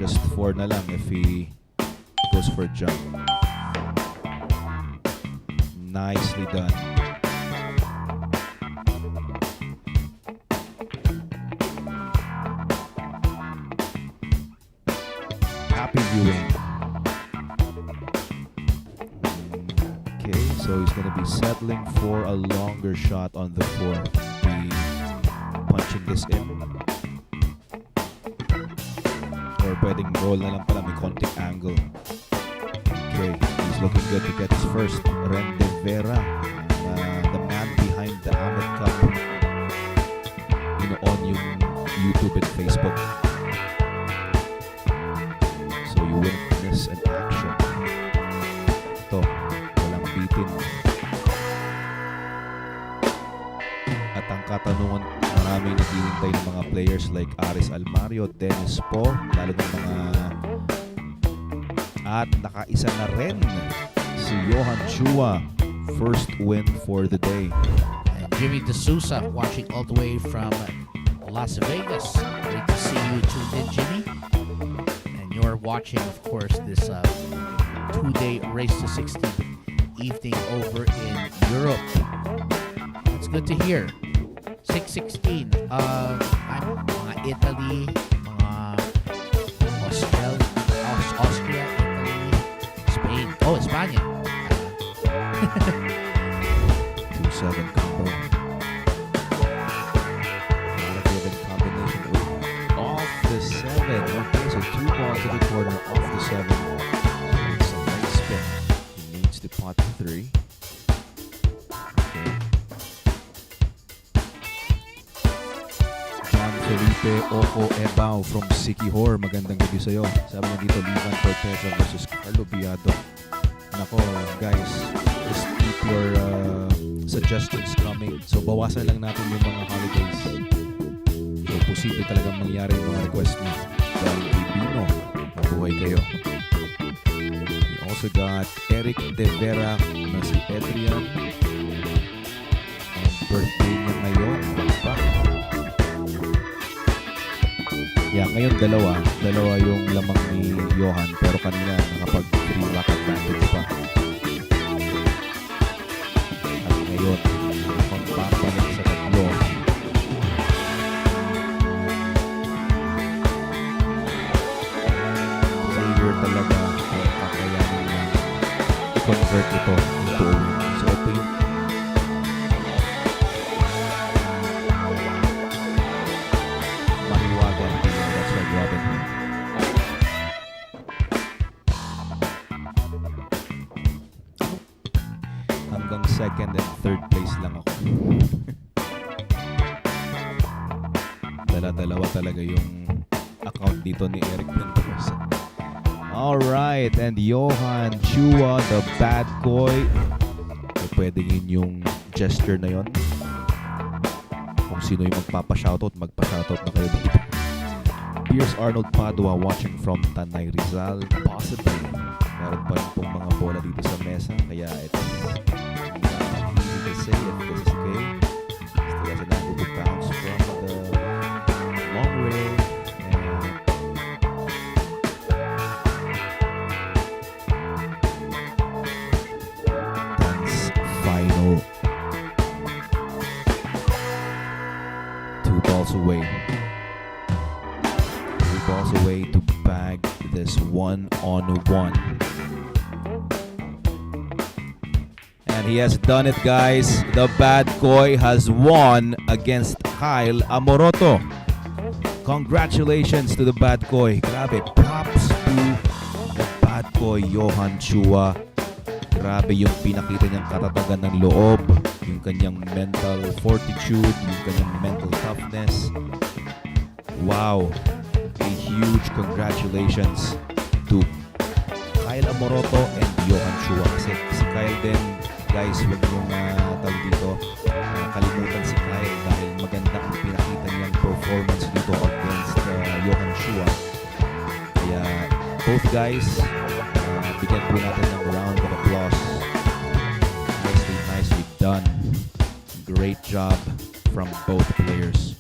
Just 4 na lang if he goes for a jump. Nicely done. Happy viewing. Okay, so he's gonna be settling for a longer shot on the 4. Be punching this in. Or pwedeng roll na lang pala, may konting angle. Okay, he's looking good to get his first. Ren de Vera, the man behind the Amit Cup. On yung YouTube and Facebook. So you won't miss an action. Ito, walang bitin. At ang katanungan, maraming naghihintay ng mga players like Aris Almario, Dennis Po, lalo ng mga at nakaisa na rin si Johan Chua, first win for the day. And Jimmy D'Souza watching all the way from Las Vegas. Great to see you tuned in, Jimmy. And you're watching, of course, this 2-day race to 60 evening over in Europe. It's good to hear. 6:16. I'm mga Italy, mga Austria, Italy, Spain. Oh, España. 2-7 combo. Not a given combination. Ooh, off the 7. Okay, so 2 balls to the corner off the 7. It's a nice spin. He needs to pot 3. Okay. John Felipe Oco Ebao from Sikihor. Magandang gabi sa'yo. Sabi niya dito, Livan Corteza versus Carlo Biado. Nako, guys, just keep your suggestions coming. So, bawasan lang natin yung mga holidays. So, posible talagang mangyari yung mga request niyo. Dahil Ibino, mabuhay kayo. We also got Eric De Vera na si Adrian. And birthday niya ngayon. Baka. Yeah, ngayon dalawa yung lamang ni Johan, pero kanina nakapag 3 lock advantage pa. At ngayon, pagpapalik sa tatlo. Xavier talaga ang kakayanin na i-convert ito into a win. So ito yung hanggang 2nd and 3rd place lang ako. Dala-dalawa talaga yung account dito ni Eric Mendoza. Alright, and Johan Chua, the bad boy. So, pwede yun yung gesture na yun. Kung sino yung magpapa-shoutout, magpa-shoutout na kayo dito. Pierce Arnold Padua watching from Tanay Rizal. Possibly. Meron pa rin pong mga bola dito sa mesa. Kaya it's easy to say if this is okay. Still has an angle to bounce from the long rail. And that's final. 2 balls away. Balls away to bag this 1-on-1. And he has done it, guys. The bad boy has won against Kyle Amoroto. Congratulations to the bad boy. Grabe, props to the bad boy, Johan Chua. Grabe yung pinakita niyang katatagan ng loob, yung kanyang mental fortitude, yung kanyang mental toughness. Wow. A huge congratulations to Kyle Amoroto and Johan Chua. Kasi si Kyle din, guys, huwag yung tawag dito, kalimutan si Kyle dahil maganda ang pinakita niyang performance dito against Johan Chua. Kaya both guys, bigyan po natin ng round of applause. Nicely done. Great job from both players.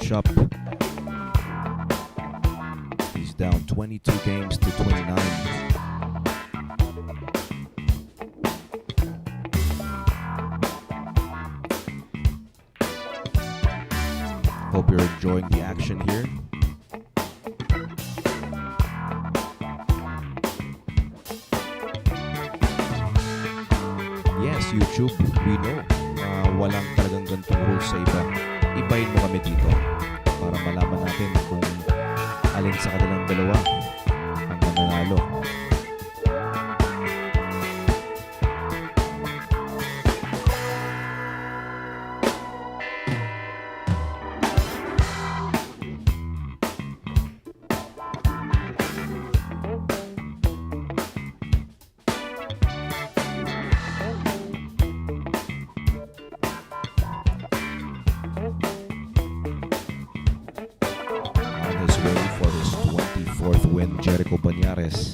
matchup. He's down 22 games to 29. Hope you're enjoying the action here. Yes, YouTube, we know walang talagang ganitong rules sa iba. Ibahin mo kami dito para malaman natin kung alin sa kanilang dalawa ang mananalo. Jerico Bañares,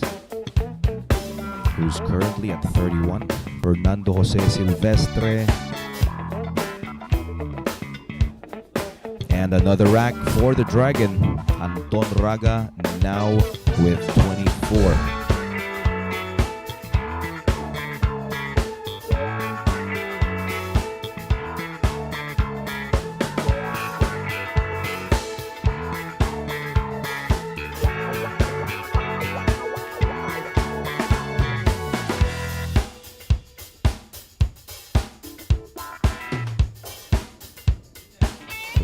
who's currently at 31. Fernando Jose Silvestre. And another rack for the Dragon. Anton Raga now with 24.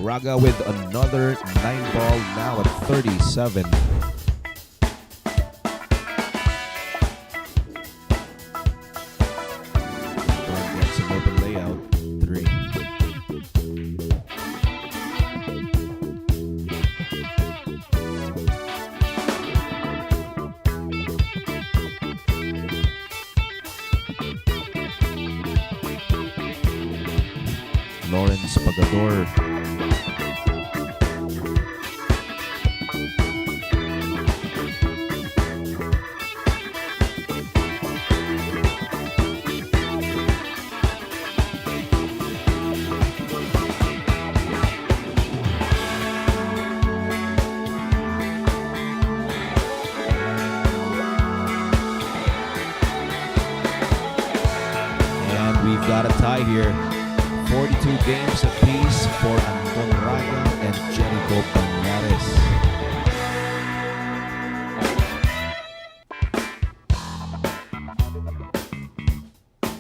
Raga with another 9-ball, now at 37. Gets an open layout. 3. Lawrence Pagador. We've got a tie here. 42 games apiece for Anton Raga and Jerico Bañares.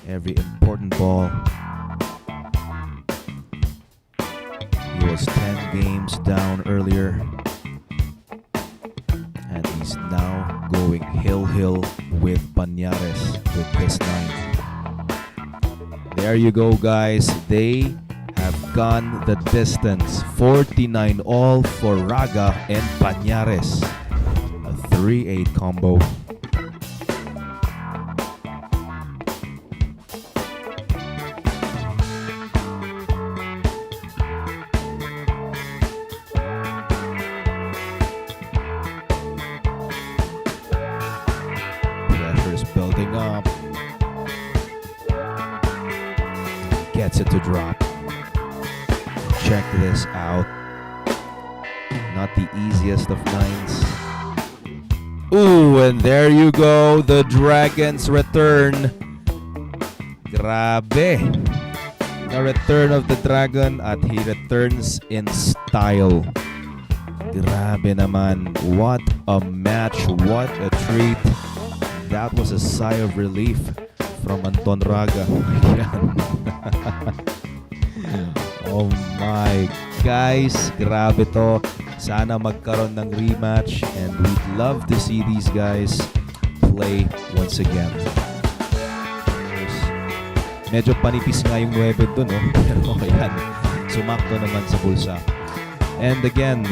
Every important ball. He was 10 games down earlier. And he's now going hill with Bañares with his 9. There you go, guys. They have gone the distance. 49 all for Raga and Bañares. A 3-8 combo. Pressure's building up. Gets it to drop. Check this out. Not the easiest of 9s. Ooh, and there you go. The Dragons return. Grabe. The return of the Dragon, at he returns in style. Grabe naman. What a match. What a treat. That was a sigh of relief from Anton Raga. Oh my, guys, grabe to. Sana magkaroon ng rematch, and we'd love to see these guys play once again. Medyo panipis nga yung 9 dun, no? Pero ayan, sumakto naman sa bulsa. And again,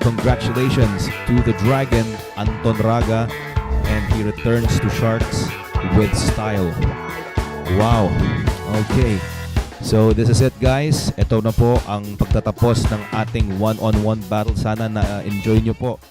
congratulations to the Dragon, Anton Raga, and he returns to Sharks with style. Wow. Okay. So this is it, guys. Ito na po ang pagtatapos ng ating one-on-one battle. Sana na-enjoy nyo po.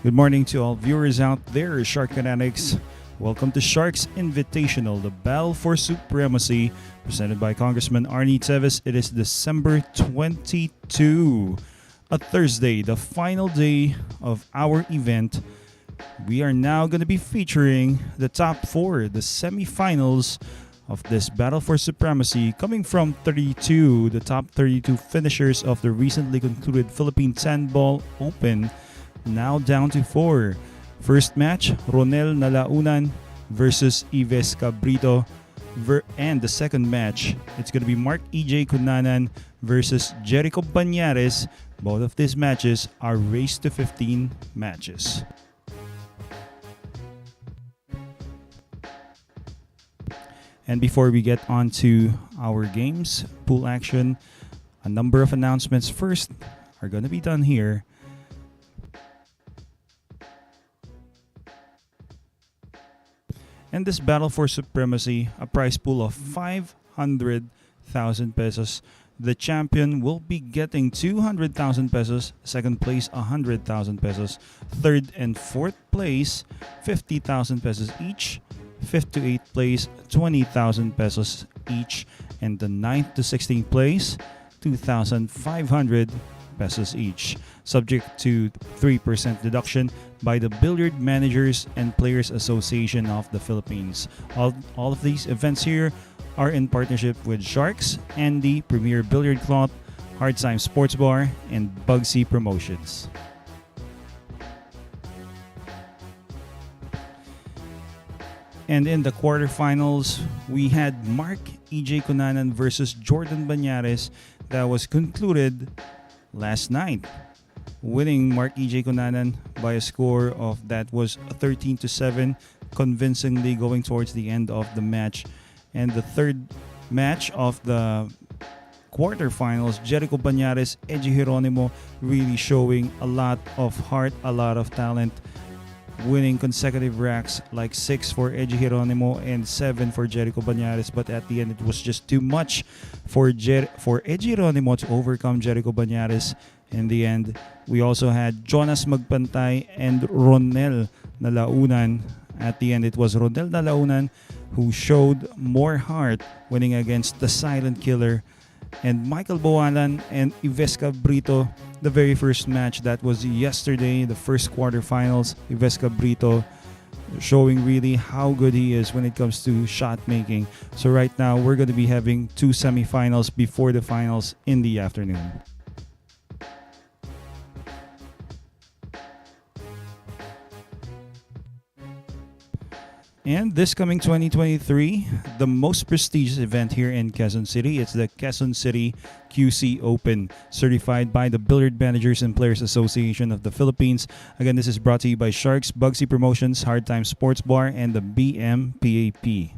Good morning to all viewers out there, Shark Fanatics. Welcome to Sharks Invitational, the battle for supremacy, presented by Congressman Arnie Teves. It is December 22, a Thursday, the final day of our event. We are now going to be featuring the top four, the semifinals of this battle for supremacy, coming from 32, the top 32 finishers of the recently concluded Philippine Sandball Open, now down to four. First match, Ronel Nalaunan versus Yves Cabrito. And the second match, it's going to be Marc Ejay Cunanan versus Jerico Bañares. Both of these matches are race to 15 matches. And before we get on to our games, pool action, a number of announcements first are going to be done here. And this battle for supremacy, a prize pool of 500,000 pesos. The champion will be getting 200,000 pesos, second place 100,000 pesos, third and fourth place 50,000 pesos each, fifth to eighth place 20,000 pesos each, and the ninth to 16th place 2,500 pesos each, subject to 3% deduction by the Billiard Managers and Players Association of the Philippines. All of these events here are in partnership with Sharks, Andy, Premier Billiard Cloth, Hard Time Sports Bar, and Bugsy Promotions. And in the quarterfinals, we had Marc Ejay Cunanan versus Jordan Bañares that was concluded last night, winning Marc Ejay Cunanan by a score of that was 13-7, convincingly going towards the end of the match. And the third match of the quarterfinals, Jerico Bañares, Ejay, really showing a lot of heart, a lot of talent, winning consecutive racks like 6 for Ejay and 7 for Jerico Bañares, but at the end it was just too much for Ejay to overcome Jerico Bañares. In the end, we also had Jonas Magpantay and Ronel Nalaunan. At the end, it was Ronel Nalaunan who showed more heart, winning against the silent killer, and Michael Boalan and Yves Cabrito. The very first match, that was yesterday, the first quarterfinals. Yves Cabrito showing really how good he is when it comes to shot making. So right now, we're going to be having two semifinals before the finals in the afternoon. And this coming 2023, the most prestigious event here in Quezon City, it's the Quezon City QC Open, certified by the Billiard Managers and Players Association of the Philippines. Again, this is brought to you by Sharks, Bugsy Promotions, Hard Time Sports Bar, and the BMPAP.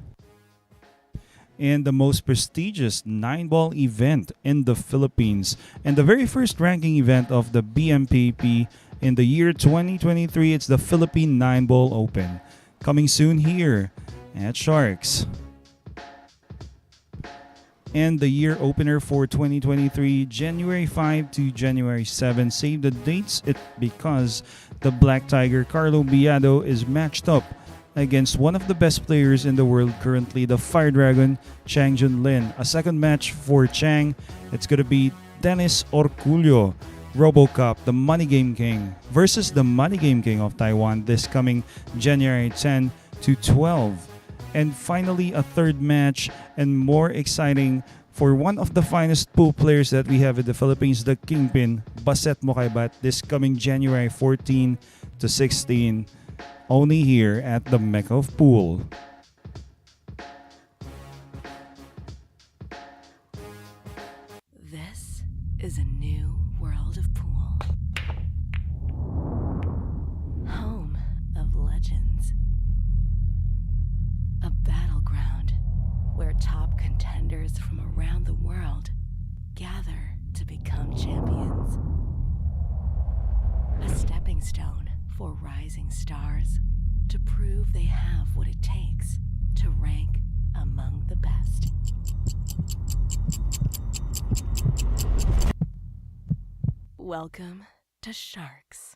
And the most prestigious 9-ball event in the Philippines, and the very first ranking event of the BMPAP in the year 2023, it's the Philippine 9-ball Open. Coming soon here at Sharks. And the year opener for 2023, January 5 to January 7. Save the dates because the Black Tiger Carlo Biado is matched up against one of the best players in the world currently, the Fire Dragon, Chang Junlin. A second match for Chang, it's going to be Dennis Orculio, RoboCop, the Money Game King, versus the Money Game King of Taiwan this coming January 10 to 12. And finally, a third match, and more exciting, for one of the finest pool players that we have in the Philippines, the Kingpin, Baset Mokaibat, this coming January 14 to 16, only here at the Mecca of Pool. This is a new world of pool. Home of legends. A battleground where top contenders from around the world gather to become champions. A stepping stone for rising stars to prove they have what it takes to rank among the best. Welcome to Sharks.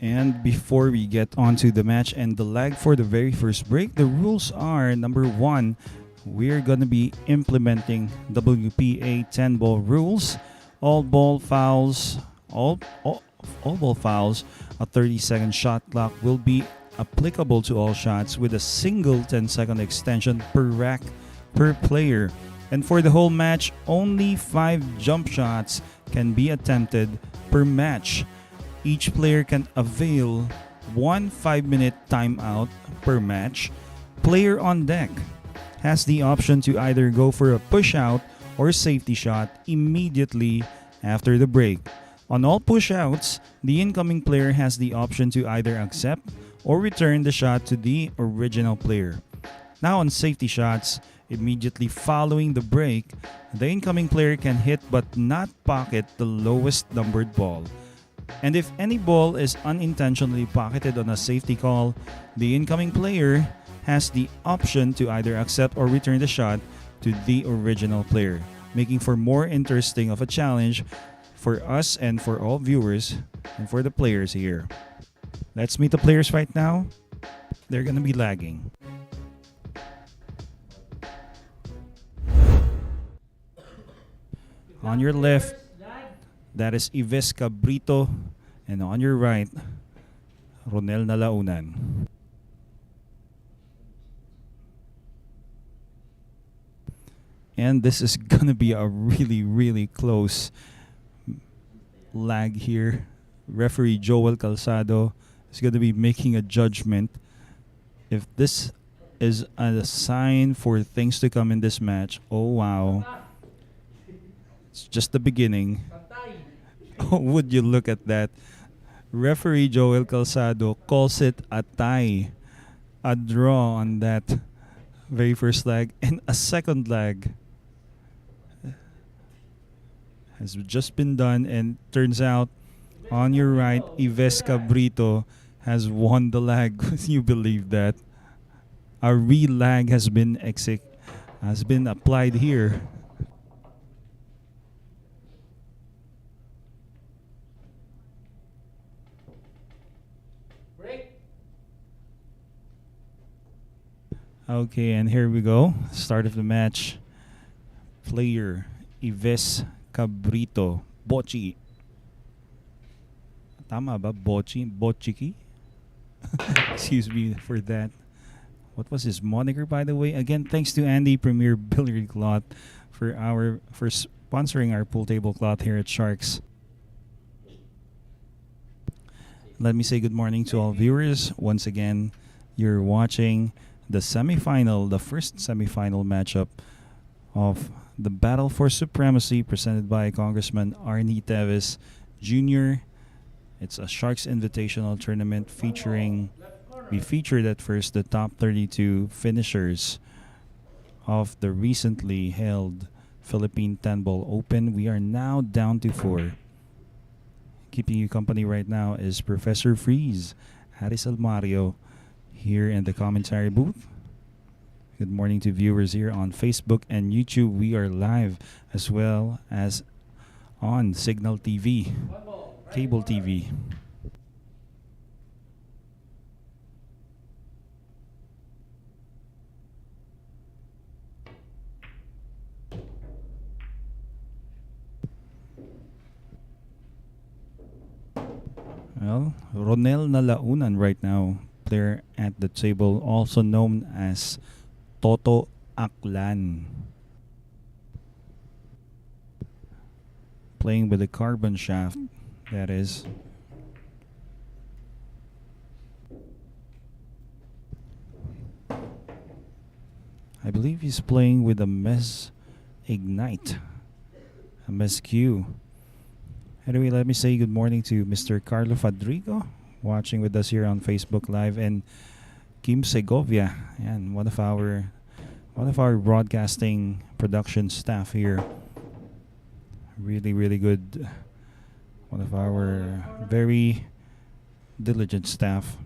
And before we get on to the match and the lag for the very first break, the rules are number one, we're going to be implementing WPA 10 ball rules. All ball fouls, all ball fouls, a 30-second shot clock will be applicable to all shots with a single 10-second extension per rack per player. And for the whole match, only 5 jump shots can be attempted per match. Each player can avail 1 5-minute timeout per match. Player on deck has the option to either go for a push-out or safety shot immediately after the break. On all push-outs, the incoming player has the option to either accept or return the shot to the original player. Now on safety shots, immediately following the break, the incoming player can hit but not pocket the lowest numbered ball. And if any ball is unintentionally pocketed on a safety call, the incoming player has the option to either accept or return the shot to the original player, making for more interesting of a challenge for us and for all viewers and for the players here. Let's meet the players right now. They're gonna be lagging. On your left, that is Yves Cabrito, and on your right, Ronel Nalaunan. And this is gonna be a really close lag here. Referee Joel Calzado is gonna be making a judgment if this is a sign for things to come in this match. Oh wow. It's just the beginning. Oh, would you look at that? Referee Joel Calzado calls it a tie. A draw on that very first leg. And a second leg has just been done. And turns out, on your right, Yves Cabrito has won the lag. Can you believe that? A re-lag has been applied here. Okay, and here we go. Start of the match. Player Yves Cabrito. Bochi. Tama ba? Bochi? Bochiki? Excuse me for that. What was his moniker, by the way? Again, thanks to Andy Premier Billiard Cloth for sponsoring our pool table cloth here at Sharks. Let me say good morning to all viewers. Once again, you're watching the semifinal, the first semifinal matchup of the Battle for Supremacy presented by Congressman Arnie Teves Jr. It's a Sharks Invitational tournament we featured at first the top 32 finishers of the recently held Philippine 10-ball Open. We are now down to 4. Keeping you company right now is Professor Freeze, Haris Almario, here in the commentary booth. Good morning to viewers here on Facebook and YouTube. We are live as well as on Signal TV, cable TV. Well, Ronel Nalaunan right now, player at the table, also known as Toto Aklan. Playing with the carbon shaft, that is. I believe he's playing with a Mez Ignite, a Mez Q. Anyway, let me say good morning to Mr. Carlo Fadrigo, watching with us here on Facebook Live, and Kim Segovia, and one of our broadcasting production staff here. Really good. One of our very diligent staff.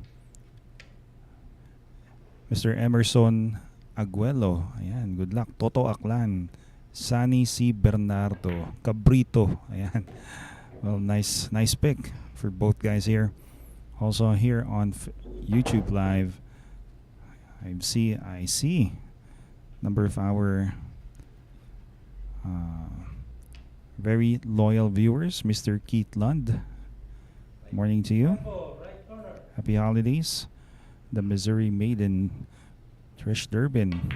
Mr. Emerson Aguelo. Ayan, good luck. Toto Aklan. Sunny C. Bernardo. Cabrito. Ayan. Well, nice pick for both guys here Also here on YouTube Live, I see number of our very loyal viewers, Mr. Keith Lund. Morning to you. Happy holidays. The Missouri Maiden, Trish Durbin,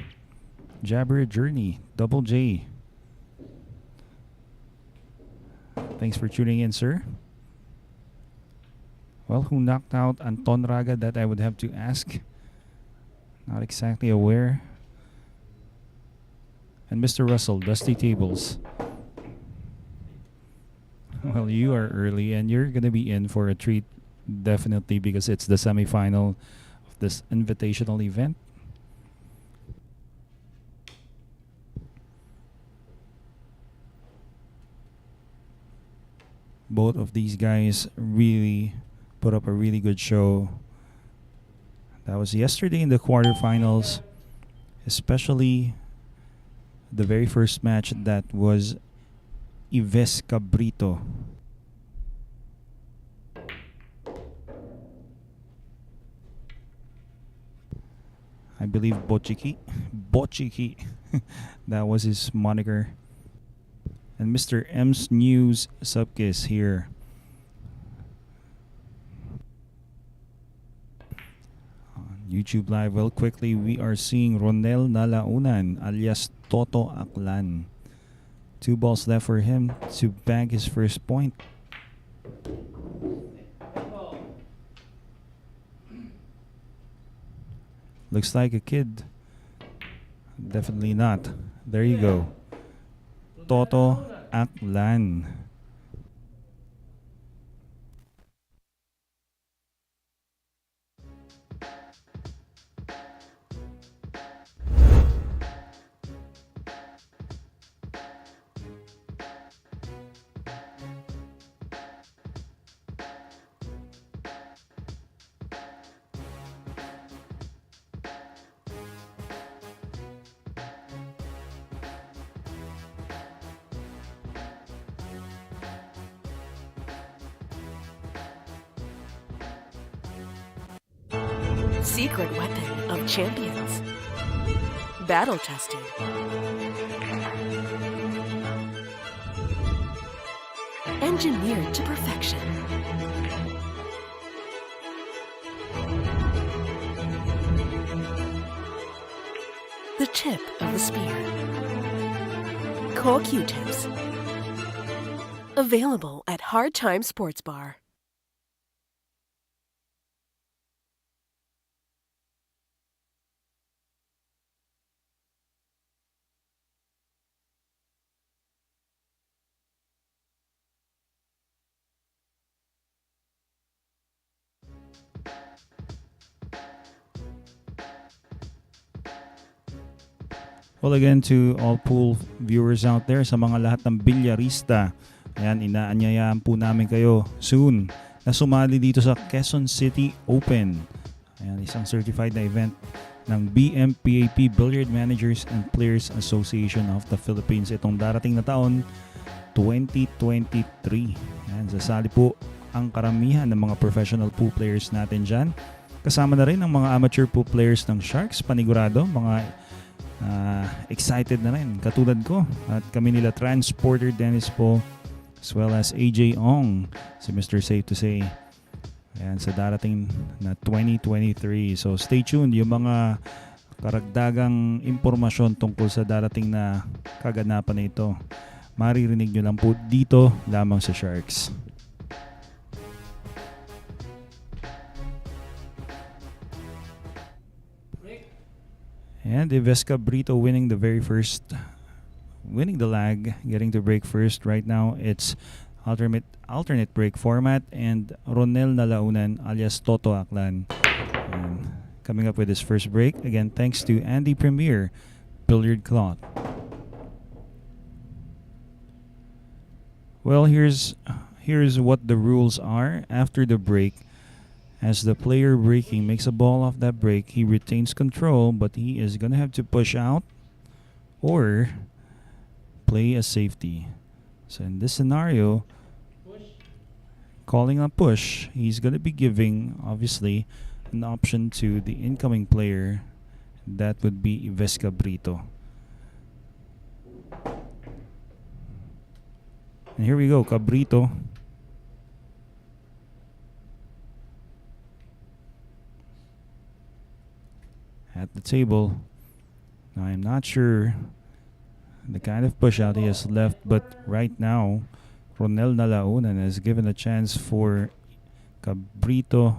Jabber Journey, Double J. Thanks for tuning in, sir. Well, who knocked out Anton Raga? That I would have to ask. Not exactly aware. And Mr. Russell, Dusty Tables. Well, you are early and you're going to be in for a treat, definitely, because it's the semifinal of this invitational event. Both of these guys really put up a really good show. That was yesterday in the quarterfinals, especially the very first match that was Yves Cabrito. I believe Bochiki. That was his moniker. And Mr. M's News Subkiss here. On YouTube Live, well, quickly, we are seeing Ronel Nalaunan, alias Toto Aklan. 2 balls left for him to bag his first point. Looks like a kid. Definitely not. There you go. Toto Aklan. Secret weapon of champions. Battle tested. Engineered to perfection. The tip of the spear. CoQ-Tips. Available at Hard Time Sports Bar. Well, again, to all pool viewers out there, sa mga lahat ng bilyarista, ayan, inaanyayaan po namin kayo soon na sumali dito sa Quezon City Open. Ayan, isang certified na event ng BMPAP, Billiard Managers and Players Association of the Philippines. Itong darating na taon, 2023. Ayan, sasali po ang karamihan ng mga professional pool players natin dyan. Kasama na rin ang mga amateur pool players ng Sharks, panigurado, mga excited na rin katulad ko at kami nila Transporter Dennis po, as well as Ejay Ong, si Mr. Safe to Say, ayan, sa darating na 2023. So stay tuned, yung mga karagdagang impormasyon tungkol sa darating na kaganapan na ito, maririnig nyo lang po dito lamang sa Sharks. And Yves Cabrito winning the lag, getting to break first. Right now, it's alternate break format, and Ronel Nalaunan alias Toto Aklan coming up with his first break. Again, thanks to Andy Premier, Billiard Cloth. Well, here's what the rules are after the break. As the player breaking makes a ball off that break, he retains control, but he is going to have to push out or play a safety. So in this scenario, calling a push. He's going to be giving, obviously, an option to the incoming player. That would be Yves Cabrito. And here we go, Cabrito. At the table. Now, I'm not sure the kind of push out he has left, but right now, Ronel Nalaunan has given a chance for Cabrito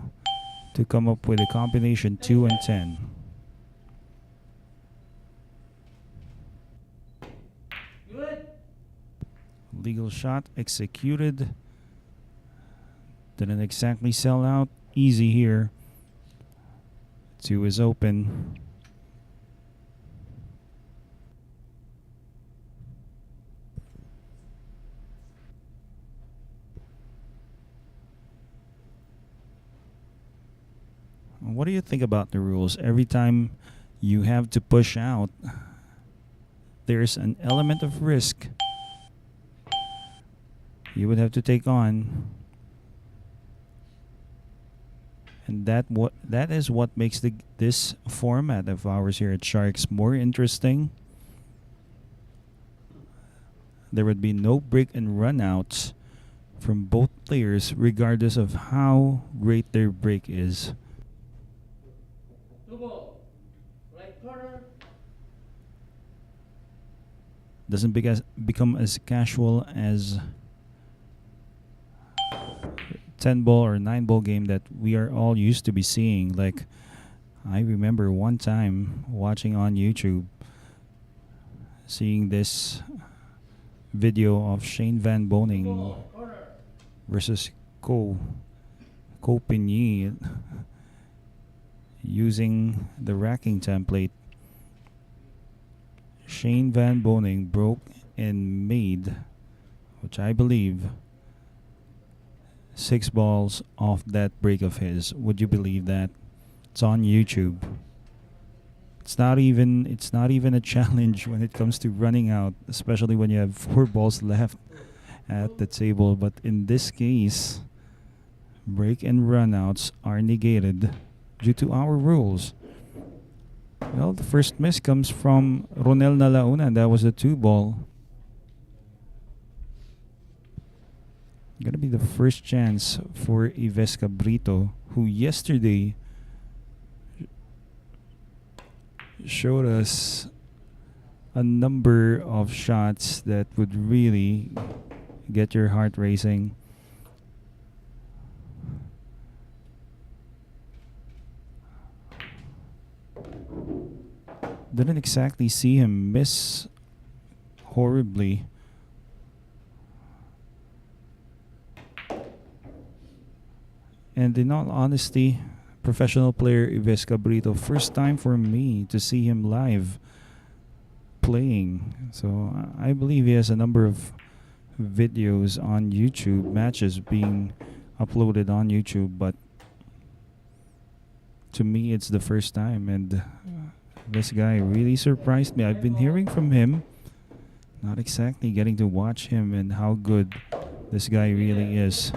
to come up with a combination 2 and 10. Legal shot executed. Didn't exactly sell out. Easy here. 2 is open. What do you think about the rules? Every time you have to push out, there's an element of risk you would have to take on. And that is what makes this format of ours here at Sharks more interesting. There would be no break and run outs from both players regardless of how great their break is. Doesn't become as casual as 10-ball or 9-ball game that we are all used to be seeing. Like, I remember one time watching on YouTube, seeing this video of Shane Van Boning versus Ko Pinyi using the racking template. Shane Van Boning broke and made, which I believe, 6 balls off that break of his. Would you believe that? It's on YouTube. It's not even a challenge when it comes to running out, especially when you have 4 balls left at the table. But in this case, break and run outs are negated due to our rules. Well, the first miss comes from Ronel Nalaunan. That was a 2-ball. Gonna be the first chance for Yves Cabrito, who yesterday showed us a number of shots that would really get your heart racing. Didn't exactly see him miss horribly. And in all honesty, professional player Yves Cabrito, first time for me to see him live playing. So I believe he has a number of videos on YouTube, matches being uploaded on YouTube, but to me it's the first time, and this guy really surprised me. I've been hearing from him, not exactly getting to watch him and how good this guy really is.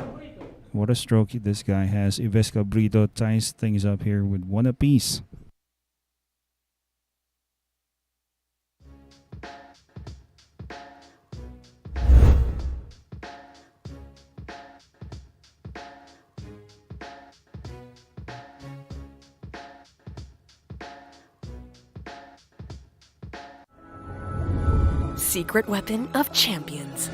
What a stroke this guy has. Yves Cabrito ties things up here with 1 apiece. Secret weapon of champions.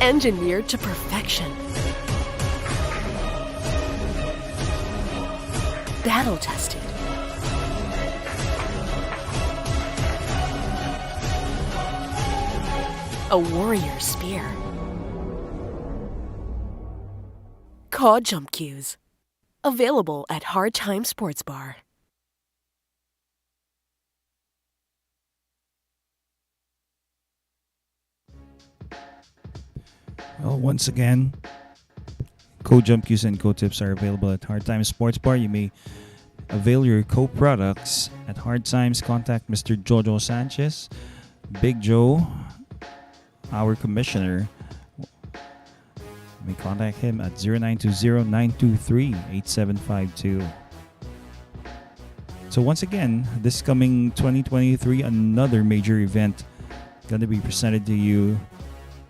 Engineered to perfection. Battle tested. A warrior spear. Caw Jump Cues. Available at Hard Time Sports Bar. Well, once again, co-jump cues and co-tips are available at Hard Times Sports Bar. You may avail your co-products at Hard Times. Contact Mr. Jojo Sanchez, Big Joe, our commissioner. You may contact him at 0920-923-8752. So once again, this coming 2023, another major event going to be presented to you,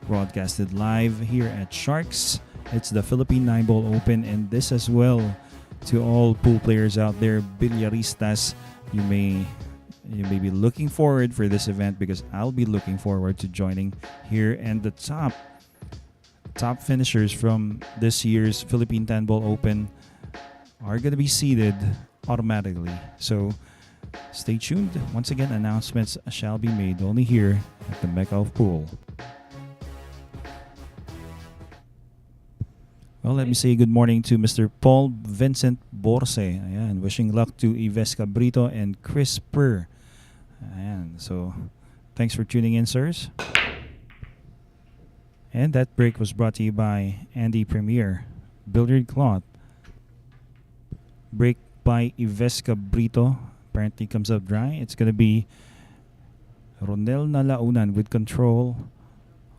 broadcasted live here at Sharks. It's the Philippine 9-Ball Open, and this as well to all pool players out there, billiaristas. You may be looking forward for this event because I'll be looking forward to joining here, and the top finishers from this year's Philippine 10-Ball Open are going to be seeded automatically. So stay tuned. Once again, announcements shall be made only here at the Mecca of Pool. Well, let me say good morning to Mr. Paul Vincent Borse. Ayan, wishing luck to Yves Cabrito and Chris Purr. Ayan, so thanks for tuning in, sirs. And that break was brought to you by Andy Premier, Billiard Cloth. Break by Yves Cabrito. Apparently comes up dry. It's going to be Ronel Nalaunan with control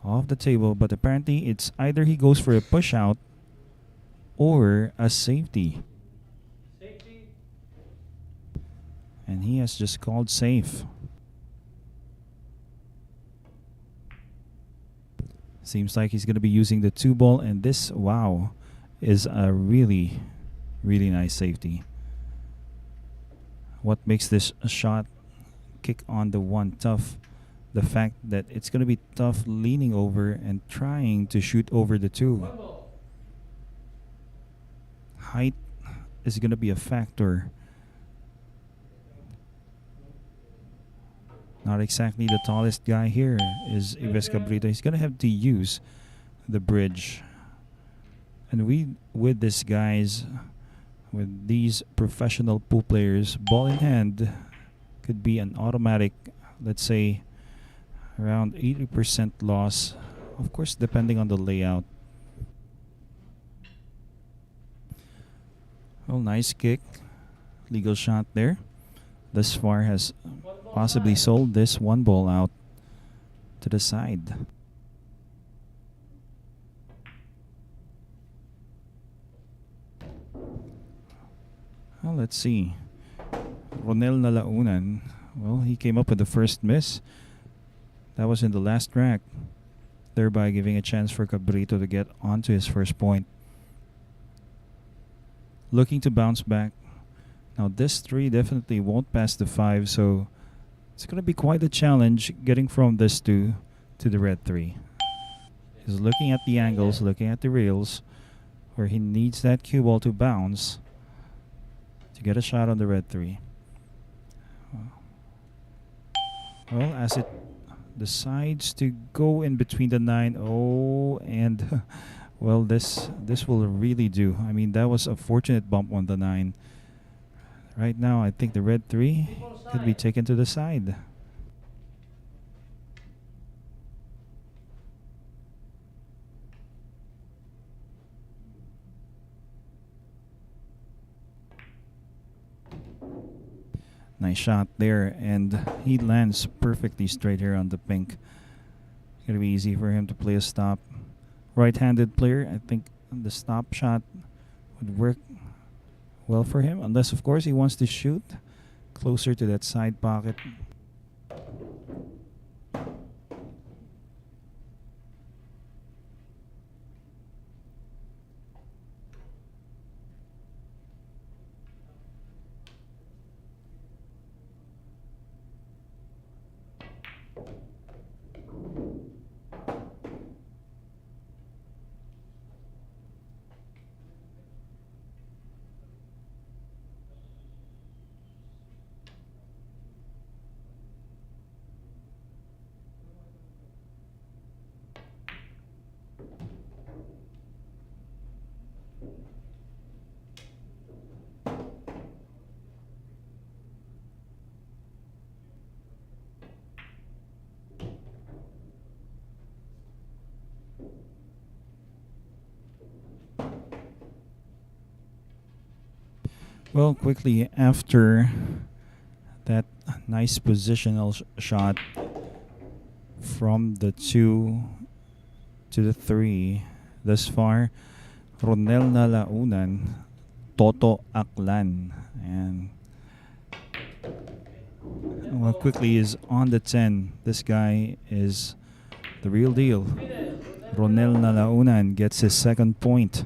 of the table, but apparently it's either he goes for a push out or a safety. And he has just called safe. Seems like he's going to be using the 2-ball, and this, wow, is a really, really nice safety. What makes this shot kick on the 1 tough? The fact that it's going to be tough leaning over and trying to shoot over the 2. Height is going to be a factor. Not exactly the tallest guy here is Yves Cabrito. He's going to have to use the bridge. And with these guys, with these professional pool players, ball in hand could be an automatic, let's say, around 80% loss. Of course, depending on the layout. Well, nice kick. Legal shot there. Thus far has possibly sold this 1 ball out to the side. Well, let's see. Ronel Nalaunan. Well, he came up with the first miss. That was in the last rack, thereby giving a chance for Cabrito to get onto his first point. Looking to bounce back. Now this 3 definitely won't pass the 5, so it's going to be quite a challenge getting from this 2 to the red 3. He's looking at the angles, looking at the rails, where he needs that cue ball to bounce to get a shot on the red 3. Well, as it decides to go in between the 9, oh, and well, this will really do. I mean, that was a fortunate bump on the 9. Right now, I think the red 3 could be taken to the side. Nice shot there, and he lands perfectly straight here on the pink. It's going to be easy for him to play a stop. Right-handed player, I think the stop shot would work well for him, unless of course he wants to shoot closer to that side pocket. Well, quickly after that nice positional shot from the 2 to the 3 thus far. Ronel Nalaunan, Toto Aklan, and well, quickly is on the 10. This guy is the real deal. Ronel Nalaunan gets his second point.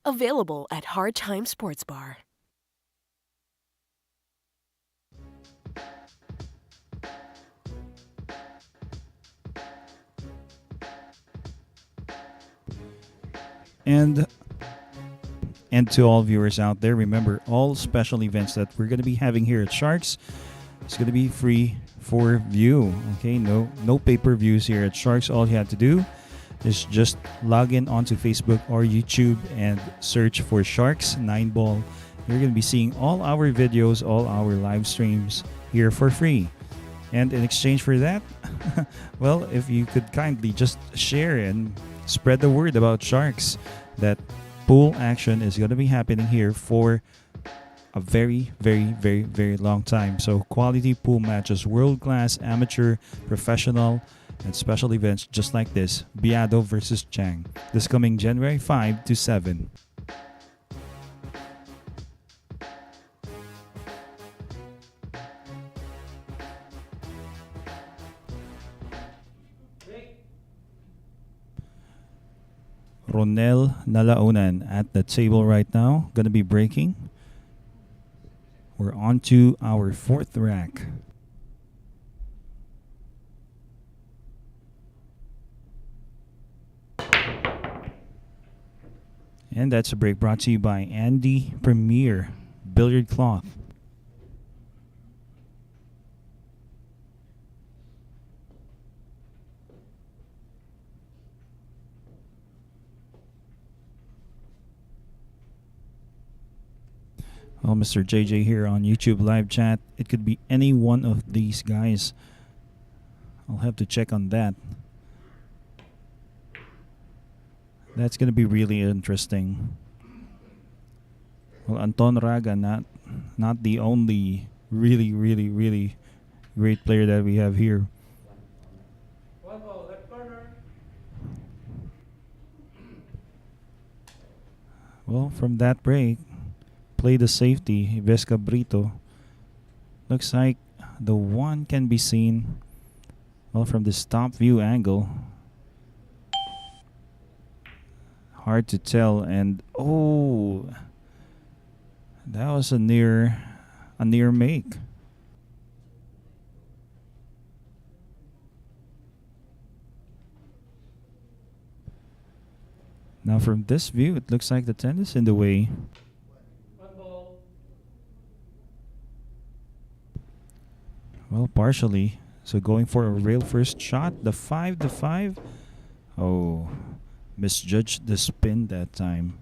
Available at Hard Time Sports Bar. And to all viewers out there, remember all special events that we're going to be having here at Sharks. It's going to be free for view. Okay, no pay-per-views here at Sharks. All you have to do is just log in onto Facebook or YouTube and search for Sharks 9-Ball. You're going to be seeing all our videos, all our live streams here for free. And in exchange for that, well, if you could kindly just share and spread the word about Sharks, that pool action is going to be happening here for a very, very, very, very long time. So quality pool matches, world-class, amateur, professional, and special events just like this. Biado versus Chang. This coming January 5 to 7. Ronel Nalaunan at the table right now. Gonna be breaking. We're on to our fourth rack. And that's a break brought to you by Andy Premier Billiard Cloth. Well, Mr. JJ here on YouTube live chat. It could be any one of these guys. I'll have to check on that. That's going to be really interesting. Well, Anton Raga, not the only really, really, really great player that we have here. Well, from that break, play the safety, Yves Cabrito. Looks like the one can be seen, well, from this top view angle. Hard to tell, and oh, that was a near make. Now from this view, it looks like the 10 is in the way. Well, partially. So going for a rail first shot. The 5. Oh, misjudged the spin that time.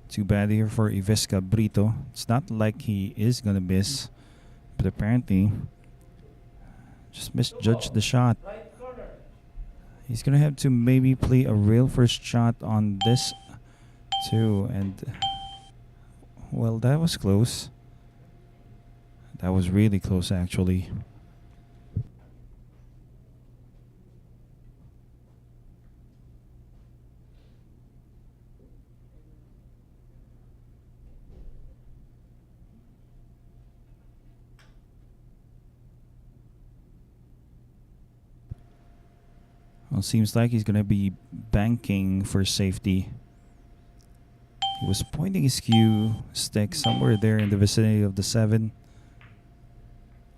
Too bad here for Yves Cabrito. It's not like he is going to miss, but apparently just misjudged the shot. He's going to have to maybe play a rail first shot on this too, and well, that was close. That was really close, actually. Well, seems like he's going to be banking for safety. He was pointing his cue stick somewhere there in the vicinity of the 7.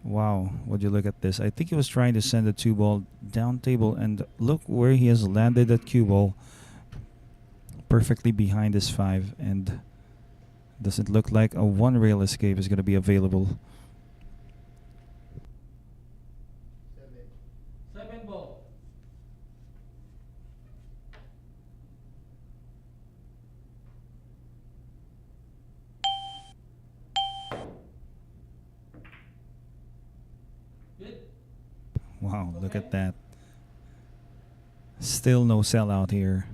Wow, would you look at this? I think he was trying to send a 2-ball down table, and look where he has landed that cue ball. Perfectly behind his 5, and doesn't look like a 1-rail escape is going to be available. Seven ball. Good. Wow, look at that. Still no sellout here.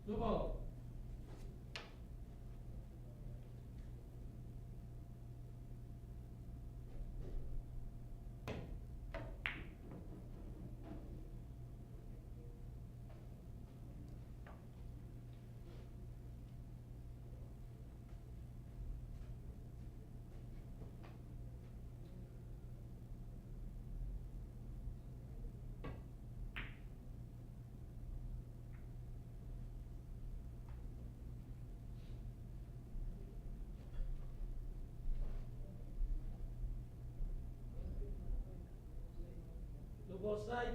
Two ball. Two ball side.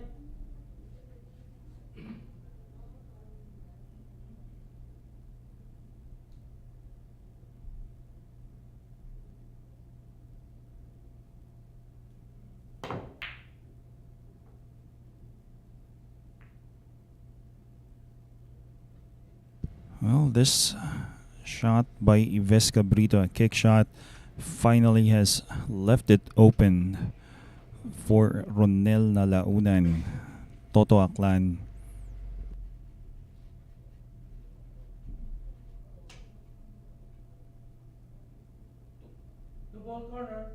Well, this shot by Yves Cabrito, a kick shot, finally has left it open for Ronel Nalaunan. Toto Aklan. Two ball corner.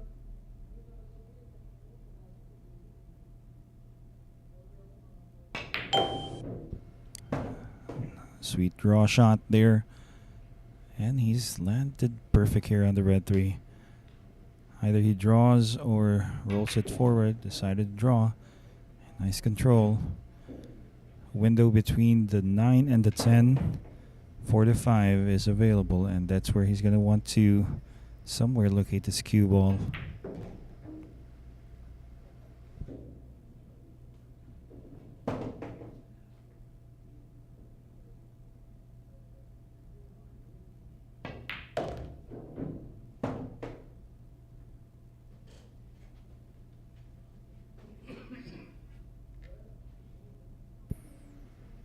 Sweet draw shot there. And he's landed perfect here on the red 3. Either he draws or rolls it forward. Decided to draw. Nice control. Window between the 9 and the 10. 4 to 5 is available, and that's where he's going to want to somewhere locate this cue ball.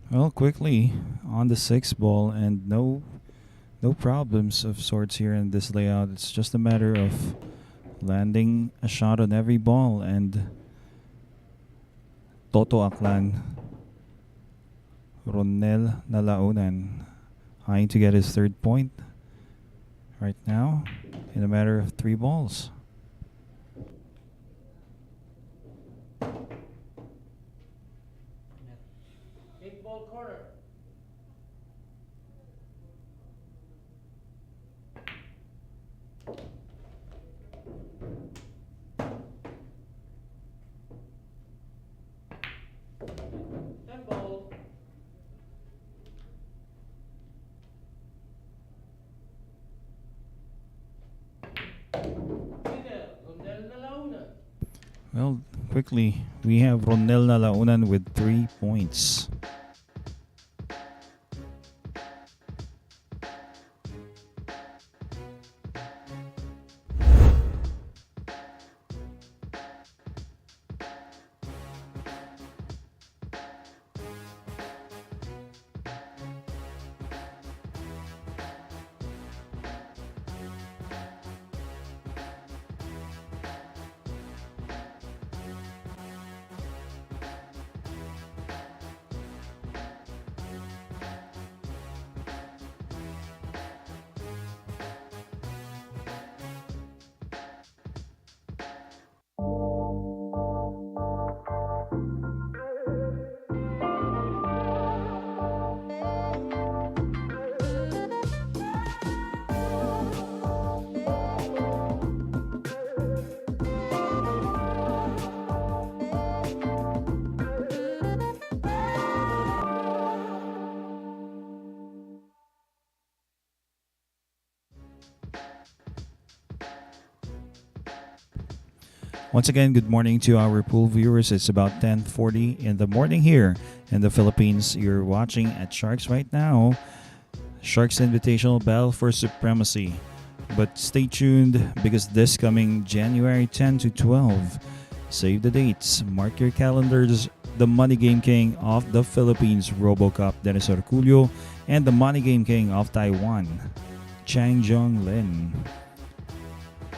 Well, quickly on the 6th ball, and no problems of sorts here in this layout. It's just a matter of landing a shot on every ball, and Toto Aklan, Ronel Nalaunan, eyeing to get his 3rd point right now in a matter of 3 balls. Eight ball corner. Ten ball. Winner, Ronel Nalaunan. Well, quickly, we have Ronel Nalaunan with 3 points. Once again, good morning to our pool viewers. It's about 10:40 in the morning here in the Philippines. You're watching at Sharks right now. Sharks Invitational Battle for Supremacy. But stay tuned because this coming January 10 to 12, save the dates, mark your calendars, the Money Game King of the Philippines, RoboCop Dennis Orculio, and the Money Game King of Taiwan, Chang Jong-lin.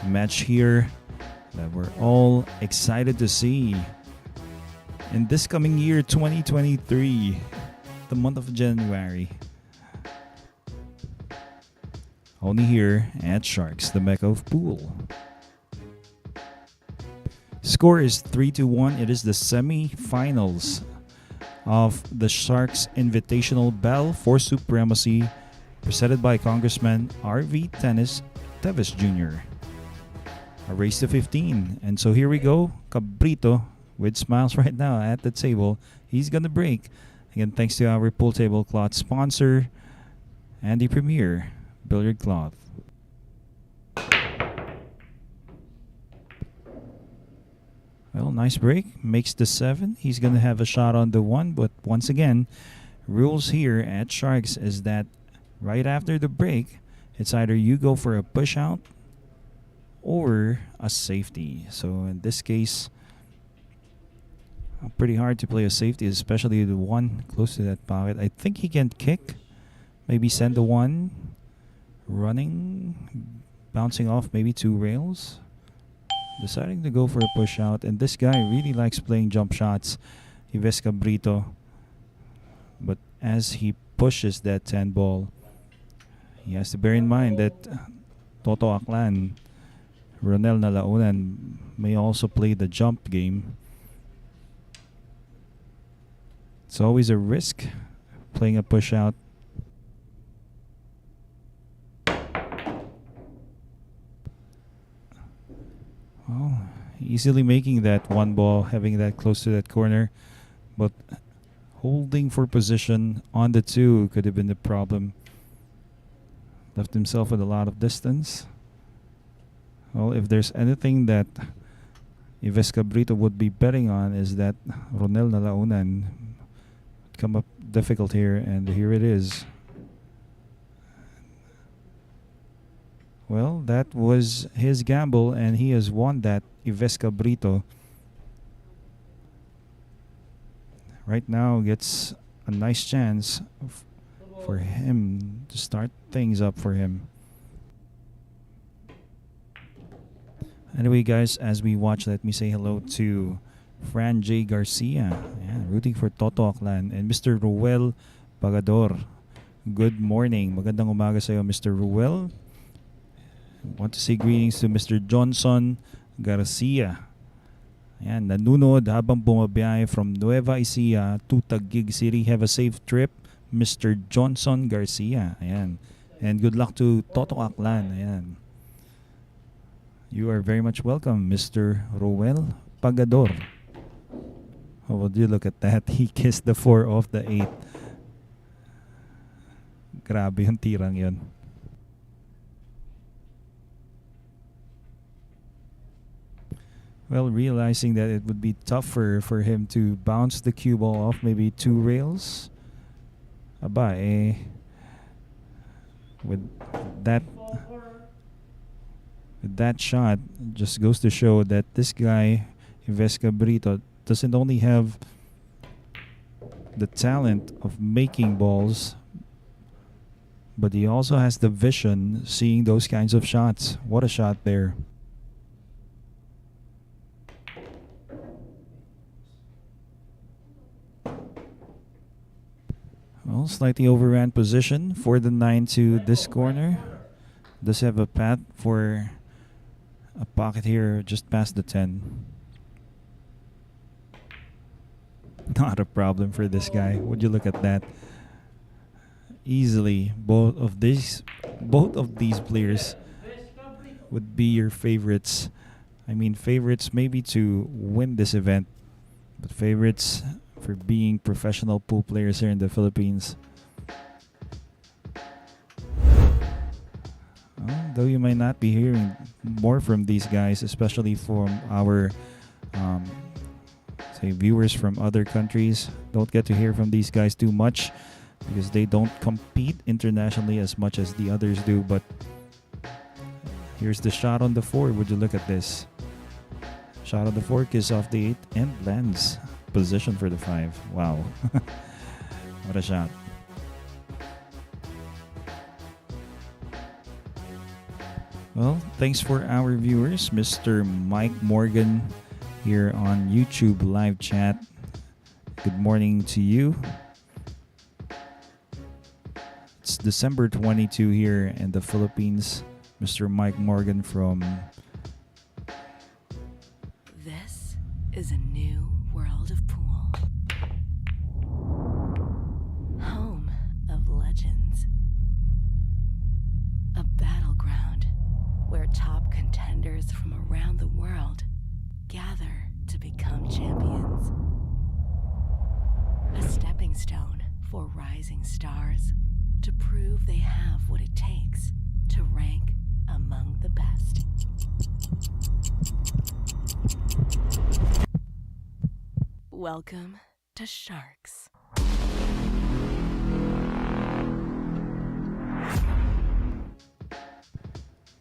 Match here that we're all excited to see in this coming year 2023, the month of January. Only here at Sharks, the Mecca of Pool. Score is 3-1. It is the semifinals of the Sharks Invitational Battle for Supremacy, presented by Congressman R.V. Teves Jr. A race to 15. And so here we go. Cabrito with smiles right now at the table. He's going to break. Again, thanks to our pool table cloth sponsor and the premier billiard cloth. Well, nice break. Makes the 7. He's going to have a shot on the 1. But once again, rules here at Sharks is that right after the break, it's either you go for a push out or a safety. So in this case, pretty hard to play a safety, especially the one close to that pocket. I think he can kick, maybe send the 1 running, bouncing off maybe 2 rails, deciding to go for a push out. And this guy really likes playing jump shots, Yves Cabrito. But as he pushes that 10 ball, he has to bear in mind that Toto Aklan, Ronel Nalaunan may also play the jump game. It's always a risk playing a push out. Well, easily making that 1 ball, having that close to that corner, but holding for position on the 2 could have been the problem. Left himself with a lot of distance. Well, if there's anything that Yves Cabrito would be betting on, is that Ronel Nalaunan would come up difficult here, and here it is. Well, that was his gamble, and he has won that, Yves Cabrito. Right now gets a nice chance for him to start things up for him. Anyway, guys, as we watch, let me say hello to Fran J. Garcia, rooting for Toto Aklan, and Mr. Ruel Pagador. Good morning. Magandang umaga sa iyo, Mr. Ruel. Want to say greetings to Mr. Johnson Garcia. Ayan, nanunod habang bumabiyahe from Nueva Ecija to Taguig City. Have a safe trip, Mr. Johnson Garcia. Ayan. And good luck to Toto Aklan. Ayan. You are very much welcome, Mr. Ruel Pagador. Oh, would you look at that? He kissed the 4 off the 8. Grabe yung tirang yun. Well, realizing that it would be tougher for him to bounce the cue ball off maybe 2 rails. Aba, with that shot, just goes to show that this guy, Yves Cabrito, doesn't only have the talent of making balls, but he also has the vision seeing those kinds of shots. What a shot there. Well, slightly overran position for the 9 to this corner. Does have a path for a pocket here just past the 10. Not a problem for this guy. Would you look at that? Easily, both of these players would be your favorites. I mean, favorites maybe to win this event, but favorites for being professional pool players here in the Philippines. Oh, though you might not be hearing more from these guys, especially from our say viewers from other countries. Don't get to hear from these guys too much because they don't compete internationally as much as the others do. But here's the shot on the 4. Would you look at this? Shot on the 4, kiss off the 8, and lands. Position for the 5. Wow. What a shot. Well, thanks for our viewers. Mr. Mike Morgan here on YouTube live chat. Good morning to you. It's December 22 here in the Philippines. Mr. Mike Morgan from... This is a new world of pool. Home of legends. A battleground where top contenders from around the world gather to become champions. A stepping stone for rising stars to prove they have what it takes to rank among the best. Welcome to Sharks.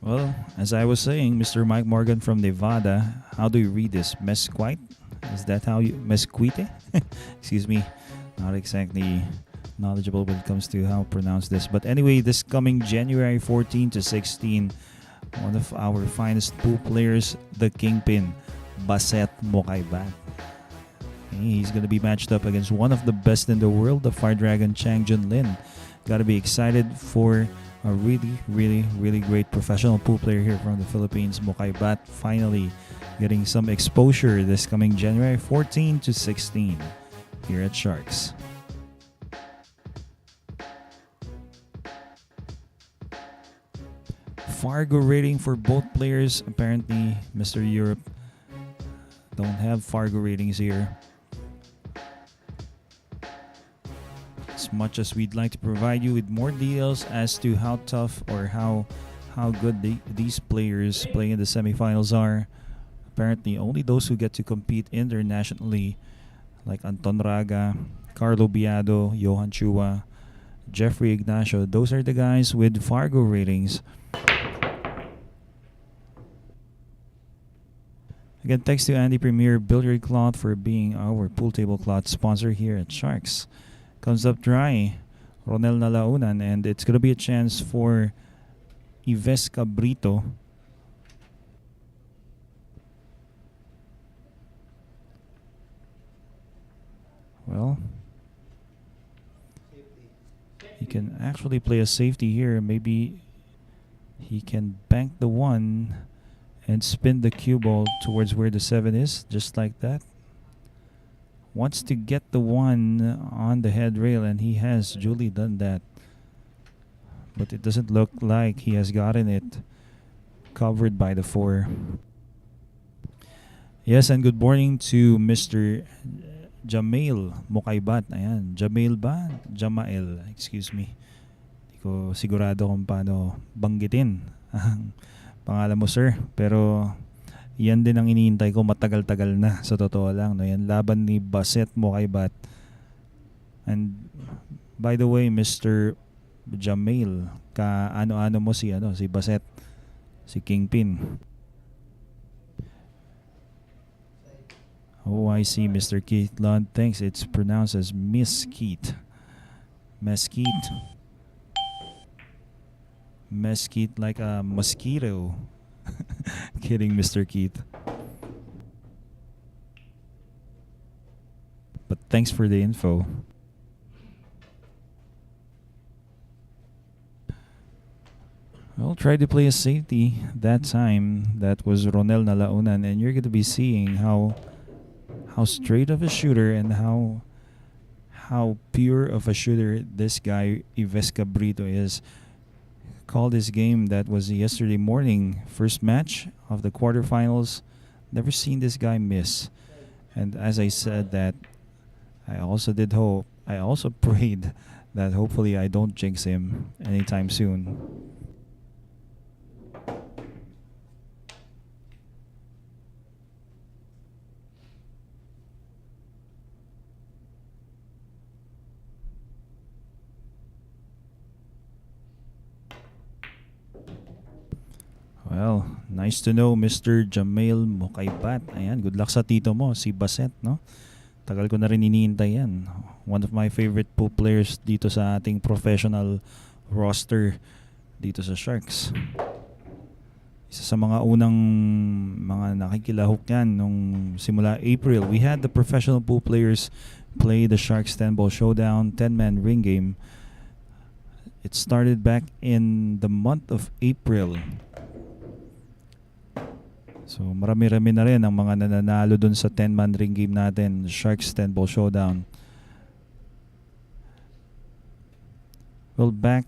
Well, as I was saying, Mr. Mike Morgan from Nevada, how do you read this? Mesquite? Is that how you... Mesquite? Excuse me. Not exactly knowledgeable when it comes to how to pronounce this. But anyway, this coming January 14 to 16, one of our finest pool players, the Kingpin, Baset Mokaibat. He's going to be matched up against one of the best in the world, the Fire Dragon Chang Junlin. Got to be excited for a really great professional pool player here from the Philippines, Mokaibat, finally getting some exposure this coming January 14 to 16 here at Sharks. Fargo rating for both players. Apparently, Mr. Europe don't have Fargo ratings here. As much as we'd like to provide you with more details as to how tough or how good these players playing in the semifinals are, apparently only those who get to compete internationally, like Anton Raga, Carlo Biado, Johan Chua, Jeffrey Ignacio, those are the guys with Fargo ratings. Again, thanks to Andy Premier Billiard Cloth for being our pool table cloth sponsor here at Sharks. Comes up dry, Ronel Nalaunan, and it's going to be a chance for Yves Cabrito. Well, he can actually play a safety here. Maybe he can bank the 1 and spin the cue ball towards where the 7 is, just like that. Wants to get the 1 on the head rail, and he has duly done that. But it doesn't look like he has gotten it covered by the 4. Yes, and good morning to Mr. Jamail Mokaibat. Ayan, Jamail ba? Jamael, excuse me. Hindi ko sigurado kung paano banggitin ang pangalan mo, sir. Pero yan din ang iniintay ko matagal-tagal na, sa totoo lang. No? Yan, laban ni Baset Mokaibat. And by the way, Mr. Jamail, ano mo si Baset, si Kingpin. Oh, I see, Mr. Keith Lund. Thanks. It's pronounced as Mesquite. Mesquite. Mesquite like a mosquito. Kidding, Mr. Keith. But thanks for the info. Well, try to play a safety that time. That was Ronel Nalaunan, and you're going to be seeing how straight of a shooter and how pure of a shooter this guy Yves Cabrito is. Called this game that was yesterday morning, first match of the quarterfinals. Never seen this guy miss. And as I said that, I also prayed that hopefully I don't jinx him anytime soon. Well, nice to know, Mr. Jamail Mukaybat. Ayan, good luck sa tito mo, si Baset, no? Tagal ko na rin iniintay yan. One of my favorite pool players dito sa ating professional roster dito sa Sharks. Isa sa mga unang mga nakikilahok yan nung simula April. We had the professional pool players play the Sharks 10-ball showdown, 10-man ring game. It started back in the month of April. So marami-rami na rin ang mga nananalo dun sa 10-man ring game natin, Sharks 10-ball showdown. Well, back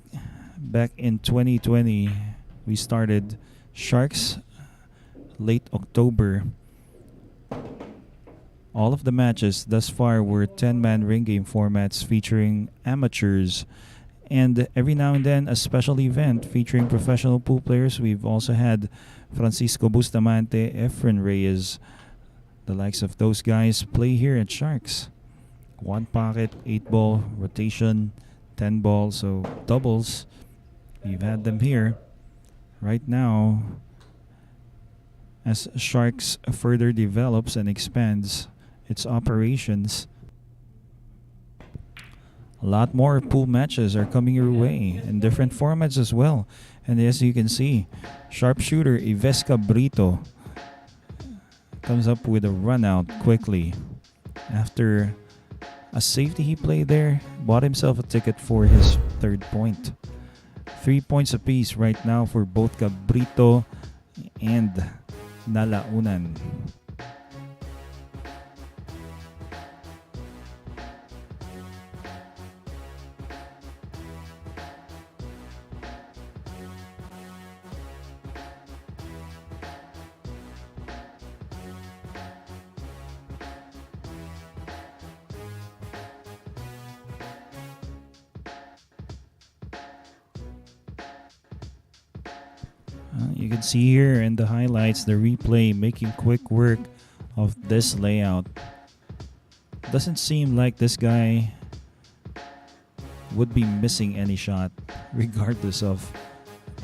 in 2020, we started Sharks late October. All of the matches thus far were 10-man ring game formats featuring amateurs, and every now and then a special event featuring professional pool players. We've also had Francisco Bustamante, Efren Reyes, the likes of those guys play here at Sharks. 1 pocket, 8-ball, rotation, 10-ball, so doubles. We've had them here. Right now, as Sharks further develops and expands its operations, a lot more pool matches are coming your way in different formats as well. And as you can see, sharpshooter Yves Cabrito comes up with a run out quickly. After a safety he played there, bought himself a ticket for his 3rd point. 3 points apiece right now for both Cabrito and Nalaunan. You can see here in the highlights the replay making quick work of this layout. Doesn't seem like this guy would be missing any shot regardless of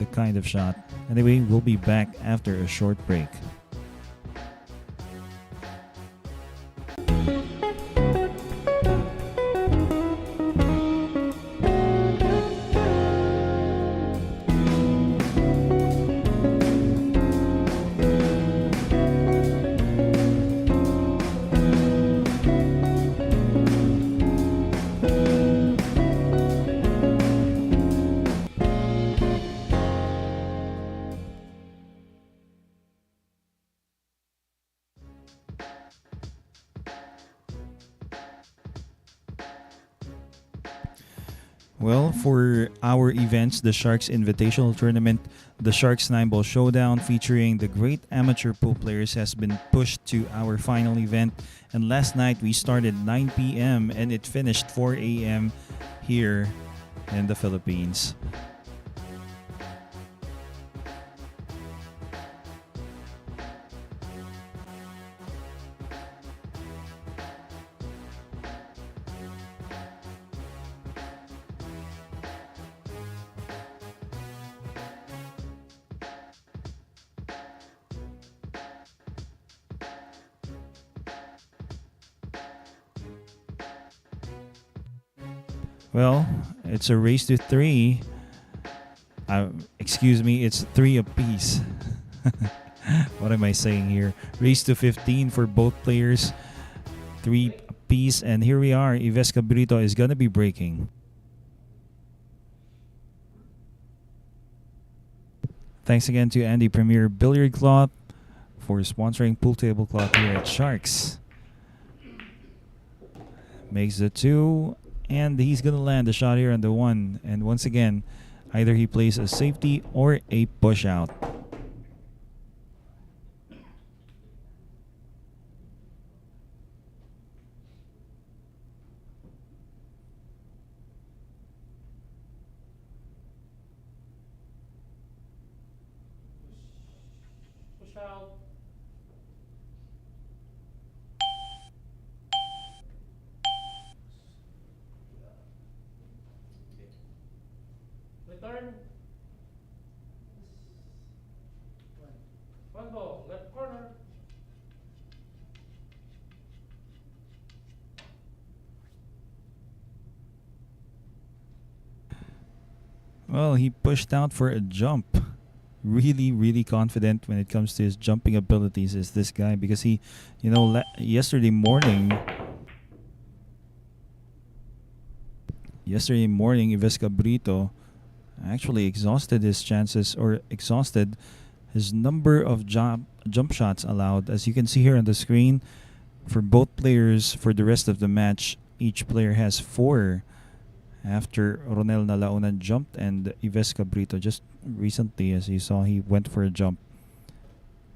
the kind of shot. Anyway, we'll be back after a short break. Well, for our events, the Sharks Invitational Tournament, the Sharks 9-Ball Showdown featuring the great amateur pool players has been pushed to our final event. And last night we started 9 p.m. and it finished 4 a.m. here in the Philippines. Well, it's a race to 3. Excuse me, it's 3 apiece. What am I saying here? Race to 15 for both players. 3 apiece. And here we are. Yves Cabrito is going to be breaking. Thanks again to Andy Premier Billiard Cloth for sponsoring Pool Table Cloth here at Sharks. Makes the 2. And he's going to land a shot here on the 1. And once again, either he plays a safety or a push out. Push out. Return. Well, he pushed out for a jump. Really, really confident when it comes to his jumping abilities is this guy, because he, yesterday morning, Yves Cabrito actually exhausted his chances, or exhausted his number of jump shots allowed. As you can see here on the screen, for both players, for the rest of the match, each player has 4 after Ronel Nalaunan jumped, and Yves Cabrito just recently, as you saw, he went for a jump.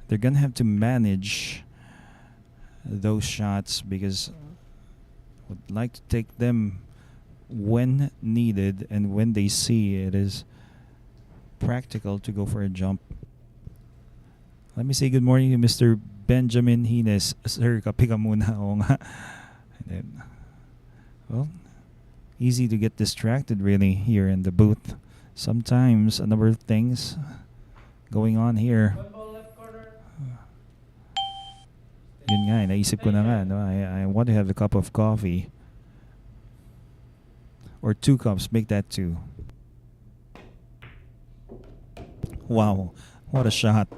They're gonna have to manage those shots, because would like to take them when needed and when they see it is practical to go for a jump. Let me say good morning to Mr. Benjamin Hines. Sir, kape ka muna. Oo nga. And then, well, easy to get distracted really here in the booth. Sometimes a number of things going on here. One ball left corner. Yun nga, naisip ko na nga, no? I want to have a cup of coffee. Or 2 cups, make that 2. Wow, what a shot.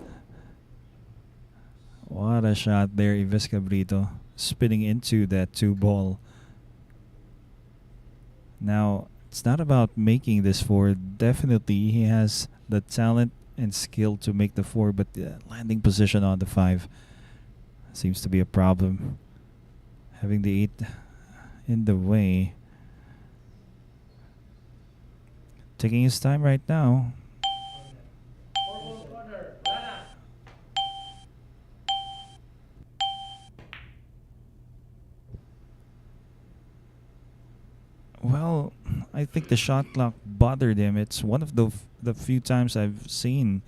What a shot there, Yves Cabrito, spinning into that 2 ball. Now, it's not about making this 4. Definitely, he has the talent and skill to make the 4, but the landing position on the 5 seems to be a problem. Having the 8 in the way. Taking his time right now. 4 ball corner. Lana. Well, I think the shot clock bothered him. It's one of the few times I've seen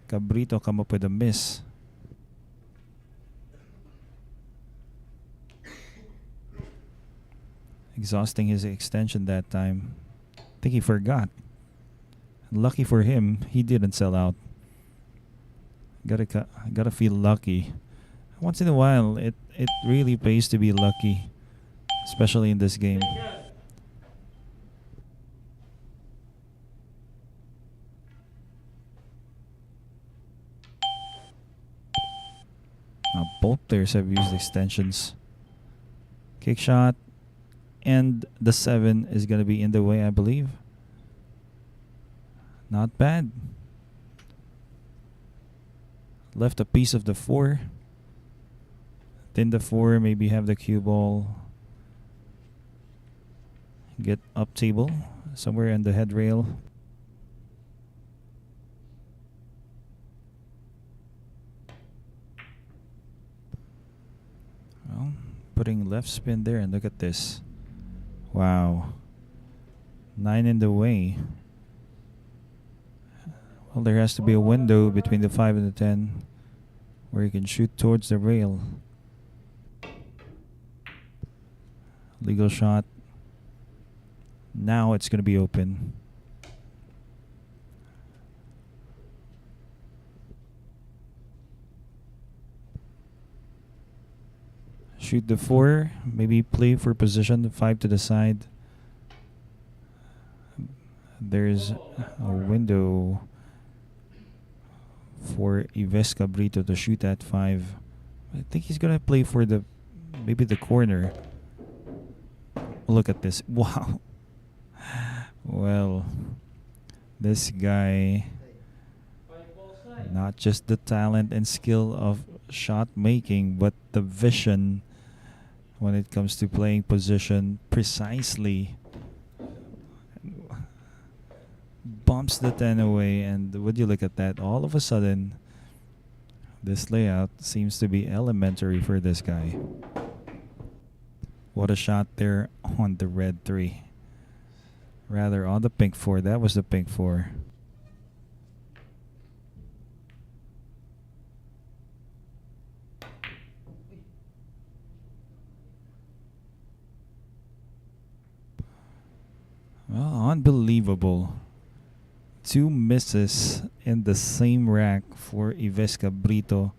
Cabrito come up with a miss. Exhausting his extension that time. I think he forgot. Lucky for him, he didn't sell out. Gotta feel lucky. Once in a while, it really pays to be lucky, especially in this game. Now both players have used extensions. Kick shot, and the 7 is gonna be in the way, I believe. Not bad. Left a piece of the 4. Then the 4, maybe have the cue ball. Get up table somewhere in the head rail. Well, putting left spin there, and look at this. Wow. 9 in the way. Well, there has to be a window between the 5 and the 10 where you can shoot towards the rail. Legal shot. Now it's going to be open. Shoot the 4. Maybe play for position. 5 to the side. There's a window for Yves Cabrito to shoot at 5. I think he's gonna play for maybe the corner. Look at this. Wow. Well, this guy, not just the talent and skill of shot making, but the vision when it comes to playing position precisely. Bumps the 10 away, and would you look at that? All of a sudden, this layout seems to be elementary for this guy. What a shot there on the red 3. Rather, on the pink 4. That was the pink 4. Well, unbelievable. 2 misses in the same rack for Yves Cabrito,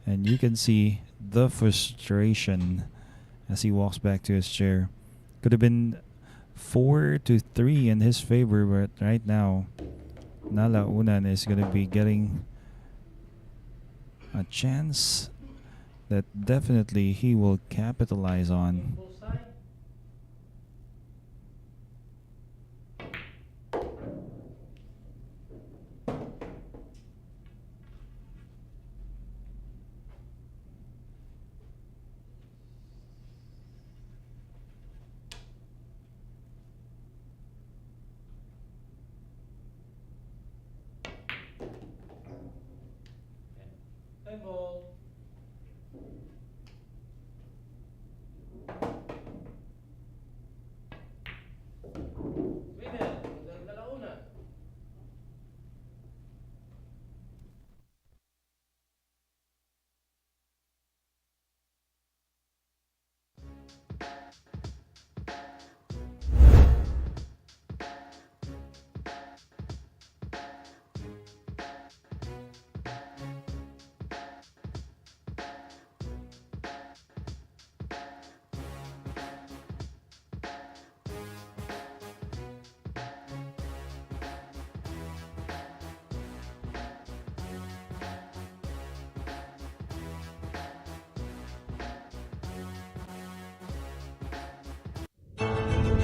and you can see the frustration as he walks back to his chair. Could have been 4-3 in his favor, but right now Nalaunan is going to be getting a chance that definitely he will capitalize on. Full side. Ten ball. Winner, Nalaunan.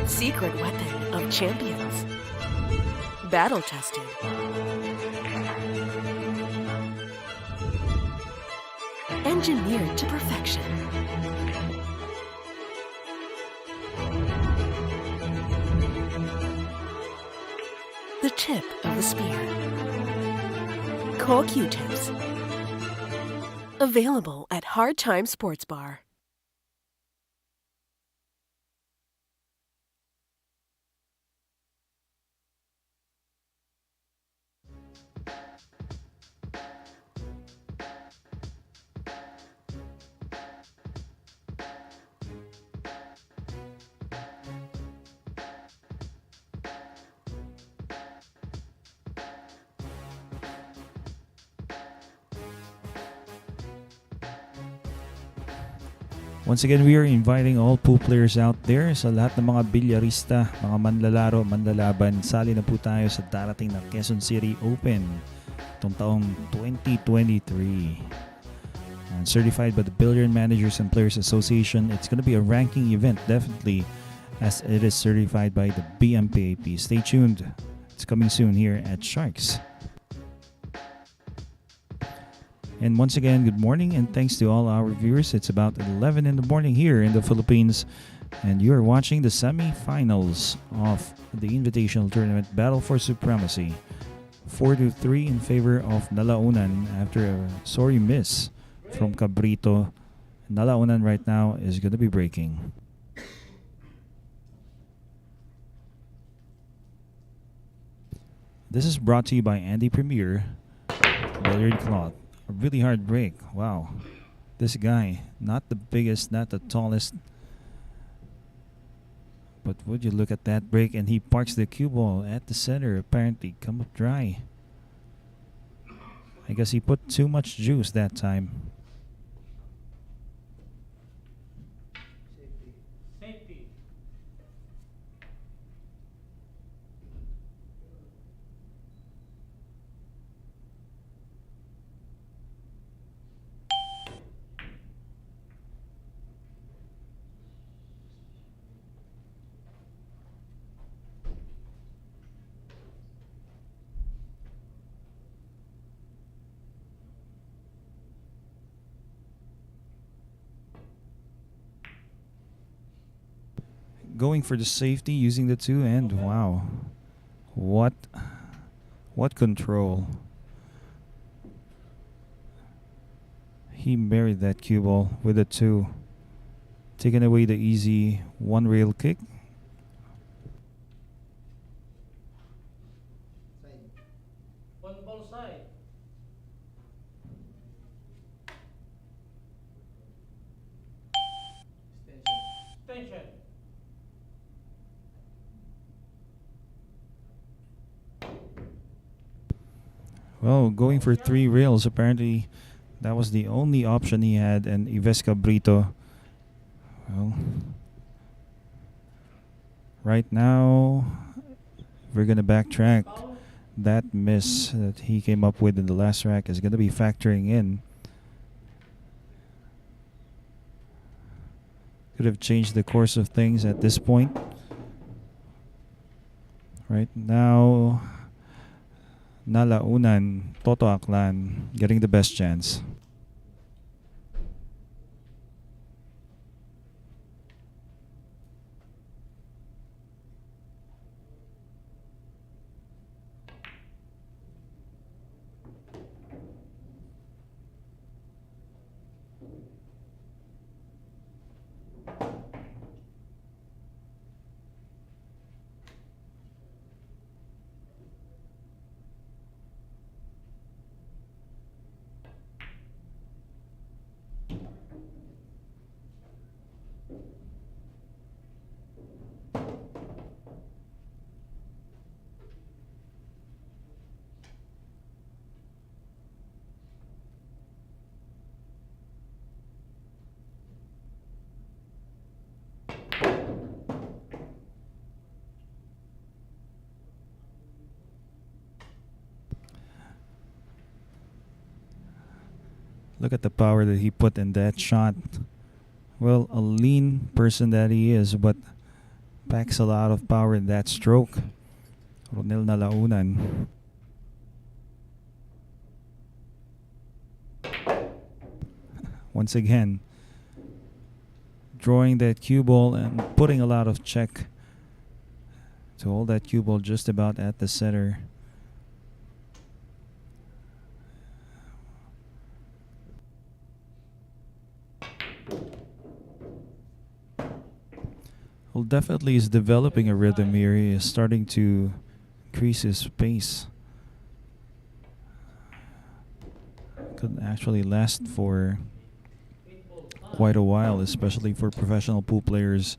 Secret weapon of champions. Battle tested. Engineered to perfection. The tip of the spear. Core Q-tips. Available at Hard Time Sports Bar. Once again, we are inviting all pool players out there. Sa lahat ng mga bilyarista, mga manlalaro, manlalaban, sali na po tayo sa darating na Quezon City Open itong taong 2023. And certified by the Billiard Managers and Players Association, it's going to be a ranking event, definitely, as it is certified by the BMPAP. Stay tuned. It's coming soon here at Sharks. And once again, good morning and thanks to all our viewers. It's about 11 in the morning here in the Philippines, and you are watching the semifinals of the Invitational Tournament Battle for Supremacy. 4-3 in favor of Nalaunan after a sorry miss from Cabrito. Nalaunan right now is going to be breaking. This is brought to you by Andy Premier, Billiard Cloth. A really hard break. Wow. This guy, not the biggest, not the tallest. But would you look at that break, and he parks the cue ball at the center. Apparently come up dry. I guess he put too much juice that time. Safety. Going for the safety, using the two, and wow. What control. He buried that cue ball with a two. Taking away the easy one rail kick. One ball side. Extension. Well, going for three rails. Apparently, that was the only option he had. And Yves Cabrito, well, right now, we're going to backtrack. that miss that he came up with in the last rack is going to be factoring in. Could have changed the course of things at this point. Right now, Nalaunan, Toto Aklan getting the best chance. Look at the power that he put in that shot. Well, a lean person that he is, but packs a lot of power in that stroke. Ronel Nalaunan. Once again, drawing that cue ball and putting a lot of check to hold that cue ball just about at the center. Well, definitely is developing a rhythm here. He is starting to increase his pace. Could actually last for quite a while, especially for professional pool players.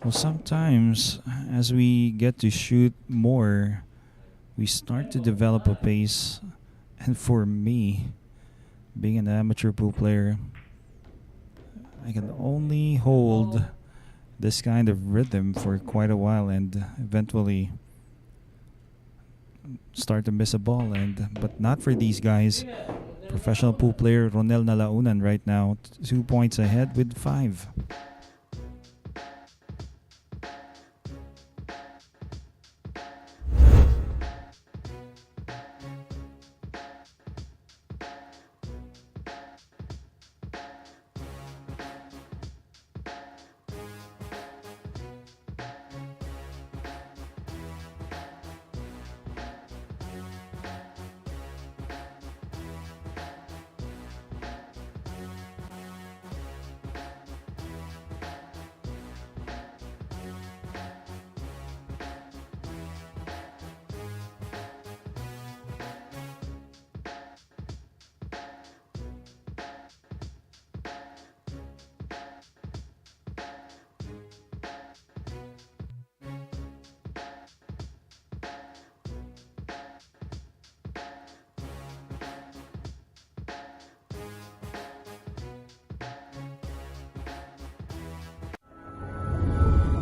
Well, sometimes as we get to shoot more, we start to develop a pace. And for me, being an amateur pool player, I can only hold this kind of rhythm for quite a while and eventually start to miss a ball. But not for these guys. Professional pool player Ronel Nalaunan right now, 2 points ahead with 5.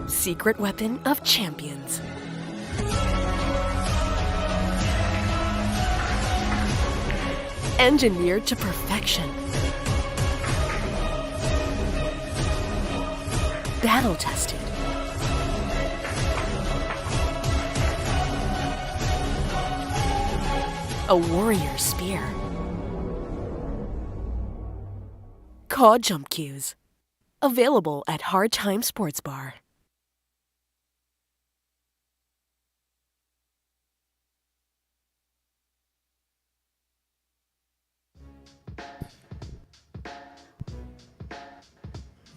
Secret weapon of champions. Engineered to perfection. Battle tested. A warrior spear. Cod jump cues. Available at Hard Time Sports Bar.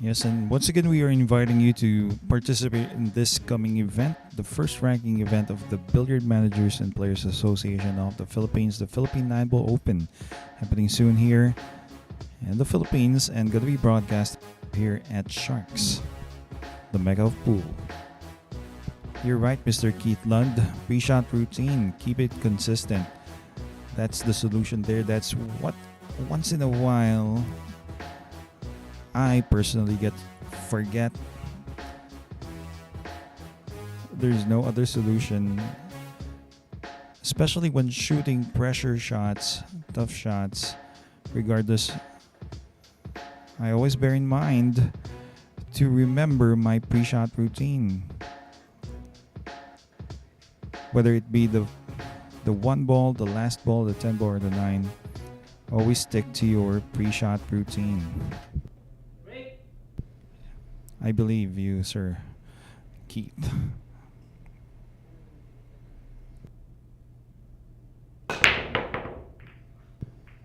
Yes, and once again, we are inviting you to participate in this coming event, the first ranking event of the Billiard Managers and Players Association of the Philippines, the Philippine 9-Ball Open, happening soon here in the Philippines and going to be broadcast here at Sharks, the mecca of pool. You're right, Mr. Keith Lund. Pre-shot routine, keep it consistent. That's the solution there. That's what once in a while I personally forget there's no other solution, especially when shooting pressure shots, tough shots. Regardless, I always bear in mind to remember my pre-shot routine. Whether it be the one ball, the last ball, the 10 ball, or the 9, always stick to your pre-shot routine. Break. I believe you, Sir Keith.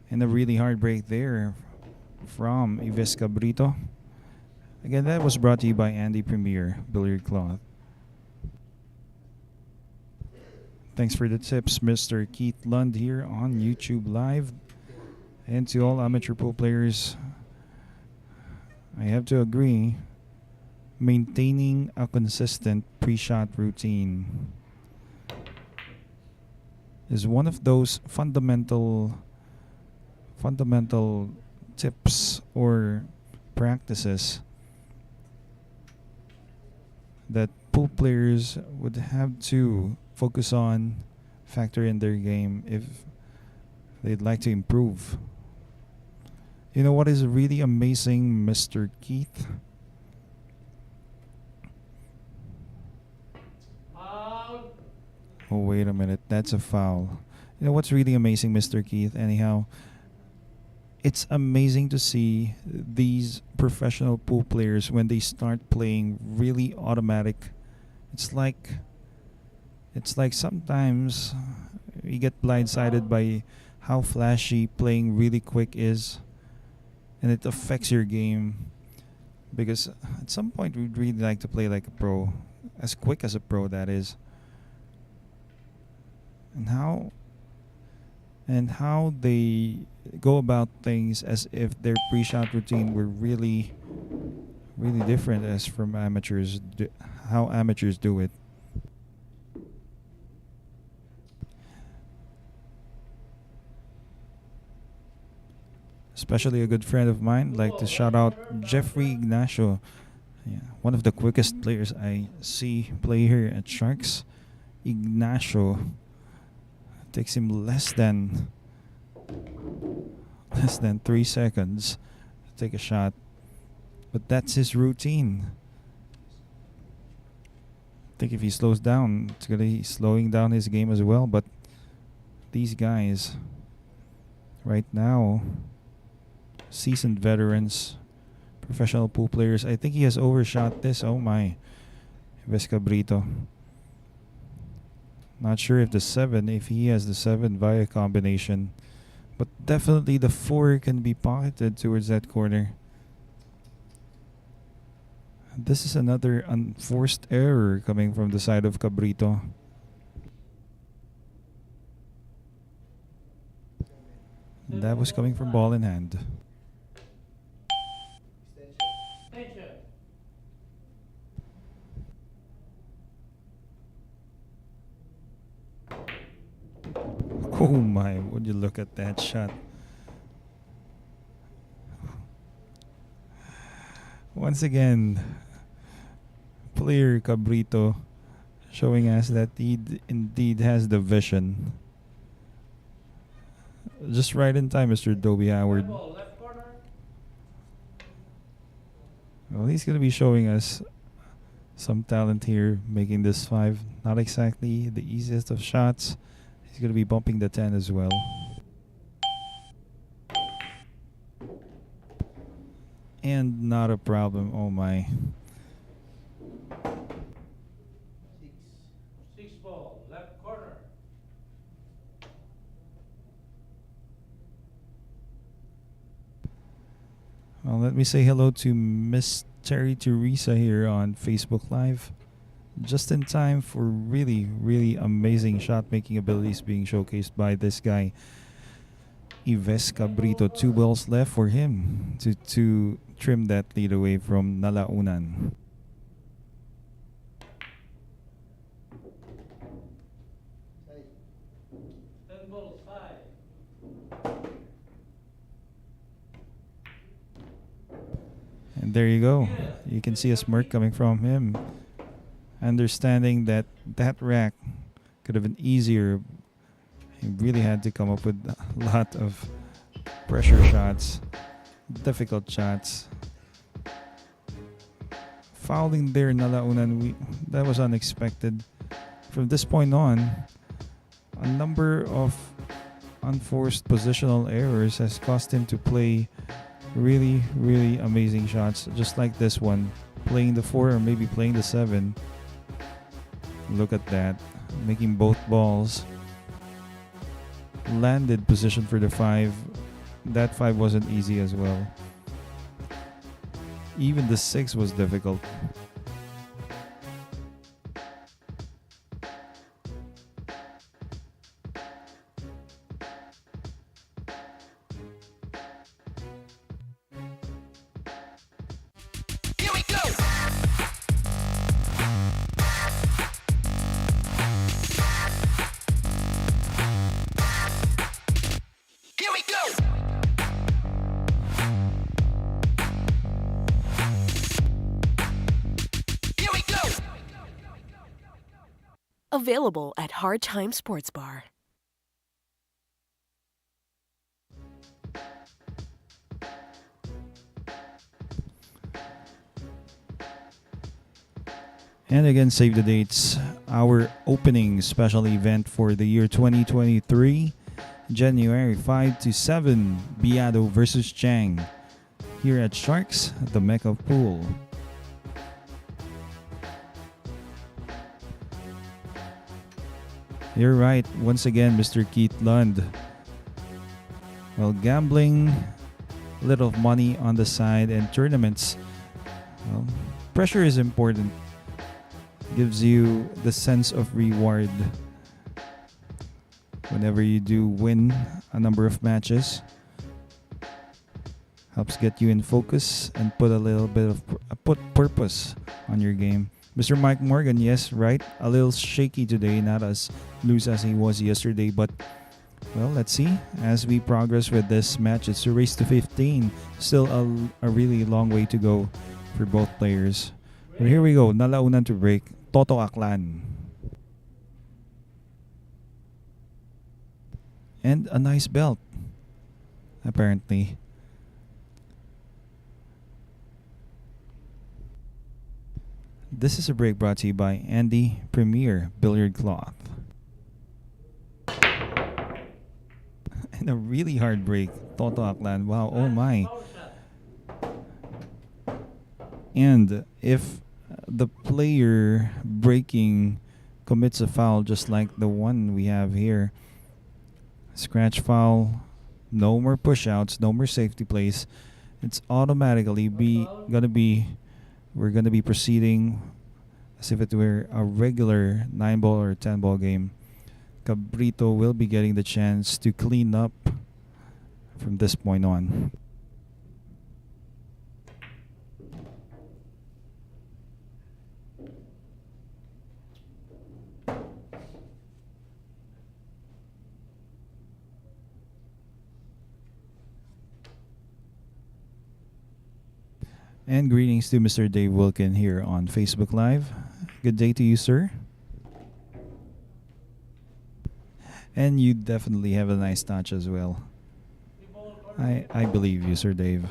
And a really hard break there from Yves Cabrito. Again, that was brought to you by Andy Premier Billiard Cloth. Thanks for the tips, Mr. Keith Lund here on YouTube Live. And to all amateur pool players, I have to agree, maintaining a consistent pre-shot routine is one of those fundamental tips or practices that pool players would have to focus on, factor in their game if they'd like to improve. You know what is really amazing, Mr. Keith? Out. Oh, wait a minute. That's a foul. You know what's really amazing, Mr. Keith? Anyhow, it's amazing to see these professional pool players when they start playing really automatic. It's like sometimes you get blindsided by how flashy playing really quick is, and it affects your game. Because at some point we'd really like to play like a pro, as quick as a pro, that is. And how they go about things as if their pre-shot routine were really different as from amateurs, how amateurs do it. Especially a good friend of mine, like to shout out Jeffrey Ignacio, one of the quickest players I see play here at Sharks. Ignacio takes him less than 3 seconds to take a shot, but that's his routine. I think if he slows down, it's gonna be slowing down his game as well. But these guys right now, seasoned veterans, professional pool players. I think he has overshot this. Oh my, Yves Cabrito. Not sure if he has the 7 via combination, but definitely the 4 can be pocketed towards that corner. This is another unforced error coming from the side of Cabrito. That was coming from ball in hand. Attention. Oh my, would you look at that shot? Once again, player Cabrito showing us that he indeed has the vision. Just right in time, Mr. Dobie Howard. Ball, left corner. Well, he's going to be showing us some talent here, making this 5 not exactly the easiest of shots. He's going to be bumping the 10 as well. And not a problem. Oh my. 6 ball, left corner. Well, let me say hello to Miss Terry Teresa here on Facebook Live. Just in time for really amazing shot-making abilities being showcased by this guy, Yves Cabrito. 2 balls left for him to trim that lead away from Nalaunan. Ten balls, 5. And there you go. You can see a smirk coming from him. Understanding that that rack could have been easier. He really had to come up with a lot of pressure shots, difficult shots. Fouling there, Nalaunan, that was unexpected. From this point on, a number of unforced positional errors has caused him to play really, really amazing shots, just like this one. Playing the 4 or maybe playing the 7. Look at that. Making both balls. Landed position for the 5. That 5 wasn't easy as well. Even the 6 was difficult. Available at Hard Time Sports Bar. And again, save the dates. Our opening special event for the year 2023, January 5 to 7, Biado versus Chang. Here at Sharks, the Mecca Pool. You're right. Once again, Mr. Keith Lund. Well, gambling, little money on the side, and tournaments. Well, pressure is important. Gives you the sense of reward whenever you do win a number of matches. Helps get you in focus and put a little bit of put purpose on your game. Mr. Mike Morgan, yes, right. A little shaky today, not as loose as he was yesterday, but well, let's see. As we progress with this match, it's a race to 15. Still a really long way to go for both players. But here we go. Nalaunan to break. Toto Aklan. And a nice belt, apparently. This is a break brought to you by Andy Premier Billiard Cloth. And a really hard break. Toto Aklan. Wow, oh my. And if the player breaking commits a foul just like the one we have here, scratch foul, no more push-outs, no more safety plays, it's automatically we're gonna be proceeding as if it were a regular 9-ball or 10-ball game. Cabrito will be getting the chance to clean up from this point on. And greetings to Mr. Dave Wilkin here on Facebook Live. Good day to you, sir. And you definitely have a nice touch as well. I believe you, Sir Dave.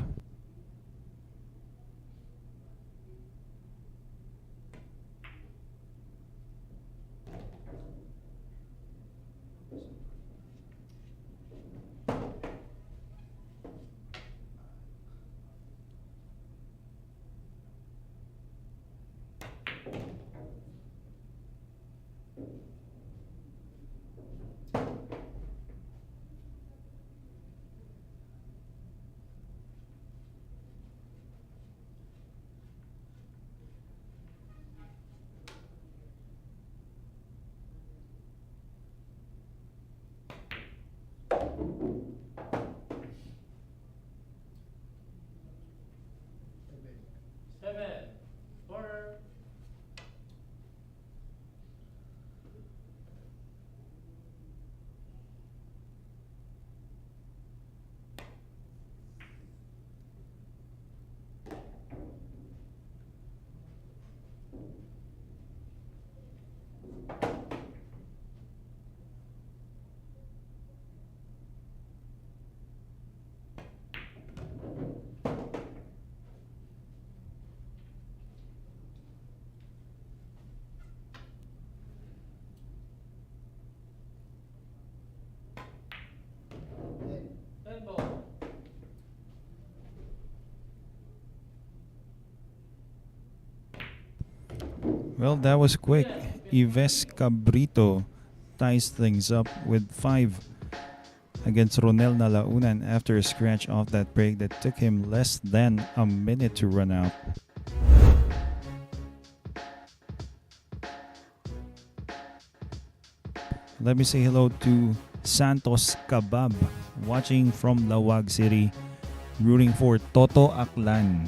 Well, that was quick. Yves Cabrito ties things up with 5 against Ronel Nalaunan after a scratch off that break that took him less than a minute to run out. Let me say hello to Santos Kabab, watching from Lawag City, rooting for Toto Aklan.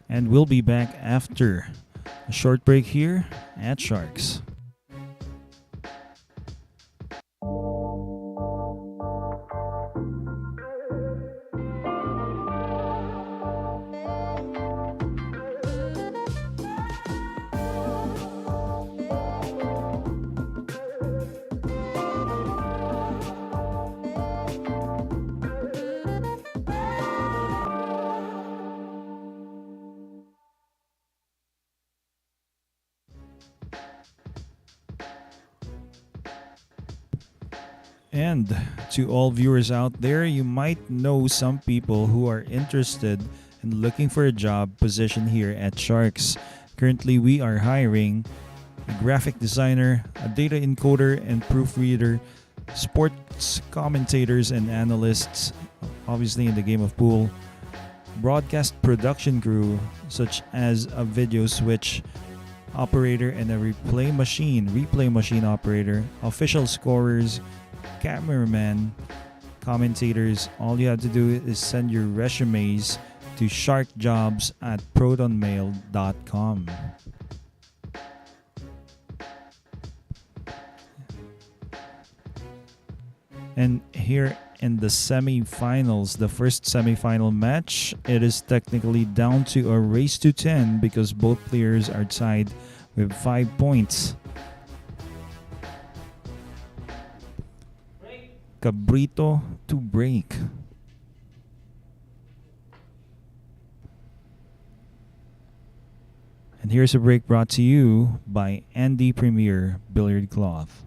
And we'll be back after a short break here at Sharks. And to all viewers out there, you might know some people who are interested in looking for a job position here at Sharks. Currently, we are hiring a graphic designer, a data encoder and proofreader, sports commentators and analysts, obviously in the game of pool, broadcast production crew such as a video switch operator and a replay machine operator, official scorers, cameraman, commentators. All you have to do is send your resumes to sharkjobs@protonmail.com. And here in the semifinals, the first semifinal match, it is technically down to a race to 10 because both players are tied with 5 points. Cabrito to break. And here's a break brought to you by Andy Premier Billiard Cloth.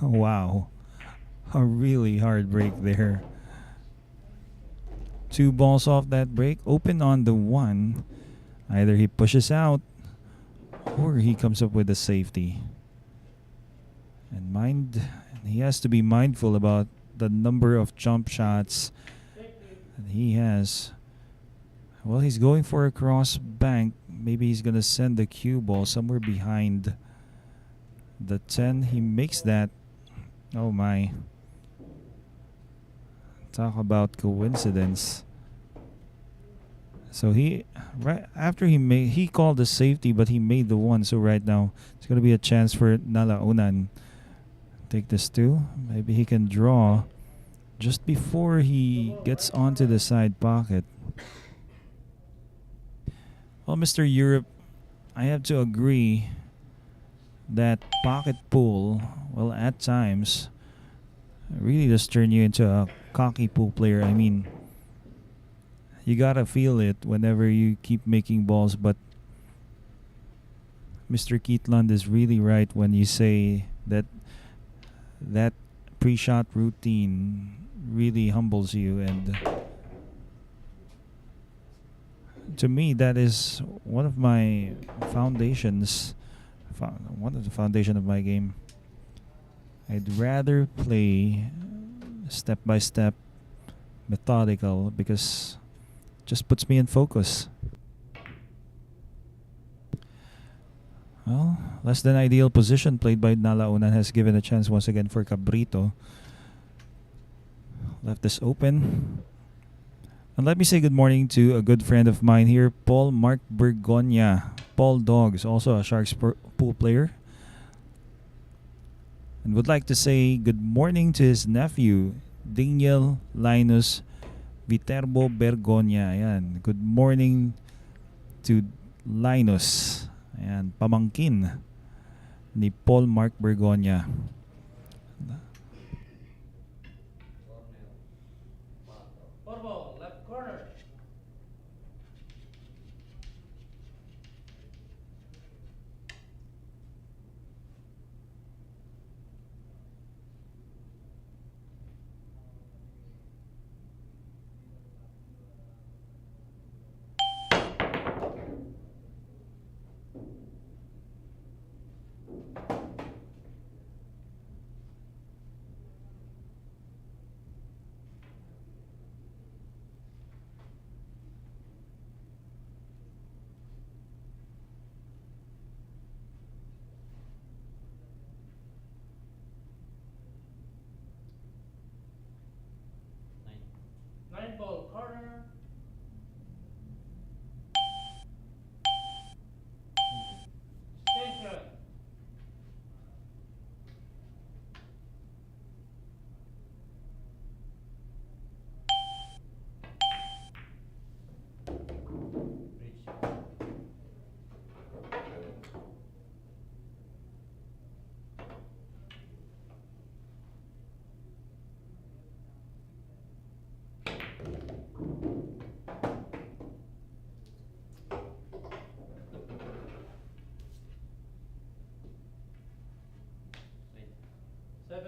Oh, wow. A really hard break there. 2 balls off that break. Open on the 1. Either he pushes out or he comes up with a safety. And he has to be mindful about the number of jump shots that he has. Well, he's going for a cross bank. Maybe he's going to send the cue ball somewhere behind the 10. He makes that. Oh my. Talk about coincidence. So right after he called the safety, but he made the 1. So right now it's going to be a chance for Nalaunan. Take this 2. Maybe he can draw just before he gets onto the side pocket. Well, Mr. Europe, I have to agree that pocket pool, well, at times, really does turn you into a cocky pool player. I mean, you gotta feel it whenever you keep making balls, but Mr. Keatland is really right when you say that pre-shot routine really humbles you, and to me that is one of the foundation of my game. I'd rather play step by step, methodical, because it just puts me in focus. Well, less than ideal position played by Nalaunan has given a chance once again for Cabrito. Left this open. And let me say good morning to a good friend of mine here, Marc Bergonia. Paul Dogs, also a Sharks pool player. And would like to say good morning to his nephew, Daniel Linus Viterbo Bergonia. Ayan. Good morning to Linus. Ayan, pamangkin ni Marc Bergonia.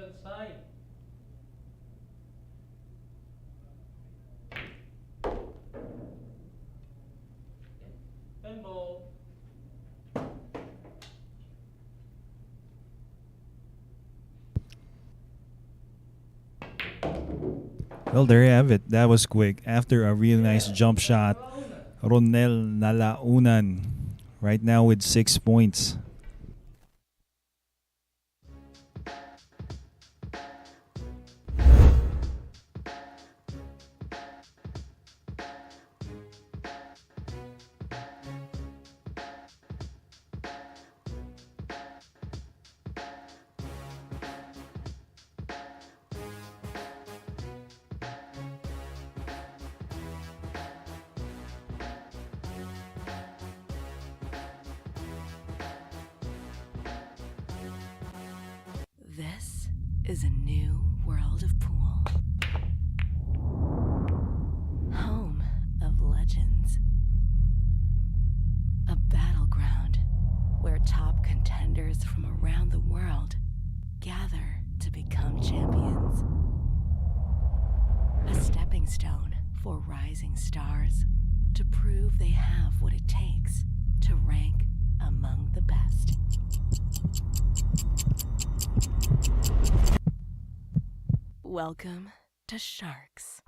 Left side. 10 ball. Well, there you have it. That was quick. After a really nice jump shot, Ronel Nalaunan right now with 6 points. This is a new world of pool. Home of legends. A battleground where top contenders from around the world gather to become champions. A stepping stone for rising stars to prove they have what it takes to rank among the best. Welcome to Sharks.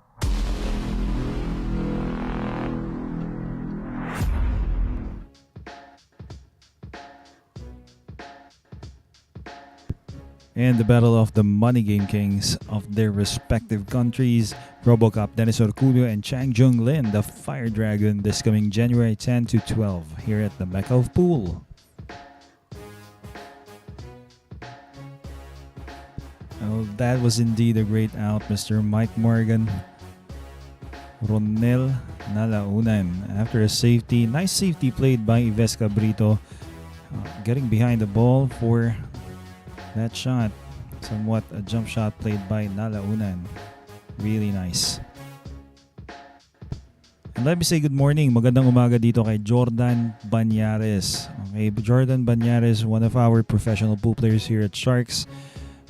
And the battle of the Money Game Kings of their respective countries, RoboCop Dennis Orculio and Chang Jung Lin, the Fire Dragon, this coming January 10 to 12 here at the Mecca of Pool. Oh, that was indeed a great out, Mr. Mike Morgan. Ronel Nalaunan after a safety, nice safety played by Yves Cabrito, getting behind the ball for that shot. Somewhat a jump shot played by Nalaunan. Really nice. And let me say good morning. Magandang umaga dito kay Jordan Bañares. Okay, Jordan Bañares, one of our professional pool players here at Sharks.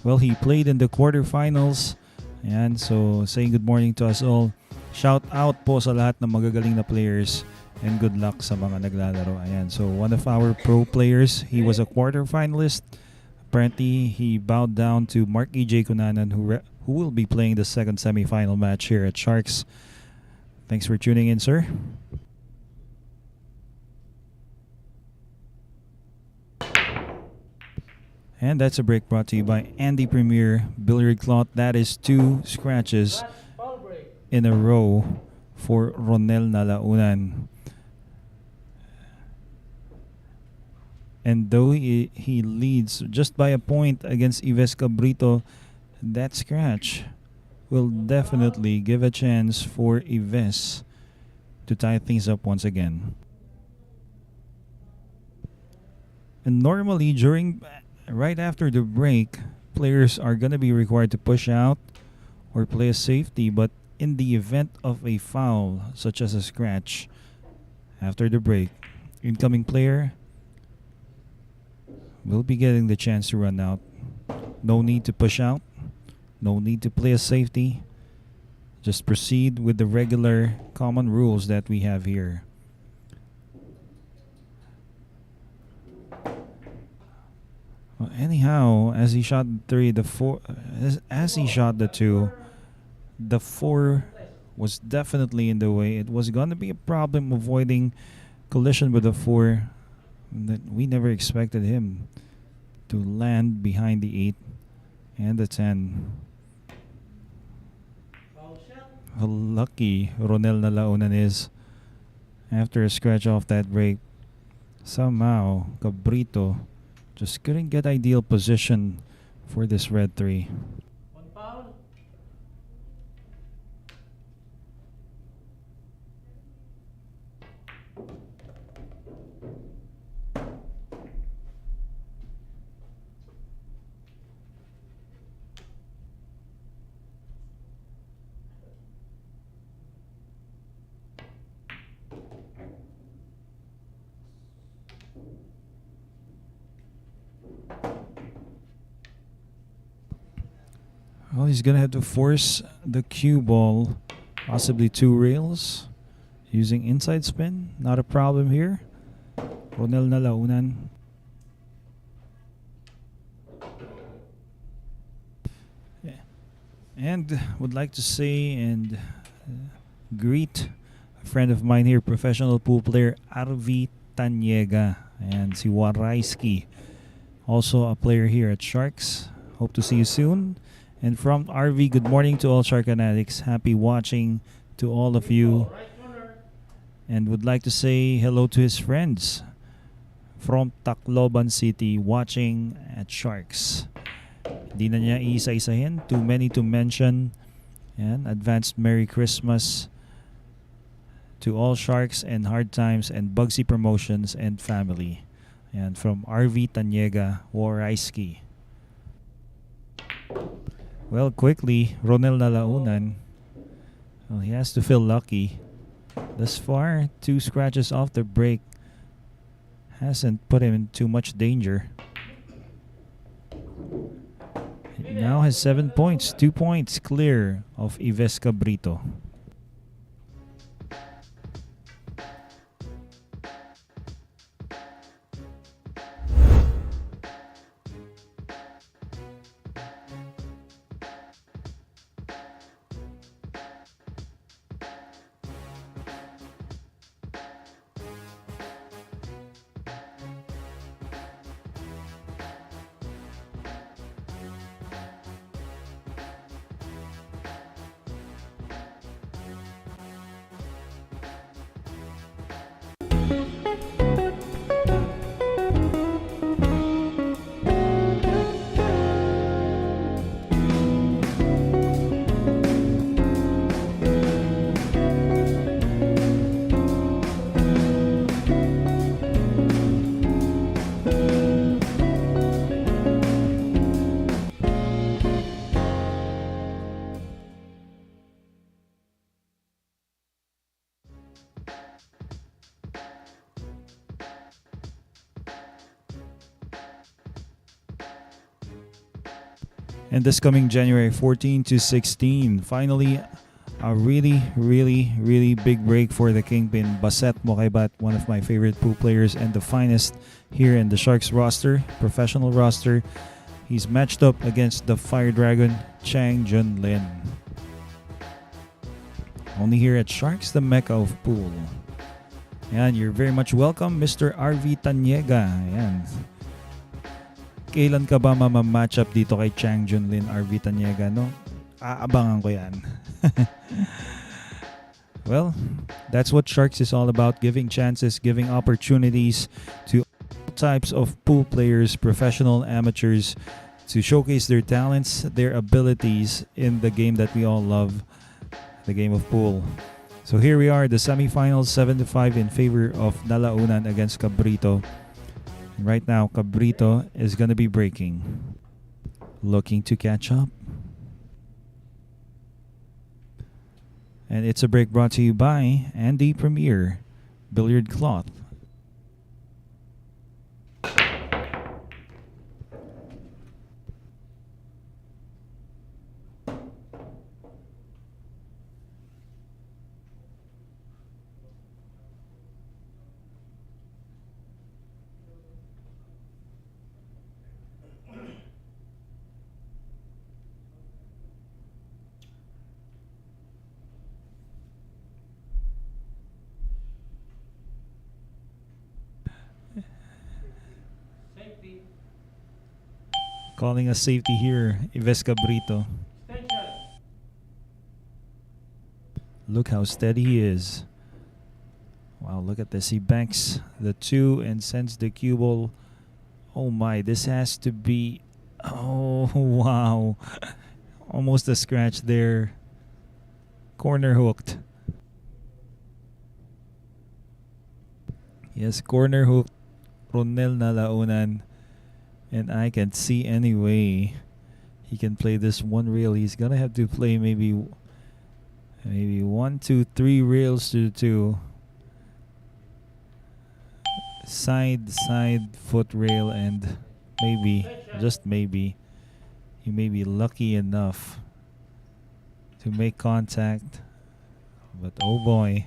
Well, he played in the quarterfinals. Ayan, so saying good morning to us all. Shout out po sa lahat ng magagaling na players and good luck sa mga naglalaro. Ayan, so one of our pro players, he was a quarterfinalist. Apparently, he bowed down to Marc Ejay Cunanan, who will be playing the second semifinal match here at Sharks. Thanks for tuning in, sir. And that's a break brought to you by Andy Premier Billiard Cloth. That is 2 scratches Last ball break. in a row for Ronel Nalaunan. And though he leads just by a point against Yves Cabrito, that scratch will definitely give a chance for Yves to tie things up once again. And normally right after the break, players are going to be required to push out or play a safety, but in the event of a foul such as a scratch after the break, incoming player will be getting the chance to run out. No need to push out. No need to play a safety. Just proceed with the regular common rules that we have here. Well, anyhow, as he shot 3, the 4, as he shot the 2, the 4 was definitely in the way. It was gonna be a problem avoiding collision with the 4. That we never expected him to land behind the 8 and the 10. Foul shot. How lucky Ronel Nalaunan is. After a scratch off that break, somehow Cabrito just couldn't get ideal position for this red 3. 1 foul. Well, he's gonna have to force the cue ball, possibly 2 rails, using inside spin. Not a problem here. Ronel Nalaunan. Yeah. And would like to say and greet a friend of mine here, professional pool player Arvi Tanyega, and si Waraiski, also a player here at Sharks. Hope to see you soon. And from RV, good morning to all Shark Fanatics. Happy watching to all of you. Right corner. And would like to say hello to his friends from Tacloban City watching at Sharks. Di na niya isa-isahin. Too many to mention. And advanced Merry Christmas to all Sharks and Hard Times and Bugsy Promotions and family. And from RV Tanyega Waraiski. Well, quickly, Ronel Nalaunan. Well, he has to feel lucky. Thus far, 2 scratches off the break hasn't put him in too much danger. He now has 7 points, 2 points clear of Yves Cabrito. And this coming January 14 to 16, finally, a really big break for the Kingpin, Baset Mokaibat, one of my favorite pool players and the finest here in the Sharks roster, professional roster. He's matched up against the Fire Dragon, Chang Junlin. Only here at Sharks, the Mecca of Pool. And you're very much welcome, Mr. RV Tanyega. Ayan. Kailan ka ba mamamatch up dito kay Chang Junlin, RV Tanyega, no? Aabangan ko yan. Well, that's what Sharks is all about, giving chances, giving opportunities to all types of pool players, professional, amateurs, to showcase their talents, their abilities in the game that we all love, the game of pool. So here we are, the semifinals, 7-5 in favor of Nalaunan against Cabrito. Right now, Cabrito is going to be breaking. Looking to catch up. And it's a break brought to you by Andy Premier Billiard Cloth. Safety. Calling a safety here, Yves Cabrito. Extension. Look how steady he is. Wow, look at this. He banks the 2 and sends the cue ball. Oh my, this has to be... Oh, wow. Almost a scratch there. Corner hooked. Yes, corner hooked. Ronel Nalaunan. And I can see any way he can play this 1 reel. He's gonna have to play maybe 1, 2, 3 rails to 2. Side foot rail, and maybe, just maybe, You may be lucky enough to make contact, but oh boy.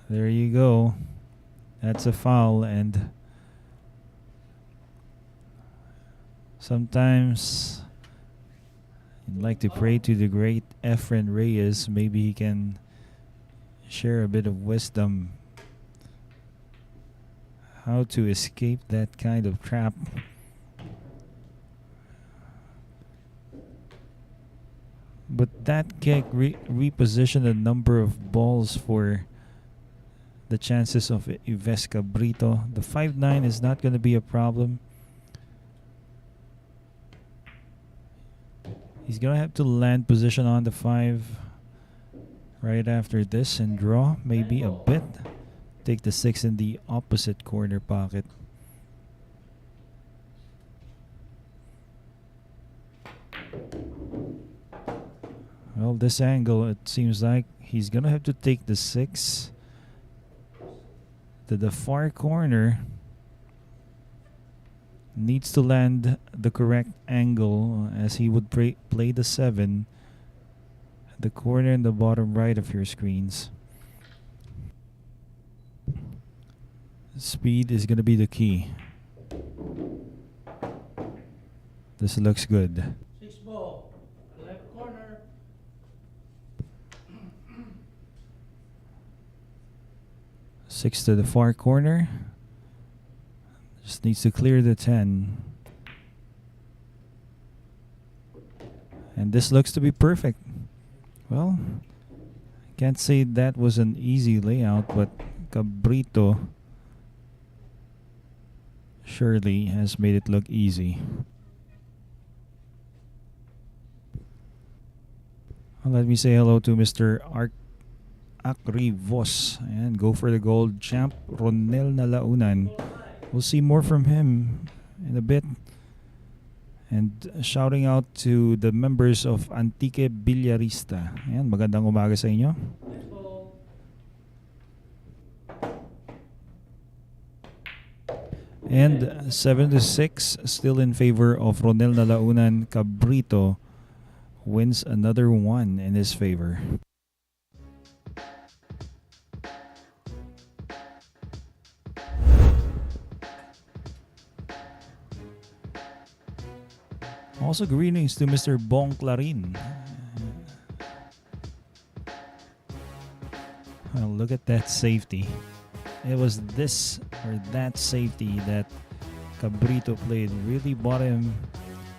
There you go. That's a foul, and sometimes I'd like to pray to the great Efren Reyes. Maybe he can share a bit of wisdom how to escape that kind of trap. But that kick repositioned a number of balls for the chances of Yves Cabrito. The 5-9 is not going to be a problem. He's going to have to land position on the 5 right after this and draw maybe a bit. Take the 6 in the opposite corner pocket. Well, this angle, it seems like he's going to have to take the 6 to the far corner. Needs to land the correct angle as he would play the 7. The corner in the bottom right of your screens. Speed is going to be the key. This looks good. 6 ball. Left corner. 6 to the far corner. Just needs to clear the 10. And this looks to be perfect. Well, I can't say that was an easy layout, but Cabrito surely has made it look easy. Well, let me say hello to Mr. Akrivos and go for the gold champ Ronel Nalaunan. We'll see more from him in a bit. And shouting out to the members of Antique Billarista. Ayan, magandang umaga sa inyo. Next ball. And 7-6 still in favor of Ronel Nalaunan. Cabrito wins another one in his favor. Also, greetings to Mr. Bong Clarin. Well, look at that safety. It was this or that safety that Cabrito played. Really bought him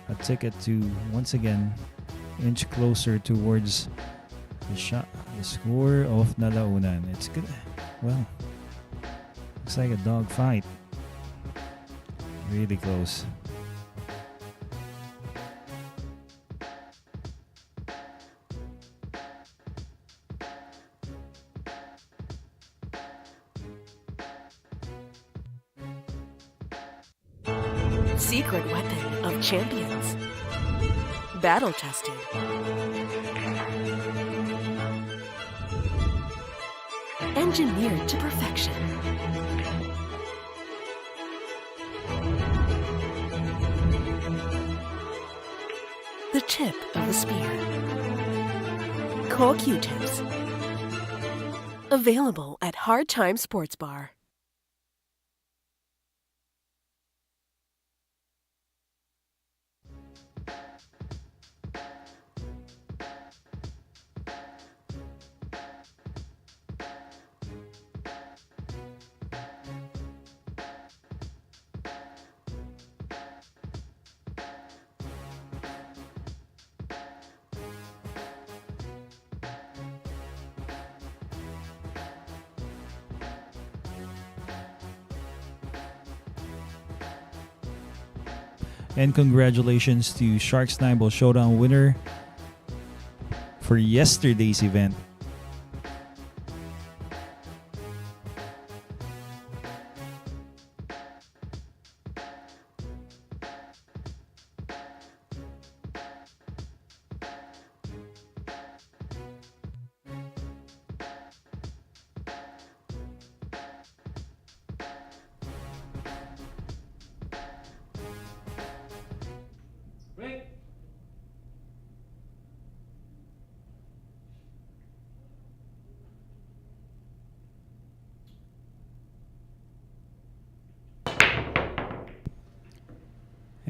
a ticket to, once again, inch closer towards the score of Nalaunan. It's good. Well, looks like a dog fight. Really close. Secret weapon of champions. Battle tested. Engineered to perfection. The tip of the spear. Core Q-tips. Available at Hard Time Sports Bar. And congratulations to Sharks 9 Ball Showdown winner for yesterday's event.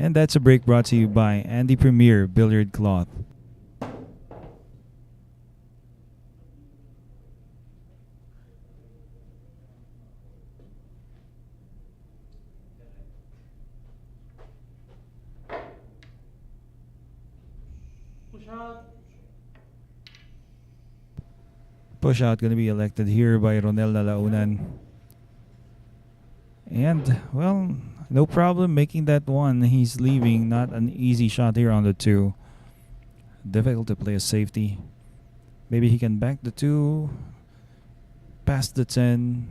And that's a break brought to you by Andy Premier Billiard Cloth. Push out. Push out going to be elected here by Ronel Nalaunan. And, well, no problem making that one. He's leaving. Not an easy shot here on the 2. Difficult to play a safety. Maybe he can bank the 2. Pass the 10.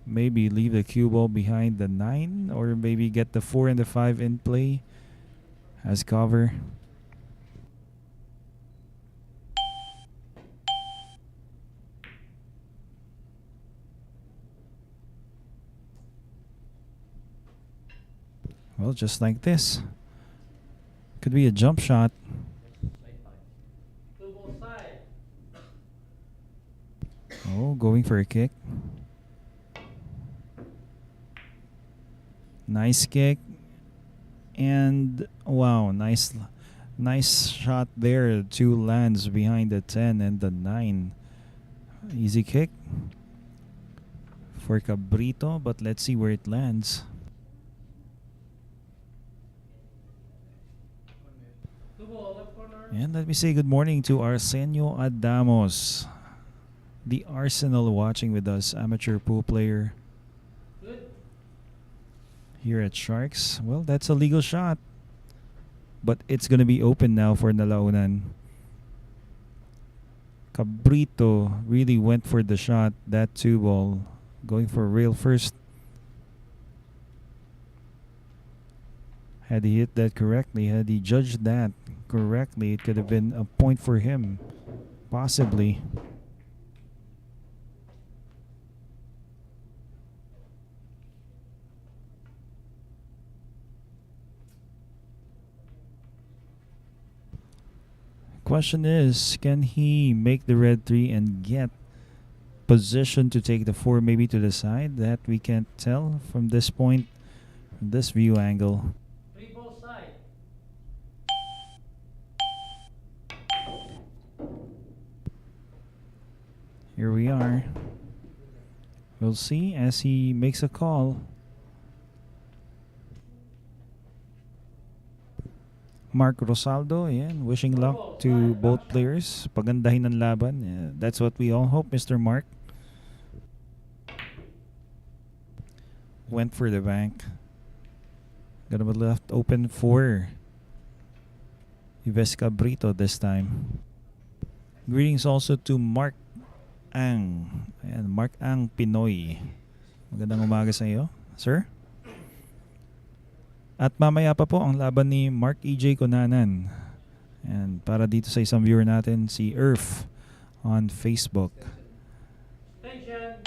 Maybe leave the cue ball behind the 9. Or maybe get the 4 and the 5 in play as cover. Well, just like this. Could be a jump shot. Two ball side. Oh, going for a kick. Nice kick. And wow, nice shot there. 2 lands behind the 10 and the 9. Easy kick for Cabrito, but let's see where it lands. Two ball left corner. And let me say good morning to Arsenio Adamos, the Arsenal watching with us, amateur pool player Good. here at Sharks. Well, that's a legal shot, but it's going to be open now for Nalaunan. Cabrito really went for the shot, that 2 ball, going for rail first. Had he hit that correctly, had he judged that correctly, it could have been a point for him, possibly. Question is, can he make the red 3 and get position to take the 4 maybe to the side? That we can't tell from this point, from this view angle. Three ball side. Here we are. We'll see as he makes a call. Marc Rosaldo, yan, wishing luck to both players. Pagandahin ng laban. Yeah, that's what we all hope, Mr. Marc. Went for the bank. Gonna be left open for Yves Cabrito this time. Greetings also to Marc Ang. Ayan, Marc Ang Pinoy. Magandang umaga sa iyo, sir. At mamaya pa po ang laban ni Marc Ejay Cunanan. And para dito sa isang viewer natin, si Earth on Facebook. Station.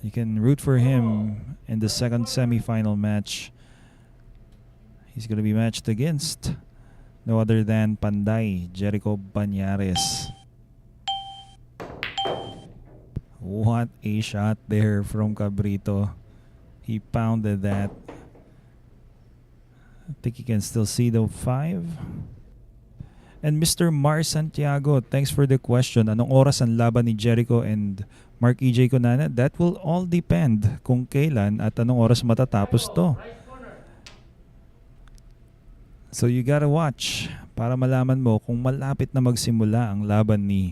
You can root for him in the second semifinal match. He's going to be matched against no other than Panday, Jerico Bañares. What a shot there from Cabrito. He pounded that. I think you can still see the 5. And Mr. Mar Santiago, thanks for the question. Anong oras ang laban ni Jerico and Marc Ejay Cunanan? That will all depend kung kailan at anong oras matatapos to. Right corner. So you gotta watch para malaman mo kung malapit na magsimula ang laban ni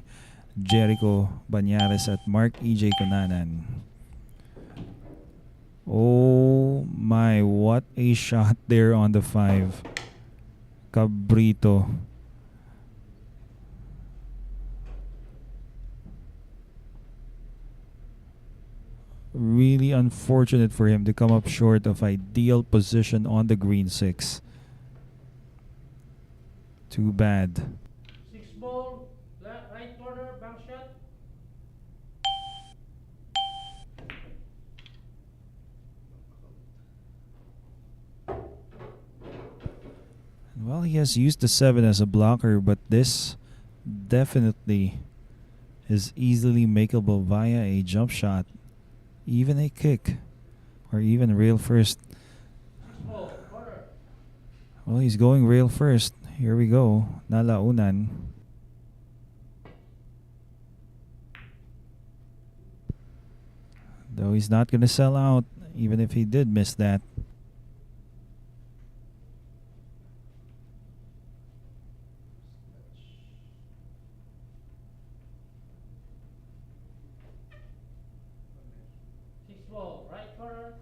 Jerico Bañares at Marc Ejay Cunanan. Oh my, what a shot there on the 5. Cabrito. Really unfortunate for him to come up short of ideal position on the green 6. Too bad. 6 ball. Right corner. Bank shot. Well, he has used the 7 as a blocker, but this definitely is easily makeable via a jump shot, even a kick, or even rail first. 6 ball. Corner. Well, he's going rail first. Here we go. Nalaunan. Though he's not going to sell out, even if he did miss that. Six ball, right corner.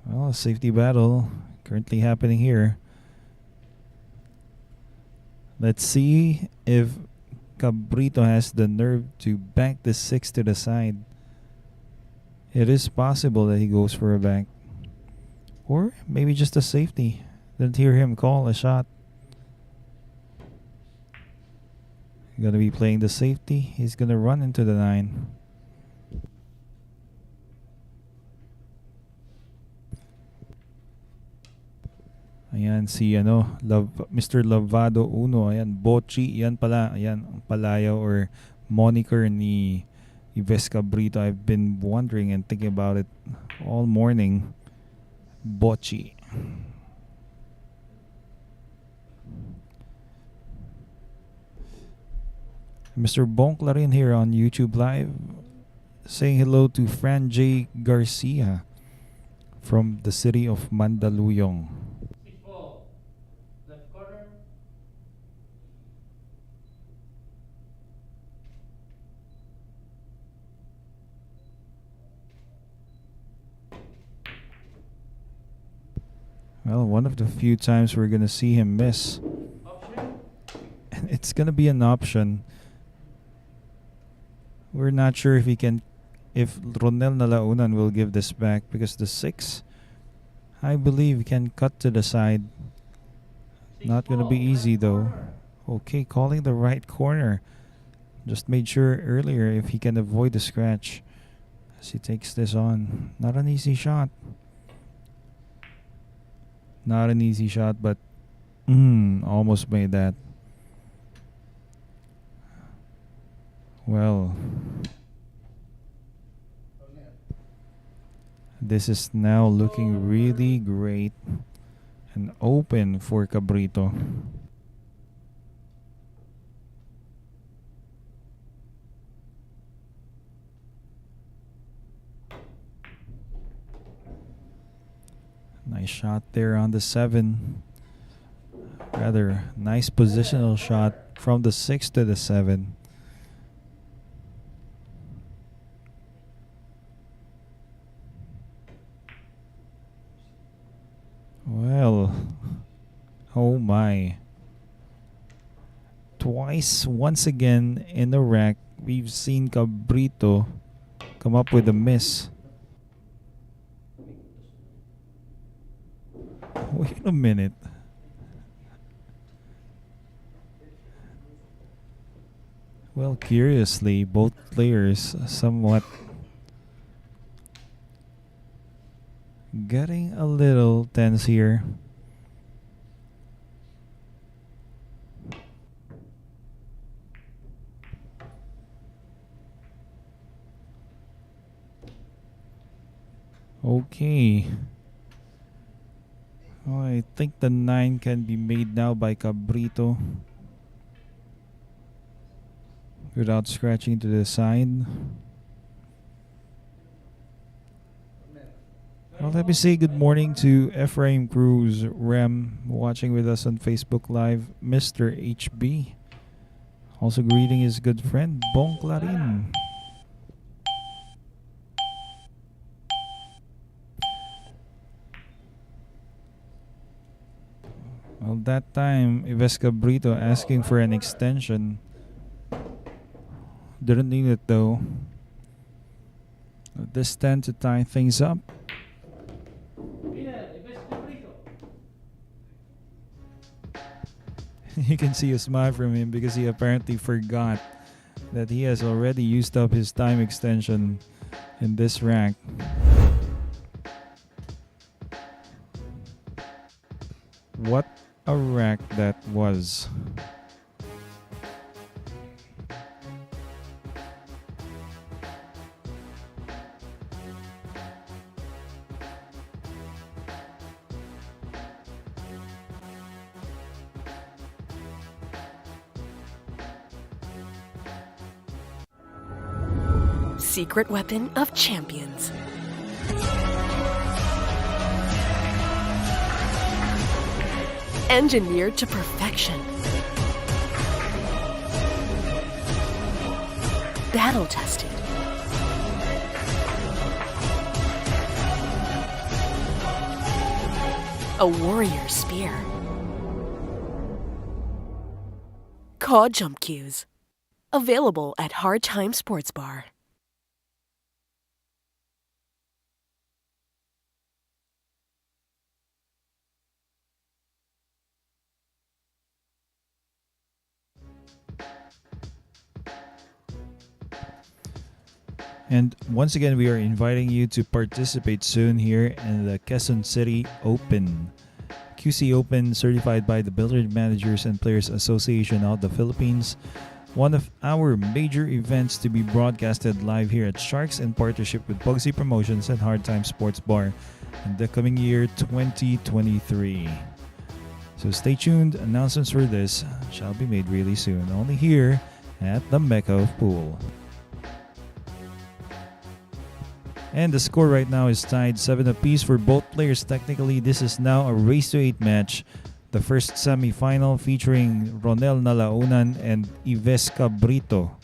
Well, a safety battle currently happening here. Let's see if Cabrito has the nerve to bank the 6 to the side. It is possible that he goes for a bank. Or maybe just a safety. Didn't hear him call a shot. Gonna be playing the safety. He's gonna run into the 9. Ayan si Mr. Lavado Uno. Ayan, Bochi. Yan pala. Ayan, ang palayaw or moniker ni Yves Cabrito. I've been wondering and thinking about it all morning. Bochi. Mr. Bonklarin here on YouTube Live saying hello to Fran J. Garcia from the city of Mandaluyong. Six ball, left corner. Well, one of the few times we're going to see him miss. Option. And it's going to be an option. We're not sure if Ronel Nalaunan will give this back because the 6, I believe, can cut to the side. Not going to be easy though. Okay, calling the right corner. Just made sure earlier if he can avoid the scratch as he takes this on. Not an easy shot. Not an easy shot, but almost made that. Well, this is now looking really great and open for Cabrito. Nice shot there on the 7. Rather nice positional shot from the 6 to the 7. Well, oh my. Twice, once again in the rack, we've seen Cabrito come up with a miss. Wait a minute. Well, curiously, both players somewhat getting a little tense here. Okay. Oh, I think the 9 can be made now by Cabrito without scratching to the side. Well, let me say good morning to Ephraim Cruz, Rem, watching with us on Facebook Live, Mr. HB. Also greeting his good friend, Bong Clarin. Well, that time, Yves Cabrito asking for an extension. Didn't need it though. This tend to tie things up. You can see a smile from him because he apparently forgot that he has already used up his time extension in this rank. What a rack that was. Secret weapon of champions. Engineered to perfection. Battle tested. A warrior spear. Caw jump cues. Available at Hard Time Sports Bar. And once again, we are inviting you to participate soon here in the Quezon City Open. QC Open, certified by the Billiard Managers and Players Association of the Philippines. One of our major events to be broadcasted live here at Sharks in partnership with Bugsy Promotions and Hard Time Sports Bar in the coming year 2023. So stay tuned. Announcements for this shall be made really soon. Only here at the Mecca of Pool. And the score right now is tied 7 apiece for both players. Technically, this is now a race to 8 match. The first semi-final featuring Ronel Nalaunan and Yves Cabrito.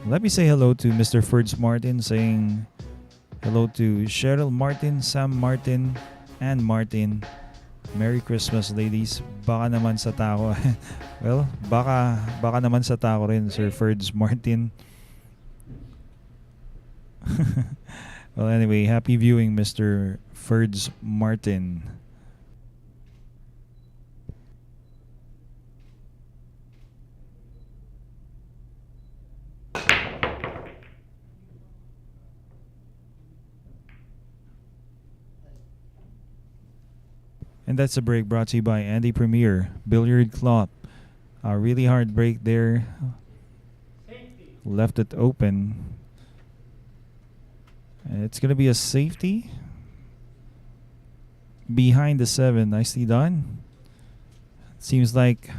Let me say hello to Mr. Ferds Martin, saying hello to Cheryl Martin, Sam Martin, and Martin. Merry Christmas, ladies. Baka naman sa tako. Well, baka naman sa tako rin, Sir Ferds Martin. Well, anyway, happy viewing, Mr. Ferds Martin. And that's a break brought to you by Andy Premier, Billiard Club. A really hard break there. Left it open. It's going to be a safety. Behind the 7. Nicely done. Seems like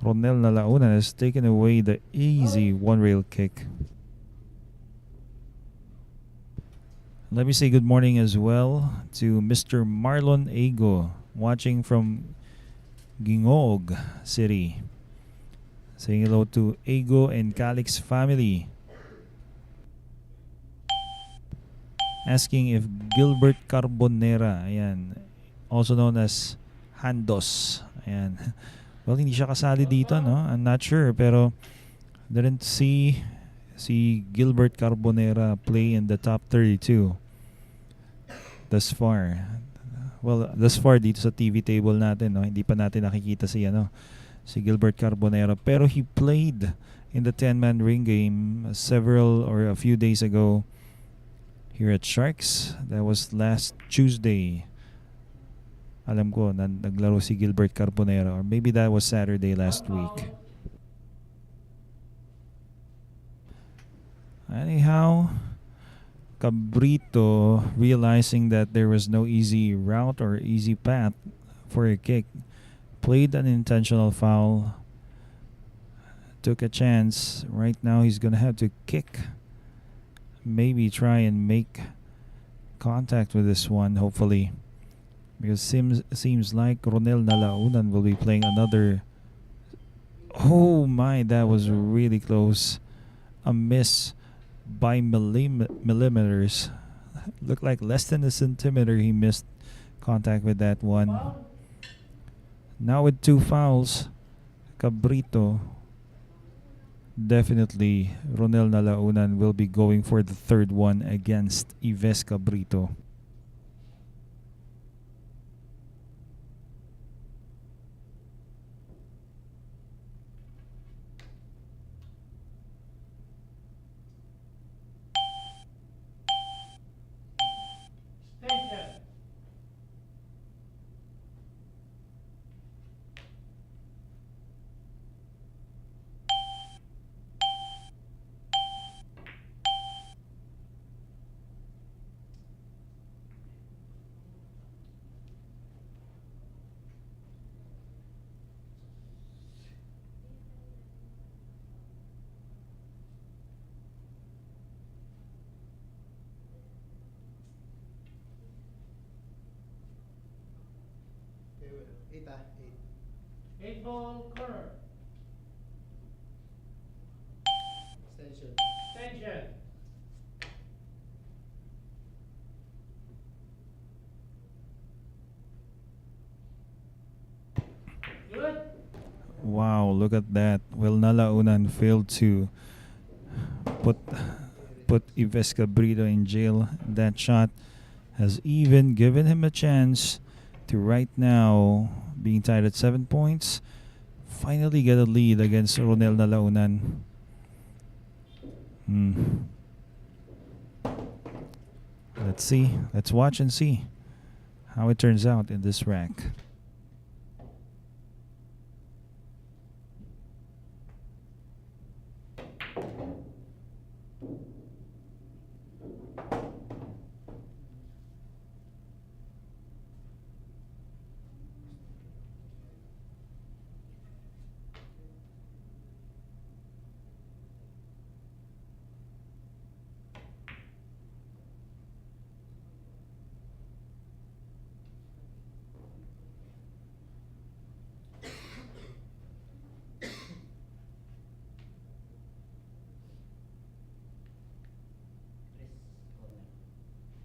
Ronel Nalaunan has taken away the easy one-rail kick. Let me say good morning as well to Mr. Marlon Ego, watching from Gingog City. Saying hello to Ego and Calix family. Asking if Gilbert Carbonera, ayan, also known as Handos, ayan. Well, hindi siya kasali dito, no? I'm not sure, pero didn't see Gilbert Carbonera play in the top 32 thus far. Well, thus far dito sa TV table natin, no? Hindi pa natin nakikita si Gilbert Carbonera, pero he played in the 10-man ring game a few days ago here at Sharks. That was last Tuesday. Alam ko na naglaro si Gilbert Carbonera, or maybe that was Saturday last week. Anyhow, Cabrito, realizing that there was no easy route or easy path for a kick, played an intentional foul, took a chance. Right now he's gonna have to kick. Maybe try and make contact with this one, hopefully, because seems like Ronel Nalaunan will be playing another. Oh my, that was really close. A miss by millimeters. Looked like less than a centimeter he missed contact with that one. Now with 2 fouls, Cabrito, definitely Ronel Nalaunan will be going for the 3rd one against Yves Cabrito. Eight ball corner. Extension. Good. Wow, look at that. Well, Nalaunan failed to put Yves Cabrito in jail. That shot has even given him a chance to right now, being tied at 7 points, finally get a lead against Ronel Nalaunan. Let's see. Let's watch and see how it turns out in this rack.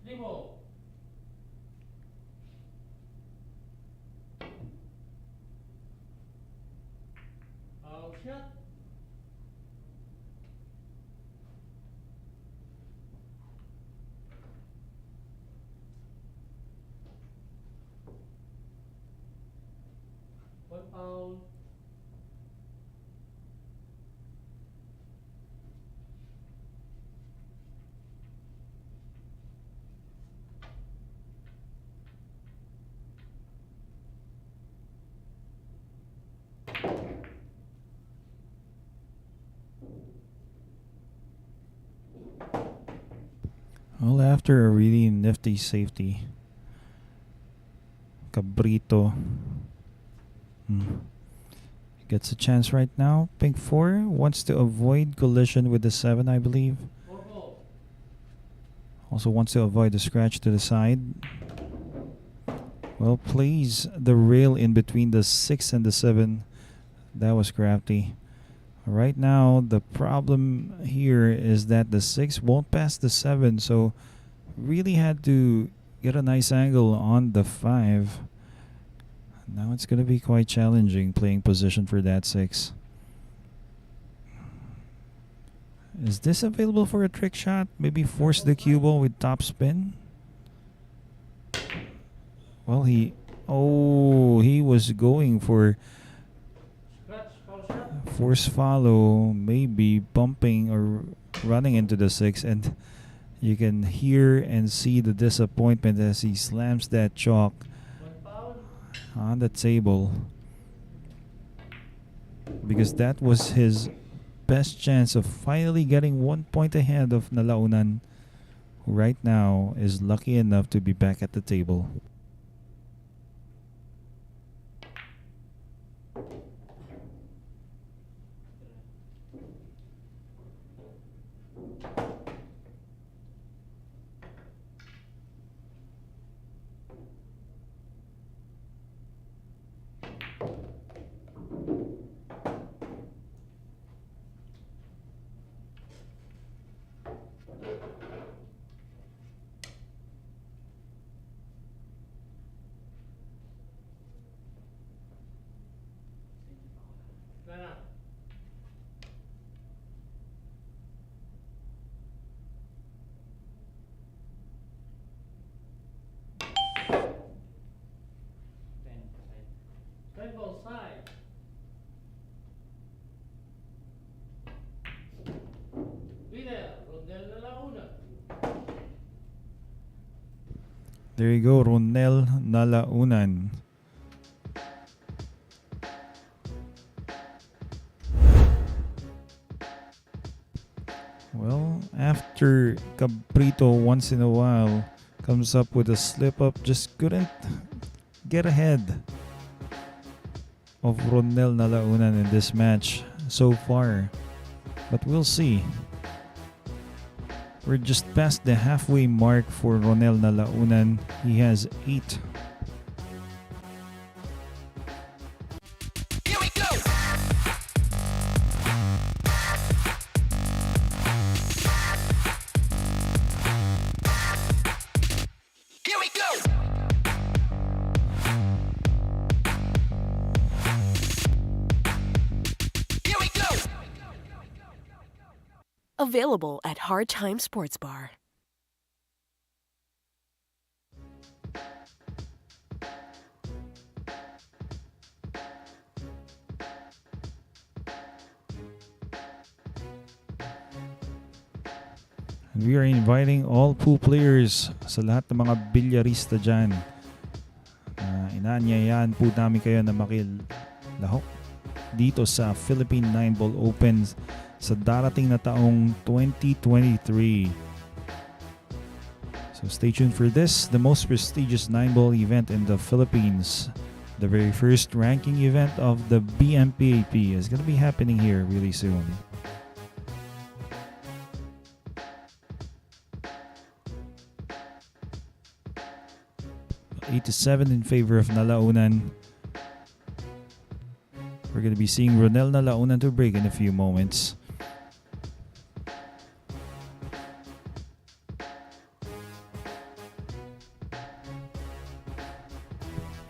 Limo. Foul shot. One foul. Well, after a really nifty safety, Cabrito gets a chance right now. Pink 4 wants to avoid collision with the 7, I believe. Four ball. Also wants to avoid the scratch to the side. Well, plays the rail in between the 6 and the 7. That was crafty. Right now, the problem here is that the 6 won't pass the 7, so really had to get a nice angle on the 5. Now it's going to be quite challenging playing position for that 6. Is this available for a trick shot? Maybe force the cue ball with top spin? Well, he was going for Scratch. Foul shot. force follow, maybe bumping or running into the 6, and you can hear and see the disappointment as he slams that chalk One foul. on the table, because that was his best chance of finally getting 1 point ahead of Nalaunan, who right now is lucky enough to be back at the table. Gana. Ten ball side. Winner, Ronel Nalaunan. There you go, Ronel Nalaunan. Well, after Cabrito once in a while comes up with a slip up, just couldn't get ahead of Ronel Nalaunan in this match so far. But we'll see. We're just past the halfway mark for Ronel Nalaunan. He has 8 Available at Hard Time Sports Bar. And we are inviting all pool players sa lahat ng mga bilyarista dyan. Inaanyayahan po namin kayo na makilahok dito sa Philippine 9-Ball Open sa darating na taong 2023. So stay tuned for this, the most prestigious 9-ball event in the Philippines. The very first ranking event of the BMPAP is going to be happening here really soon. 8-7 in favor of Nalaunan. We're going to be seeing Ronel Nalaunan to break in a few moments.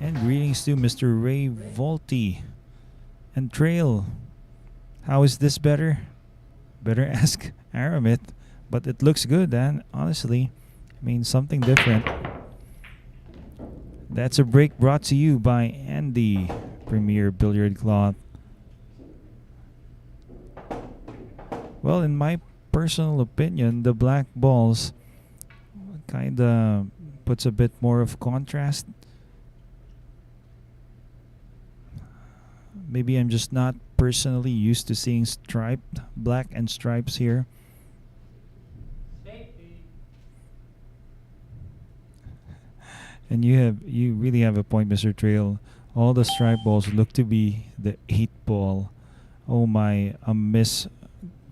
And greetings to Mr. Ray Volti and Trail. How is this better? Better ask Aramit, but it looks good, and honestly, I mean something different. That's a break brought to you by Andy, Premier Billiard Cloth. Well, in my personal opinion, the black balls kinda puts a bit more of contrast. Maybe I'm just not personally used to seeing striped black and stripes here. And you really have a point, Mr. Trail. All the stripe balls look to be the 8 ball. Oh my, a miss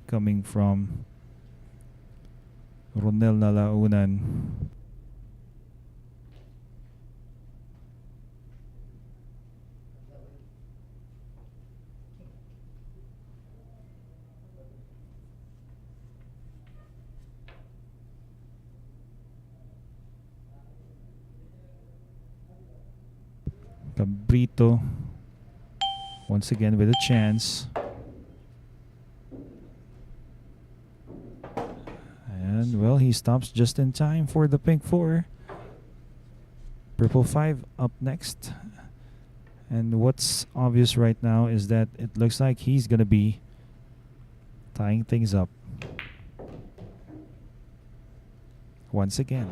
coming from Ronel Nalaunan. Cabrito once again with a chance. And well, he stops just in time for the pink 4. Purple 5 up next. And what's obvious right now is that it looks like he's going to be tying things up once again.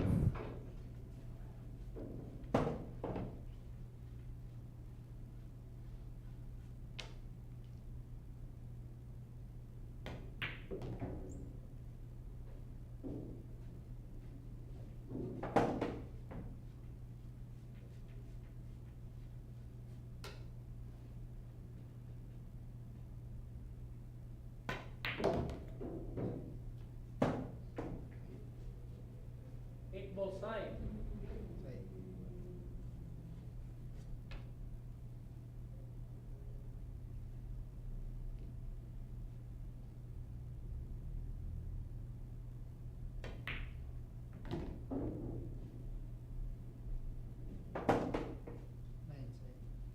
Both sides.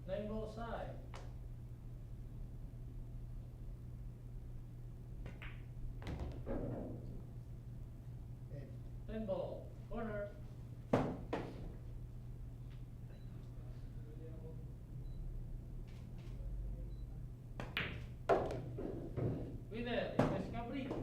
Nine both sides. 10 ball. Corner. Winner is Cabrito.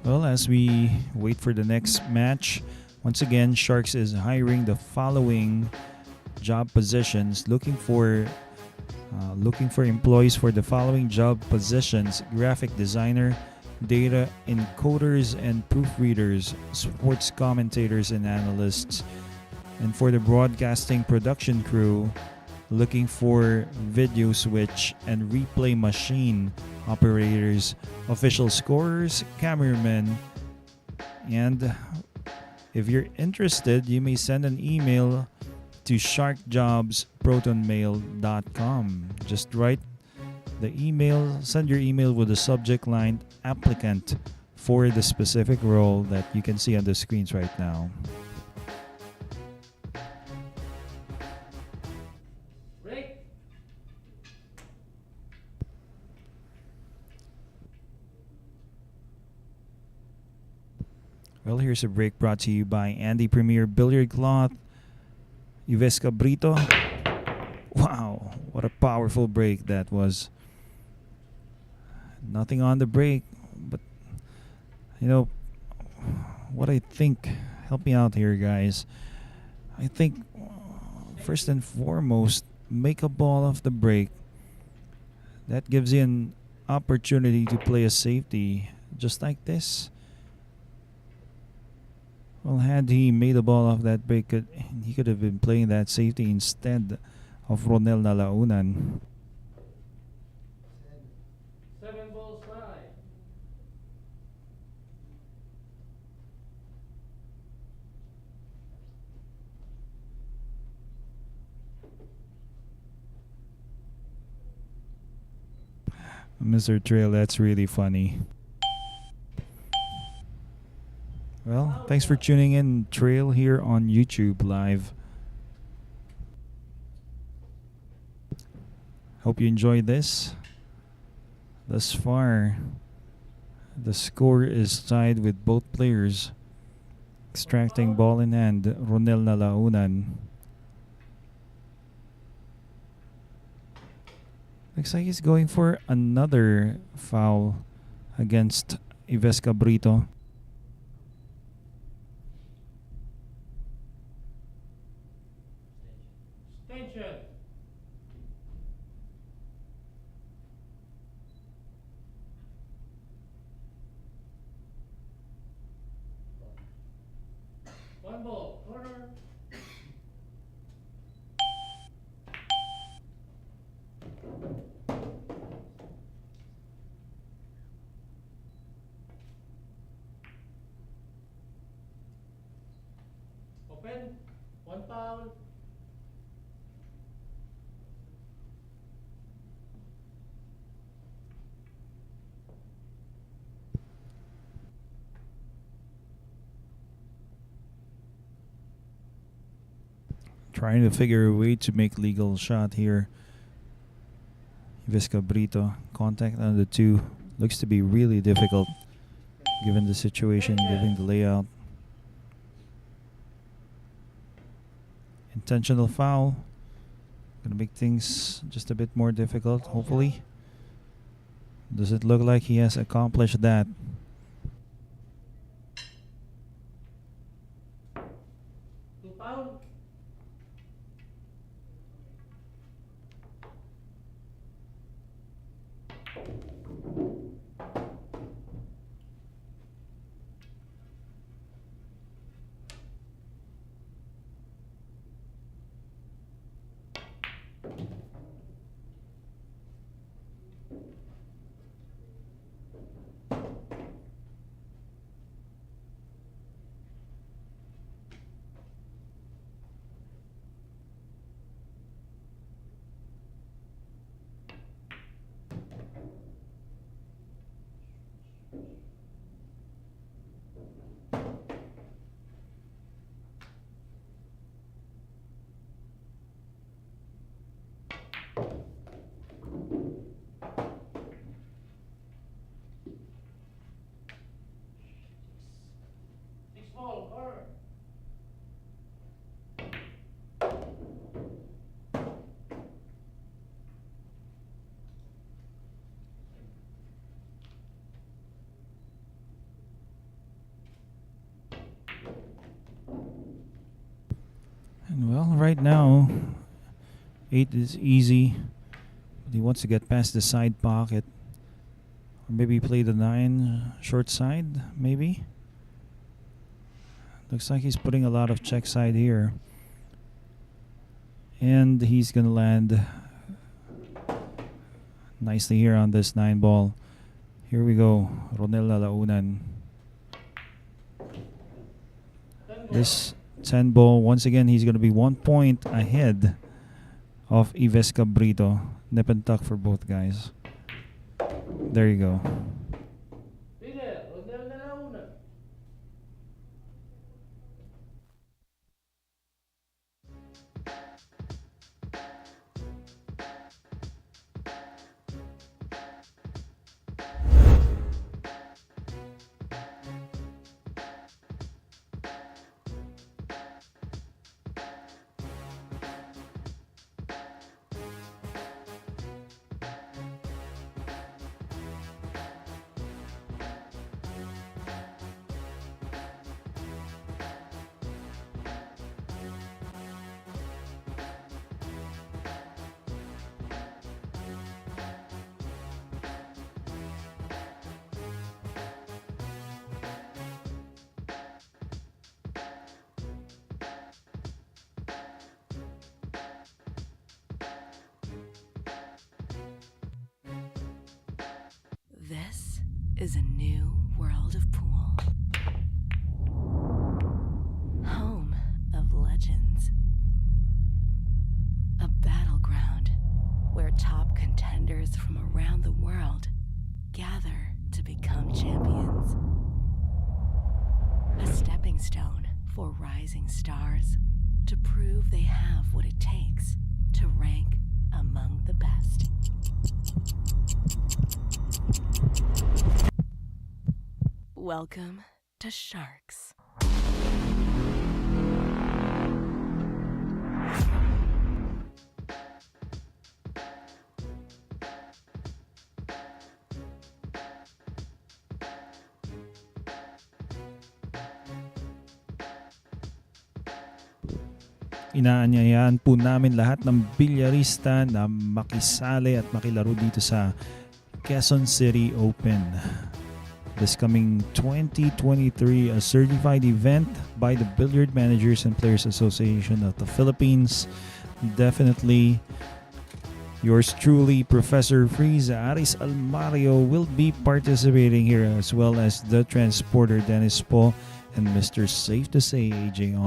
Well, as we wait for the next match, once again, Sharks is hiring the following job positions, looking for Looking for employees for the following job positions: graphic designer, data encoders and proofreaders, sports commentators and analysts. And for the broadcasting production crew, looking for video switch and replay machine operators, official scorers, cameramen. And if you're interested, you may send an email to sharkjobsprotonmail.com. Just write the email, send your email with the subject line applicant for the specific role that you can see on the screens right now. Break. Well, here's a break brought to you by Andy Premier Billiard Cloth, Yves Cabrito. Wow, what a powerful break that was. Nothing on the break, but you know what I think, help me out here, guys. I think first and foremost, make a ball off the break. That gives you an opportunity to play a safety just like this. Well, had he made a ball off that break, he could have been playing that safety instead of Ronel Nalaunan. 7 balls high. Mr. Trail, that's really funny. Well, thanks for tuning in, Trail, here on YouTube Live. Hope you enjoyed this. Thus far, the score is tied with both players. Extracting ball in hand, Ronel Nalaunan. Looks like he's going for another foul against Yves Cabrito. Extension. One ball, corner. Open. One foul. Trying to figure a way to make legal shot here. Yves Cabrito, contact on the two. Looks to be really difficult given the situation, given the layout. Intentional foul. Gonna make things just a bit more difficult, hopefully. Does it look like he has accomplished that? Two foul. Six ball, corner. And well, right now, 8 is easy. He wants to get past the side pocket. Or maybe play the 9 short side, maybe. Looks like he's putting a lot of check side here. And he's going to land nicely here on this 9 ball. Here we go. Ronel Nalaunan. This 10 ball, once again, he's going to be 1 point ahead of Yves Cabrito. Nip and tuck for both guys. There you go. Leader, Ronel Nalaunan. This is a new world of pool. Home of legends. A battleground where top contenders from around the world gather to become champions. A stepping stone for rising stars to prove they have what it takes to rank among the best. Welcome to Sharks. Inaanyayahan po namin lahat ng bilyarista na makisali at makilaro dito sa Quezon City Open. This coming 2023, a certified event by the Billiard Managers and Players Association of the Philippines. Definitely yours truly, Professor Freeze Aris Almario, will be participating here, as well as the transporter Dennis Po and Mr. Safe to Say Ejay.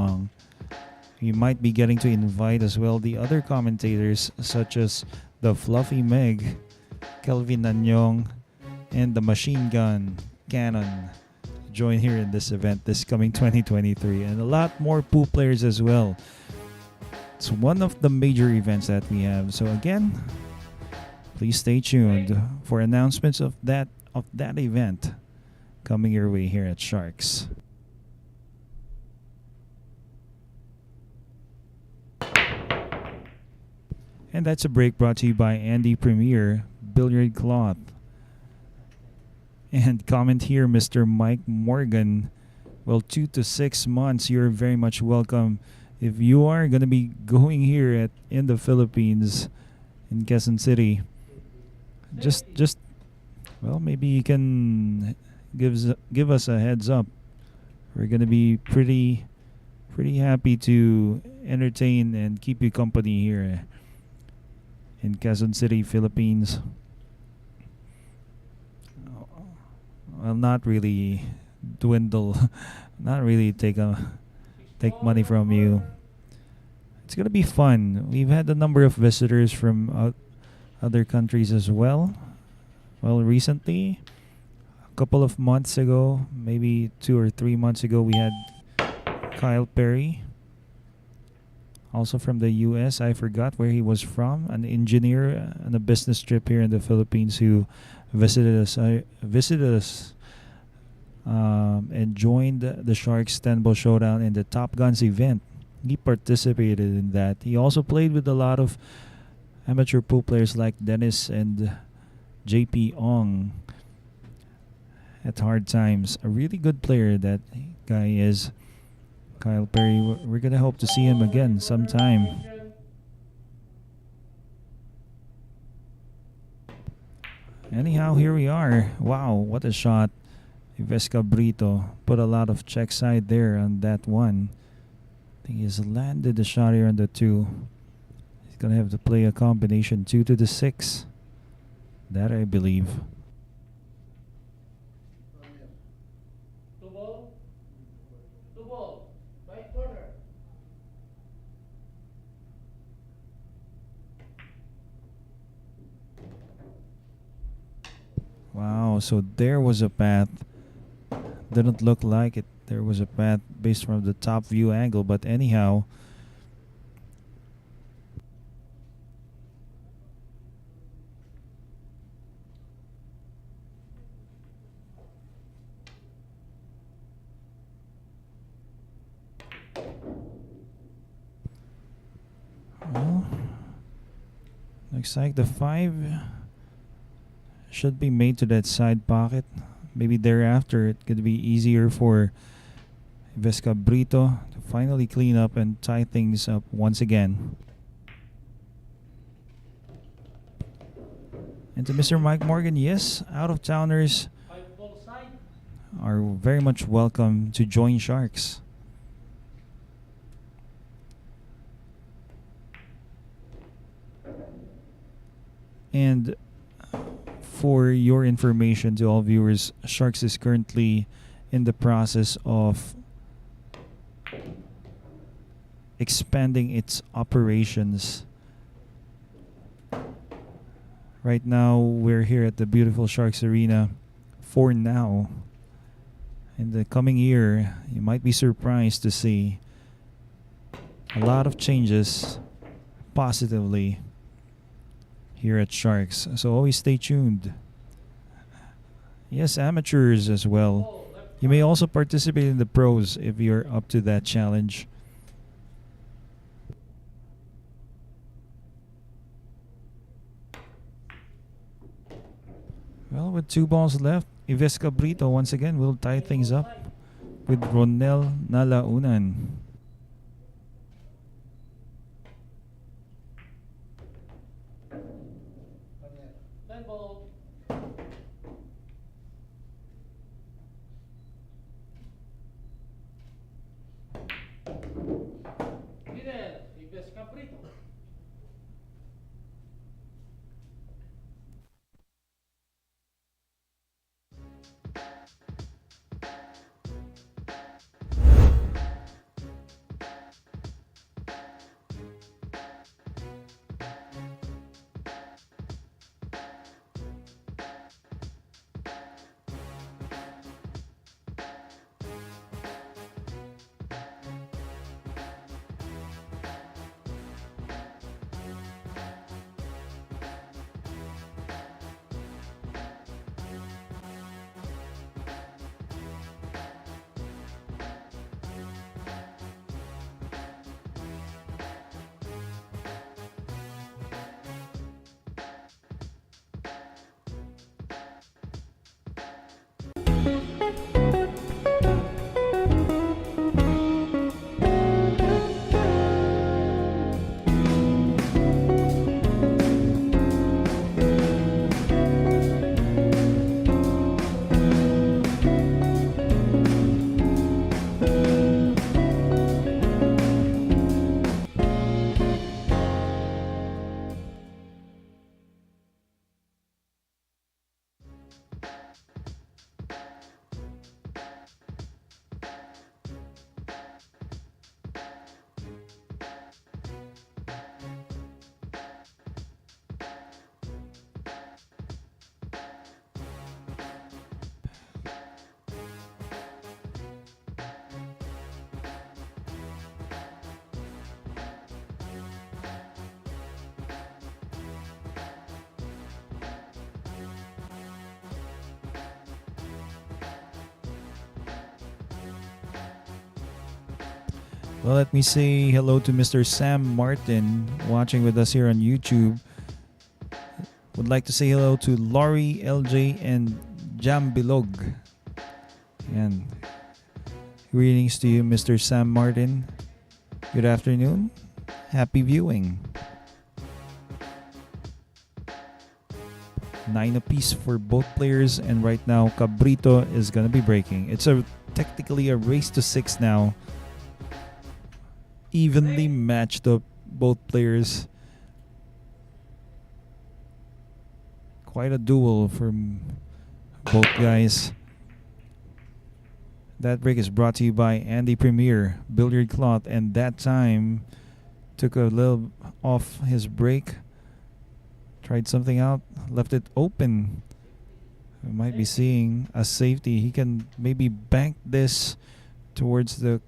You might be getting to invite as well the other commentators such as the Fluffy Meg, Kelvin Nanyong, and the Machine Gun Cannon join here in this event this coming 2023, and a lot more pool players as well. It's one of the major events that we have. So again, please stay tuned for announcements of that event coming your way here at Sharks. And that's a break brought to you by Andy Premier Billiard Cloth. And comment here, Mr. Mike Morgan. Well, 2 to 6 months, you're very much welcome. If you are going to be going here in the Philippines, in Quezon City, well, maybe you can give us a heads up. We're going to be pretty happy to entertain and keep you company here in Quezon City, Philippines. Well, not really dwindle, not really take money from you. It's gonna be fun. We've had a number of visitors from other countries as well. Well, recently, a couple of months ago, maybe 2 or 3 months ago, we had Kyle Perry, also from the US. I forgot where he was from. An engineer on a business trip here in the Philippines who visited us and joined the Sharks 10-ball showdown in the Top Guns event. He participated in that. He also played with a lot of amateur pool players like Dennis and JP Ong at hard times. A really good player that guy is. Kyle Perry. We're gonna hope to see him again sometime. Anyhow, here we are. Wow, what a shot. Yves Cabrito put a lot of check side there on that one. I think he's landed the shot here on the 2. He's going to have to play a combination 2 to the 6. That I believe. Two ball. Two ball. Right corner. Wow, so there was a path. Didn't look like it. There was a path based from the top view angle, but anyhow. Well, looks like the 5 should be made to that side pocket. Maybe thereafter it could be easier for Yves Cabrito to finally clean up and tie things up once again. And to Mr. Mike Morgan, yes, out-of-towners Five ball side. are very much welcome to join Sharks. And for your information to all viewers, Sharks is currently in the process of expanding its operations. Right now, we're here at the beautiful Sharks Arena for now. In the coming year, you might be surprised to see a lot of changes positively here at Sharks. So always stay tuned. Yes, amateurs as well. You may also participate in the pros if you're up to that challenge. Well, with 2 balls left, Yves Cabrito once again will tie things up with Ronel Nalaunan. Ten ball. Middle. Yves Cabrito. Well, let me say hello to Mr. Sam Martin watching with us here on YouTube. Would like to say hello to Laurie, LJ, and Jambilog. And greetings to you, Mr. Sam Martin. Good afternoon. Happy viewing. 9 apiece for both players, and right now Cabrito is gonna be breaking. It's technically a race to 6 now. Evenly matched up, both players. Quite a duel from both guys. That break is brought to you by Andy Premier Billiard Cloth, and that time took a little off his break. Tried something out, left it open. We might be seeing a safety. He can maybe bank this towards the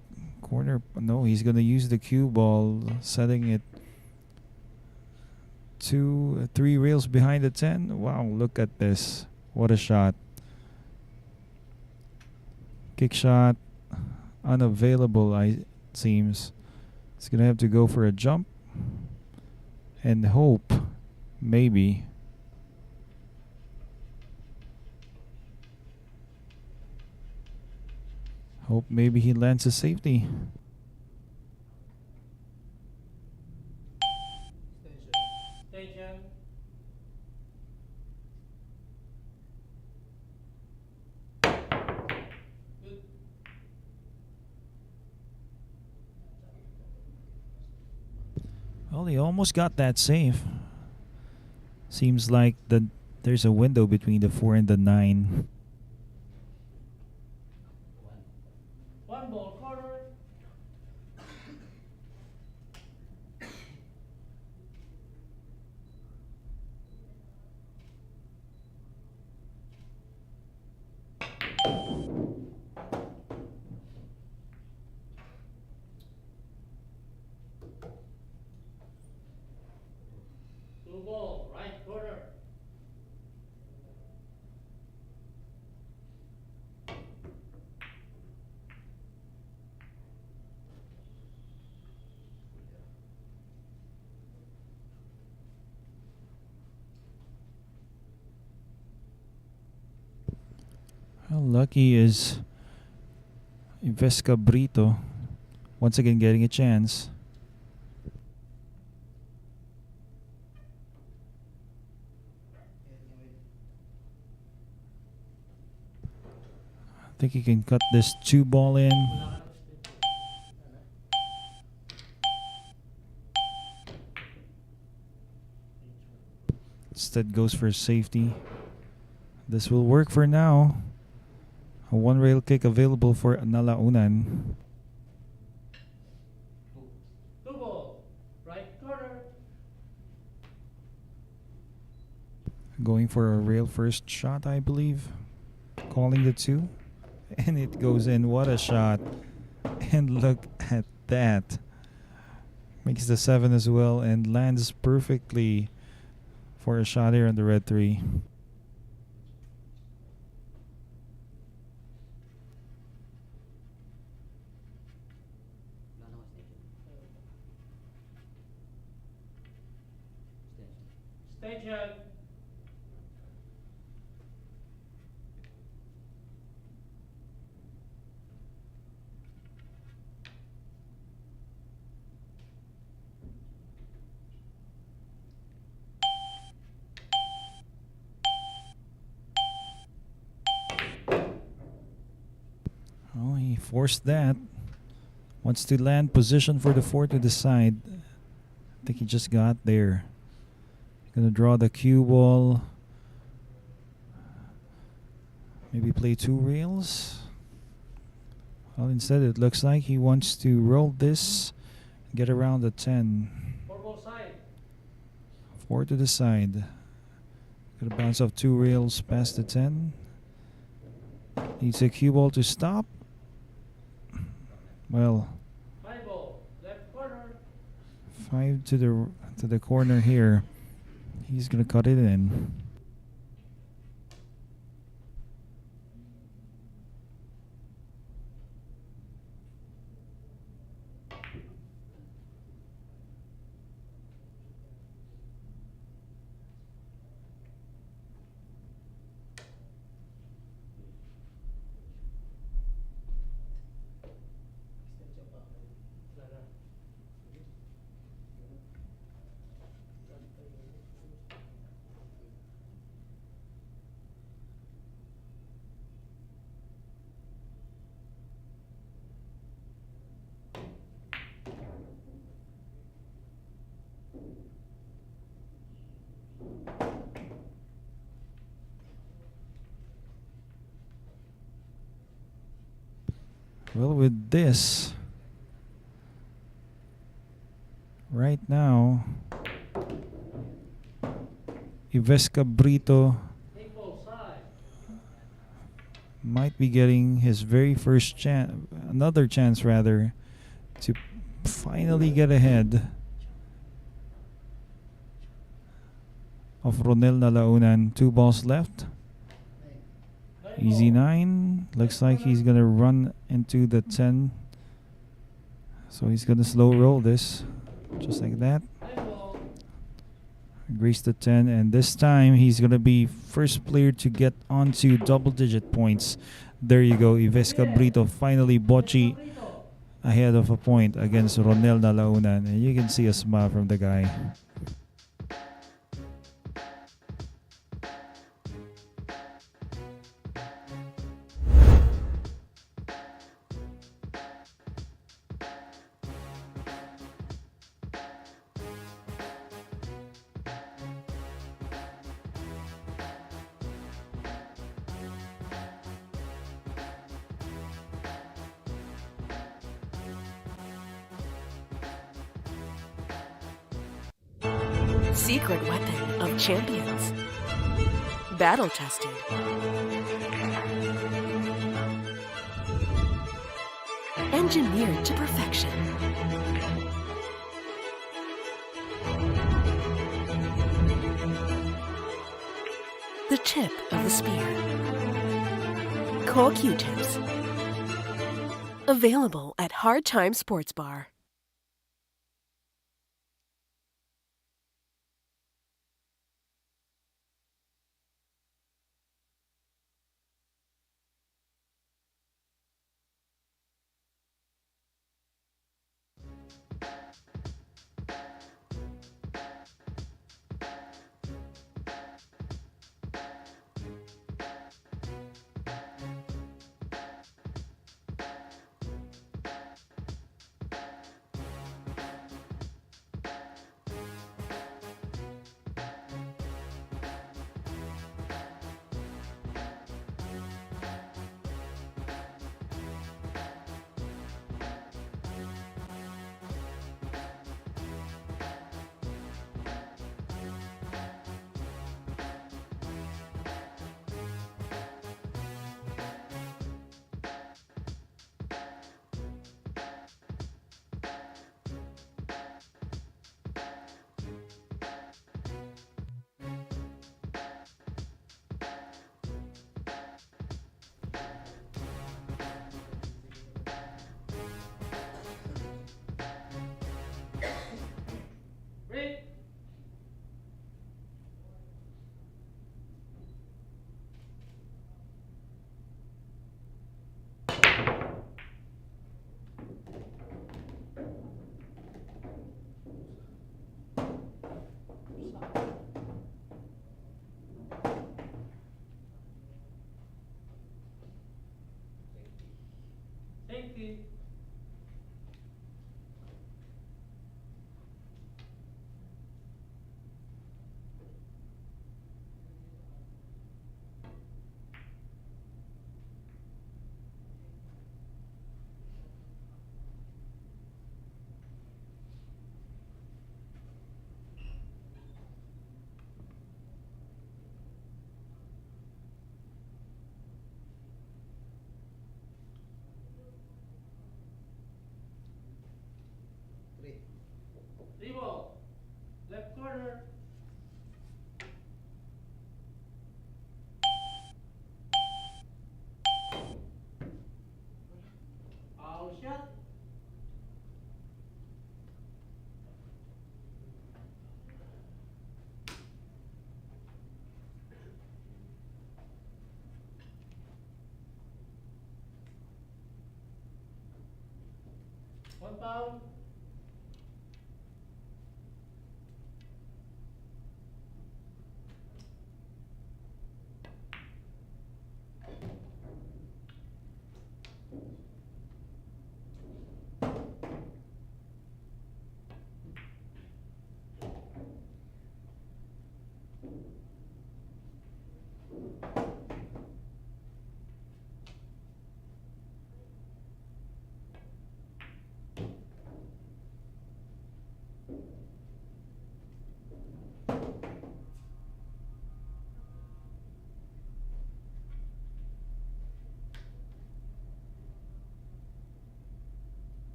corner. No, he's going to use the cue ball, setting it 2, 3 rails behind the 10. Wow, look at this. What a shot. Kick shot unavailable, it seems. He's going to have to go for a jump and hope, maybe. Hope maybe he lands a safety. Station. Good. Well, he almost got that save. Seems like there's a window between the 4 and the 9. One ball corner. Two ball, right corner. How lucky is Yves Cabrito once again getting a chance. I think he can cut this 2 ball in. Instead goes for safety. This will work for now. A 1 rail kick available for Nalaunan. Two ball, right corner. Going for a rail first shot, I believe. Calling the 2. And it goes in. What a shot. And look at that. Makes the 7 as well and lands perfectly for a shot here on the red 3. Station. Oh, he forced that. Wants to land position for the 4 to the side. I think he just got there. Gonna draw the cue ball. Maybe play 2 rails. Well, instead it looks like he wants to roll this, get around the 10. Four ball side. 4 to the side. Gonna bounce off 2 rails past the 10. Needs a cue ball to stop. Well, Five ball, left corner. 5 to the corner here. He's gonna cut it in. Well, with this, right now, Yves Cabrito Equal side. might be getting his very first chance, another chance rather, to finally get ahead of Ronel Nalaunan. 2 balls left. Easy 9. Looks like he's gonna run into the 10. So he's gonna slow roll this. Just like that. Grease the 10, and this time he's gonna be first player to get onto double-digit points. There you go, Yves Cabrito finally bocce ahead of a point against Ronel Nalaunan, and you can see a smile from the guy. Secret weapon of champions. Battle tested. Engineered to perfection. The tip of the spear. Core Q-tips. Available at Hard Time Sports Bar. Ready? Safety. Three ball. Left corner. Foul shot. One foul.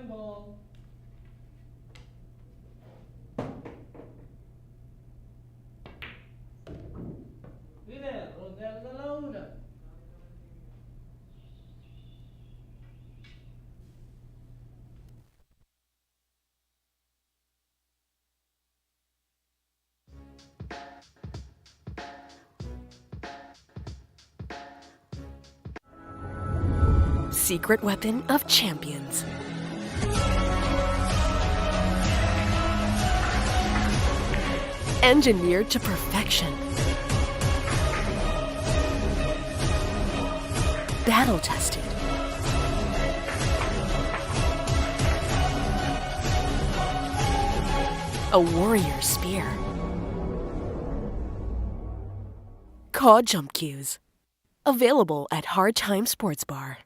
One ball. Winner, Ronel Nalaunan. Secret weapon of champions. Engineered to perfection. Battle tested. A warrior spear. Caw Jump Cues. Available at Hard Time Sports Bar.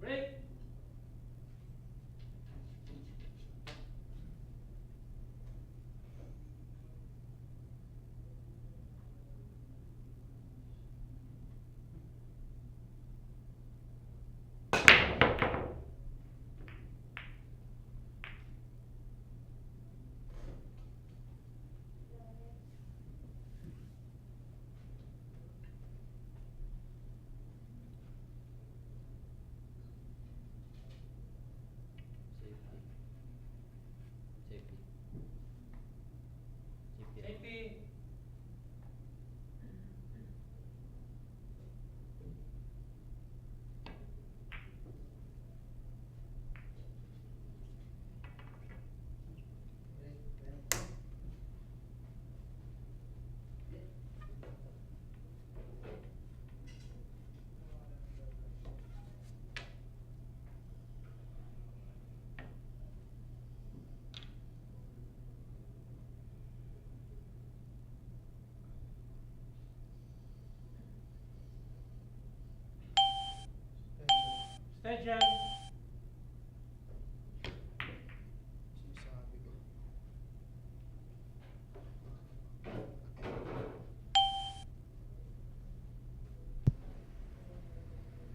Break. Safety. Station.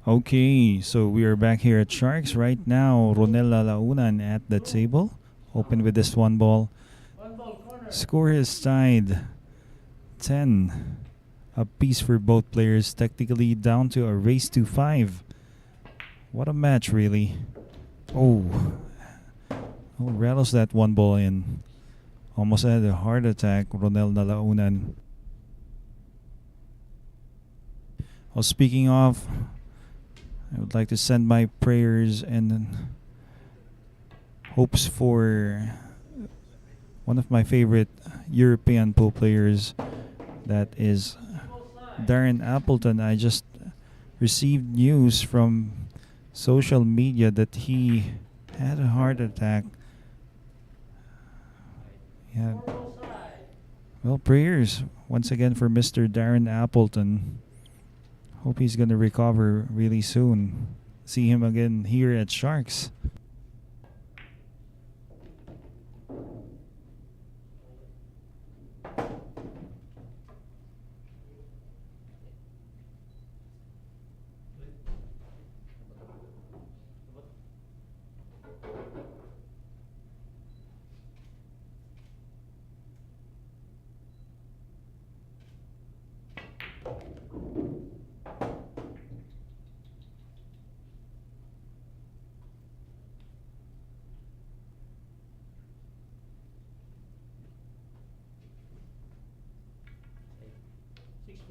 Okay, so we are back here at Sharks right now. Ronel Nalaunan at the table. Open with this one ball. One ball corner. Score is tied 10 apiece for both players. Technically down to a race to 5. What a match, really. Oh, rattles that one ball in. Almost had a heart attack, Ronel Nalaunan. Well, speaking of, I would like to send my prayers and hopes for one of my favorite European pool players, that is Darren Appleton. I just received news from social media that he had a heart attack. Yeah. Well, prayers once again for Mr. Darren Appleton. Hope he's going to recover really soon. See him again here at Sharks.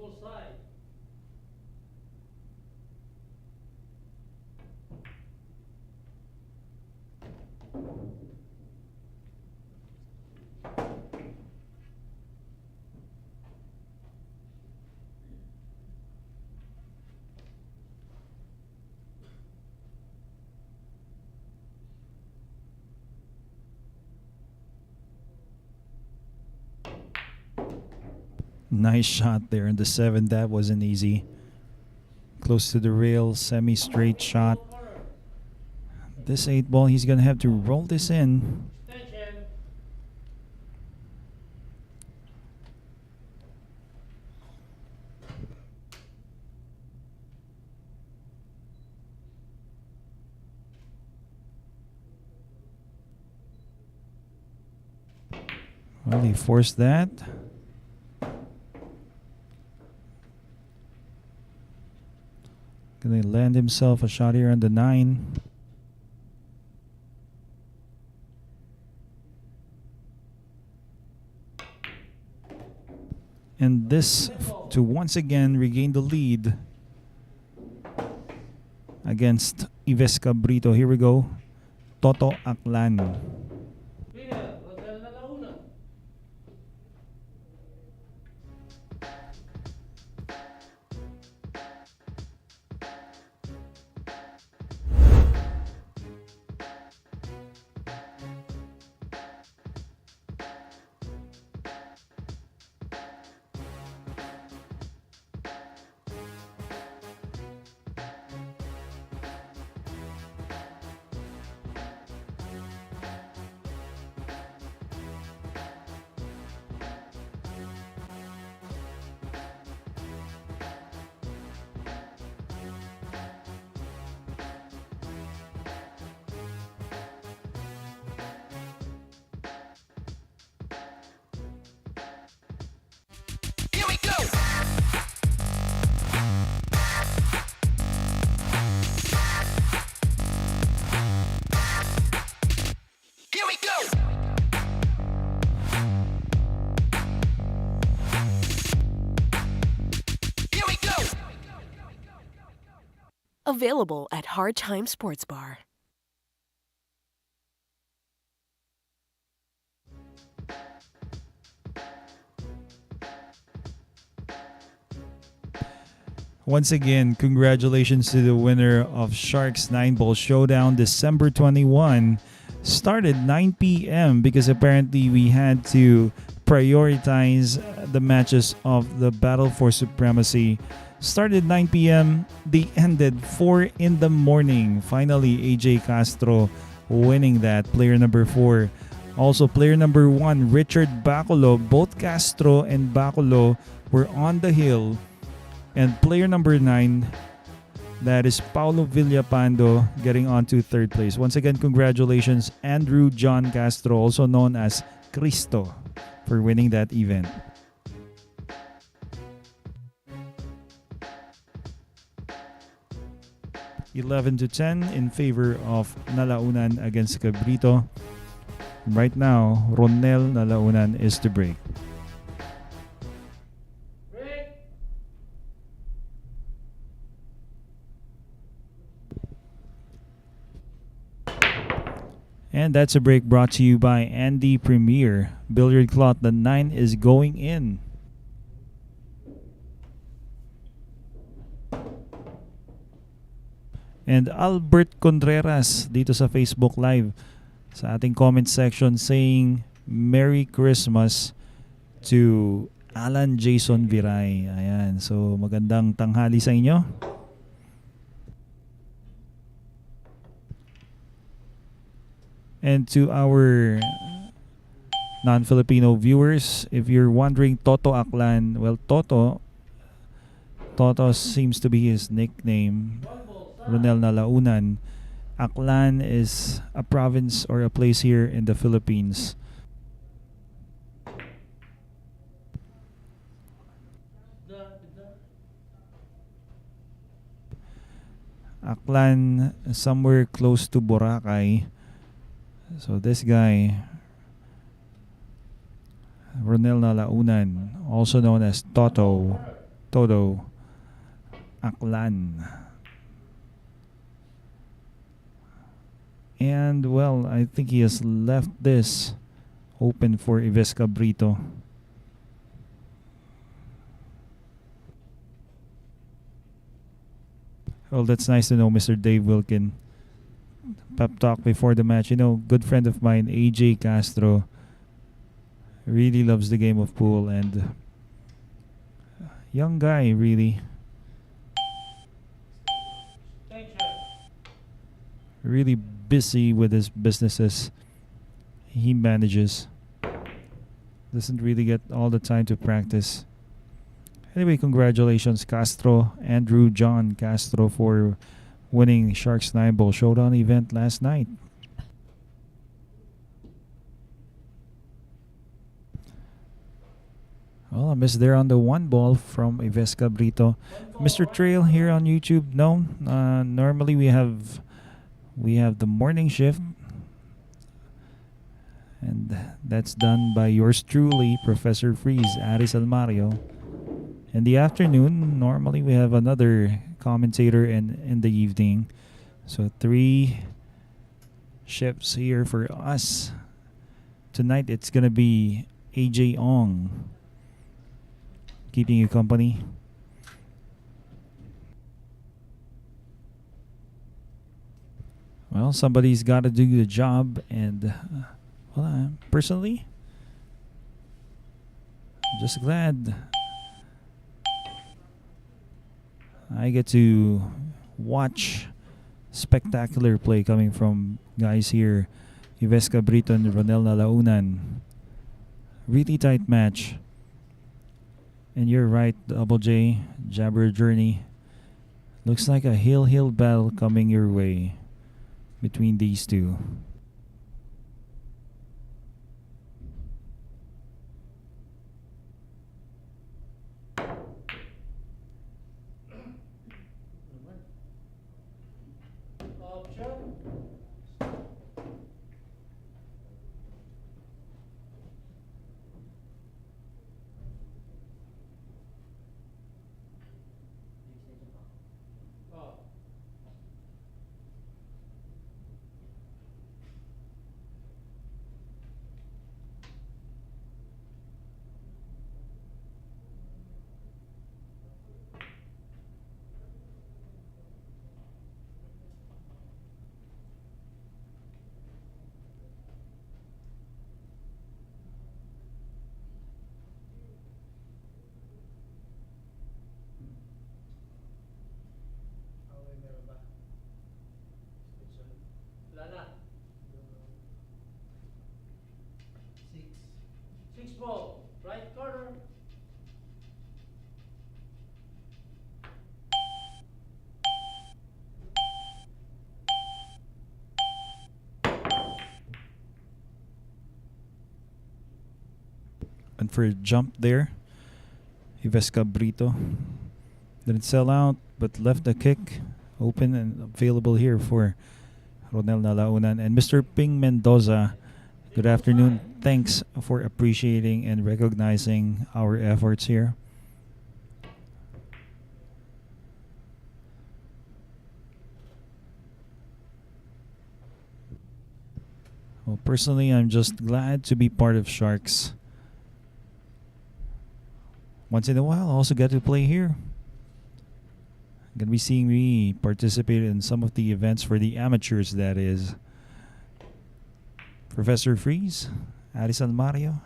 full side. Nice shot there in the 7. That wasn't easy. Close to the rail, semi-straight shot. This 8 ball, he's going to have to roll this in. Tension. Well, he forced that. Gonna land himself a shot here on the 9. And this to once again regain the lead against Yves Cabrito. Here we go. Toto Aklan. Winner, Ronel Nalaunan. Available at Hard Time Sports Bar. Once again, congratulations to the winner of Sharks 9-Ball Showdown December 21. Started 9 p.m. because apparently we had to prioritize the matches of the Battle for Supremacy. Started 9 p.m. They ended 4 in the morning. Finally, Ejay Castro winning that, player number 4. Also, player number 1, Richard Baculo. Both Castro and Baculo were on the hill. And player number 9, that is Paulo Villapando, getting on to 3rd place. Once again, congratulations, Andrew John Castro, also known as Cristo, for winning that event. (11-10) in favor of Nalaunan against Cabrito. Right now, Ronel Nalaunan is to break. Break. And that's a break brought to you by Andy Premier. Billiard cloth, the 9 is going in. And Albert Contreras dito sa Facebook Live sa ating comment section saying Merry Christmas to Alan Jason Viray. Ayan, so magandang tanghali sa inyo. And to our non-Filipino viewers, if you're wondering Toto Aklan, well, Toto seems to be his nickname. Ronel Nalaunan. Aklan is a province or a place here in the Philippines. Aklan, somewhere close to Boracay. So this guy, Ronel Nalaunan, also known as Toto, Todo Aklan. And well, I think he has left this open for Yves Cabrito. Well, that's nice to know, Mr. Dave Wilkin. Pep talk before the match. You know, good friend of mine, Ejay Castro, really loves the game of pool, and young guy, really. Really busy with his businesses. He manages. Doesn't really get all the time to practice. Anyway, congratulations, Castro, Andrew John Castro, for winning Sharks 9 Ball Showdown event last night. Well, I missed there on the 1 ball from Yves Cabrito. Mr. Trail here on YouTube. No, normally we have the morning shift, and that's done by yours truly, Professor Freeze, Aris Almario. In the afternoon, normally we have another commentator in the evening. So 3 shifts here for us. Tonight it's gonna be Ejay Ong keeping you company. Well, somebody's got to do the job, and personally, I'm just glad I get to watch spectacular play coming from guys here, Yves Cabrito and Ronel Nalaunan. Really tight match. And you're right, Double J, Jabber Journey. Looks like a hill battle coming your way between these two. Six ball, right corner. And for a jump there, Yves Cabrito didn't sell out, but left the kick open and available here for Ronel Nalaunan. And Mr. Ping Mendoza, good afternoon. Thanks for appreciating and recognizing our efforts here. Well, personally, I'm just glad to be part of Sharks. Once in a while, I also get to play here. Gonna be seeing me participate in some of the events for the amateurs, that is. Professor Freeze, Addison Mario.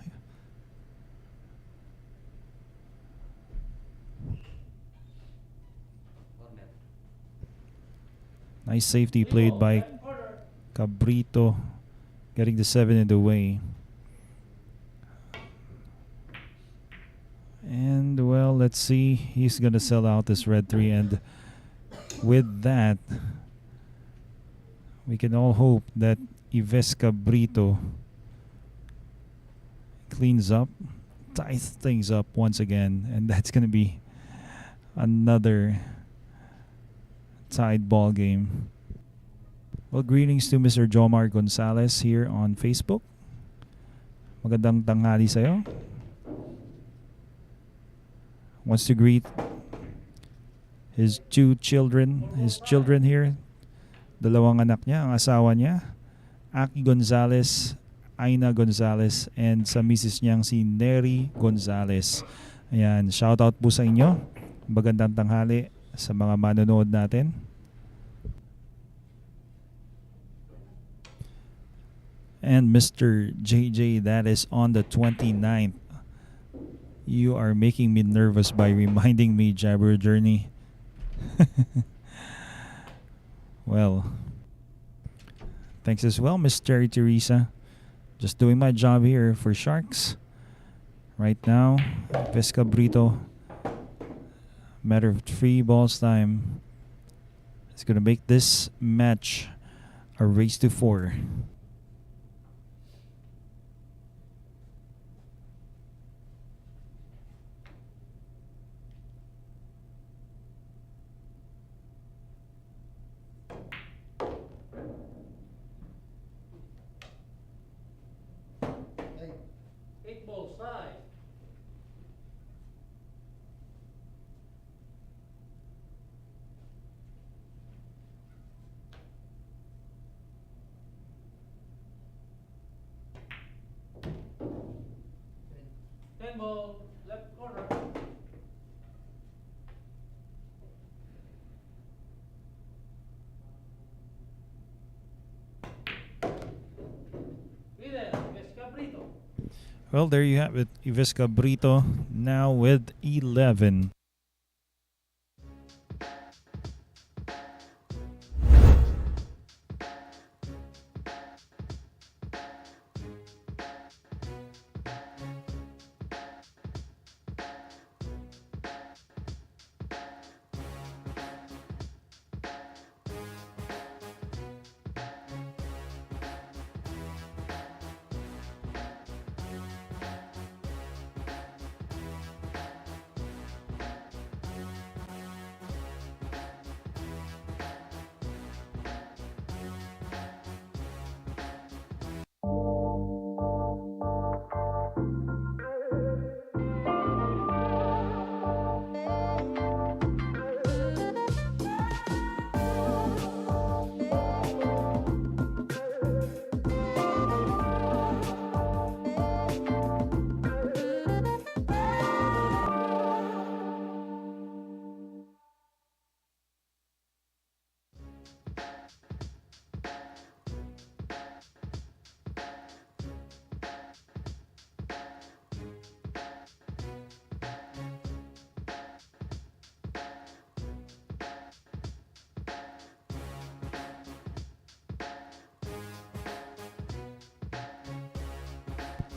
Nice safety played by Cabrito, getting the 7 in the way. And well, let's see. He's gonna sell out this red 3, and with that, we can all hope that Yves Cabrito cleans up, ties things up once again, and that's gonna be another tied ball game. Well, greetings to Mr. Jomar Gonzalez here on Facebook. Magandang tanghali sa'yo. Wants to greet his children here. Dalawang anak niya, ang asawa niya, Aki Gonzalez, Aina Gonzalez, and sa misis niyang si Neri Gonzalez. Ayan, shoutout po sa inyo. Magandang tanghali sa mga manonood natin. And Mr. JJ, that is on the 29th. You are making me nervous by reminding me Jabber Journey. Well, thanks as well, Miss Terry Teresa. Just doing my job here for Sharks. Right now, Yves Cabrito, matter of 3 balls time. It's going to make this match a race to 4. Eight ball side. Ten ball, left corner. Leader, Yves Cabrito. Well, there you have it. Yves Cabrito now with 11.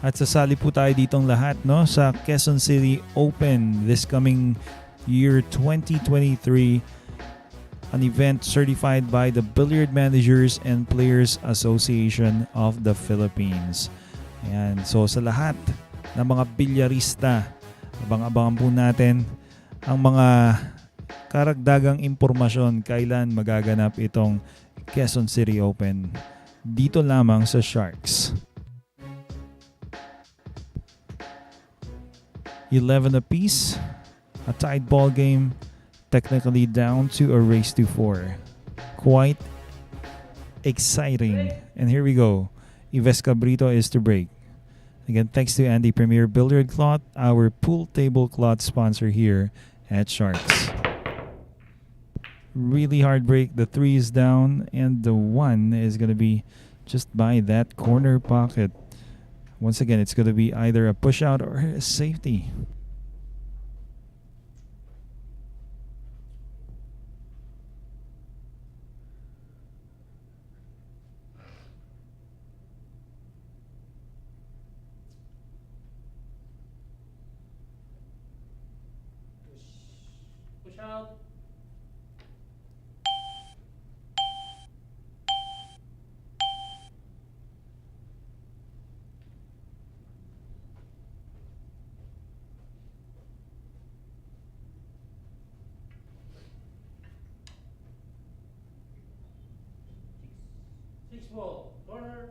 At sasali po tayo ditong lahat, no, sa Quezon City Open this coming year 2023, an event certified by the Billiard Managers and Players Association of the Philippines. Ayan, so sa lahat ng mga bilyarista, abang-abangan po natin ang mga karagdagang impormasyon kailan magaganap itong Quezon City Open dito lamang sa Sharks. 11 apiece, a tied ball game, technically down to a race to 4. Quite exciting. And here we go. Yves Cabrito is to break. Again, thanks to Andy Premier Billiard Cloth, our pool table cloth sponsor here at Sharks. Really hard break. The 3 is down, and the 1 is going to be just by that corner pocket. Once again, it's going to be either a push out or a safety. Push out. Six ball, corner.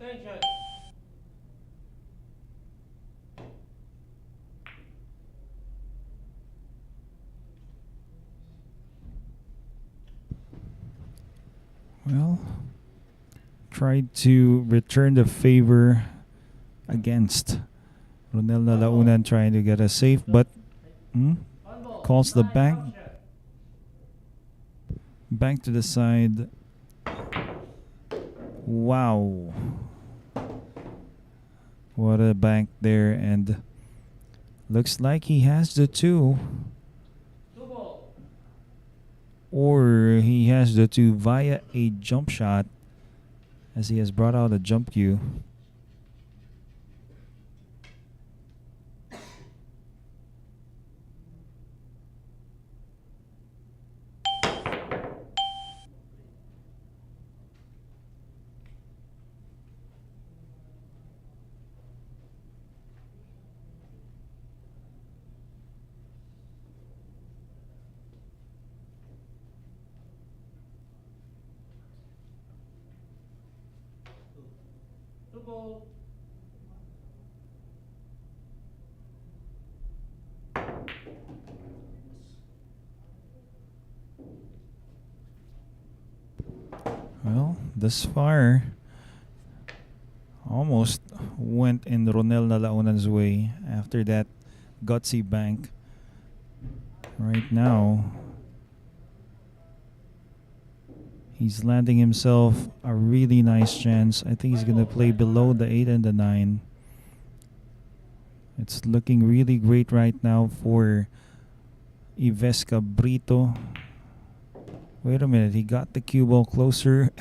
Attention. Well, tried to return the favor against Ronel Nalaunan, trying to get a save, but On ball. calls the Line bank. out shot. Bank to the side. Wow. What a bank there, and looks like he has the two. 2-ball. Or he has the two via a jump shot, as he has brought out a jump cue. Two ball. Well, thus far, almost went in Ronel Nalaunan's way after that gutsy bank. Right now, he's landing himself a really nice chance. I think he's going to play below the 8 and the 9. It's looking really great right now for Yves Cabrito. Wait a minute, he got the cue ball closer.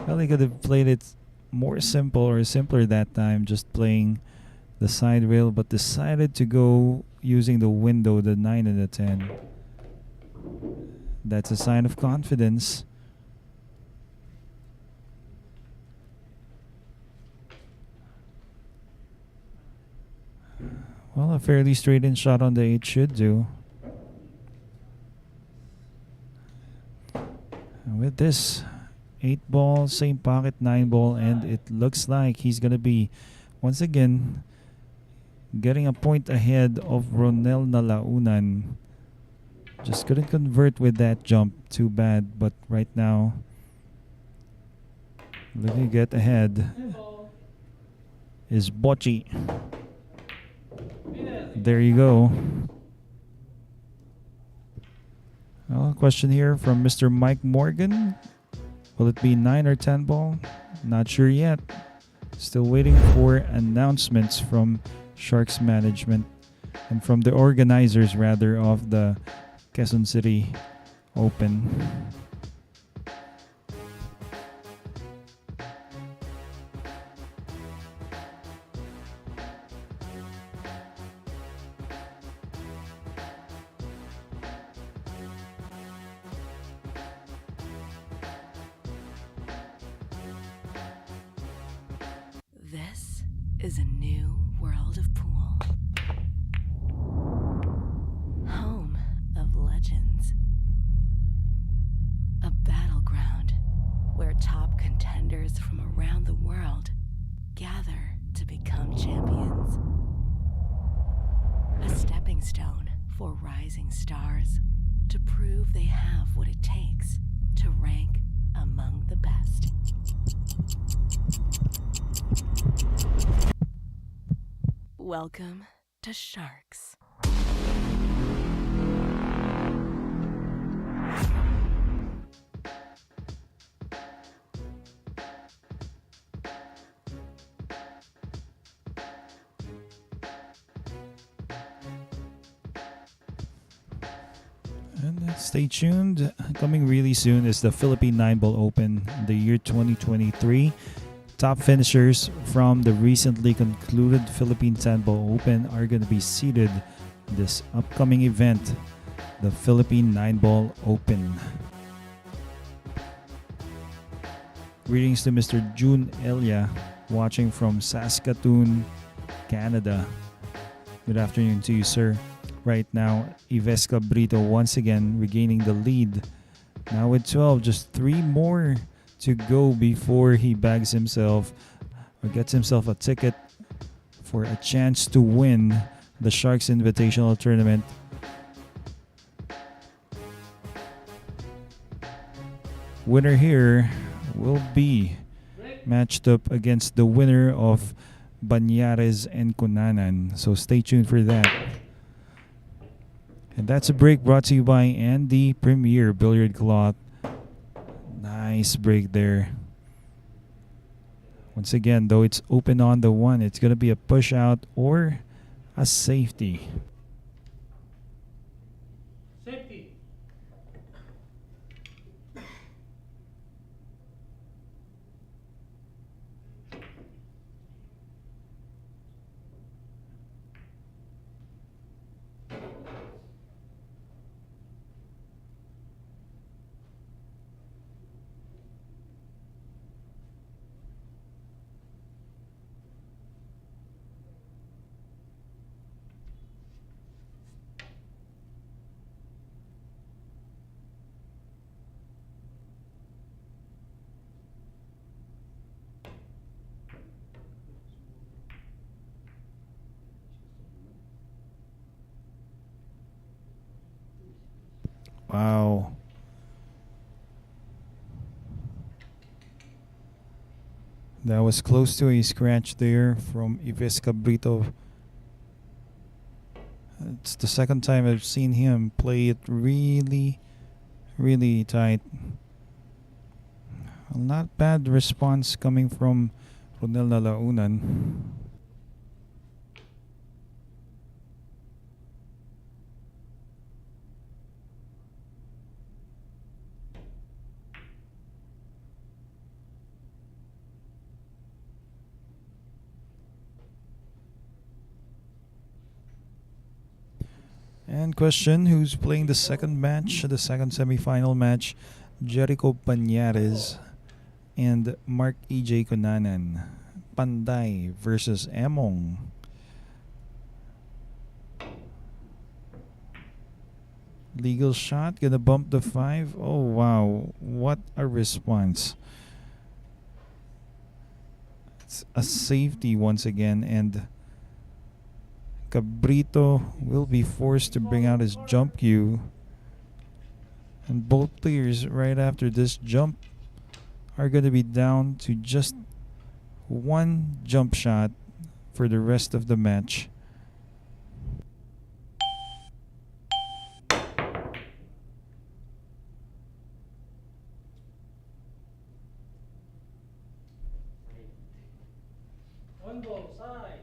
Well, he could have played it more simple or simpler that time, just playing the side rail, but decided to go using the window, the 9 and the 10. That's a sign of confidence. Well, a fairly straight-in shot on the 8 should do. And with this, 8 ball, same pocket, 9 ball, and it looks like he's going to be, once again, getting a point ahead of Ronel Nalaunan. Just couldn't convert with that jump. Too bad. But right now, looking to get ahead is Bocci. There you go. Well, question here from Mr. Mike Morgan. Will it be 9 or 10 ball? Not sure yet. Still waiting for announcements from Sharks management and from the organizers, rather, of the Quezon City Open. This is a new world of pool. Home of legends. A battleground where top contenders from around the world gather to become champions. A stepping stone for rising stars to prove they have what it takes to rank among the best. Welcome to Sharks. And stay tuned. Coming really soon is the Philippine 9-Ball Open in the year 2023. Top finishers from the recently concluded Philippine 10-Ball Open are going to be seated in this upcoming event, the Philippine 9-Ball Open. Greetings to Mr. June Elia, watching from Saskatoon, Canada. Good afternoon to you, sir. Right now, Yves Cabrito once again regaining the lead. Now with 12, just 3 more to go before he bags himself or gets himself a ticket for a chance to win the Sharks Invitational Tournament. Winner here will be matched up against the winner of Bañares and Cunanan. So stay tuned for that. And that's a break brought to you by Andy Premier Billiard Cloth. Nice break there. Once again, though it's open on the one, it's going to be a push out or a safety. Safety. Wow. That was close to a scratch there from Yves Cabrito. It's the second time I've seen him play it really, really tight. Not bad response coming from Ronel Nalaunan. And question, who's playing the second match, the second semifinal match? Jerico Bañares and Marc Ejay Cunanan. Panday versus Emong. Legal shot, gonna bump the 5. Oh wow, what a response. It's a safety once again, and Cabrito will be forced to bring out his jump cue. And both players right after this jump are going to be down to just one jump shot for the rest of the match. One ball side.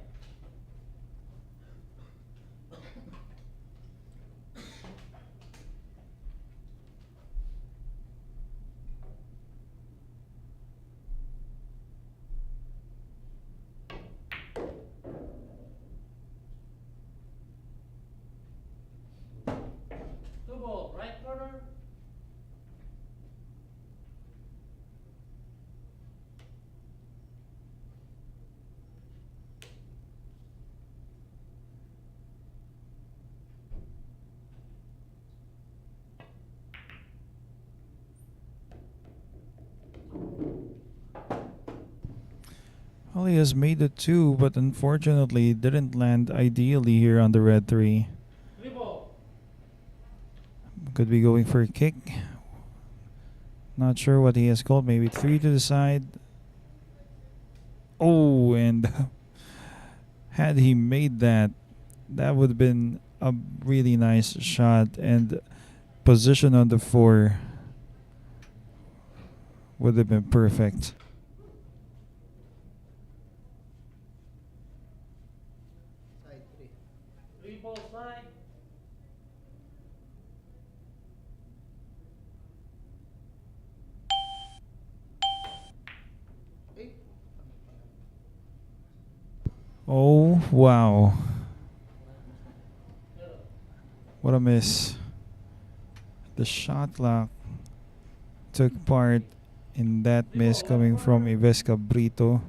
Two ball, right corner. Well, he has made it 2, but unfortunately didn't land ideally here on the red 3. Three ball. Could be going for a kick. Not sure what he has called. Maybe 3 to the side. Oh, and had he made that, that would have been a really nice shot, and position on the 4 would have been perfect. Three ball side. Oh, wow. What a miss. The shot clock took part in that miss coming from Yves Cabrito.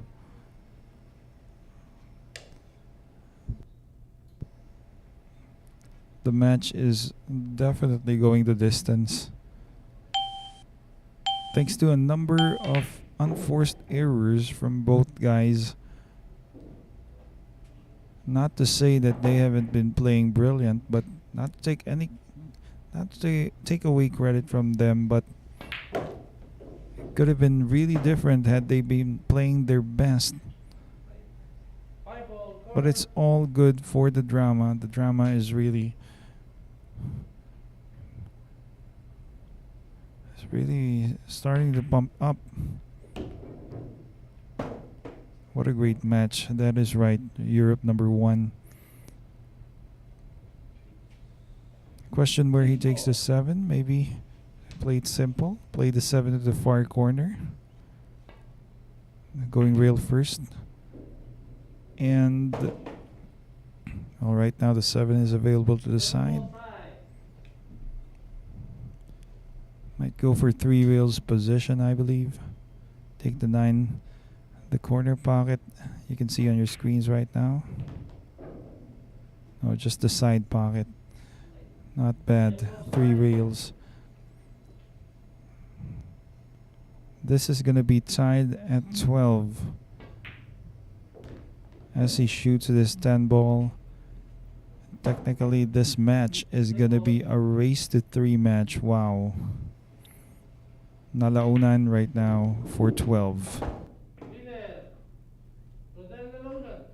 The match is definitely going the distance. thanks to a number of unforced errors from both guys. Not to say that they haven't been playing brilliant, but not to take away credit from them, but it could have been really different had they been playing their best. Five ball, But it's all good for the drama. The drama is really starting to pump up. What a great match. That is right. Europe #1. Question where he takes the 7. Maybe play it simple. Play the 7 to the far corner. Going rail first. And alright, now the 7 is available to the side. Might go for 3 rails position, I believe. Take the 9, the corner pocket. You can see on your screens right now. No, just the side pocket. Not bad. 3 rails. This is going to be tied at 12. As he shoots this 10 ball. Technically, this match is going to be a race to 3 match. Wow. Nalaunan right now for 12. Winner, Ronel Nalaunan.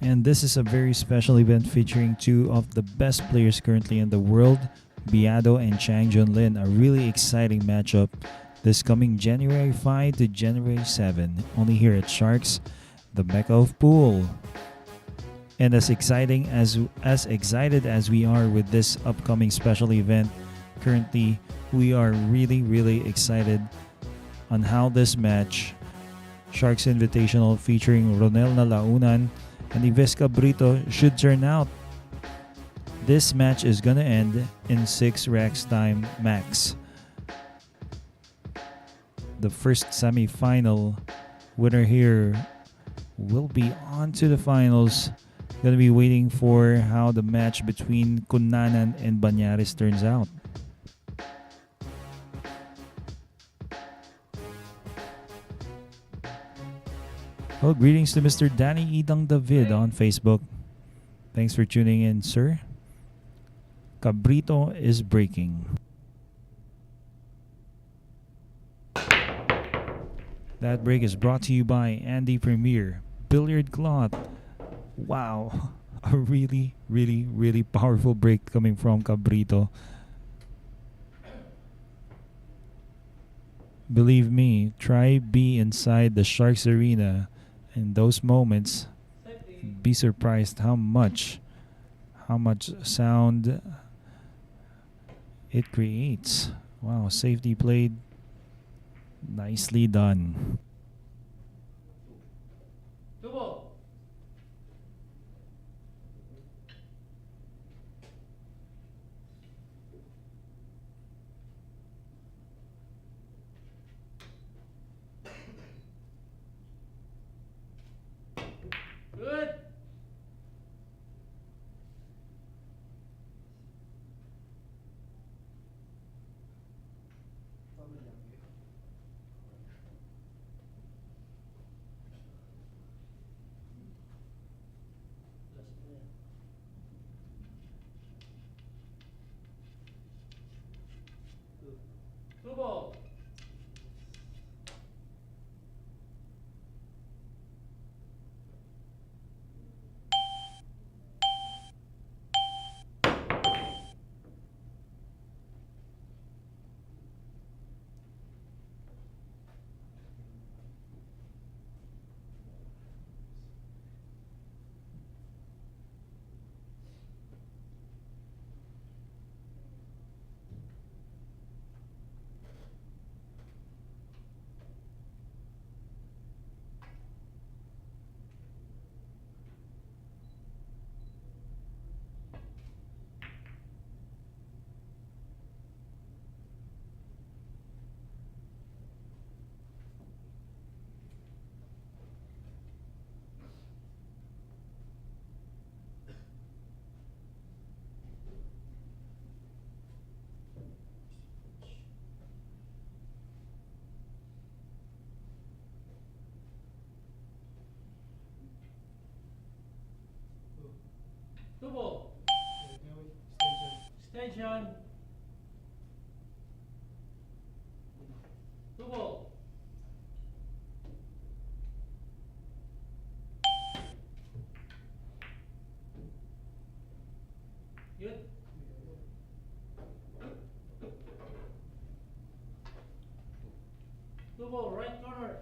And this is a very special event featuring 2 of the best players currently in the world, Biado and Chang Junlin. A really exciting matchup this coming January 5 to January 7, only here at Sharks, the Mecca of Pool. And as excited as we are with this upcoming special event, currently we are really excited on how this match, Sharks Invitational featuring Ronel Nalaunan and Yves Cabrito, should turn out. This match is gonna end in 6 racks time max. The first semi-final winner here will be on to the finals. Gonna be waiting for how the match between Cunanan and Bañares turns out. Well, greetings to Mr. Danny Idang David on Facebook. Thanks for tuning in, sir. Cabrito is breaking. That break is brought to you by Andy Premier Billiard Cloth. Wow, a really powerful break coming from Cabrito. Believe me, try be inside the Sharks arena in those moments. Be surprised how much sound it creates. Wow, safety played. Nicely done. 2 ball. Good. Attention. Two ball. Yun. Two ball, right corner.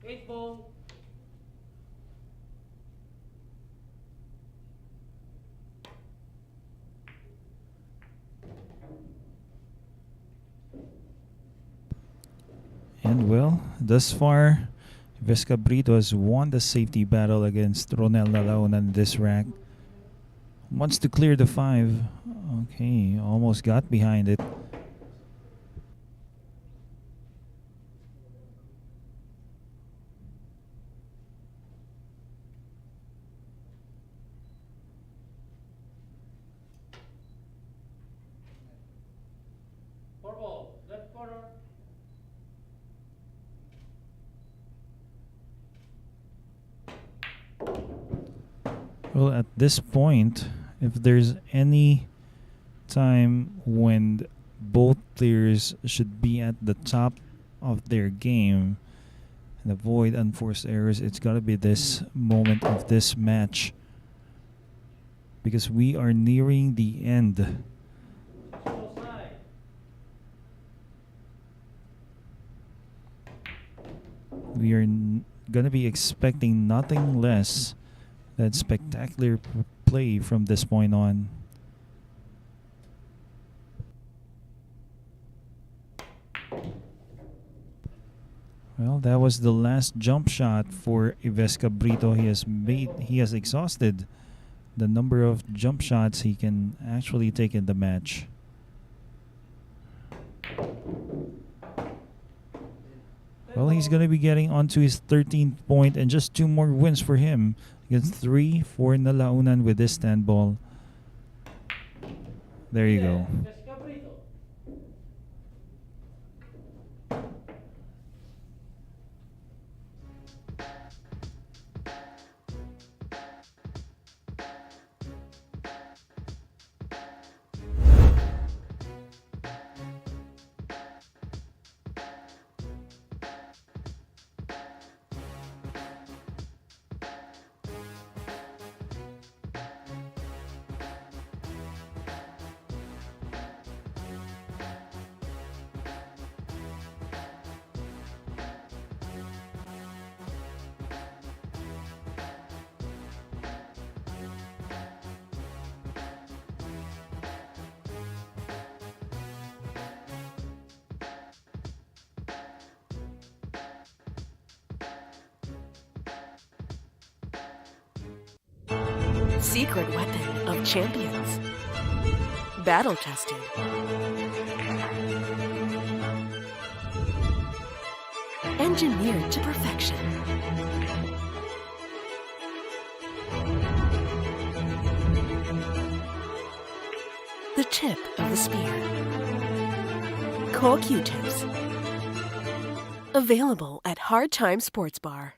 Eight ball. And well, thus far, Yves Cabrito has won the safety battle against Ronel Nalaunan in this rack. Wants to clear the 5. Okay, almost got behind it. Four ball, left corner. Well, at this point, if there's any time when both players should be at the top of their game and avoid unforced errors, it's got to be this moment of this match, because we are nearing the end. Slow side. We are going to be expecting nothing less than spectacular play from this point on. Well, that was the last jump shot for Yves Cabrito. He has exhausted the number of jump shots he can actually take in the match. Well, he's going to be getting onto his 13th point, and just 2 more wins for him against 3 for Nalaunan with this stand ball. There you go. Yes, Cabrito. Secret weapon of champions. Battle tested. Engineered to perfection. The tip of the spear. Core Q-tips. Available at Hard Time Sports Bar.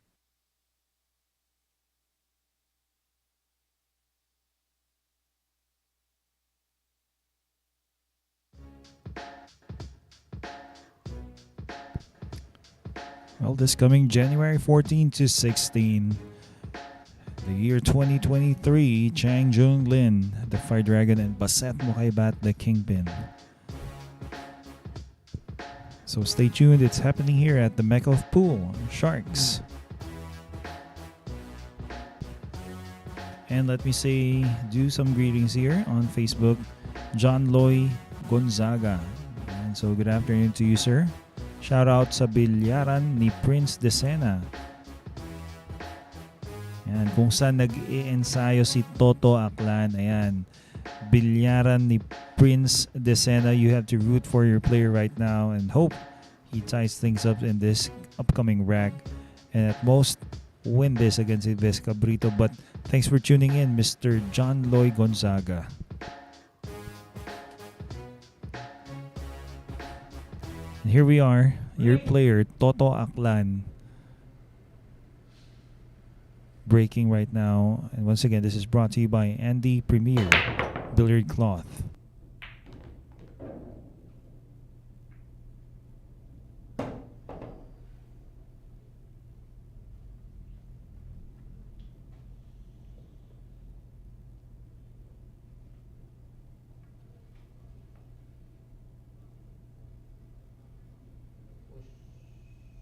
Well, this coming January 14 to 16, the year 2023, Chang Jung Lin, the Fire Dragon, and Baset Mukaibat, the Kingpin. So stay tuned, it's happening here at the Mecca of Pool, Sharks. And let me do some greetings here on Facebook. John Loy Gonzaga. And so good afternoon to you, sir. Shoutout sa bilyaran ni Prince Decena. Ayan, kung saan nag-i-ensayo si Toto Aklan. Ayan, bilyaran ni Prince Decena. You have to root for your player right now and hope he ties things up in this upcoming rack. And at most, win this against Yves Cabrito. But thanks for tuning in, Mr. John Loy Gonzaga. And here we are, your player, Toto Aklan, breaking right now. And once again, this is brought to you by Andy Premier Billiard Cloth.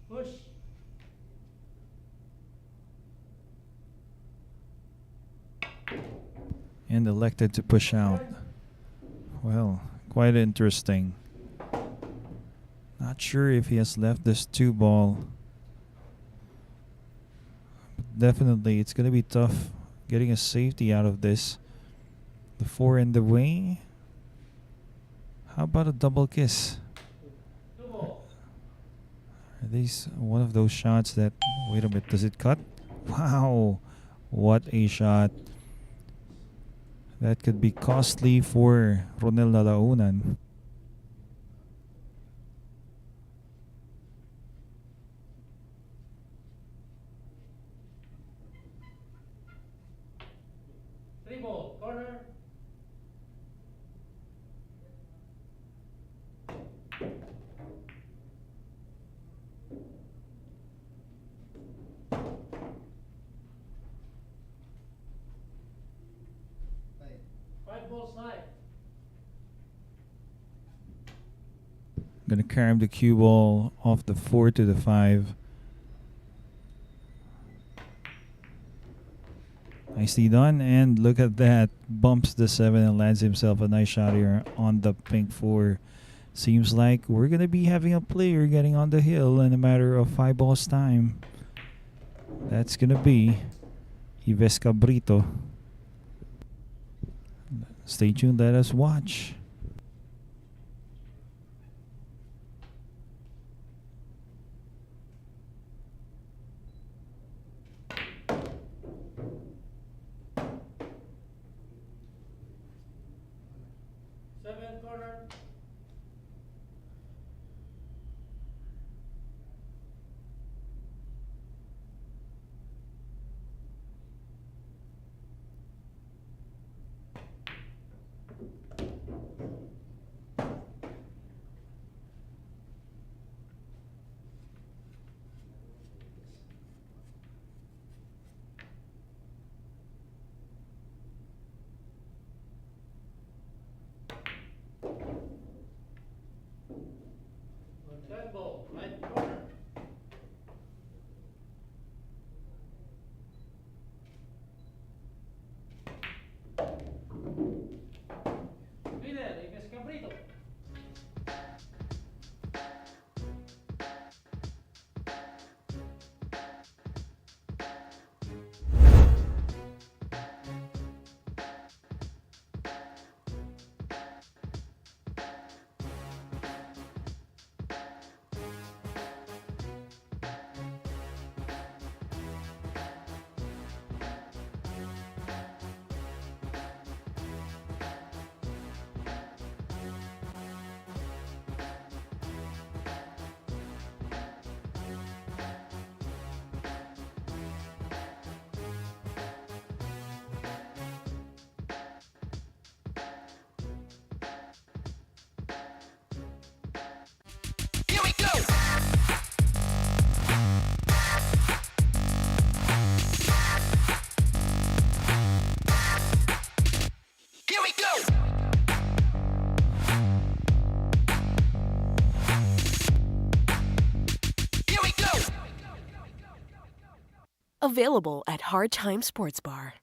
Push. And elected to push out. Well, quite interesting. Not sure if he has left this 2-ball. Definitely, it's going to be tough getting a safety out of this. The 4 in the way. How about a double kiss? Are these one of those shots that... Wait a minute, does it cut? Wow, what a shot. That could be costly for Ronel Nalaunan. Three ball, corner. Five ball side. Gonna carry the cue ball off the 4 to the 5. Nicely done, and look at that. Bumps the 7 and lands himself a nice shot here on the pink 4. Seems like we're gonna be having a player getting on the hill in a matter of 5 balls time. That's gonna be Yves Cabrito. Stay tuned, let us watch. Seven corner. Ten ball, right corner. Winner, Yves Cabrito. Available at Hard Time Sports Bar.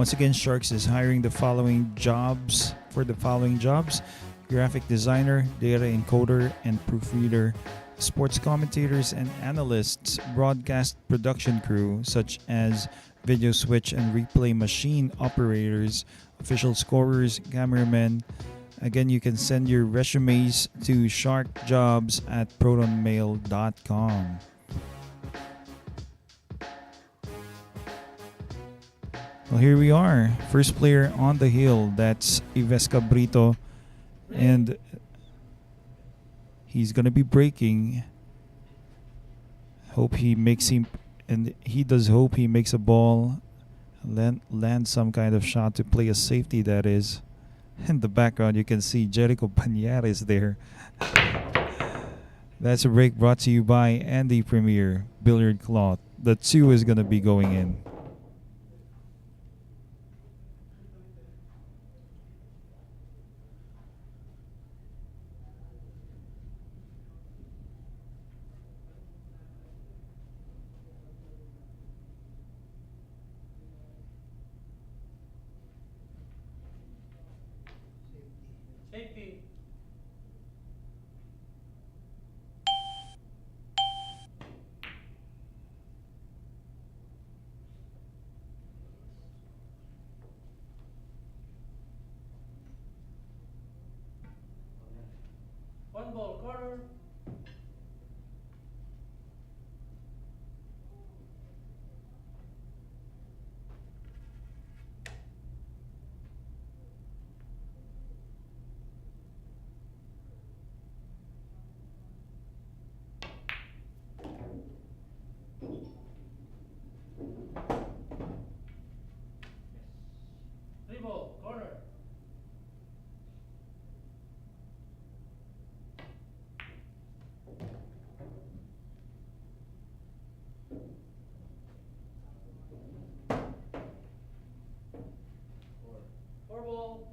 Once again, Sharks is hiring the following jobs graphic designer, data encoder and proofreader, sports commentators and analysts, broadcast production crew such as video switch and replay machine operators, official scorers, cameramen. Again, you can send your resumes to sharkjobs@protonmail.com. Well, here we are. First player on the hill. That's Yves Cabrito. And he's going to be breaking. Hope he makes him. And he does hope he makes a ball. Land some kind of shot to play a safety, that is. In the background, you can see Jerico Bañares there. That's a break brought to you by Andy Premier Billiard Cloth. The 2 is going to be going in. Safety. One ball corner. Three ball corner. Four ball.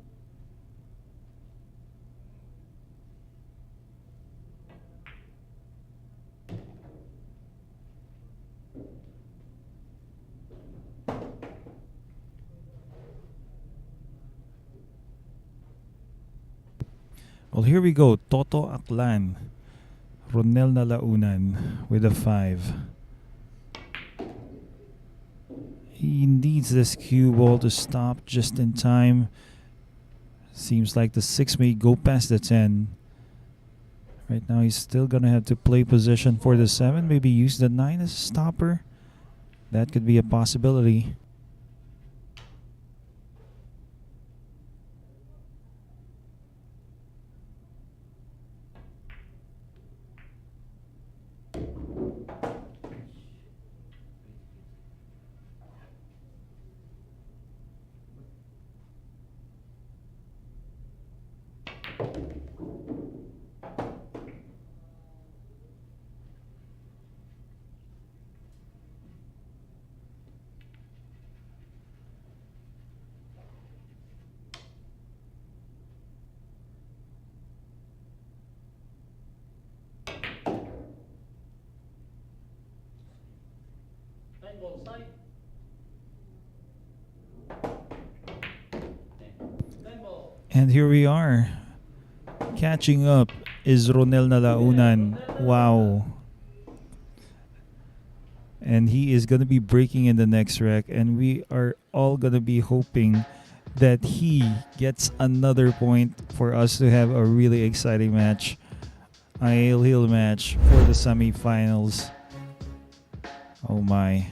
Well, here we go. Toto Aklan. Ronel Nalaunan with a 5. He needs this cue ball to stop just in time. Seems like the 6 may go past the 10. Right now, he's still going to have to play position for the 7. Maybe use the 9 as a stopper. That could be a possibility. Nine ball side. Nine ball. And here we are. Catching up is Ronel Nalaunan. Wow. And he is going to be breaking in the next rack. And we are all going to be hoping that he gets another point for us to have a really exciting match. A hill match for the semifinals. Oh my.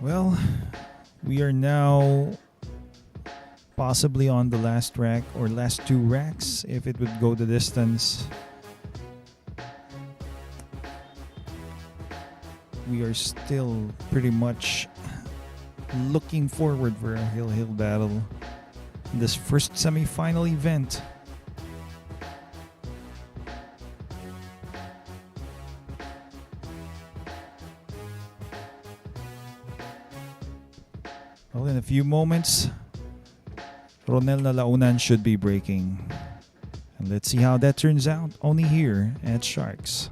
Well, we are now possibly on the last rack or last two racks if it would go the distance. We are still pretty much looking forward for a hill battle in this first semi-final event. Well, in a few moments, Ronel Nalaunan should be breaking. And let's see how that turns out only here at Sharks.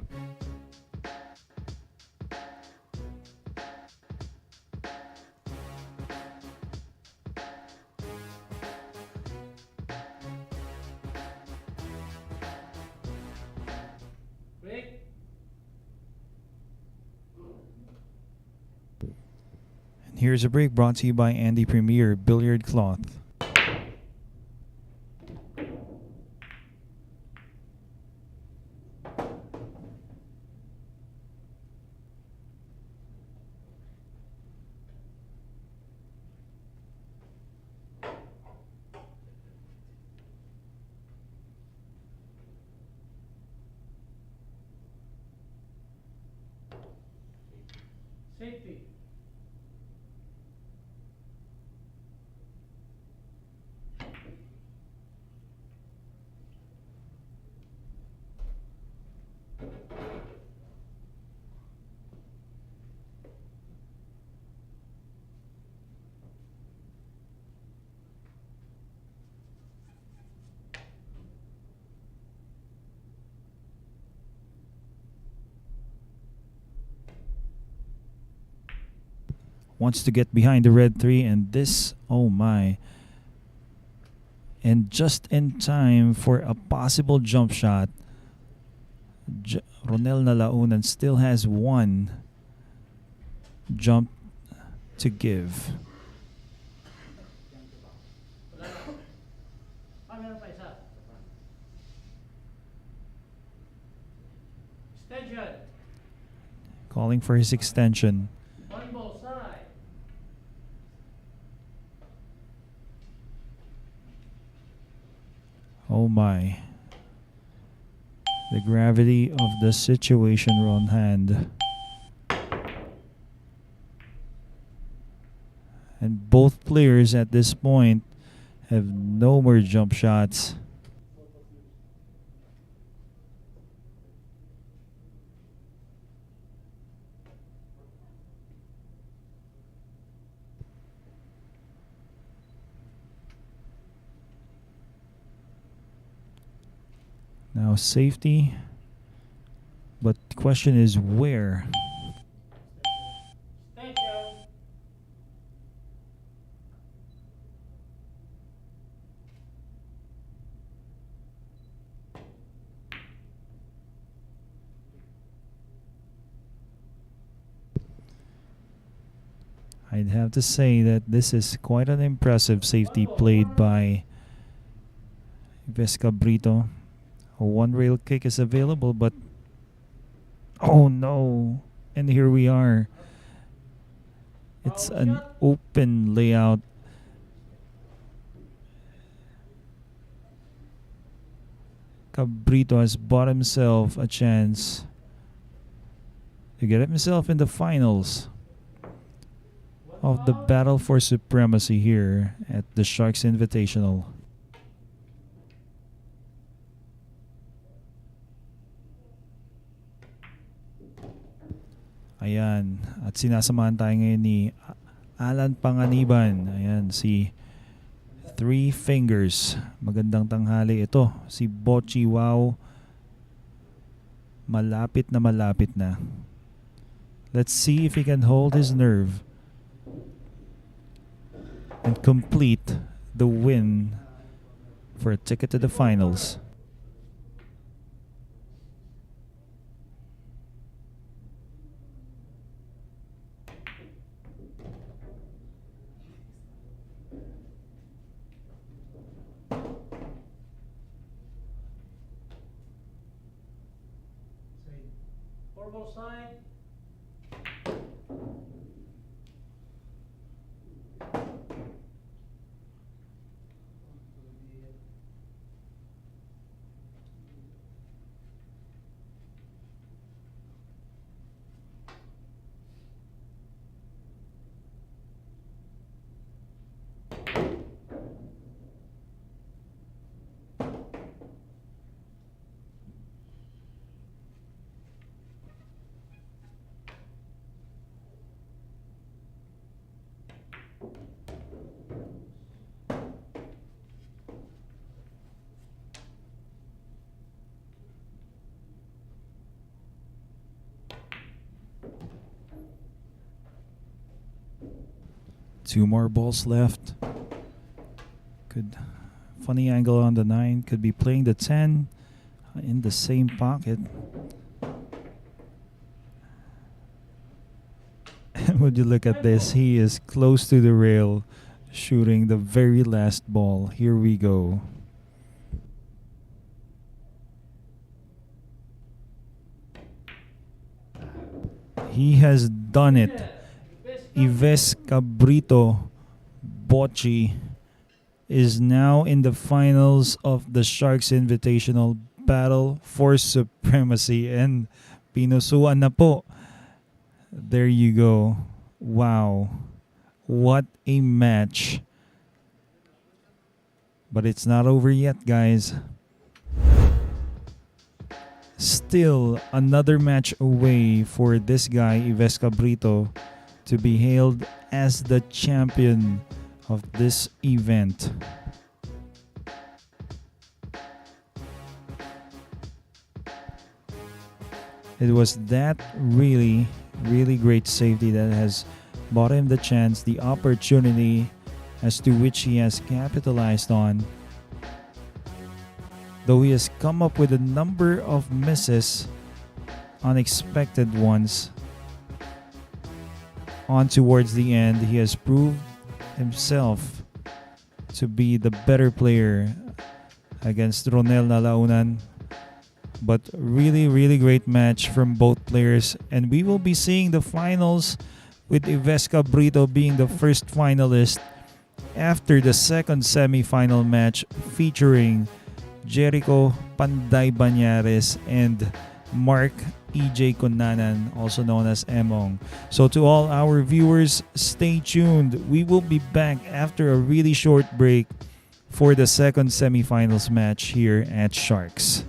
Break. And here's a break brought to you by Andy Premier Billiard Cloth. Safety. Wants to get behind the red 3, and this, oh my. And just in time for a possible jump shot, Ronel Nalaunan still has one jump to give. Meron pa isa. Extension. Calling for his extension. One ball side. Oh my. The gravity of the situation on hand. And both players at this point have no more jump shots. Now safety, but the question is where? Extension. I'd have to say that this is quite an impressive safety played by Yves Cabrito. A one rail kick is available, but oh no. And here we are. It's an open layout. Cabrito has bought himself a chance to get himself in the finals of the battle for supremacy here at the Sharks Invitational. Ayan, at sinasamahan tayo ngayon ni Alan Panganiban. Ayan, si Three Fingers. Magandang tanghali ito. Si Bochi Wow. Malapit na. Let's see if he can hold his nerve and complete the win for a ticket to the finals. Four ball side. 2 more balls left. Could funny angle on the 9. Could be playing the 10 in the same pocket. And would you look at this? He is close to the rail, shooting the very last ball. Here we go. He has done it. Yves Cabrito Bocci is now in the finals of the Sharks Invitational Battle for Supremacy. And pinusuan na po. There you go. Wow. What a match. But it's not over yet, guys. Still another match away for this guy, Yves Cabrito, to be hailed as the champion of this event. It was that really great safety that has bought him the chance, the opportunity, as to which he has capitalized on. Though he has come up with a number of misses, unexpected ones, on towards the end, he has proved himself to be the better player against Ronel Nalaunan. But really great match from both players. And we will be seeing the finals with Yves Cabrito being the first finalist after the second semifinal match featuring Jerico Panday Bañares and Marc Ejay Cunanan, also known as Emong. So to all our viewers, stay tuned. We will be back after a really short break for the second semifinals match here at Sharks.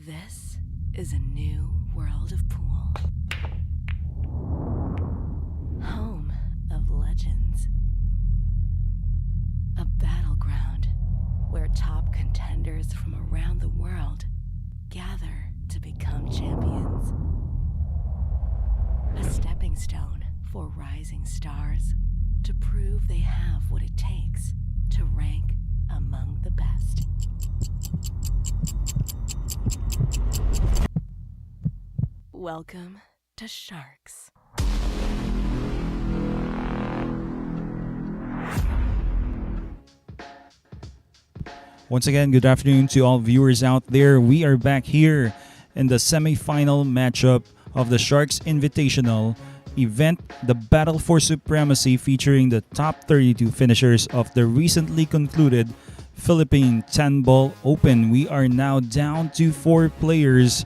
This is a new world of pool. Home of legends. A battleground where top contenders from around the world gather to become champions. A stepping stone for rising stars to prove they have what it takes to rank among the best. Welcome to Sharks. Once again, good afternoon to all viewers out there. We are back here in the semifinal matchup of the Sharks Invitational event, the Battle for Supremacy, featuring the top 32 finishers of the recently concluded Philippine 10-ball Open. We are now down to 4 players.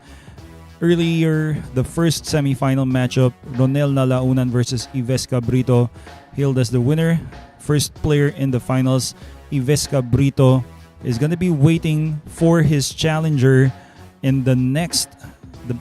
Earlier, the first semifinal matchup, Ronel Nalaunan versus Yves Cabrito, hailed as the winner. First player in the finals, Yves Cabrito, is going to be waiting for his challenger in the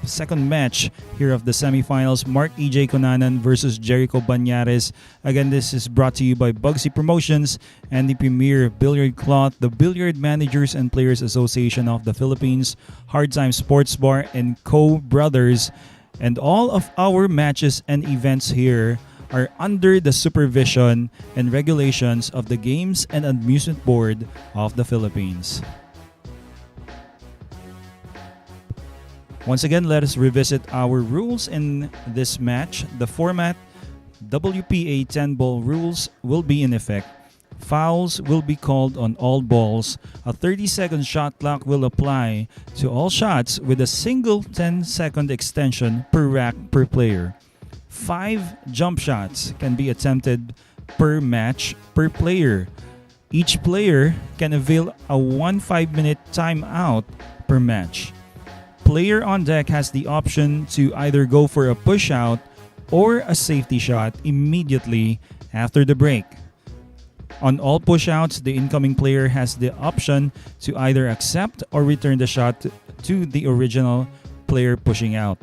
second match here of the semifinals, Marc Ejay Cunanan versus Jerico Bañares. Again, this is brought to you by Bugsy Promotions and the Premier Billiard Cloth, the Billiard Managers and Players Association of the Philippines, Hard Time Sports Bar, and Co. Brothers. And all of our matches and events here are under the supervision and regulations of the Games and Amusement Board of the Philippines. Once again, let us revisit our rules in this match. The format, WPA 10-ball rules will be in effect. Fouls will be called on all balls. A 30-second shot clock will apply to all shots with a single 10-second extension per rack per player. 5 jump shots can be attempted per match per player. Each player can avail a 1 5-minute timeout per match. Player on deck has the option to either go for a push out or a safety shot immediately after the break. On all push outs, the incoming player has the option to either accept or return the shot to the original player pushing out.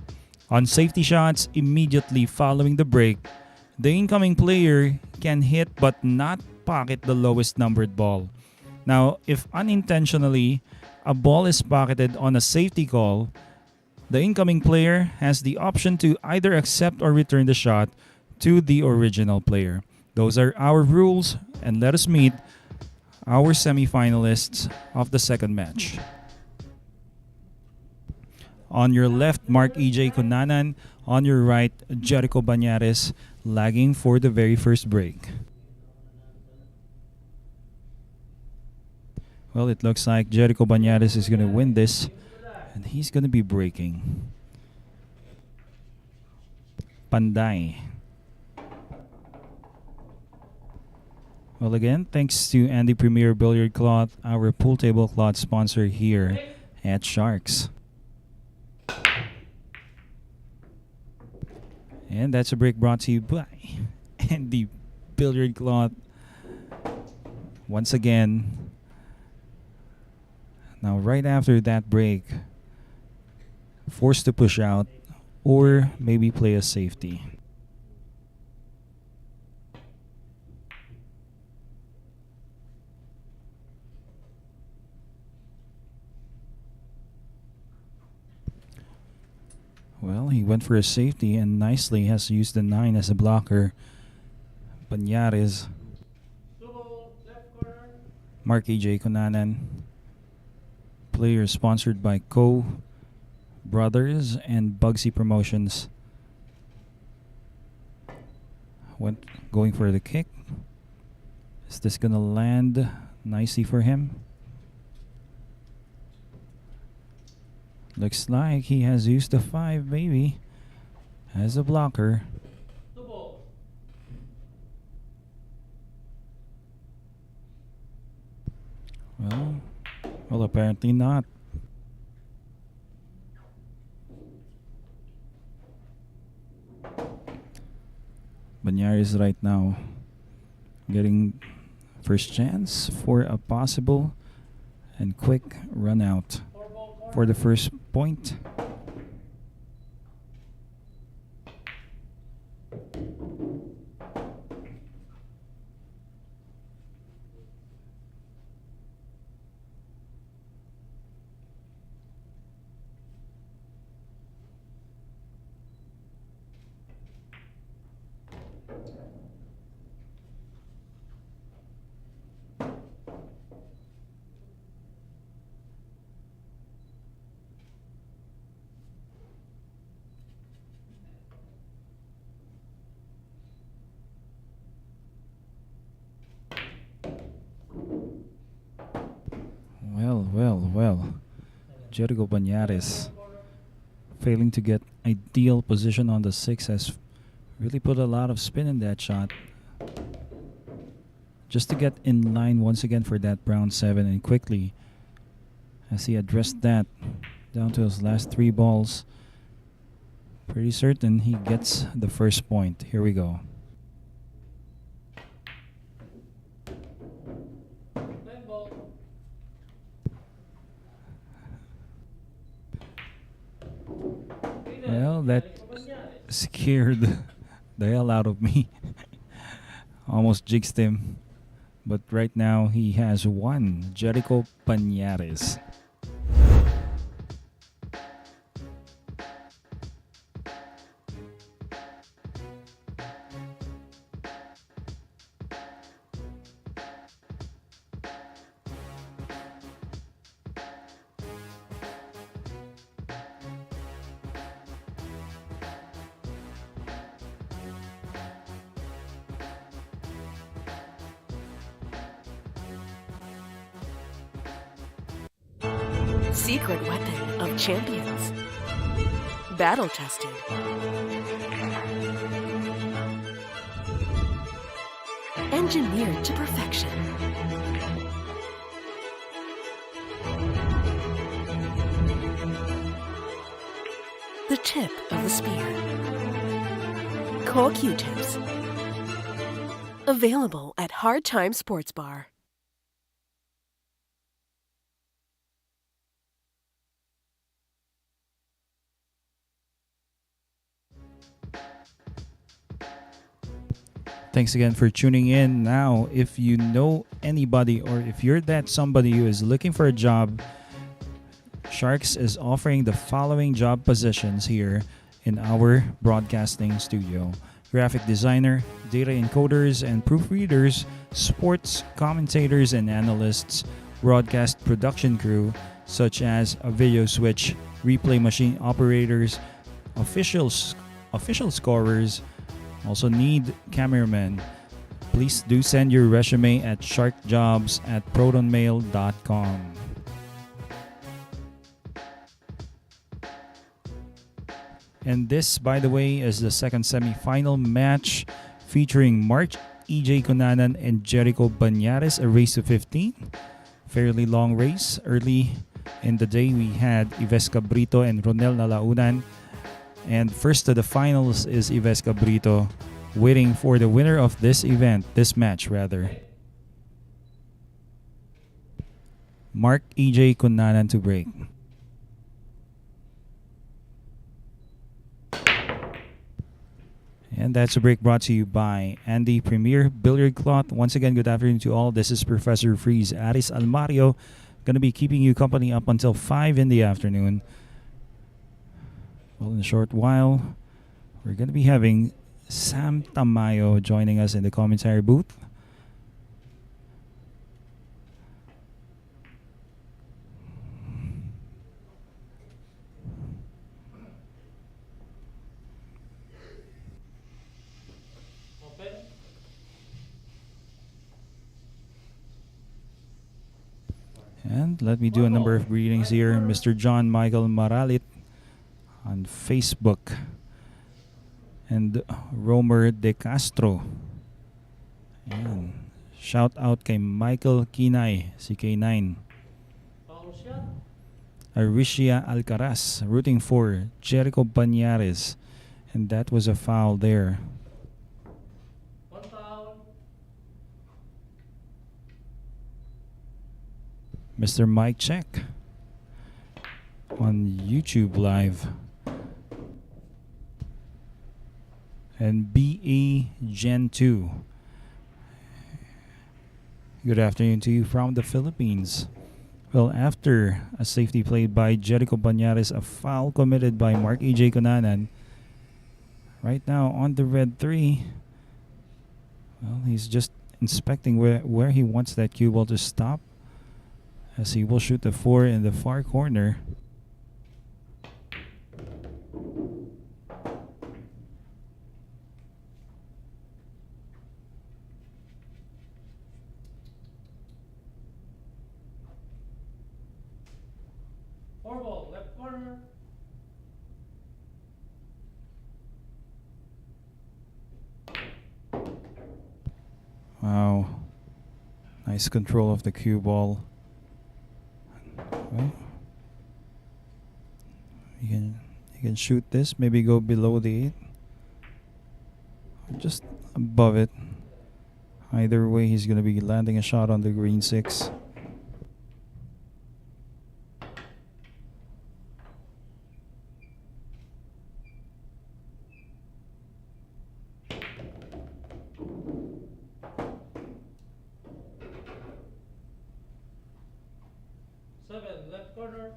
On safety shots, immediately following the break, the incoming player can hit but not pocket the lowest numbered ball. Now, if unintentionally a ball is pocketed on a safety call, the incoming player has the option to either accept or return the shot to the original player. Those are our rules, and let us meet our semifinalists of the second match. On your left, Marc Ejay Cunanan. On your right, Jerico Bañares, lagging for the very first break. Well, it looks like Jerico Bañares is going to win this, and he's going to be breaking. Panday. Well, again, thanks to Andy Premier Billiard Cloth, our pool table cloth sponsor here at Sharks. And that's a break brought to you by Andy Billiard Cloth. Once again, now right after that break, forced to push out or maybe play a safety. Well, he went for a safety and nicely has used the 9 as a blocker. Bañares. Marc Ejay Cunanan. Player sponsored by Co. Brothers and Bugsy Promotions. Going for the kick. Is this gonna land nicely for him? Looks like he has used the 5 maybe as a blocker. Well, apparently not. Bañares right now getting first chance for a possible and quick run out for the first point. Well. Jerico Bañares failing to get ideal position on the 6 has really put a lot of spin in that shot. Just to get in line once again for that brown 7, and quickly as he addressed that down to his last 3 balls. Pretty certain he gets the first point. Here we go. Nine ball. Well, that scared the hell out of me. Almost jinxed him. But right now he has one. Jerico Bañares. Secret weapon of champions. Battle tested. Engineered to perfection. The tip of the spear. Core Q-tips. Available at Hard Time Sports Bar. Thanks again for tuning in. Now, if you know anybody or if you're that somebody who is looking for a job, Sharks is offering the following job positions here in our broadcasting studio: graphic designer, data encoders and proofreaders, sports commentators and analysts, broadcast production crew such as a video switch, replay machine operators, official scorers. Also need cameramen. Please do send your resume at sharkjobs@protonmail.com. And this, by the way, is the second semifinal match featuring Marc, Ejay, Cunanan, and Jerico Bañares, a race to 15. Fairly long race. Early in the day, we had Yves Cabrito and Ronel Nalaunan. And first to the finals is Yves Cabrito, waiting for the winner of this event, this match rather. Marc, Ejay, Cunanan to break. And that's a break brought to you by Andy Premier Billiard Cloth. Once again, good afternoon to all. This is Professor Freeze Aris Almario. Going to be keeping you company up until 5 in the afternoon. Well, in a short while, we're going to be having Sam Tamayo joining us in the commentary booth. Open. And let me do a number of greetings here. Mr. John Michael Maralit on Facebook. And Romer De Castro. Ayan. Shout out kay Michael Kinay, si K9. Foul shot. Aricia Alcaraz rooting for Jerico Bañares. And that was a foul there. One foul. Mr. Mike Check. on YouTube Live. And BA Gen 2. Good afternoon to you from the Philippines. Well, after a safety played by Jerico Bañares, a foul committed by Marc Ejay Cunanan. Right now on the red 3. Well, he's just inspecting where he wants that cue ball to stop, as he will shoot the 4 in the far corner. Four ball, left corner. Wow. Nice control of the cue ball. Well, you can shoot this, maybe go below the 8. Just above it. Either way, he's going to be landing a shot on the green 6. Seven, left corner.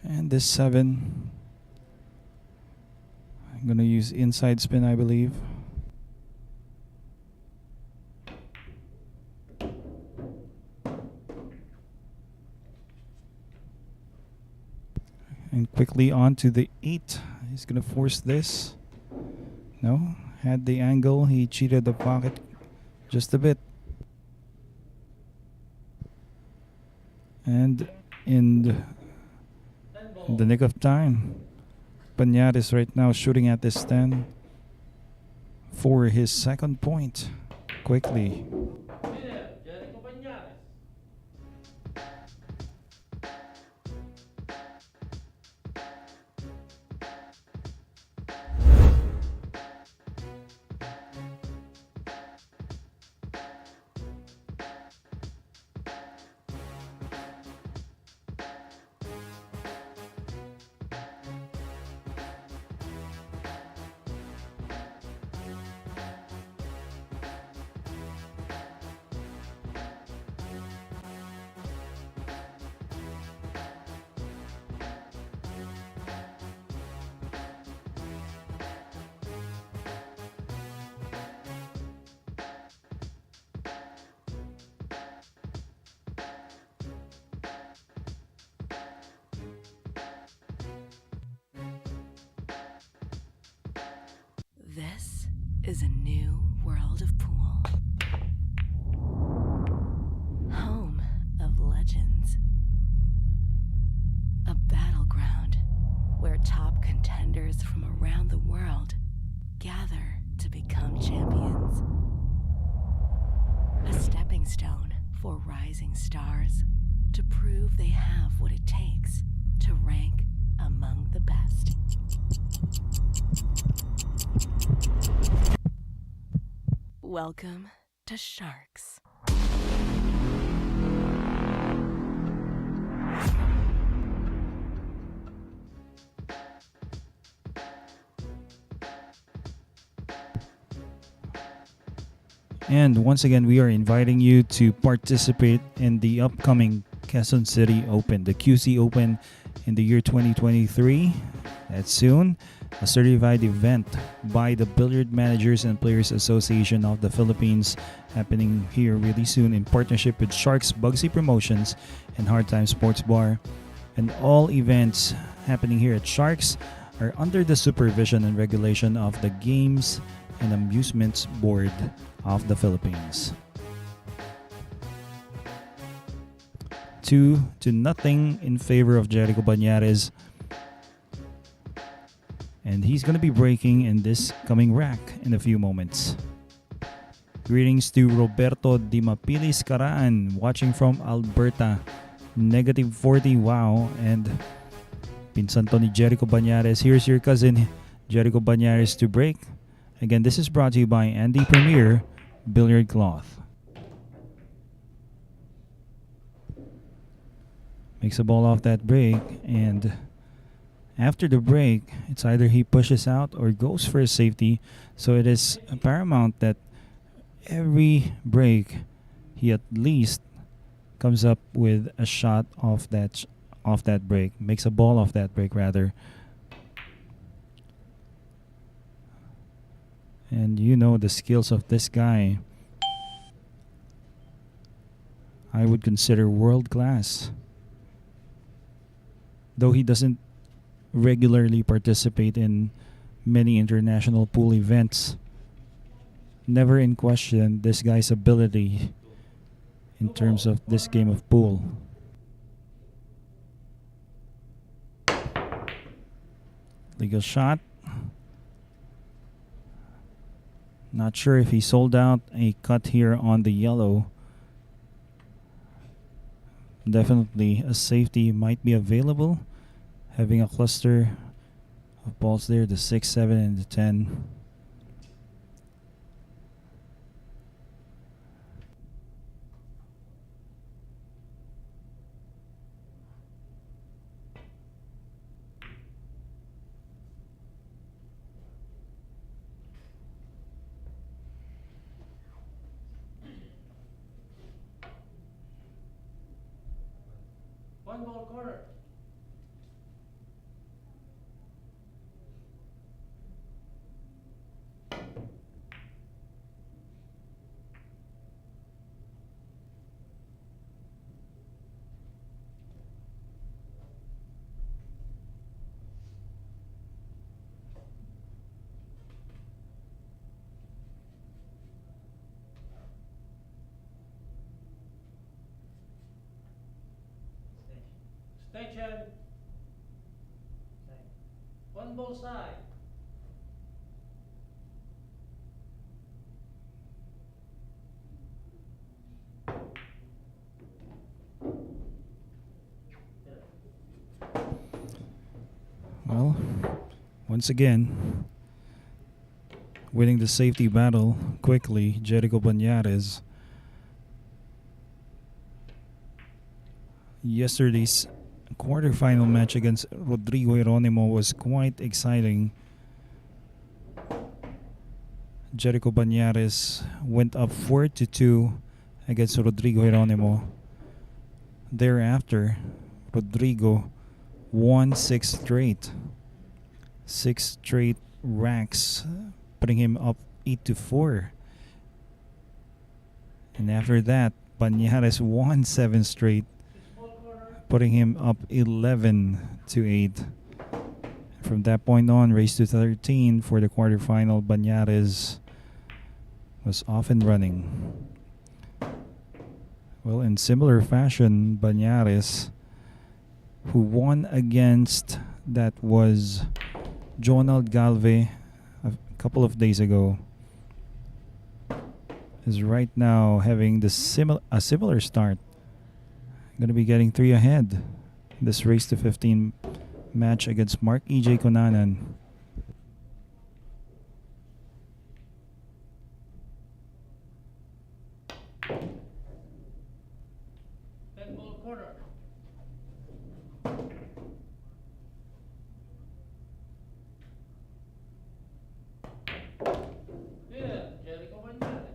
And this 7, I'm going to use inside spin, I believe. And quickly on to the 8. He's going to force this. No, had the angle. He cheated the pocket just a bit. And in the nick of time, Bañares right now shooting at this 10 for his second point. Quickly. Winner, Jerico Bañares. This is a new world of pool. Home of legends. A battleground where top contenders from around the world gather to become champions. A stepping stone for rising stars to prove they have what it takes to rank among the best. Welcome to Sharks. And once again, we are inviting you to participate in the upcoming Quezon City Open, the QC Open in the year 2023. That's soon. A certified event by the Billiard Managers and Players Association of the Philippines, happening here really soon in partnership with Sharks, Bugsy Promotions, and Hard Time Sports Bar. And all events happening here at Sharks are under the supervision and regulation of the Games and Amusements Board of the Philippines. 2-0 in favor of Jerico Bañares. And he's going to be breaking in this coming rack in a few moments. Greetings to Roberto Di Mapilis Caraan, watching from Alberta. -40, wow. And pinsan to ni Jerico Bañares. Here's your cousin, Jerico Bañares, to break. Again, this is brought to you by Andy Premier Billiard Cloth. Makes a ball off that break, and after the break, it's either he pushes out or goes for a safety. So it is paramount that every break he at least comes up with a shot off that break, makes a ball off that break rather. And you know the skills of this guy, I would consider world class. Though he doesn't regularly participate in many international pool events, never in question this guy's ability in terms of this game of pool. Legal shot. Not sure if he sold out a cut here on the yellow. Definitely a safety might be available. Having a cluster of balls there, the 6, 7, and the 10. One ball corner. Station. One ball side. Well, once again, winning the safety battle quickly, Jerico Bañares. Yesterday's quarterfinal match against Rodrigo Hieronimo was quite exciting. Jerico Bañares went up 4-2 against Rodrigo Hieronimo. Thereafter, Rodrigo won 6 straight. 6 straight racks, putting him up 8-4. And after that, Bañares won 7 straight, putting him up 11-8. From that point on, race to 13 for the quarterfinal, Bañares was off and running. Well, in similar fashion, Bañares, who won against, that was Jonald Galve a couple of days ago, is right now having a similar start. Going to be getting 3 ahead in this race to 15 match against Marc Ejay Cunanan. Ten ball corner. Yeah, Jerico Bañares.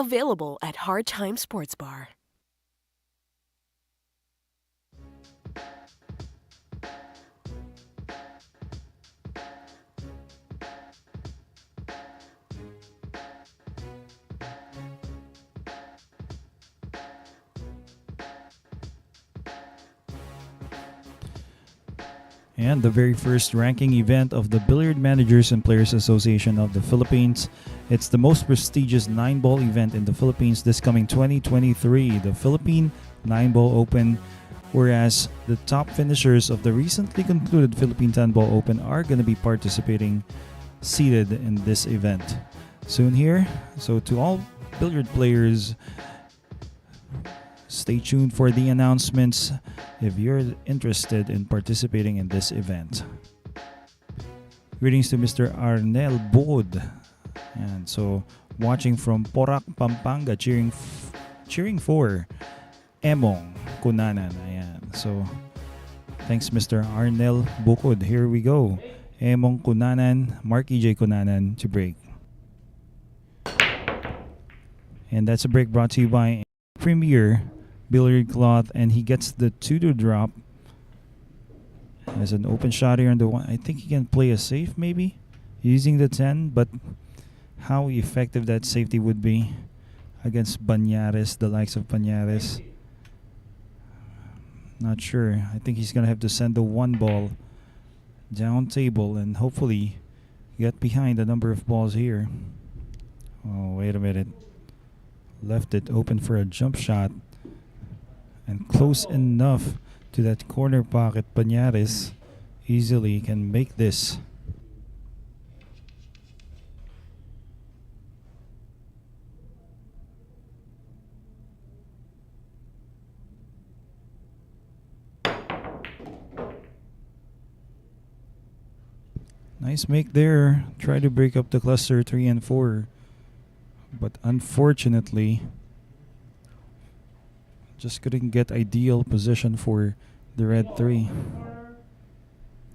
Available at Hard Time Sports Bar. And the very first ranking event of the Billiard Managers and Players Association of the Philippines. It's the most prestigious 9-ball event in the Philippines this coming 2023, the Philippine 9-Ball Open, whereas the top finishers of the recently concluded Philippine 10-Ball Open are going to be participating seated in this event soon here. So to all billiard players, stay tuned for the announcements if you're interested in participating in this event. Greetings to Mr. Ronel Bod. And so watching from Porac, Pampanga, cheering for Emong Cunanan. Ayan. So thanks Mr. Arnel Bukod. Here we go. Emong Cunanan, Marc Ejay Cunanan to break. And that's a break brought to you by Premier Billiard Cloth, and he gets the 2-2 drop. Has an open shot here on the one. I think he can play a safe maybe using the 10, but how effective that safety would be against Bañares, the likes of Bañares, not sure. I think he's gonna have to send the one ball down table and hopefully get behind a number of balls here. Oh, wait a minute. Left it open for a jump shot and close enough to that corner pocket. Bañares easily can make this. Nice make there. Try to break up the cluster 3 and 4. But unfortunately, just couldn't get ideal position for the red 3.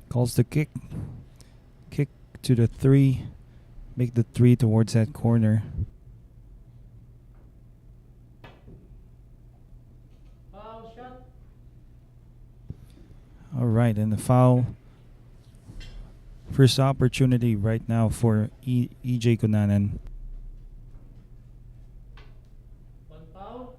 Calls the kick. Kick to the 3. Make the 3 towards that corner. Foul shot. Alright, and the foul. First opportunity right now for Ejay Cunanan. One foul.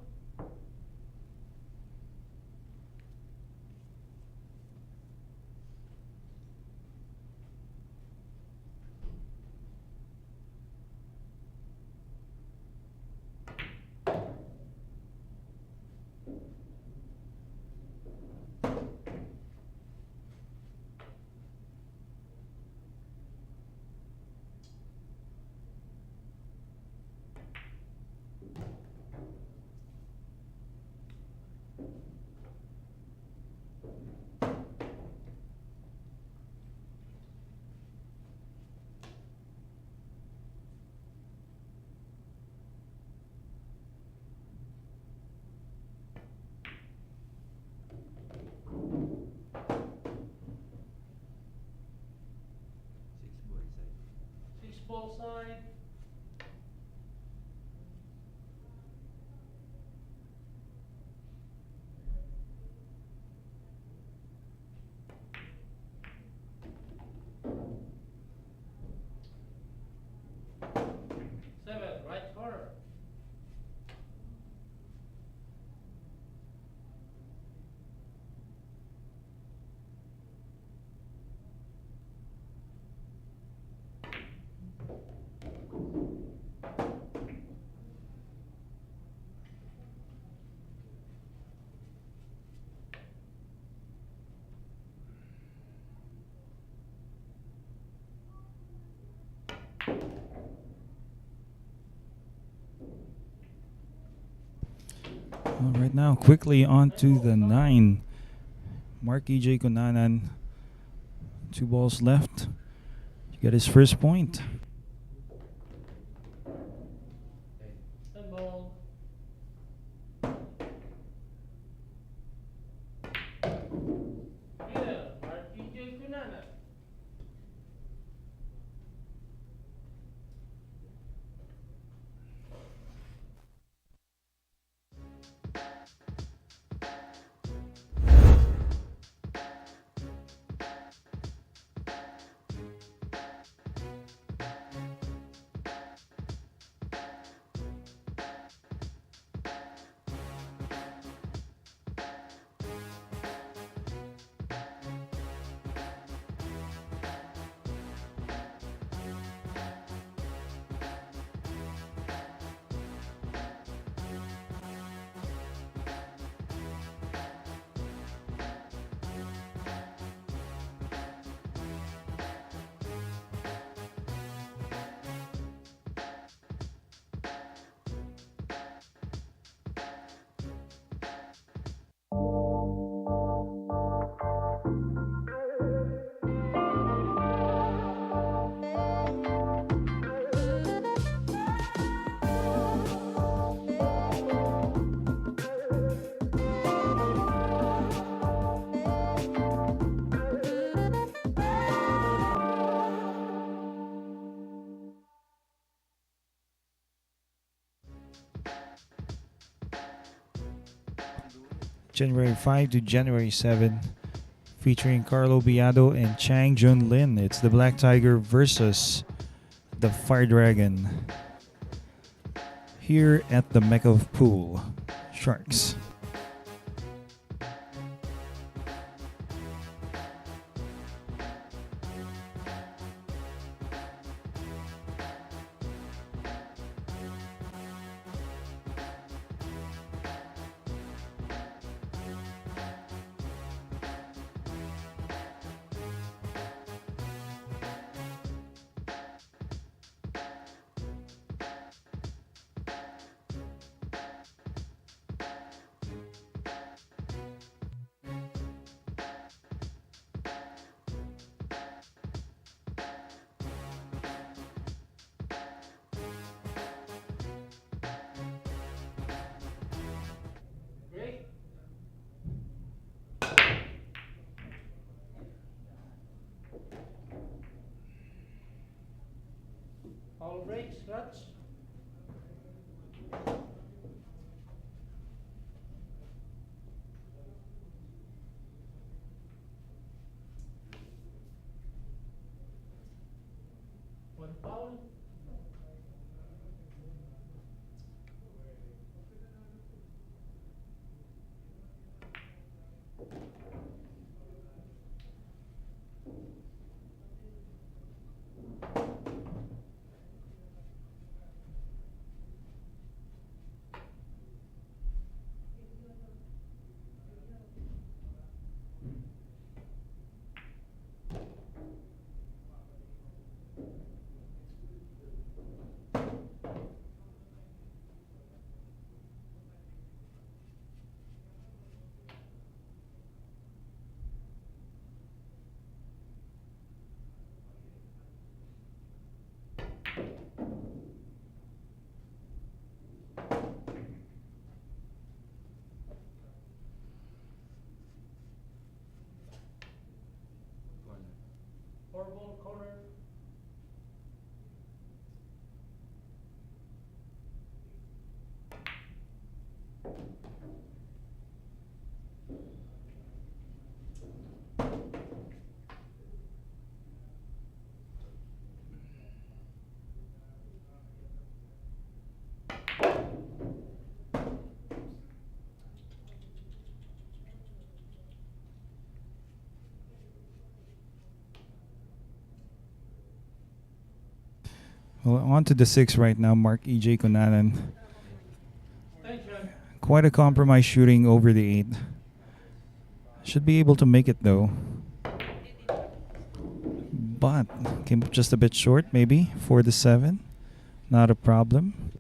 Six ball side. Seven, right corner. All right, now quickly on to the 9. Marc Ejay Cunanan. 2 balls left to get his first point. Ten ball. Yeah, Marc Ejay Cunanan. January 5 to January 7, featuring Carlo Biado and Chang Jun Lin. It's the Black Tiger versus the Fire Dragon here at the Mecca of Pool, Sharks. Break. All breaks, clutch. One foul. Four ball corner. Well, on to the 6 right now, Marc Ejay Cunanan. Attention. Quite a compromise shooting over the 8. Should be able to make it though. But came up just a bit short maybe for the 7. Not a problem.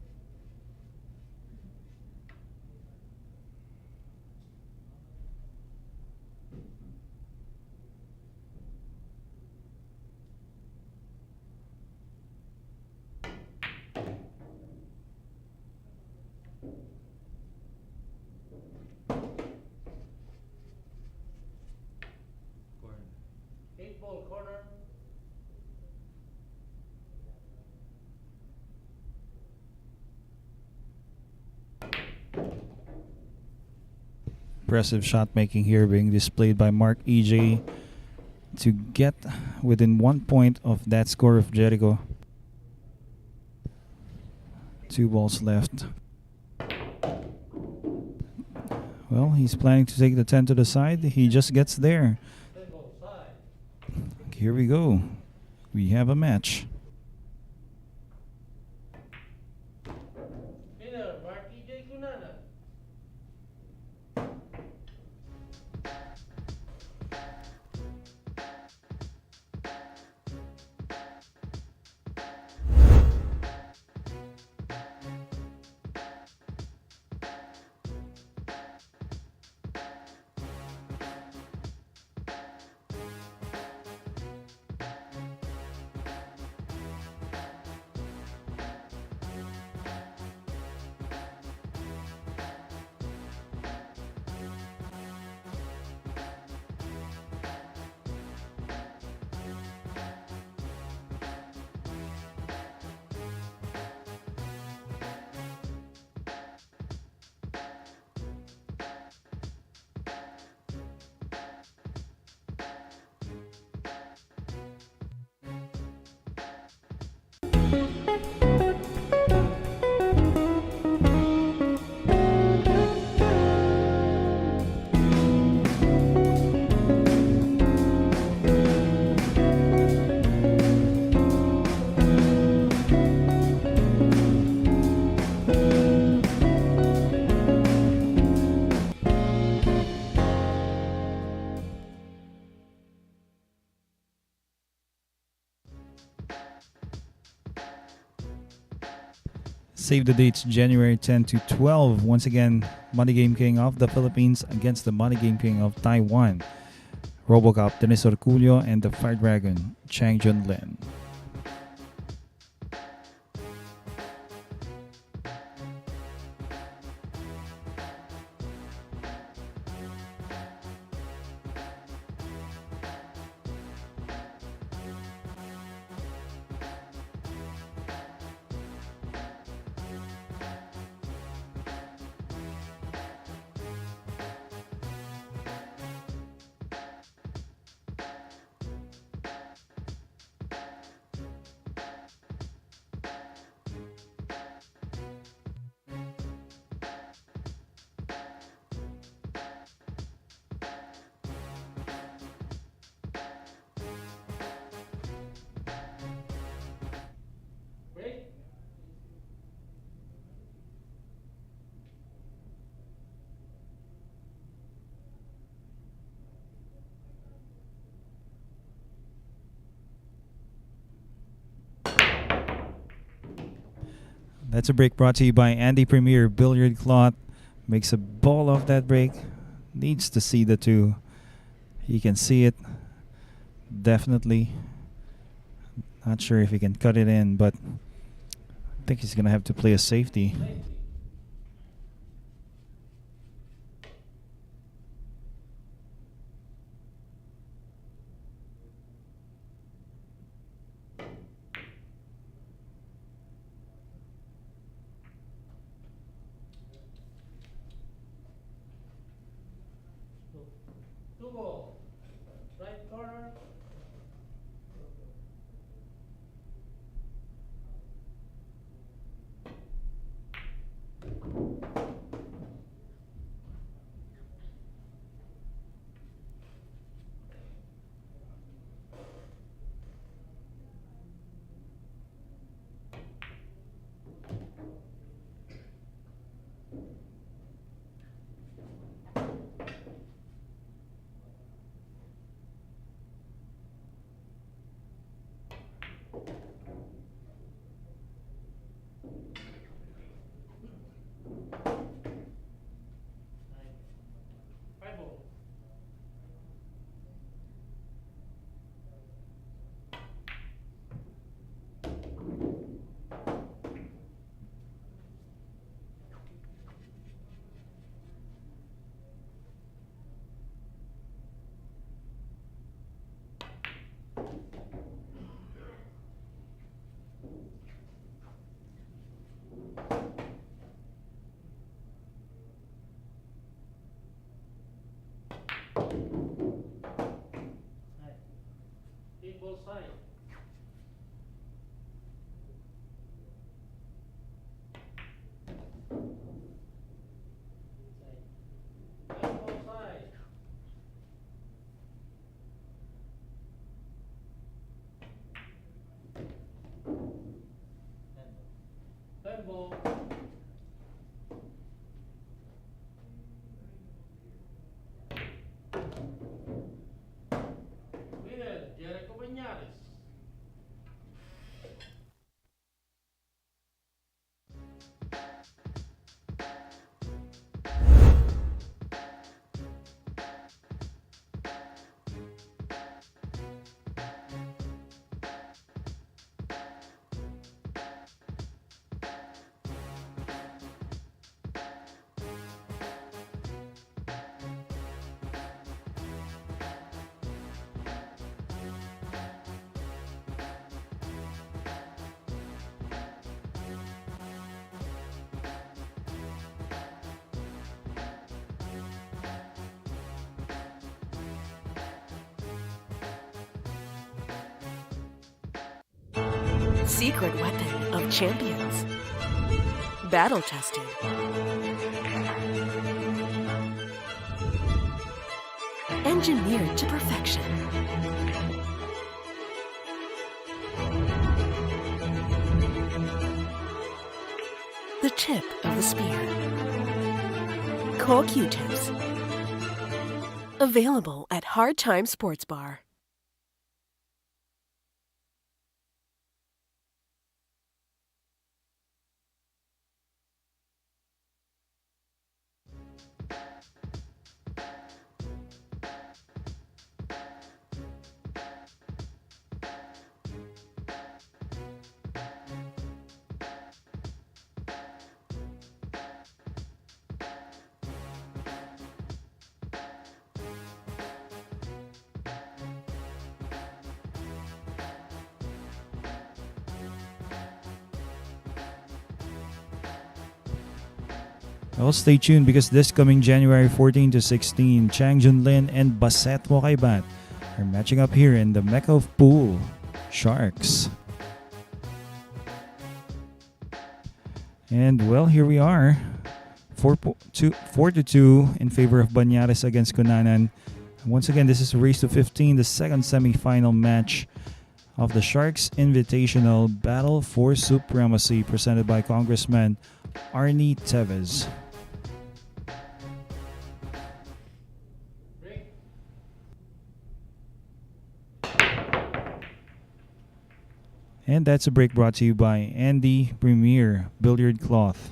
Eight ball corner. Impressive shot making here being displayed by Marc Ejay to get within 1 point of that score of Jerico. 2 balls left. Well, he's planning to take the 10 to the side. He just gets there. 10 ball side. Here we go. We have a match. Winner, Marc Ejay Cunanan. Save the dates, January 10 to 12. Once again, Money Game King of the Philippines against the Money Game King of Taiwan. RoboCop, Dennis Orculio, and the Fire Dragon, Chang Jun Lin. Break. That's a break brought to you by Andy Premier Billiard Cloth. Makes a ball off that break. Needs to see the two. He can see it. Definitely. Not sure if he can cut it in, but I think he's going to have to play a safety. Two ball. Right corner. Five ball. Eight ball side. Nine ball side. Ten ball. Winner, Jerico Bañares. Secret weapon of champions. Battle tested. Engineered to perfection. The tip of the spear. Cool Q-tips. Available at Hard Time Sports Bar. Well, stay tuned because this coming January 14 to 16, Chang Junlin and Baset Mokaibat are matching up here in the Mecca of Pool, Sharks. And well, here we are. 4-2 in favor of Bañares against Cunanan. Once again, this is a race to 15, the second semifinal match of the Sharks Invitational Battle for Supremacy presented by Congressman Arnie Teves. Break. And that's a break brought to you by Andy Premier Billiard Cloth.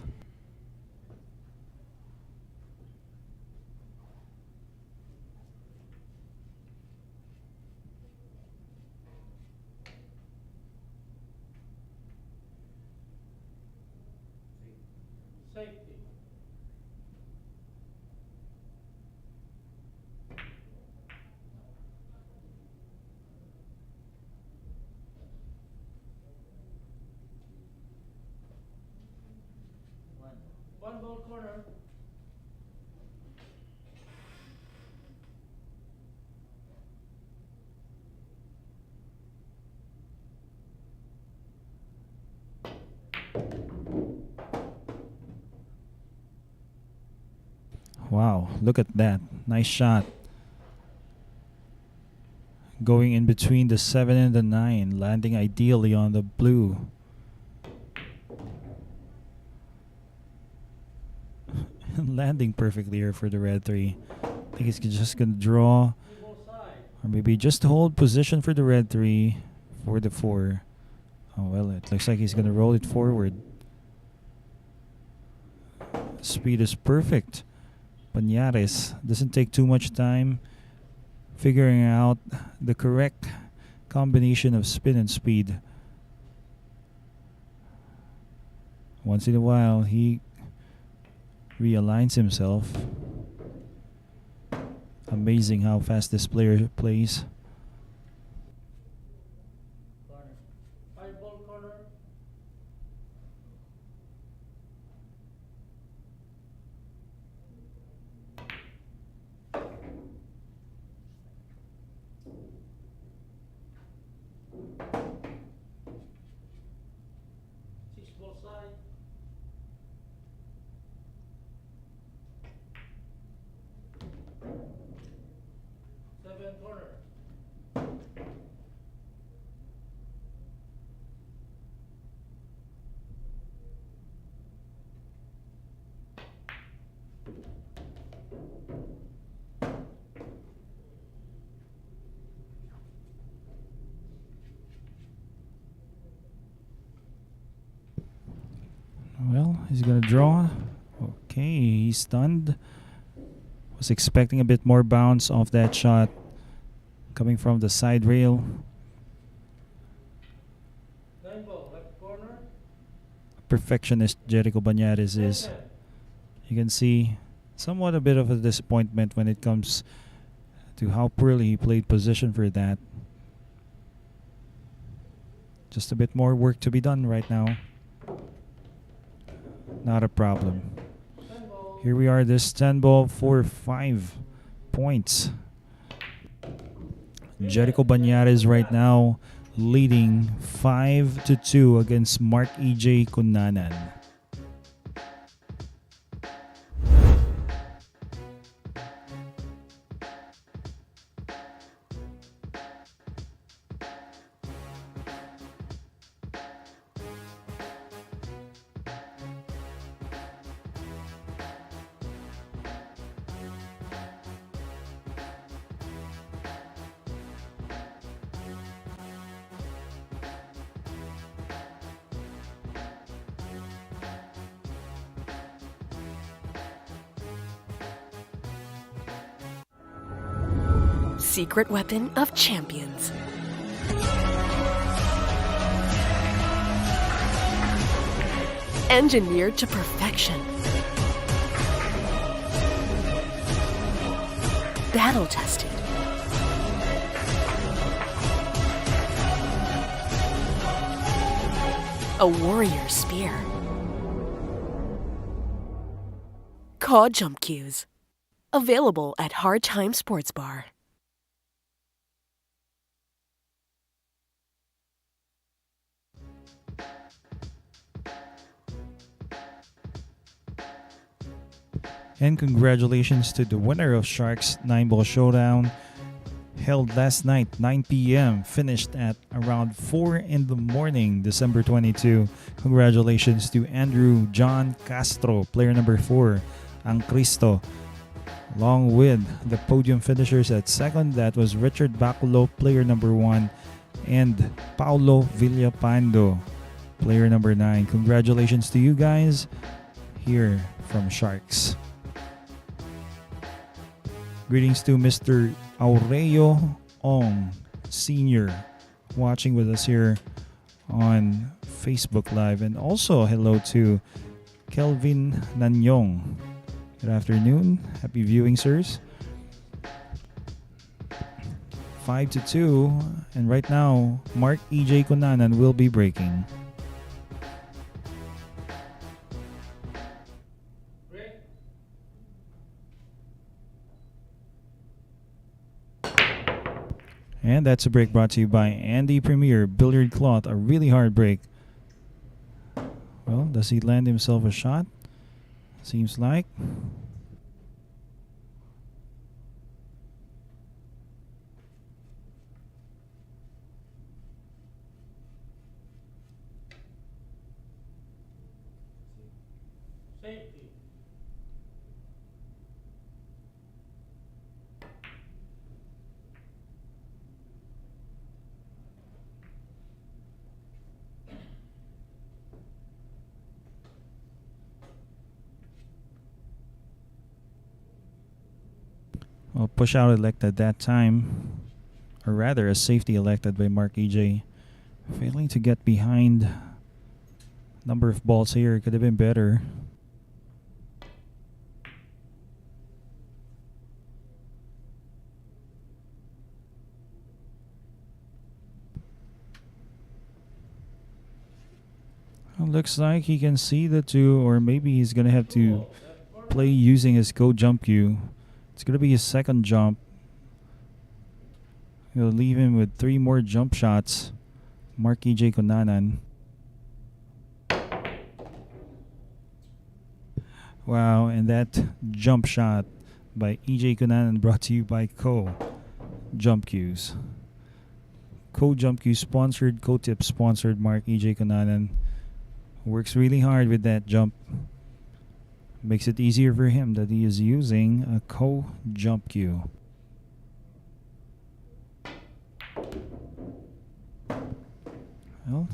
Safety. One ball corner. Wow, look at that. Nice shot. Going in between the 7 and the 9, landing ideally on the blue. Landing perfectly here for the red 3. I think he's just going to draw, Both side. or maybe just hold position for the red 3 for the 4. Oh, well, it looks like he's going to roll it forward. Speed is perfect. Bañares doesn't take too much time figuring out the correct combination of spin and speed. Once in a while, he realigns himself. Amazing how fast this player plays. Corner. 5 ball corner. Six ball side. Seven corner. Well, he's gonna draw. Okay, he's stunned. Was expecting a bit more bounce off that shot coming from the side rail. 9 ball left corner. Perfectionist Jerico Bañares is. Seven. You can see somewhat a bit of a disappointment when it comes to how poorly he played position for that. Just a bit more work to be done right now. Not a problem. 10 ball. Here we are, this 10 ball for 5 points. Jerico Bañares right now leading 5-2 against Marc Ejay Cunanan. Secret weapon of champions. Engineered to perfection. Battle tested. A warrior spear. Caw Jump Cues. Available at Hard Time Sports Bar. And congratulations to the winner of Sharks 9-Ball Showdown, held last night, 9 p.m., finished at around 4 in the morning, December 22. Congratulations to Andrew John Castro, player number 4, Ang Cristo. Along with the podium finishers at second, that was Richard Baculo, player number 1, and Paulo Villapando, player number 9. Congratulations to you guys here from Sharks. Greetings to Mr. Aurelio Ong Sr. watching with us here on Facebook Live. And also hello to Kelvin Nanyong. Good afternoon. Happy viewing, sirs. 5-2. And right now, Marc Ejay Cunanan will be breaking. And that's a break brought to you by Andy Premier Billiard Cloth. A really hard break. Well, does he land himself a shot? Seems like. Safety. Well, push out elected that time. Or rather, a safety elected by Marc Ejay. Failing to get behind. Number of balls here could have been better. Well, looks like he can see the two, or maybe he's going to have to play using his go jump cue. It's going to be his second jump. He'll leave him with 3 more jump shots. Marc Ejay Cunanan. Wow, and that jump shot by Ejay Cunanan brought to you by Co Jump Cues. Co Jump Cues sponsored, Co Tip sponsored Marc Ejay Cunanan. Works really hard with that jump. Makes it easier for him that he is using a Co Jump Cue. Well,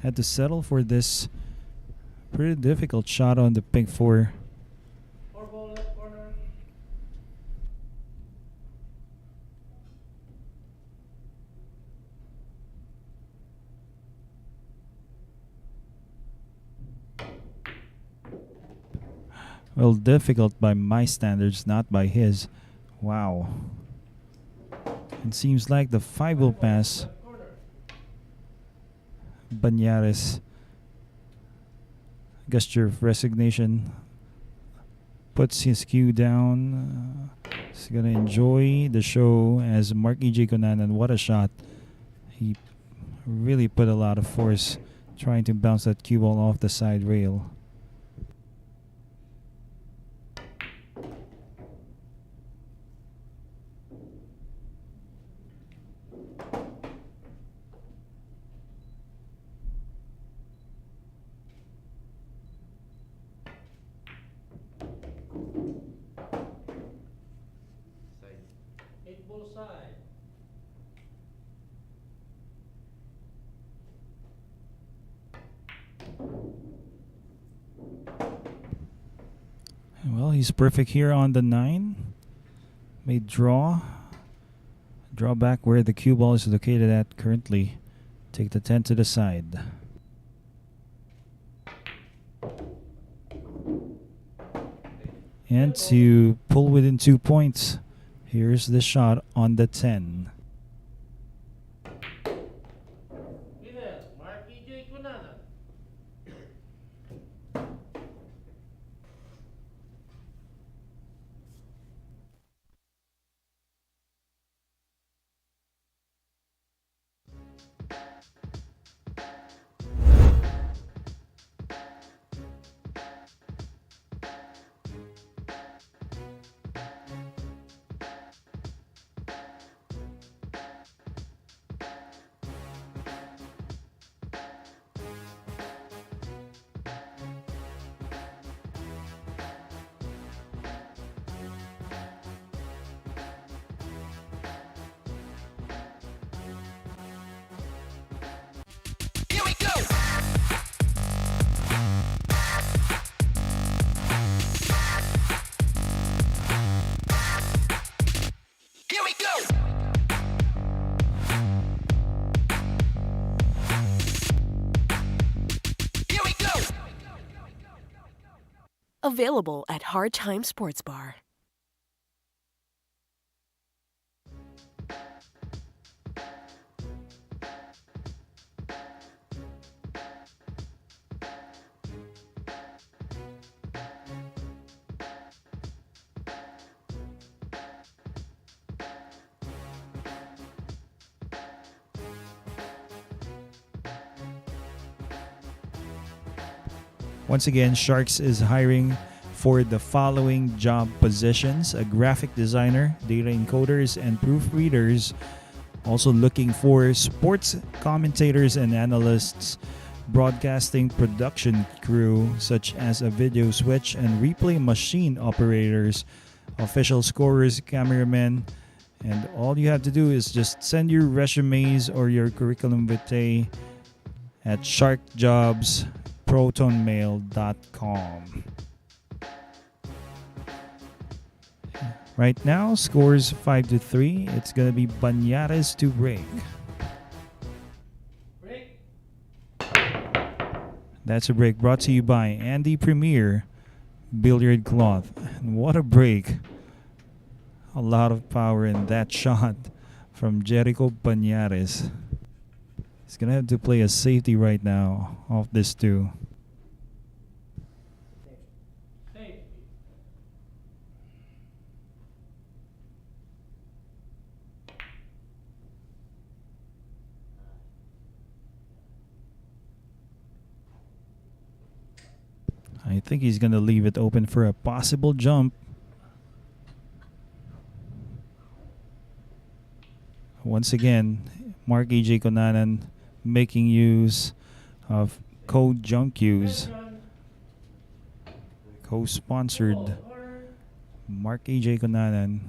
had to settle for this pretty difficult shot on the pink 4. 4 ball left corner. Well, difficult by my standards, not by his. Wow. It seems like the 5 will pass. Left corner. Bañares. Gesture of resignation. Puts his cue down. He's going to enjoy the show as Marc Ejay Cunanan. What a shot. He really put a lot of force trying to bounce that cue ball off the side rail. Side. Well, he's perfect here on the 9. May draw. Draw back where the cue ball is located at currently. Take the 10 to the side. And to pull within 2 points. Here's the shot on the 10. Winner, Marc Ejay Cunanan. Available at Hard Time Sports Bar. Once again, Sharks is hiring for the following job positions: a graphic designer, data encoders, and proofreaders. Also looking for sports commentators and analysts, broadcasting production crew such as a video switch and replay machine operators, official scorers, cameramen, and all you have to do is just send your resumes or your curriculum vitae at sharkjobs@protonmail.com. Right now, scores 5-3. It's gonna be Bañares to break. Break. That's a break brought to you by Andy Premier Billiard Cloth. And what a break! A lot of power in that shot from Jerico Bañares. He's gonna have to play a safety right now off this too. Safe. I think he's gonna leave it open for a possible jump. Once again, Marc Ejay Cunanan making use of code jump cues, Run. co-sponsored Corner. Marc Ejay Cunanan.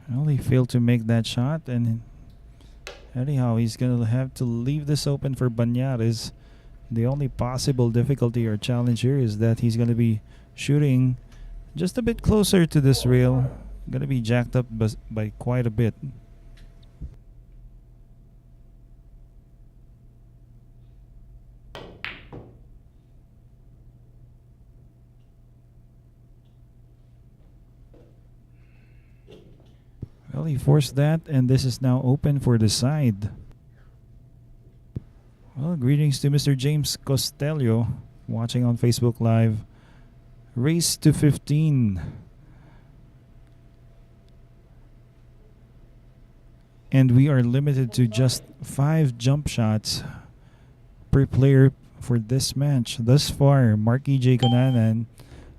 Well, he failed to make that shot, and anyhow, he's gonna have to leave this open for Bañares. The only possible difficulty or challenge here is that he's gonna be shooting just a bit closer to this rail. Gonna be jacked up by quite a bit. Well, he forced that, and this is now open for the side. Well, greetings to Mr. James Costello watching on Facebook Live. Race to 15. And we are limited to just 5 jump shots per player for this match. Thus far, Marc Ejay Cunanan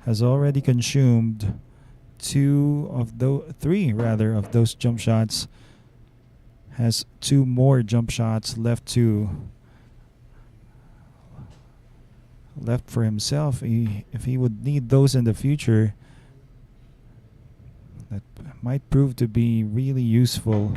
has already consumed 3 of those jump shots. Has 2 more jump shots left for himself. If he would need those in the future, that might prove to be really useful.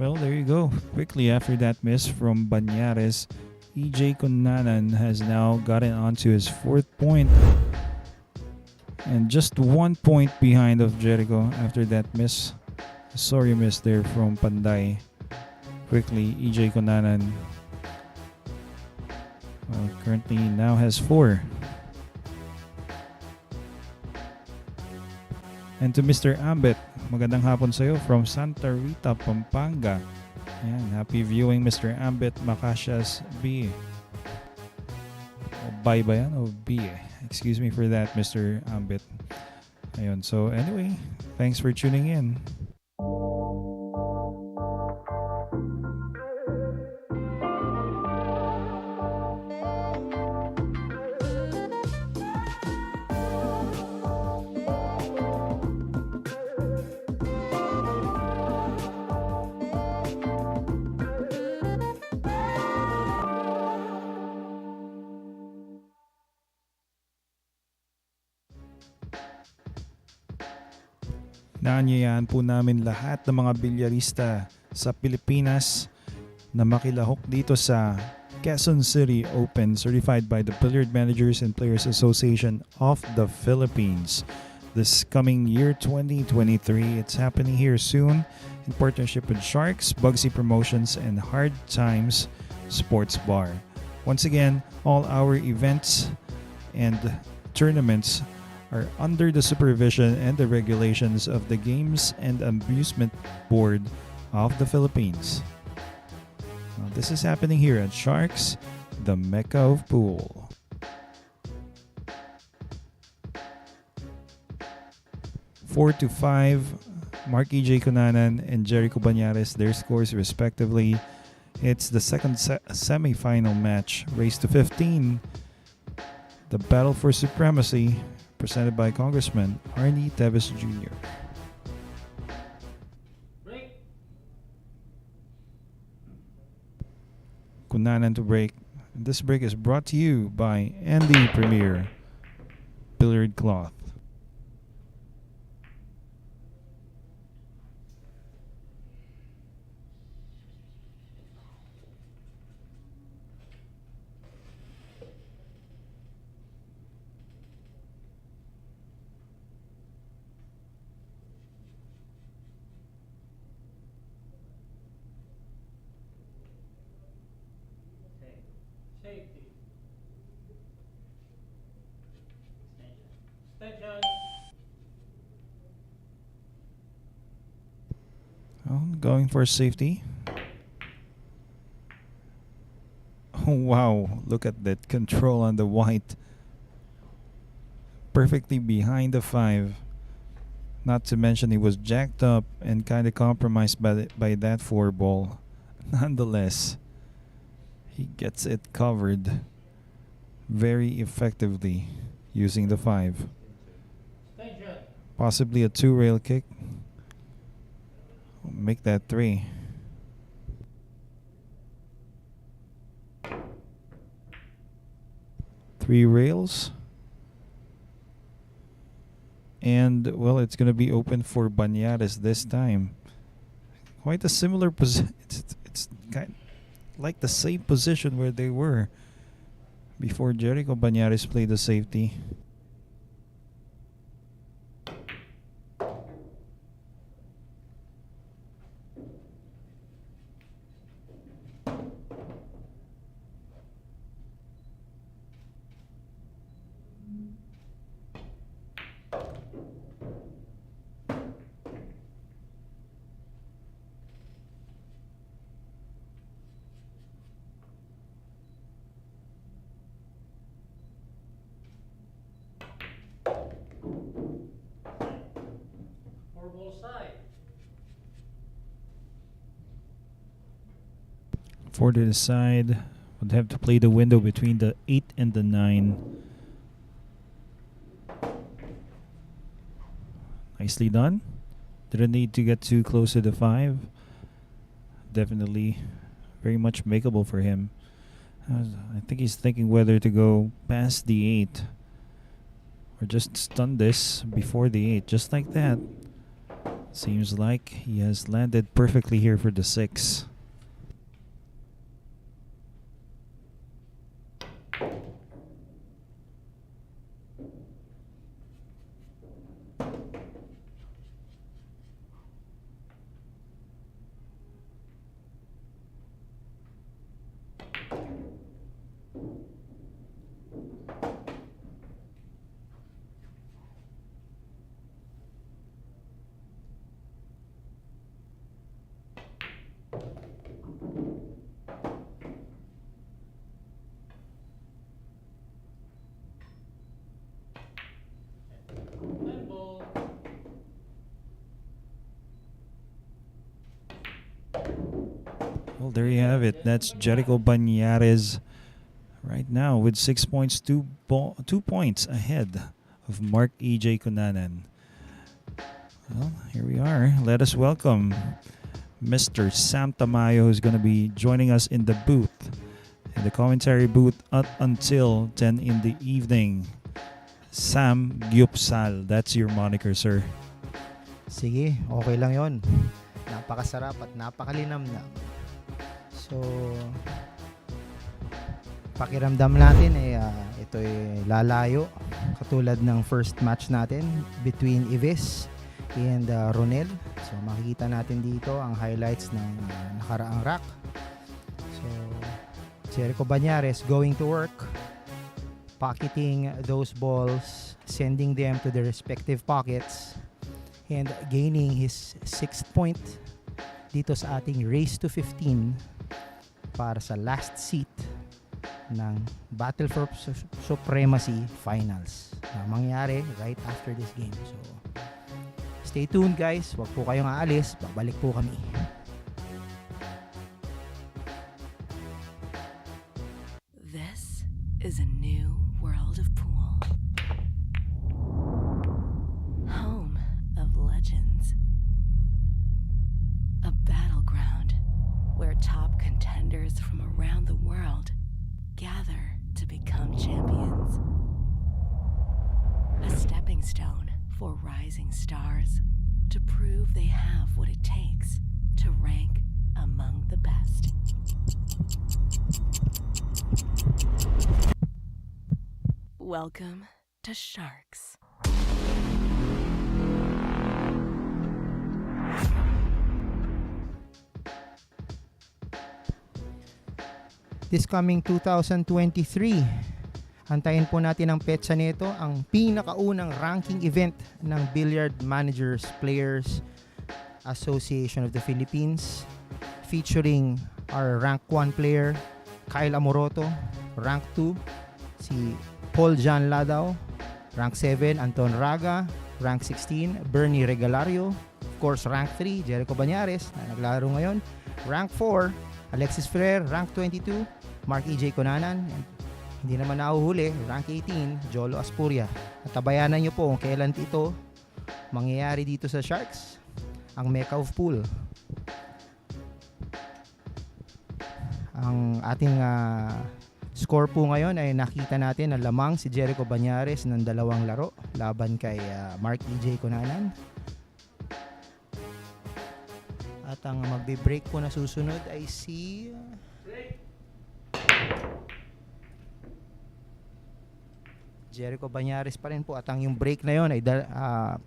Well, there you go. Quickly after that miss from Bañares, Ejay Cunanan has now gotten onto his 4th point. And just 1 point behind of Jerico after that miss. Sorry miss there from Panday. Quickly, Ejay Cunanan currently now has 4. And to Mr. Ambit, magandang hapon sa'yo from Santa Rita, Pampanga. Ayan, happy viewing Mr. Ambit Macasias B. O Bay ba yan? O B eh. Excuse me for that, Mr. Ambit. Ayun, so anyway, thanks for tuning in. Naanyayaan po namin lahat ng mga bilyarista sa Pilipinas na makilahok dito sa Quezon City Open, certified by the Billiard Managers and Players Association of the Philippines. This coming year 2023, it's happening here soon in partnership with Sharks, Bugsy Promotions, and Hard Times Sports Bar. Once again, all our events and tournaments are under the supervision and the regulations of the Games and Amusement Board of the Philippines. This is happening here at Sharks, the Mecca of Pool. Four to 5, Marc Ejay Cunanan and Jerico Bañares, their scores respectively. It's the second semifinal match, race to 15. The battle for supremacy, presented by Congressman Arnie Teves Jr. Break. Cunanan to break. This break is brought to you by Andy Premier Billiard Cloth. Safety. Extension. Oh, going for safety. Oh, wow. Look at that control on the white. Perfectly behind the 5. Not to mention he was jacked up and kind of compromised by that 4 ball. Nonetheless, he gets it covered very effectively using the 5. Extension. Possibly a 2-rail kick. Make that 3. Three rails. And, well, it's going to be open for Bañares this time. Quite a similar position. It's kind like the same position where they were before Jerico Bañares played the safety. Side. 4 to the side. Would have to play the window between the 8 and the 9. Nicely done. Didn't need to get too close to the 5. Definitely very much makeable for him. I think he's thinking whether to go past the 8 or just stun this before the 8, just like that. Seems like he has landed perfectly here for the 6. Nine ball. Well, there you have it. That's Jerico Bañares right now with 6 points, 2 points ahead of Marc Ejay Cunanan. Well, here we are. Let us welcome Mr. Sam Tamayo, who's going to be joining us in the booth, in the commentary booth until 10 in the evening. Sam Gyupsal, that's your moniker, sir. Sige, okay lang yon. Napakasarap at napakalinamnam. So, pakiramdam natin ito'y lalayo. Katulad ng first match natin between Yves and Ronel. So, makikita natin dito ang highlights ng nakaraang rack. So, Jerico Bañares going to work, pocketing those balls, sending them to their respective pockets, and gaining his 6th point dito sa ating race to 15 para sa last seat ng Battle for Supremacy Finals na mangyari right after this game. So, stay tuned guys. Huwag po kayong aalis. Babalik po kami. This is a new world of pool. Home of legends. A battleground where top contenders from around the world gather to become champions. A stepping stone for rising stars to prove they have what it takes to rank among the best. Welcome to Sharks. This coming 2023, antayin po natin ang petsa nito, ang pinakaunang ranking event ng Billiard Managers Players Association of the Philippines, featuring our rank 1 player Kyle Amoroto, rank 2 si Paul Jan Ladao, rank 7 Anton Raga, rank 16 Bernie Regalario, of course rank 3 Jerico Bañares na naglaro ngayon, rank 4 Alexis Ferrer, rank 22 Marc Ejay Cunanan, and hindi naman nahuhuli, rank 18 Jolo Aspuria. At tabayanan nyo po kung kailan ito mangyayari dito sa Sharks, ang Mecca of Pool. Ang ating score po ngayon ay nakita natin na lamang si Jerico Bañares ng 2 laro laban kay Marc Ejay Cunanan. At ang magbe-break po na susunod ay si Jerico Bañares pa rin po. At ang yung break na yon ay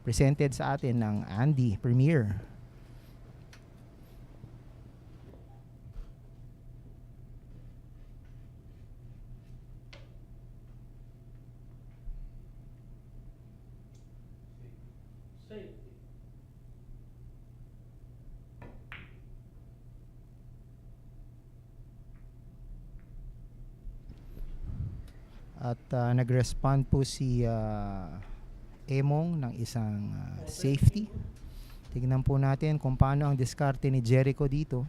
presented sa atin ng Andy Premier. Safety. At nag-respond po si Emong ng isang safety. Tignan po natin kung paano ang diskarte ni Jerico dito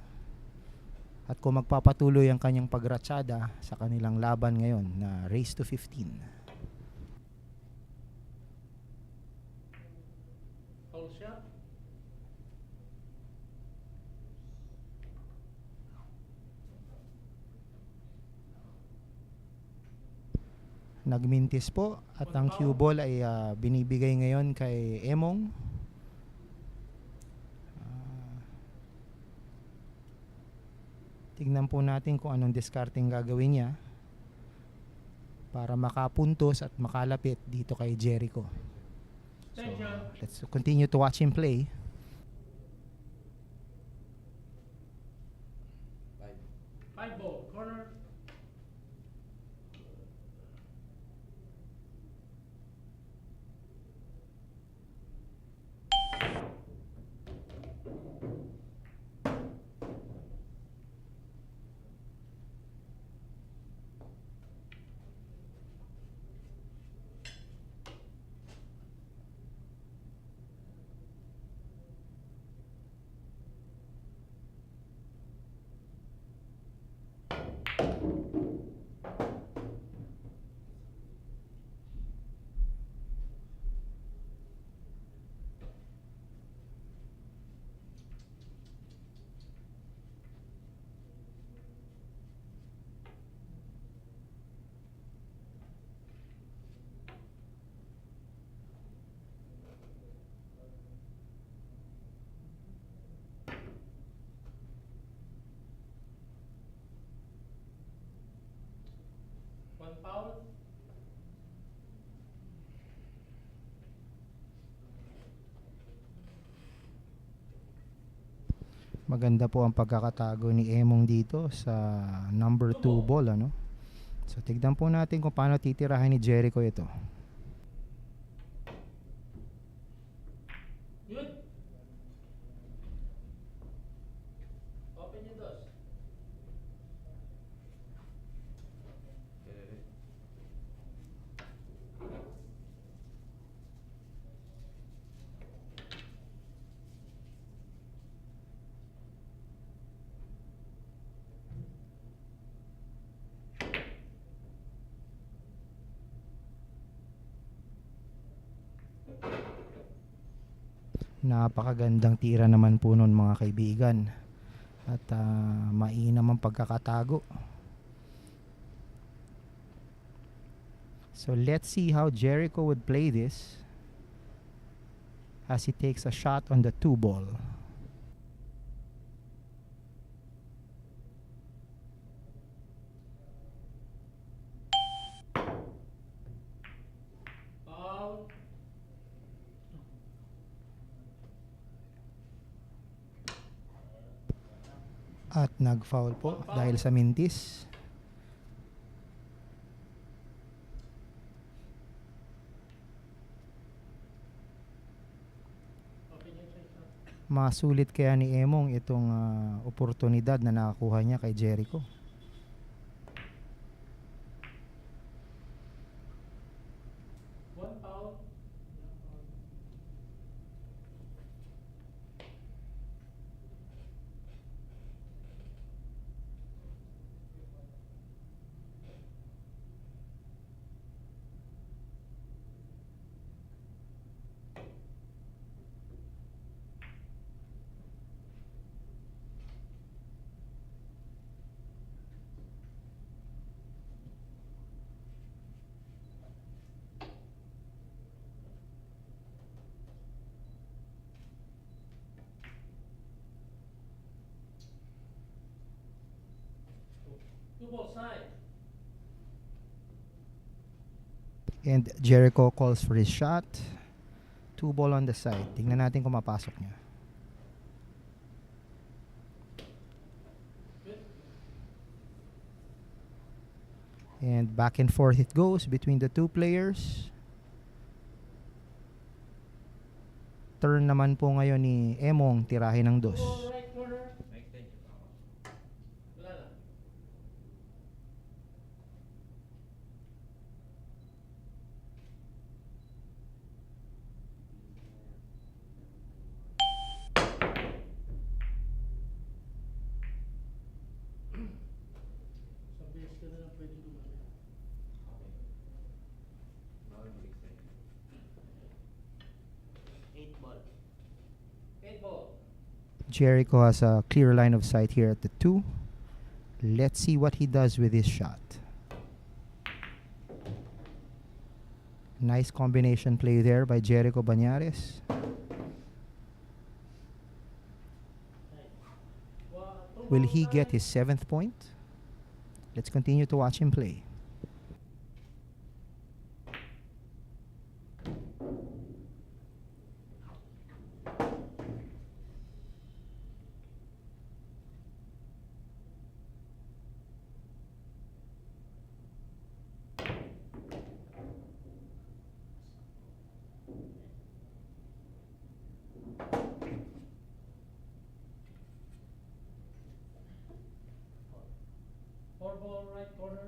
at kung magpapatuloy ang kanyang pagratsada sa kanilang laban ngayon na race to 15. Whole shot. Nagmintis po at ang cue ball ay binibigay ngayon kay Emong. Tignan po natin kung anong discarding gagawin niya para makapuntos at makalapit dito kay Jerico. So, let's continue to watch him play. Five ball, corner. One foul. Maganda po ang pagkakatago ni Emong dito sa number 2 ball, ano? So tignan po natin kung paano titirahin ni Jerico ito. Good. Open your doors. Napakagandang tira naman po nun mga kaibigan. At mainam ang pagkakatago. So let's see how Jerico would play this as he takes a shot on the 2 ball. Foul. At nag-foul po dahil sa mintis. Open your shot. Masulit kaya ni Emong itong oportunidad na nakakuha niya kay Jerico. One foul. Two ball side. And Jerico calls for his shot. 2 ball on the side. Tingnan natin kung mapasok niya. And back and forth it goes between the two players. Turn naman po ngayon ni Emong tirahin ng dos. Ball right corner. Wala na. Sa base ka na lang pwede gumamit. Eight ball. Jerico has a clear line of sight here at the 2. Let's see what he does with his shot. Nice combination play there by Jerico Bañares. Two Will he get his 7th point? Let's continue to watch him play. Four ball right corner.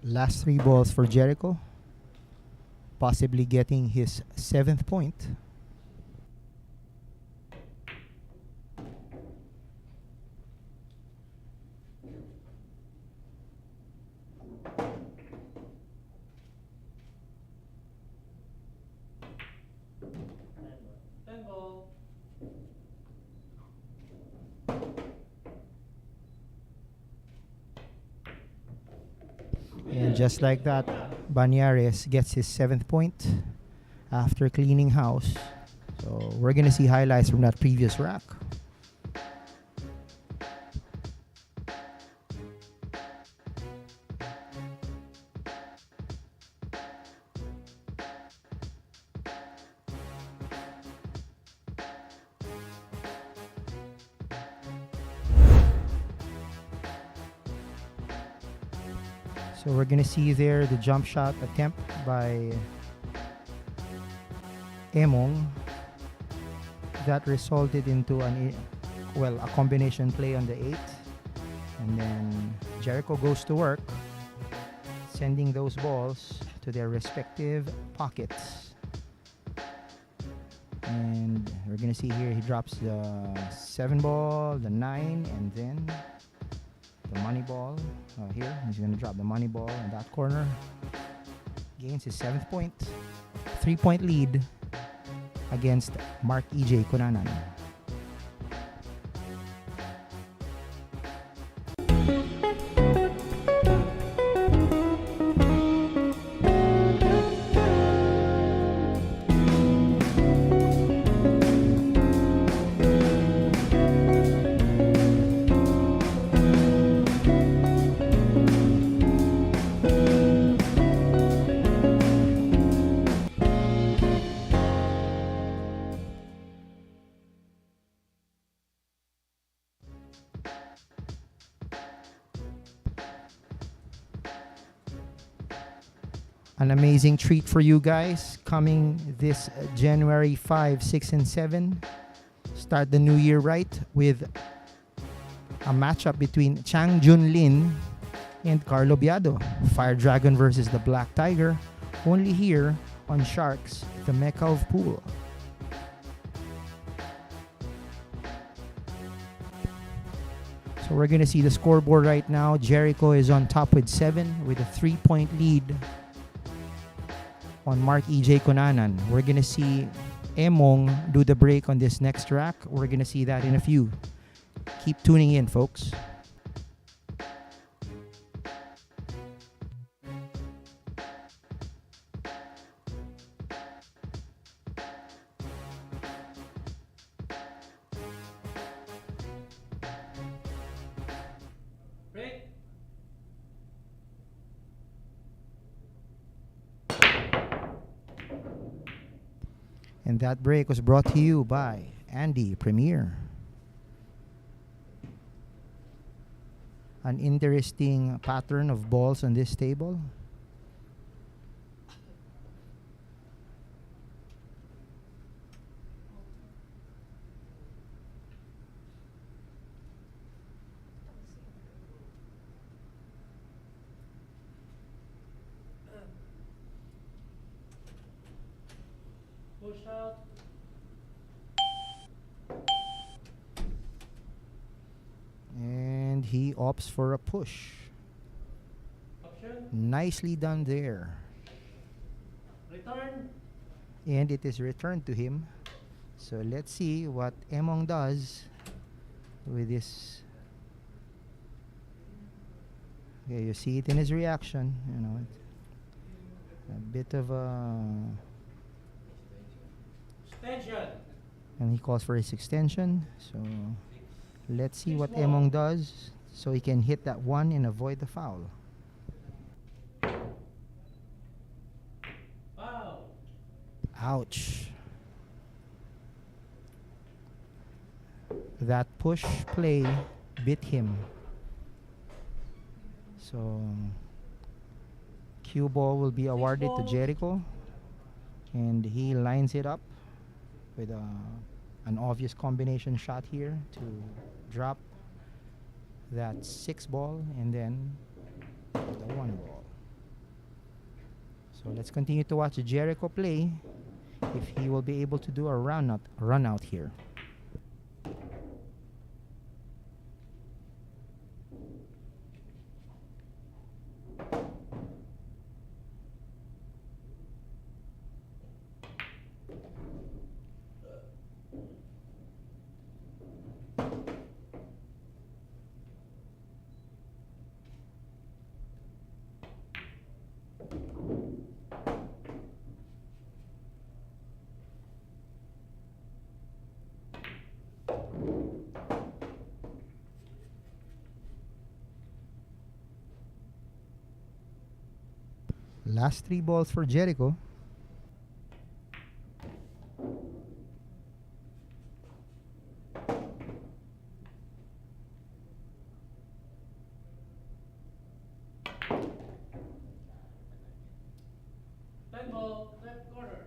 Last 3 balls for Jerico. Possibly getting his 7th point. Ten ball. And just like that, Bañares gets his 7th point after cleaning house. So we're going to see highlights from that previous rack. So we're gonna see there the jump shot attempt by Emong that resulted into a combination play on the 8th, and then Jerico goes to work sending those balls to their respective pockets. And we're gonna see here he drops the 7 ball, the 9, and then the money ball here. He's going to drop the money ball in that corner. Gains his 7th point. 3-point lead against Marc Ejay Cunanan. An amazing treat for you guys coming this January 5, 6, and 7. Start the new year right with a matchup between Chang Jun Lin and Carlo Biado. Fire Dragon versus the Black Tiger. Only here on Sharks, the Mecca of Pool. So we're going to see the scoreboard right now. Jerico is on top with 7 with a 3-point lead on Marc Ejay Cunanan. We're gonna see Emong do the break on this next rack. We're gonna see that in a few. Keep tuning in, folks. Break. And that break was brought to you by Andy Premier. An interesting pattern of balls on this table. Push out. And he opts for a push. Option. Nicely done there. Return. And it is returned to him. So let's see what Emong does with this. Okay, you see it in his reaction. You know, a bit of a. Extension. And he calls for his extension. So let's see what Emong does so he can hit that one and avoid the foul. Foul. Ouch. That push play bit him. So cue ball will be awarded to Jerico, and he lines it up with an obvious combination shot here to drop that 6 ball and then the 1 ball. So let's continue to watch Jericho play if he will be able to do a run out here. Last 3 balls for Jericho. Ten ball, left corner.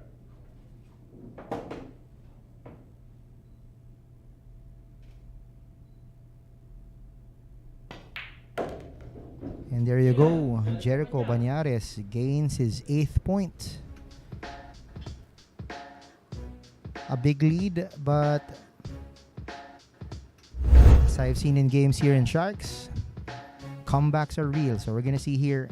And there you go. Jerico Bañares gains his 8th point. A big lead, but as I've seen in games here in Sharks, comebacks are real. So we're going to see here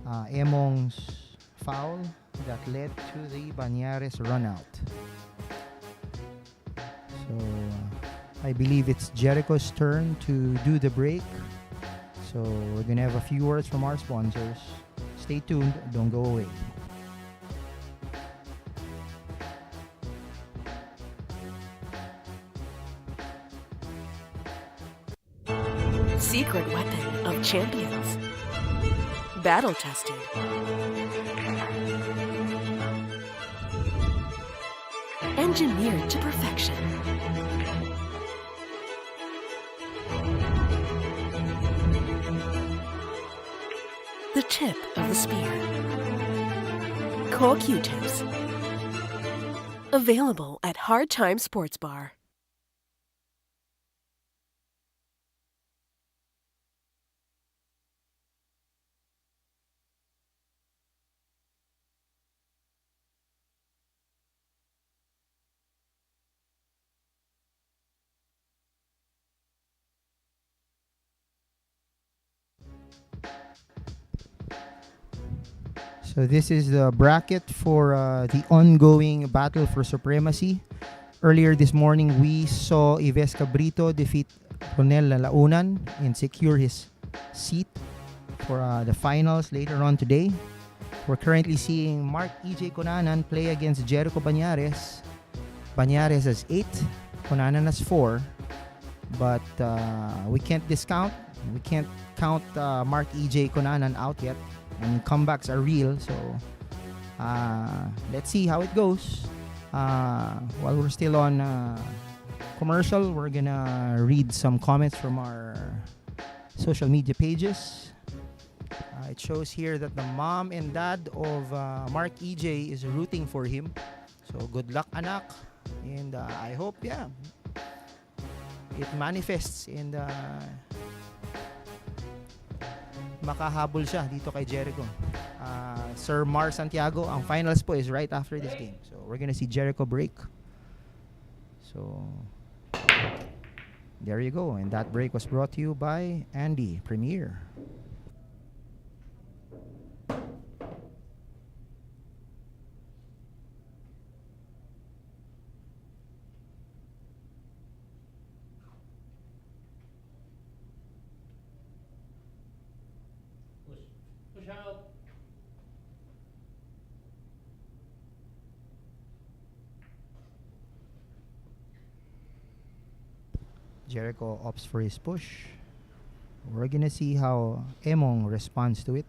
Emong's foul that led to the Bañares run out. So I believe it's Jericho's turn to do the break. So we're going to have a few words from our sponsors. Stay tuned. Don't go away. Secret weapon of champions. Battle tested. Engineered to perfection. The tip of the spear. Core Q-tips. Available at Hard Time Sports Bar. So this is the bracket for the ongoing battle for supremacy. Earlier this morning, we saw Yves Cabrito defeat Ronel Nalaunan and secure his seat for the finals later on today. We're currently seeing Marc Ejay Cunanan play against Jerico Bañares. Bañares has 8, Cunanan has 4. But we can't count Marc Ejay Cunanan out yet. And comebacks are real, so let's see how it goes. While we're still on commercial, we're gonna read some comments from our social media pages. It shows here that the mom and dad of Marc Ejay is rooting for him. So good luck, anak. And I hope, it manifests and makahabol siya dito kay Jerico. Sir Mar Santiago, ang finals po is right after this game. So we're gonna see Jerico break. So there you go. And that break was brought to you by Andy Premier. Jericho opts for his push. We're gonna see how Emong responds to it.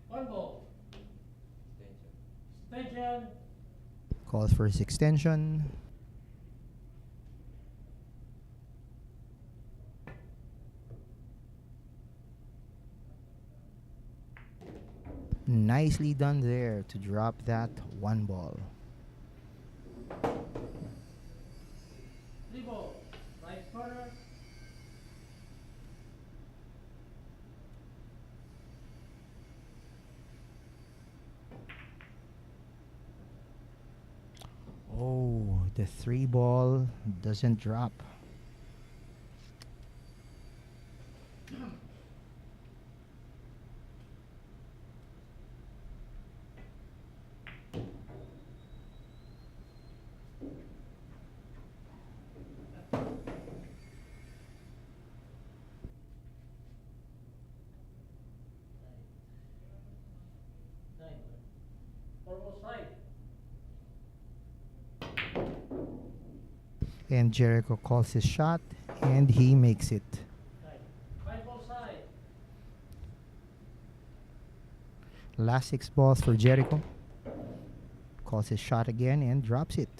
One ball. Extension. Calls for his extension. Nicely done there to drop that one ball. Three ball. Right corner. Oh, the 3 ball doesn't drop. Nine. Four ball side. And Jericho calls his shot and he makes it. Nine. Five ball side. Last 6 balls for Jericho. Calls his shot again and drops it.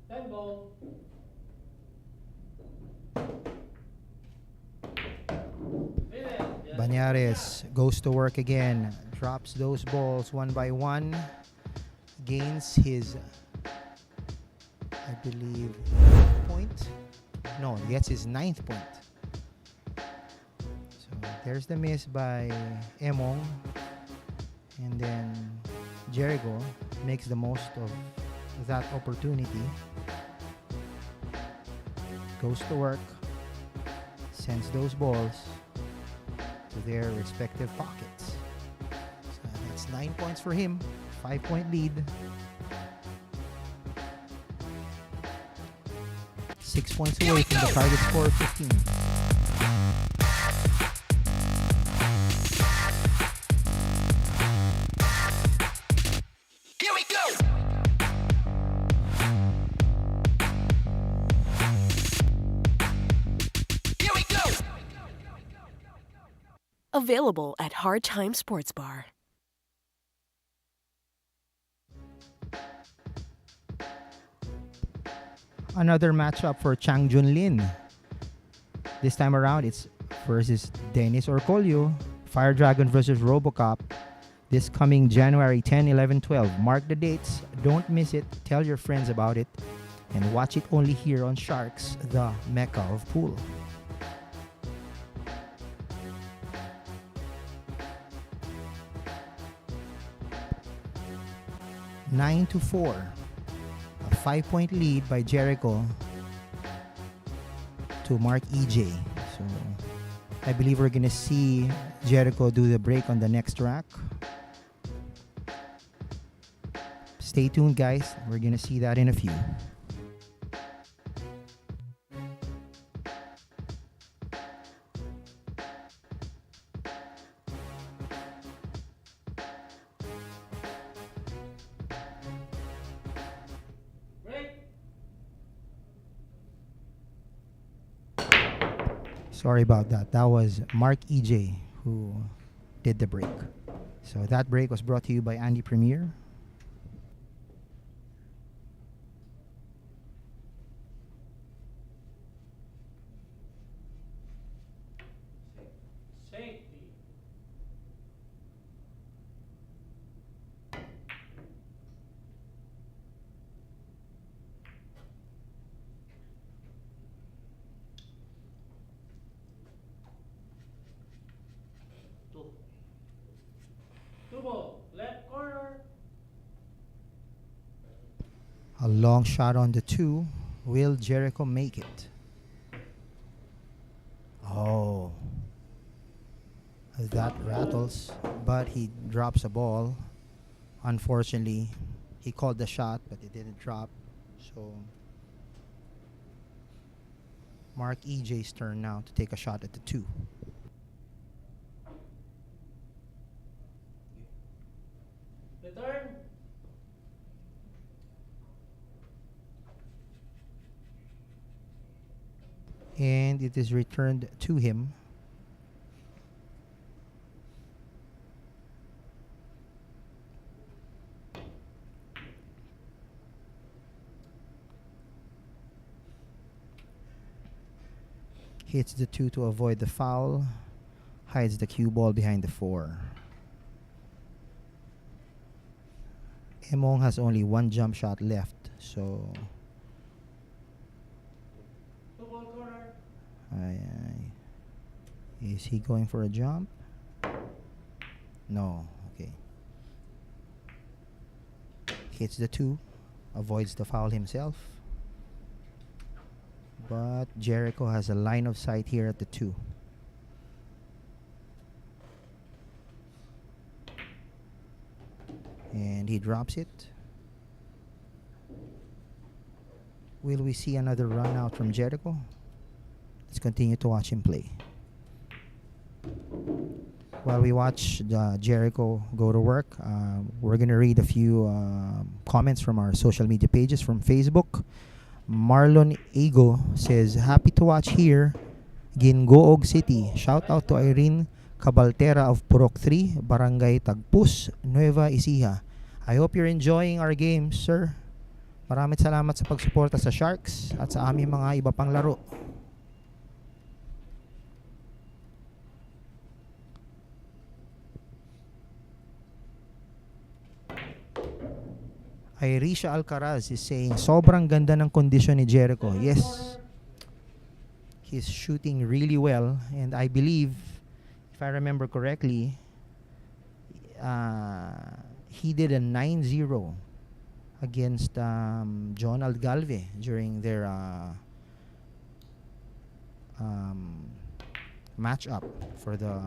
Ten ball. Bañares goes to work again. Drops those balls one by one. Gains his, I believe, point. No, gets his 9th point. So there's the miss by Emong. And then Jericho makes the most of that opportunity. Goes to work. Sends those balls to their respective pockets. So that's 9 points for him. 5-point lead. 6 points away from the target score of 15. Here we go! Here we go! Available at Hard Time Sports Bar. Another matchup for Chang Junlin. This time around, it's versus Dennis Orcolio. Fire Dragon versus Robocop. This coming January 10, 11, 12. Mark the dates. Don't miss it. Tell your friends about it. And watch it only here on Sharks, the Mecca of Pool. Nine to 4. A 5-point lead by Jericho to Marc Ejay. So I believe we're gonna see Jericho do the break on the next rack. Stay tuned, guys. We're gonna see that in a few. Break. Sorry about that. That was Marc Ejay who did the break. So that break was brought to you by Andy Premier. Safety. Long shot on the 2. Will Jericho make it? Oh. That rattles, but he drops a ball. Unfortunately, he called the shot, but it didn't drop. So, Marc Ejay's turn now to take a shot at the 2. Return. And it is returned to him. Hits the 2 to avoid the foul. Hides the cue ball behind the 4. Emong has only one jump shot left, so 2 ball corner. is he going for a jump? No. Okay. Hits the 2, avoids the foul himself. But Jericho has a line of sight here at the 2. And he drops it. Will we see another run out from Jericho? Let's continue to watch him play. While we watch Jericho go to work, we're going to read a few comments from our social media pages from Facebook. Marlon Ego says, happy to watch here, Gingoog City. Shout out to Irene Cabaltera of Purok 3, Barangay Tagpus, Nueva Ecija. I hope you're enjoying our games, sir. Maraming salamat sa pagsuporta sa Sharks at sa aming mga iba pang laro. Irisha Alcaraz is saying, sobrang ganda ng kondisyon ni Jericho. Yes, he's shooting really well, and I believe, if I remember correctly, he did a 9-0 against John Algalve during their match-up for the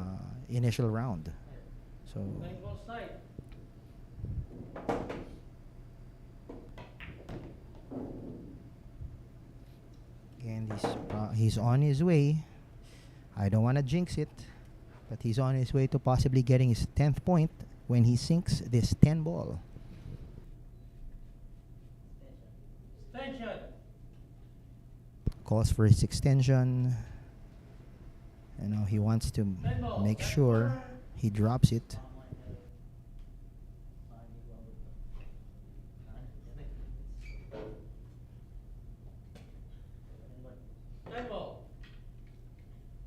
initial round. So 9 ball side. and he's on his way. I don't want to jinx it, but he's on his way to possibly getting his 10th point when he sinks this 10 ball. Extension. Calls for his extension. You know, he wants to make sure he drops it.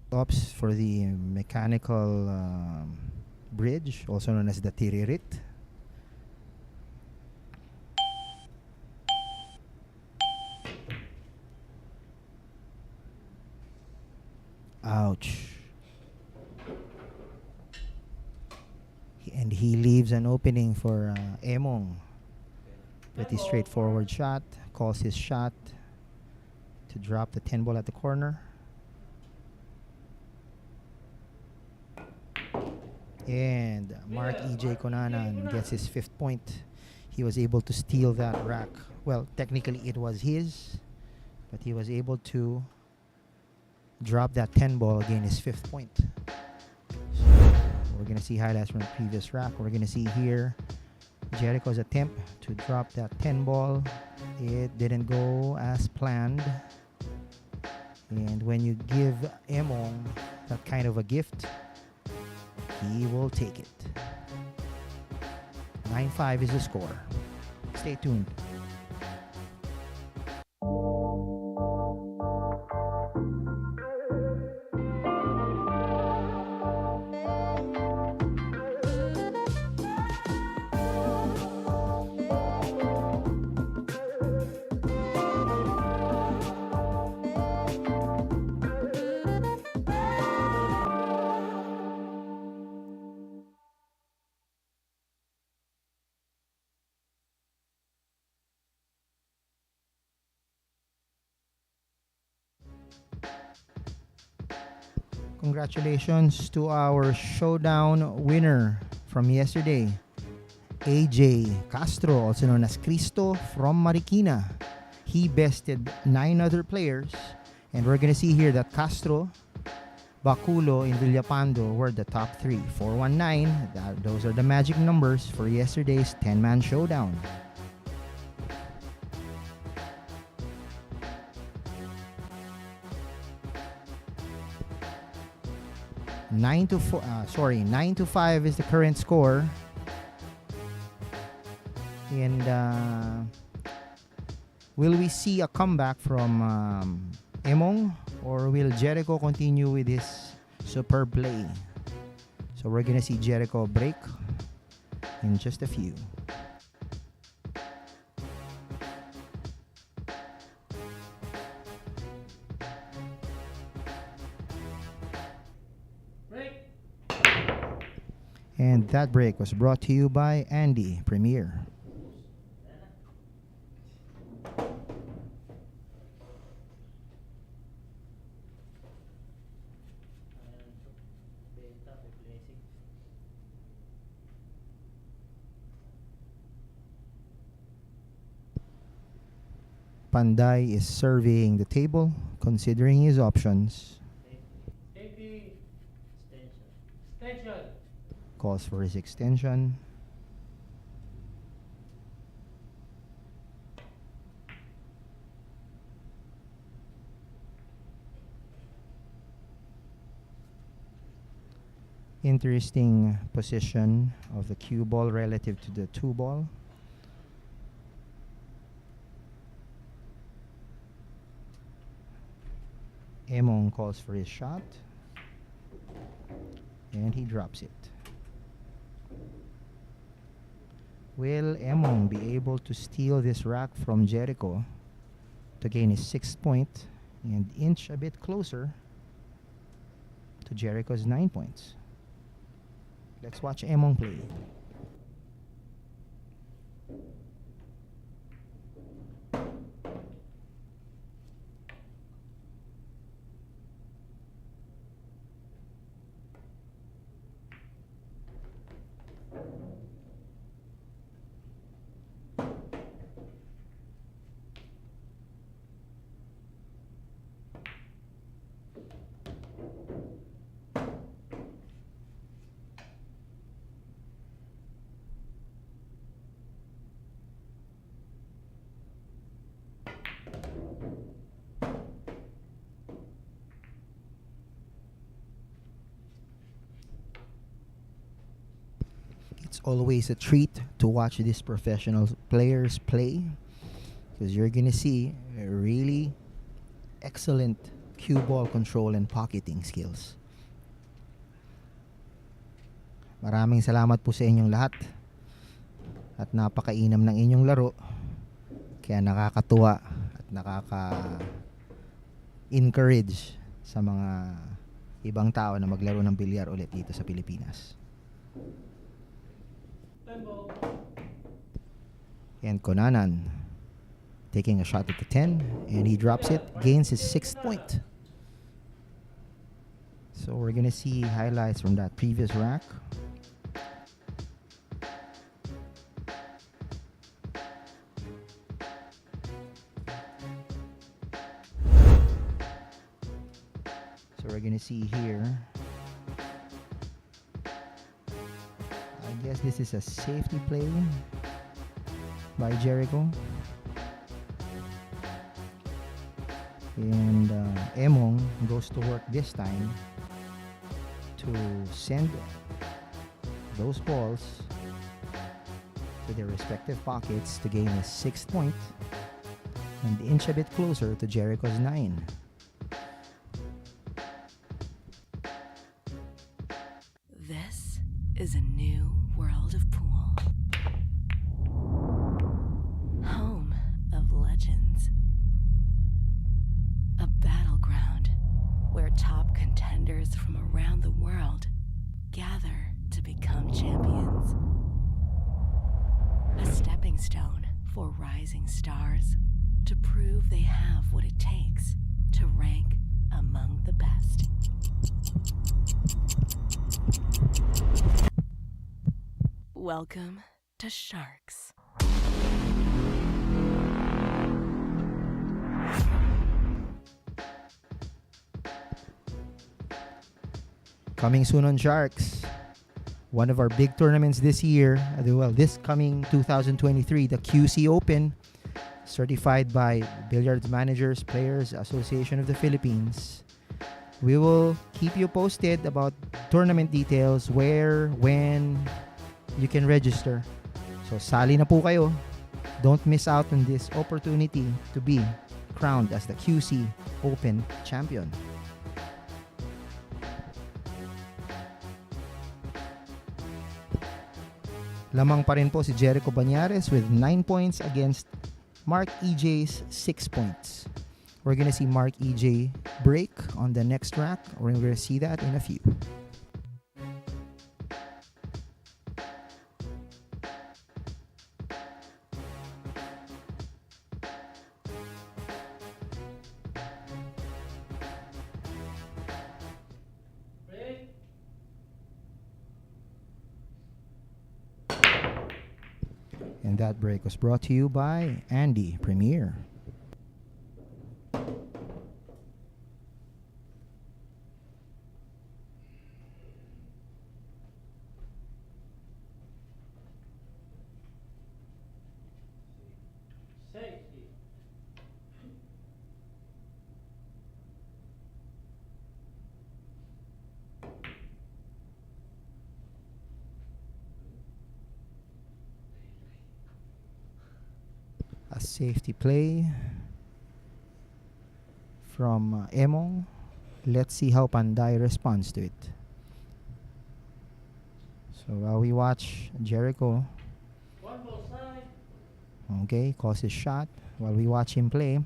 Stops for the mechanical bridge, also known as the tiririt. Ouch. And he leaves an opening for Emong. Pretty straightforward shot. Calls his shot to drop the 10 ball at the corner. And Marc Ejay Cunanan gets his 5th point. He was able to steal that rack. Well, technically it was his, but he was able to drop that 10 ball, again his 5th point. So we're going to see highlights from the previous rack. We're going to see here Jericho's attempt to drop that 10 ball. It didn't go as planned. And when you give Emong that kind of a gift, he will take it. 9-5 is the score. Stay tuned. Congratulations to our showdown winner from yesterday, Ejay Castro, also known as Cristo from Marikina. He bested 9 other players, and we're gonna see here that Castro, Baculo, and Villapando were the top 3. 419, those are the magic numbers for yesterday's 10-man showdown. Nine to 5 is the current score. And will we see a comeback from Emong, or will Jerico continue with his superb play? So we're gonna see Jerico break in just a few. Break. And that break was brought to you by Andy Premier. Panday is surveying the table, considering his options, Safety. Extension. calls for his extension. Interesting position of the cue ball relative to the 2 ball. Emong calls for his shot, and he drops it. Will Emong be able to steal this rack from Jerico to gain his 6th point and inch a bit closer to Jericho's 9 points? Let's watch Emong play. It's always a treat to watch these professional players play, because you're gonna see a really excellent cue ball control and pocketing skills. Maraming salamat po sa inyong lahat at napakainam ng inyong laro, kaya nakakatuwa at nakaka-encourage sa mga ibang tao na maglaro ng bilyar ulit dito sa Pilipinas. Tempo. And Cunanan taking a shot at the 10, and he drops it, gains his 6th point. So we're gonna see highlights from that previous rack. So we're gonna see here, I guess this is a safety play by Jerico. And Emong goes to work this time to send those balls to their respective pockets to gain his 6th point and inch a bit closer to Jericho's 9. This is a new world of pool. Home of legends. A battleground where top contenders from around the world gather to become champions. A stepping stone for rising stars to prove they have what it takes to rank among the best. Welcome to Sharks. Coming soon on Sharks, one of our big tournaments this year, this coming 2023, the QC Open, certified by Billiards Managers Players Association of the Philippines. We will keep you posted about tournament details, where, when you can register. So sali na po kayo. Don't miss out on this opportunity to be crowned as the QC Open champion. Lamang pa rin po si Jerico Bañares with 9 points against Marc Ejay's 6 points. We're gonna see Marc Ejay break on the next rack. We're gonna see that in a few. Break. And that break was brought to you by Andy Premier. Safety. A safety play from Emong. Let's see how Panday responds to it. So while we watch Jerico, One ball side. okay, calls his shot. While we watch him play,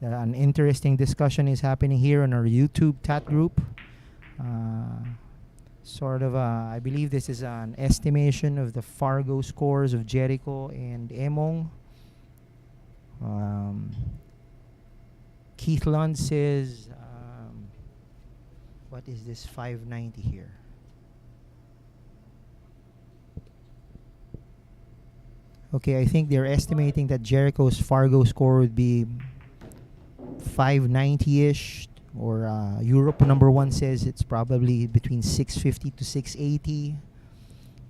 an interesting discussion is happening here on our YouTube chat group. I believe this is an estimation of the Fargo scores of Jerico and Emong. Keith Lund says, what is this 590 here? Okay, I think they're estimating that Jericho's Fargo score would be 590-ish, or Europe number one says it's probably between 650 to 680.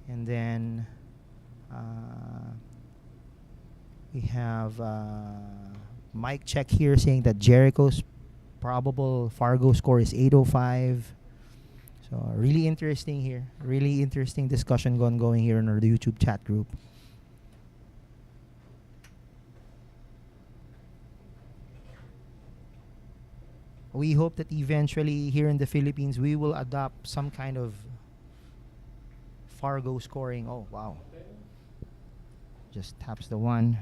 And then we have Mike Check here saying that Jericho's probable Fargo score is 805. So really interesting here. Really interesting discussion going here in our YouTube chat group. We hope that eventually here in the Philippines we will adopt some kind of Fargo scoring. Oh, wow. Just taps the one.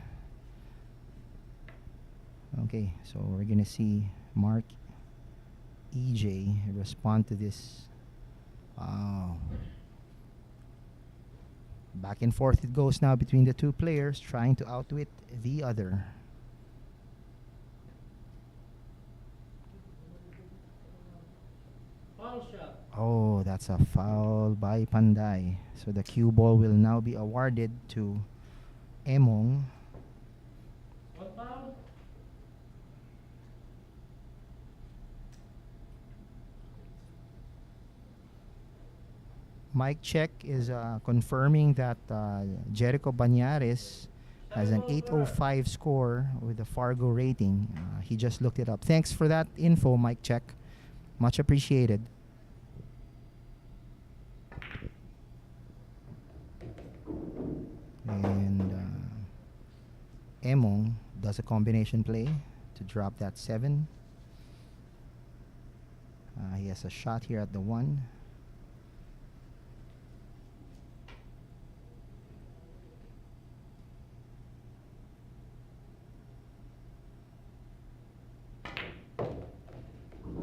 Okay, so we're gonna see Marc Ejay respond to this. Wow. Back and forth it goes now between the two players, trying to outwit the other. Foul shot. Oh, that's a foul by Panday. So the cue ball will now be awarded to Emong. One foul. Mike Check is confirming that Jerico Bañares has an 805 score with a Fargo rating. He just looked it up. Thanks for that info, Mike Check. Much appreciated. And Emong does a combination play to drop that 7. He has a shot here at the 1.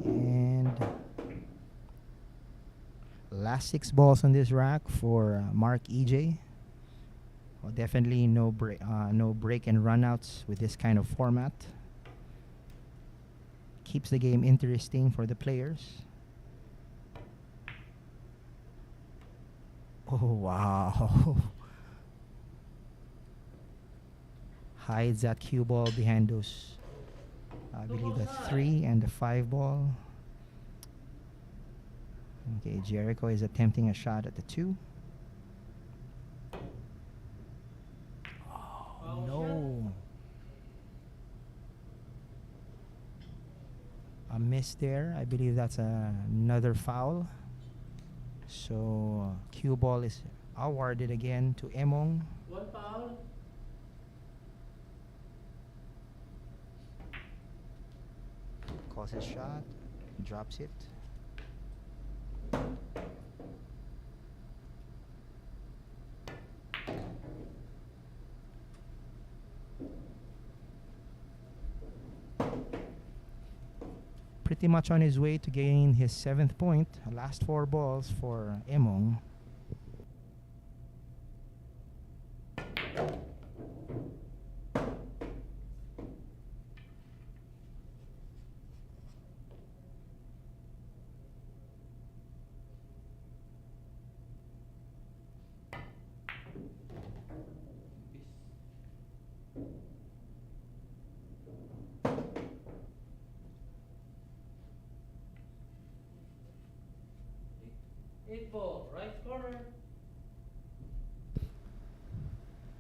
And last 6 balls on this rack for Marc Ejay. Well, definitely no break and runouts with this kind of format. keeps the game interesting for the players. Oh, wow. Hides that cue ball behind those, I believe, the 3 and the 5 ball. Okay, Jerico is attempting a shot at the 2. Oh, no. A miss there. I believe that's another foul. So, cue ball is awarded again to Emong. One foul. Calls his shot, drops it. Pretty much on his way to gain his 7th point. Last 4 balls for Emong. Eight ball, right corner.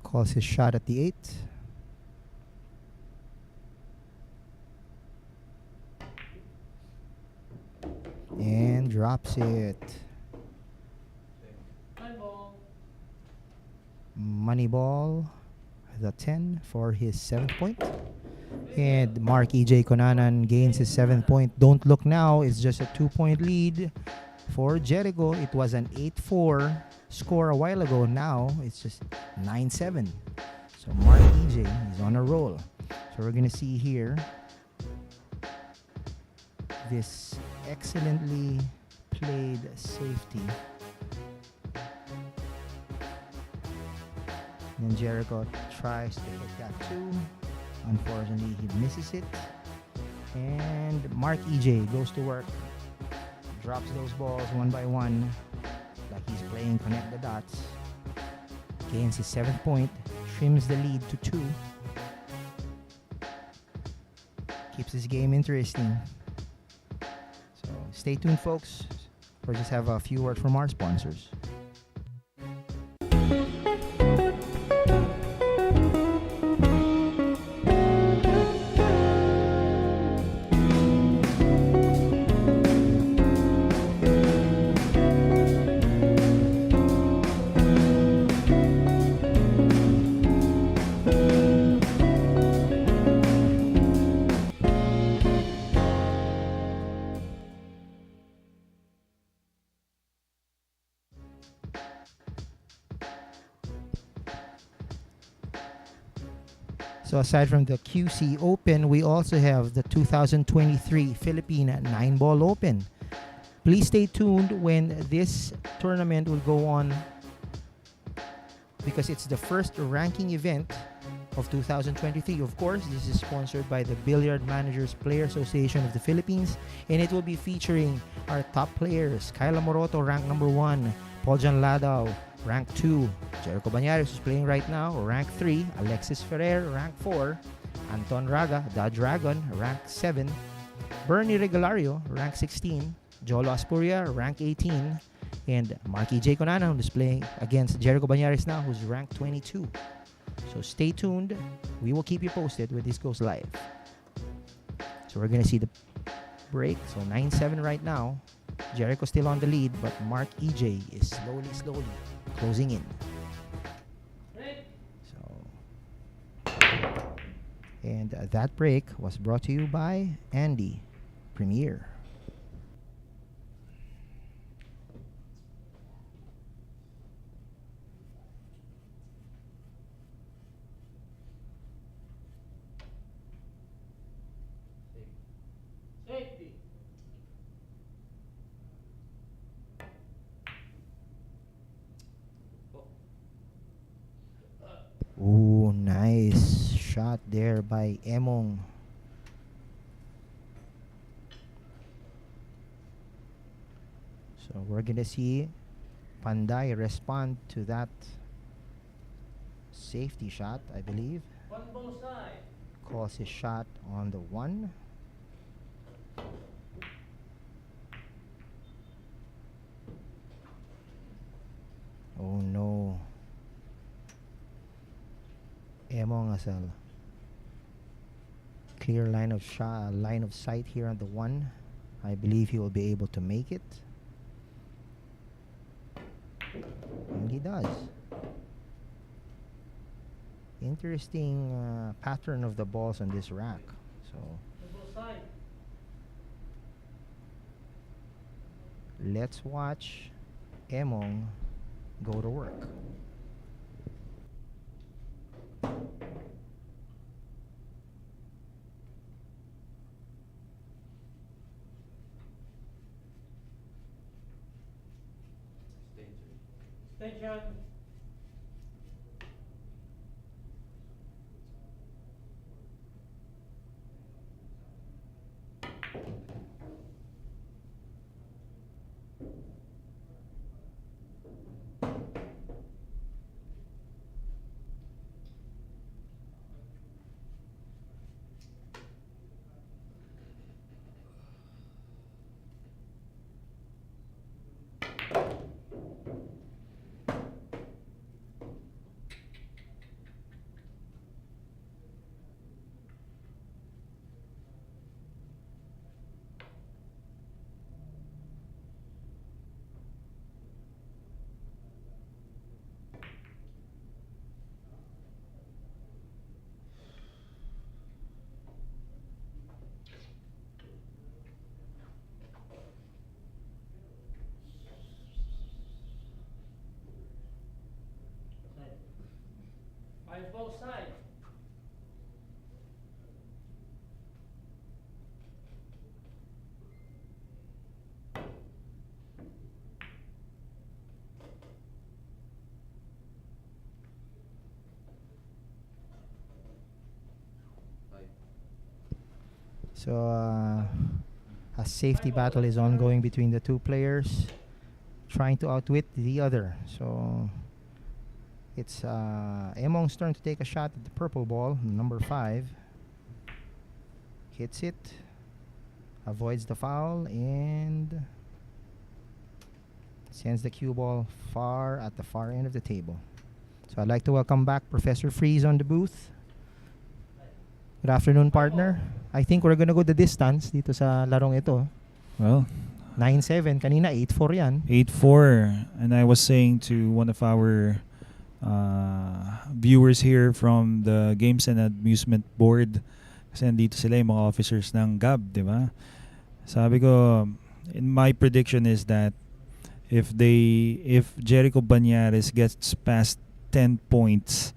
Calls his shot at the 8. And drops it. Nine ball. Money ball, the 10 for his 7th point. And Marc Ejay Cunanan gains his 7th point. Don't look now, it's just a 2-point lead for Jerico. It was an 8-4 score a while ago. Now it's just 9-7. So Marc Ejay is on a roll. So we're gonna see here this excellently played safety. Then Jerico tries to hit that too. Unfortunately, he misses it. And Marc Ejay goes to work. Drops those balls one by one like he's playing connect the dots. Gains his 7th point. Trims the lead to 2. Keeps this game interesting. So stay tuned, folks. We'll just have a few words from our sponsors. So aside from the QC Open, we also have the 2023 Philippine 9-Ball Open. Please stay tuned when this tournament will go on because it's the first ranking event of 2023. Of course, this is sponsored by the Billiard Managers Player Association of the Philippines, and it will be featuring our top players: Kyla Moroto, ranked number 1, Pauljan Ladao, rank 2, Jerico Bañares, who's playing right now, rank 3, Alexis Ferrer, rank 4, Anton Raga, the Dragon, rank 7, Bernie Regalario, rank 16, Jolo Aspuria, rank 18, and Marc Ejay Cunanan, who's playing against Jerico Bañares now, who's rank 22. So stay tuned. We will keep you posted when this goes live. So we're going to see the break. So 9-7 right now. Jerico still on the lead, but Marc Ejay is slowly closing in. So, and that break was brought to you by Andy Premier. Safety. Ooh, nice shot there by Emong. So we're gonna see Panday respond to that safety shot, I believe. One ball side. Calls his shot on the 1. Oh no. Emong has a clear line of sight here on the 1. I believe he will be able to make it. And he does. Interesting pattern of the balls on this rack. So One ball side. let's watch Emong go to work. Extension. Side. 5 ball side. So a safety battle is ongoing between the two players, trying to outwit the other. So it's Emong's turn to take a shot at the purple ball, number 5. Hits it, avoids the foul, and sends the cue ball far at the far end of the table. So I'd like to welcome back Professor Freeze on the booth. Good afternoon, partner. I think we're gonna go the distance dito sa larong ito. Well, 9-7. Kanina 8-4 yan. 8-4. And I was saying to one of our viewers here from the Games and Amusement Board, kasi nandito sila yung mga officers ng GAB, di ba? Sabi ko, in my prediction is that if Jerico Bañares gets past 10 points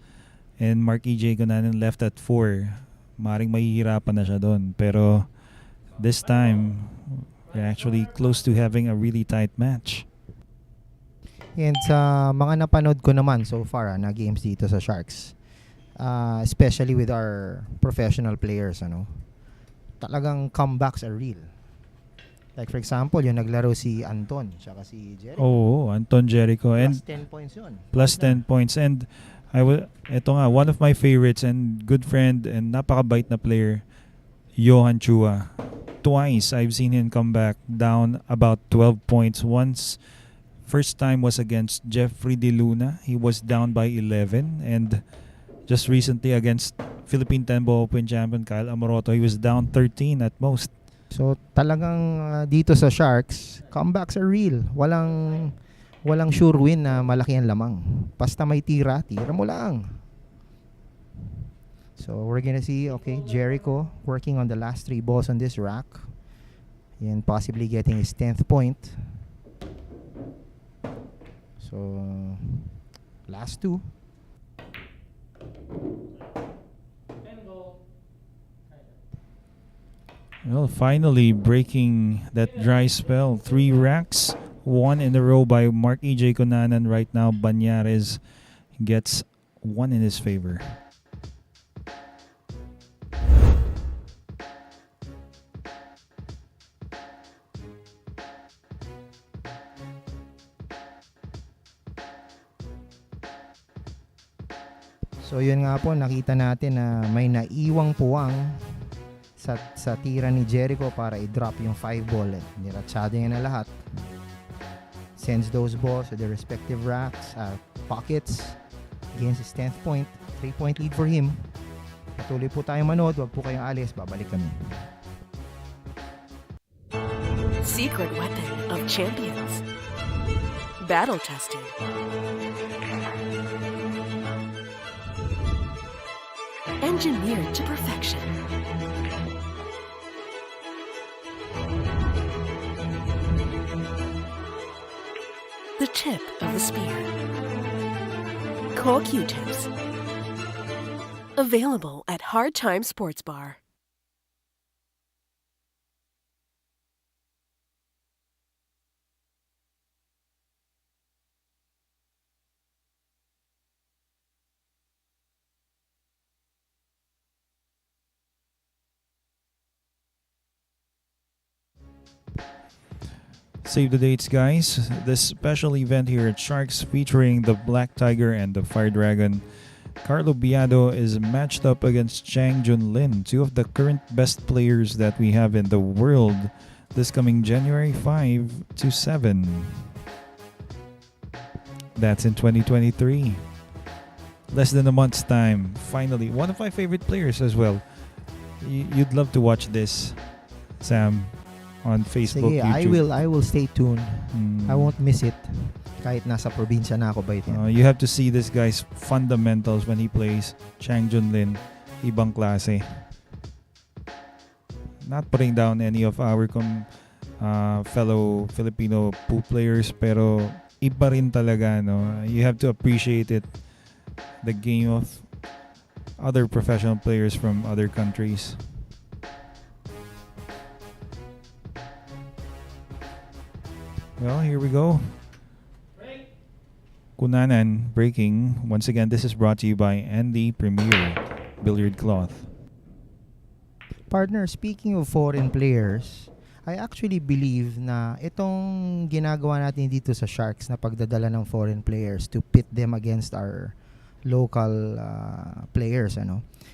and Marc Ejay Cunanan left at 4, maring mahihirapan na siya doon. Pero this time, we're actually close to having a really tight match. And sa mga napanood ko naman so far na games dito sa Sharks, especially with our professional players, talagang comebacks are real. Like for example, yung naglaro si Anton tsaka si Jerico. Oh, Anton Jerico. And Plus 10 points yun. plus 10 points. And ito nga, one of my favorites and good friend and napakabait na player, Johan Chua. Twice I've seen him come back down about 12 points. Once, first time was against Jeffrey De Luna. He was down by 11. And just recently against Philippine Tenbo Open champion Kyle Amoroto, he was down 13 at most. So talagang dito sa Sharks, comebacks are real. Walang sure win na malaki ang lamang. Basta may tira mo lang. So we're gonna see, okay, Jerico working on the last 3 balls on this rack and possibly getting his 10th point. So last 2. 10 ball. Well, finally breaking that dry spell. 3 racks, 1 in a row by Marc Ejay Cunanan. Right now, Bañares gets 1 in his favor. So yun nga po, nakita natin na may naiwang puwang sa tira ni Jerico para i-drop yung 5 ball. Niratsado niya na lahat. Sends those balls to their respective racks, pockets. Gains his 10th point. 3-point lead for him. Patuloy po tayong manood. Huwag po kayong alis. Babalik kami. Secret weapon of champions. Battle tested. Engineered to perfection. The tip of the spear. Core Q-tips. Available at Hard Time Sports Bar. Save the dates, guys. This special event here at Sharks featuring the Black Tiger and the Fire Dragon. Carlo Biado is matched up against Chang Jun Lin, two of the current best players that we have in the world, this coming January 5 to 7. That's in 2023. Less than a month's time. Finally, one of my favorite players as well. You'd love to watch this, Sam, on Facebook, Sige, YouTube. I will stay tuned. I won't miss it. Kahit nasa probinsya na ako ba ito. You have to see this guy's fundamentals when he plays Chang Jun Lin. Ibang klase. Not putting down any of our fellow Filipino pool players, pero iba rin talaga, no? You have to appreciate it. The game of other professional players from other countries. Well, here we go. Cunanan breaking. Once again, this is brought to you by Andy Premier Billiard Cloth. Partner, speaking of foreign players, I actually believe na itong ginagawa natin dito sa Sharks na pagdadala ng foreign players to pit them against our local players,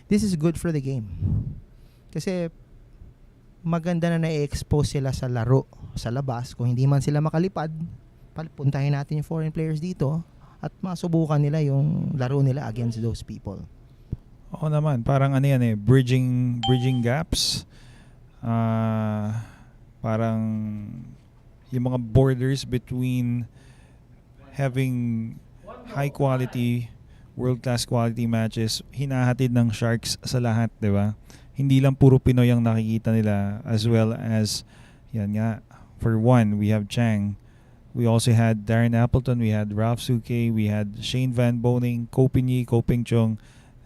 this is good for the game. Kasi maganda na na-expose sila sa laro sa labas. Kung hindi man sila makalipad, puntahin natin yung foreign players dito at masubukan nila yung laro nila against those people. Oo naman, parang bridging gaps. Parang yung mga borders between having high quality, world-class quality matches, hinahatid ng Sharks sa lahat, di ba? Hindi lang puro Pinoy ang nakikita nila, as well as, yan nga, for one, we have Chang. We also had Darren Appleton, we had Ralph Suke, we had Shane Van Boning, Ko Pinyi, Ko Ping Chong,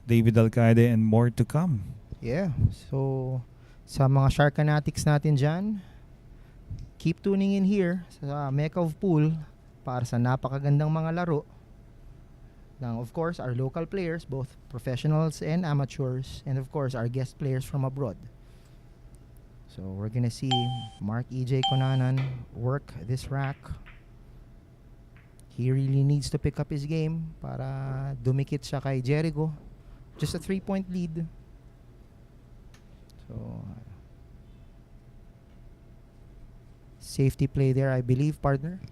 David Alcaide, and more to come. Yeah, so sa mga Shark fanatics natin dyan, keep tuning in here sa Mecca of Pool para sa napakagandang mga laro. Now, of course, our local players, both professionals and amateurs, and of course, our guest players from abroad. So, we're gonna see Marc Ejay Cunanan work this rack. He really needs to pick up his game para dumikit siya kay Jerico. Just a 3-point lead. So, safety play there, I believe, partner.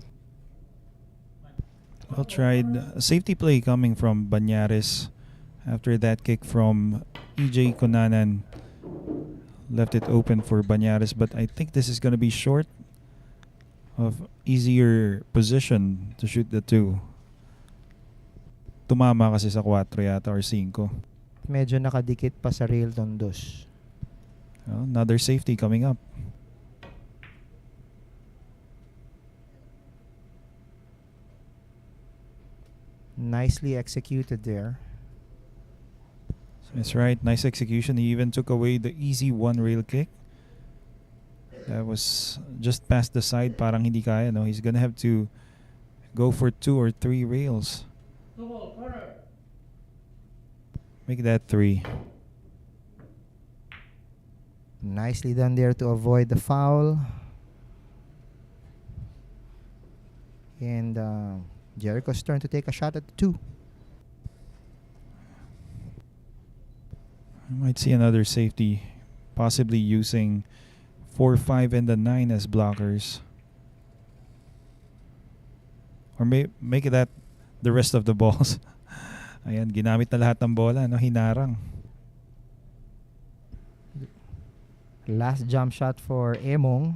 Well tried. A safety play coming from Bañares after that kick from Ejay Cunanan. Left it open for Bañares, but I think this is going to be short of easier position to shoot the two. Tumama kasi sa 4 yata or 5. Medyo nakadikit pa sa rail tondos. Well, another safety coming up. Nicely executed there. That's right. Nice execution. He even took away the easy one rail kick. That was just past the side. Parang hindi kaya, no? He's gonna have to go for 2 or 3 rails. Make that 3. Nicely done there to avoid the foul. And Jericho's turn to take a shot at the 2. Might see another safety, possibly using 4, 5, and the 9 as blockers. Or make that the rest of the balls. Ayan, ginamit na lahat ng bola, no? Hinarang. Last jump shot for Emong.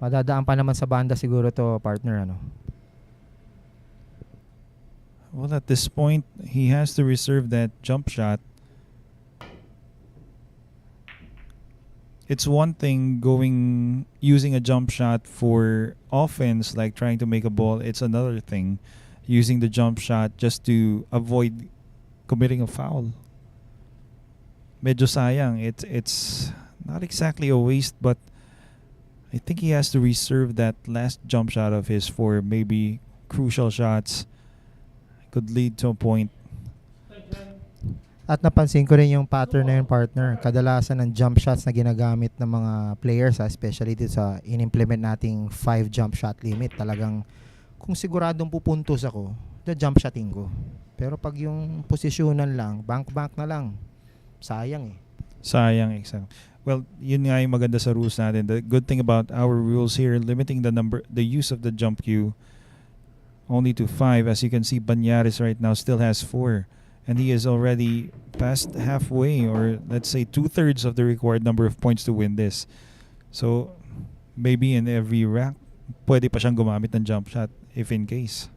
Madadaan pa naman sa banda siguro to, partner, ano? Well, at this point, he has to reserve that jump shot. It's one thing using a jump shot for offense, like trying to make a ball. It's another thing using the jump shot just to avoid committing a foul. Medyo sayang. It's not exactly a waste, but I think he has to reserve that last jump shot of his for maybe crucial shots. Could lead to a point. At napansin ko rin yung pattern na yun, partner. Kadalasan ng jump shots na ginagamit ng mga players, especially dito sa in-implement nating 5 jump shot limit. Talagang kung siguradong pupuntos ako, the jump shoting ko. Pero pag yung posisyonan lang, bank na lang, sayang eh. Sayang, exactly. Well, yun nga yung maganda sa rules natin. The good thing about our rules here, limiting the use of the jump cue only to 5. As you can see, Bañares right now still has 4. And he is already past halfway, or let's say 2/3 of the required number of points to win this. So, maybe in every rack, pwede pa siyang gumamit ng jump shot if in case.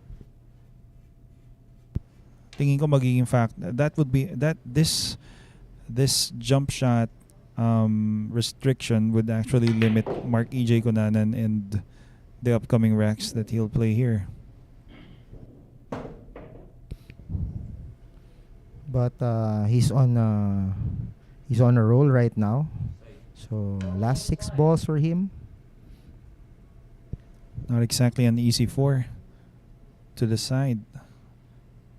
Tingin ko magiging fact that would be that this jump shot restriction would actually limit Marc Ejay Cunanan and the upcoming racks that he'll play here. But he's on a roll right now. So last 6 balls for him. Not exactly an easy 4 to the side.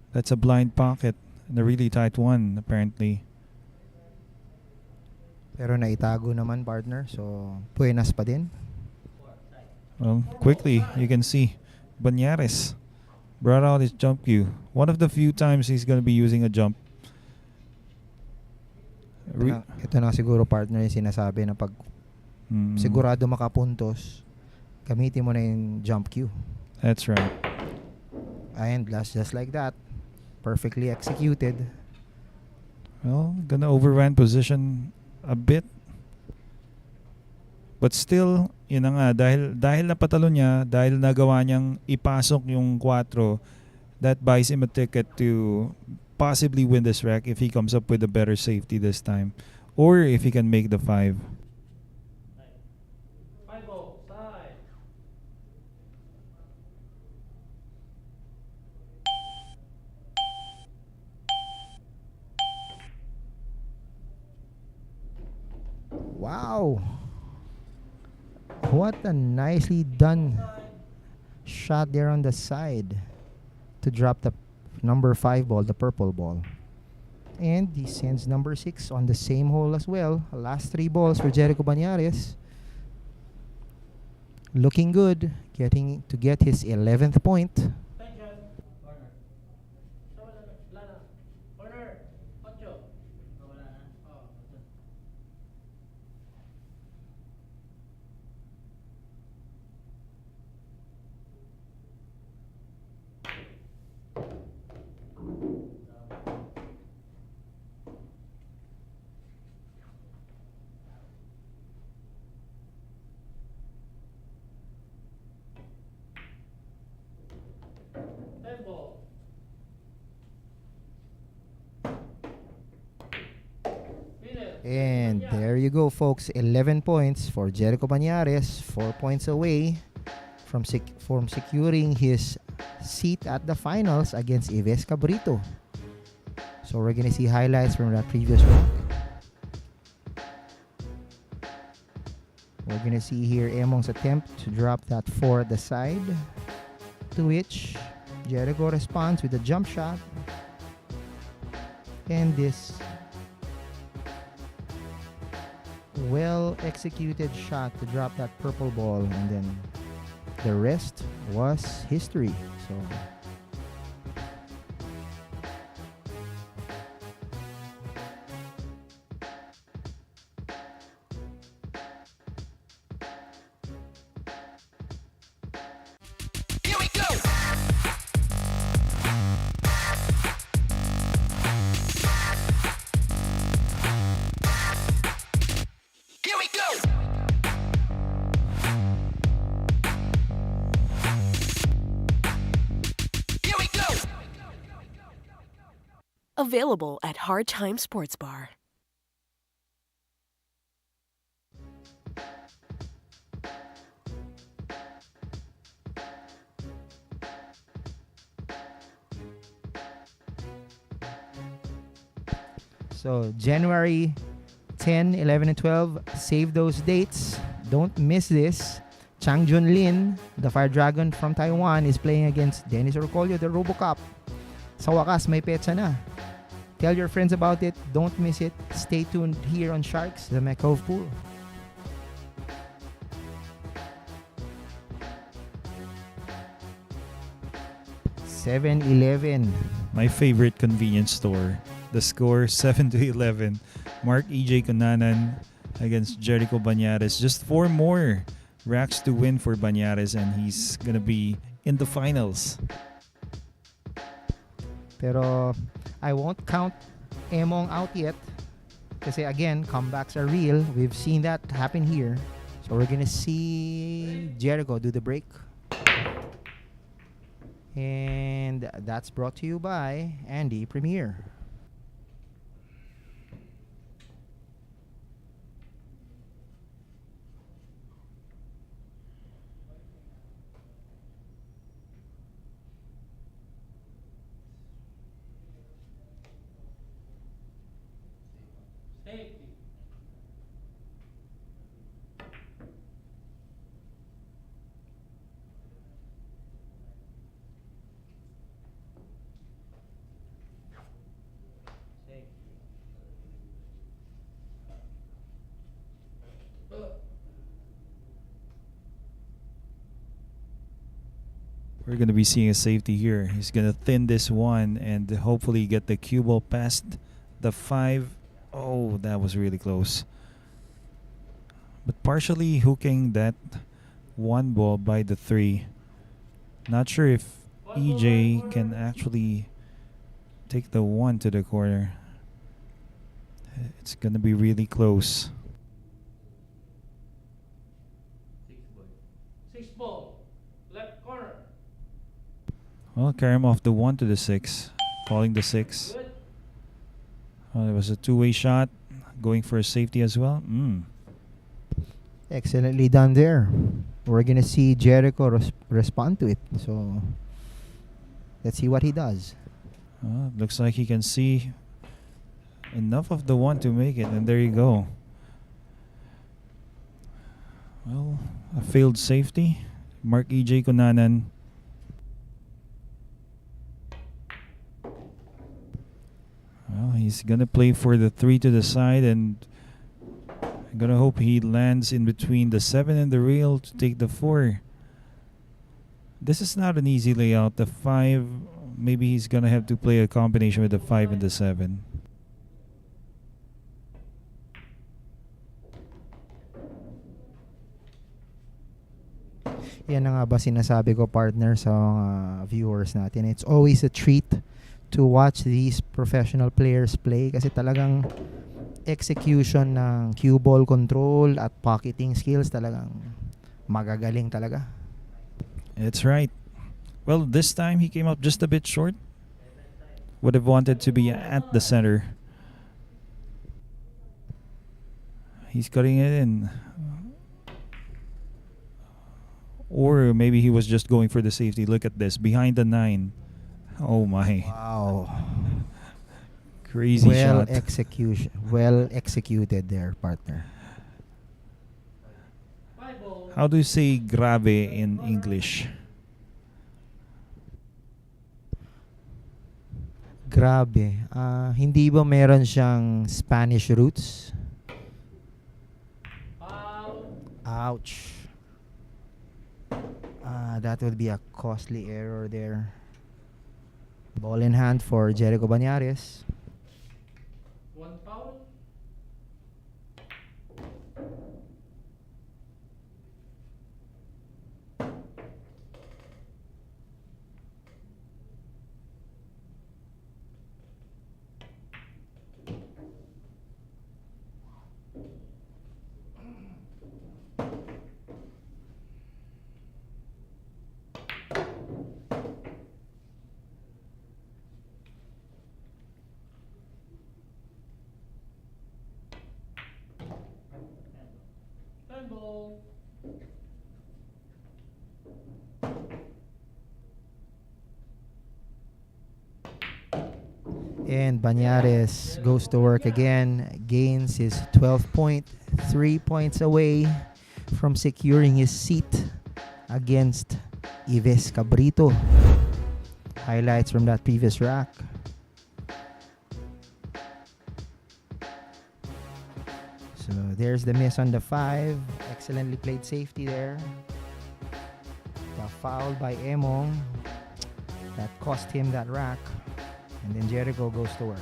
That's a blind pocket and a really tight one apparently. Pero naitago naman, partner. So buenas pa din. Well, quickly you can see Bañares brought out his jump cue. One of the few times he's going to be using a jump. Ito na siguro, partner, yung sinasabi na pag sigurado makapuntos, gamitin mo na yung jump cue. That's right. And just like that, perfectly executed. Well, gonna overrun position a bit. But still, yun na nga, dahil napatalo niya, dahil nagawa niyang ipasok yung 4, that buys him a ticket to possibly win this rack if he comes up with a better safety this time. Or if he can make the 5. 5-0, side. Wow! What a nicely done shot there on the side to drop the number 5 ball, the purple ball. And he sends number 6 on the same hole as well. Last 3 balls for Jerico Bañares. Looking good, getting to get his 11th point. Attention. Corner. Wala na. Corner. 8. Wala na. Oh, 8. Tempo. And there you go, folks. 11 points for Jerico Bañares. 4 points away from securing his seat at the finals against Yves Cabrito. So we're gonna see highlights from that previous round. We're gonna see here Emong's attempt to drop that 4 at the side, to which Jerico responds with a jump shot, and this well executed shot to drop that purple ball, and then the rest was history. So Available at Hard Time Sports Bar. So January 10, 11, and 12, save those dates. Don't miss this. Chang Jun Lin, the Fire Dragon from Taiwan, is playing against Dennis Orcolio, the RoboCop. Sa wakas, may petsa na. Tell your friends about it. Don't miss it. Stay tuned here on Sharks, the Mecove Pool. $7-11. My favorite convenience store. The score 7-11. Marc Ejay Cunanan against Jerico Bañares. Just 4 more racks to win for Bañares and he's gonna be in the finals. Pero I won't count Emong out yet. Kasi again, comebacks are real. We've seen that happen here. So we're gonna see Jericho do the break. And that's brought to you by Andy Premier. Safety. We're going to be seeing a safety here. He's going to thin this one and hopefully get the cue ball past the 5. Oh, that was really close. But partially hooking that 1 ball by the 3. Not sure if EJ can actually take the 1 to the corner. It's going to be really close. 6 ball. Left corner. Well, carry him off the 1 to the 6. Calling the 6. Good. Oh, there was a 2-way shot. Going for a safety as well. Excellently done there. We're gonna see Jericho respond to it. So let's see what he does. Looks like he can see enough of the 1 to make it. And there you go. Well, a failed safety. Marc Ejay Cunanan. Well, he's going to play for the 3 to the side, and I'm going to hope he lands in between the 7 and the rail to take the 4. This is not an easy layout. The 5, maybe he's going to have to play a combination with the 5 and the 7. Yan na nga ba sinasabi ko, partner, sa mga viewers natin. It's always a treat to watch these professional players play kasi talagang execution ng cue ball control at pocketing skills talagang magagaling talaga. It's right. Well, this time he came up just a bit short. Would have wanted to be at the center. He's cutting it in. Or maybe he was just going for the safety. Look at this. Behind the 9. Oh my. Wow. Crazy shot. Well executed there, partner. 5 ball. How do you say grabe in English? Grabe. Hindi ba meron siyang Spanish roots? Foul. Ouch. That would be a costly error there. Ball in hand for Jerico Bañares. 1 foul. ball. And Bañares goes to work again, gains his 12 point, 3 points away from securing his seat against Yves Cabrito. Highlights from that previous rack. So there's the miss on the 5. Excellently played safety there. The foul by Emong that cost him that rack. And then Jerico goes to work.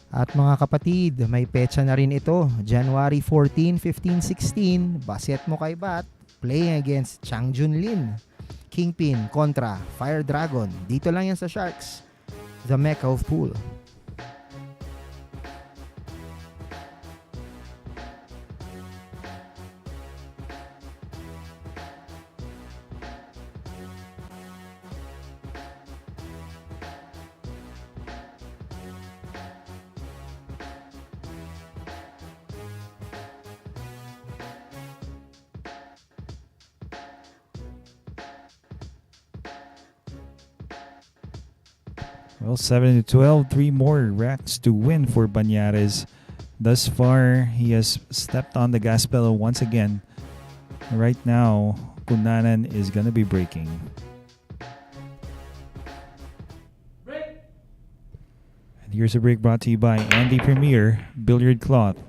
At mga kapatid, may petsa na rin ito. January 14, 15, 16, Baset mo kay Bat, playing against Chang Junlin. Kingpin kontra Fire Dragon. Dito lang yan sa Sharks, the Mecca of Pool. Well, 7-12, 3 more racks to win for Bañares. Thus far, he has stepped on the gas pedal once again. Right now, Cunanan is gonna be breaking. Break. And here's a break brought to you by Andy Premier Billiard Cloth.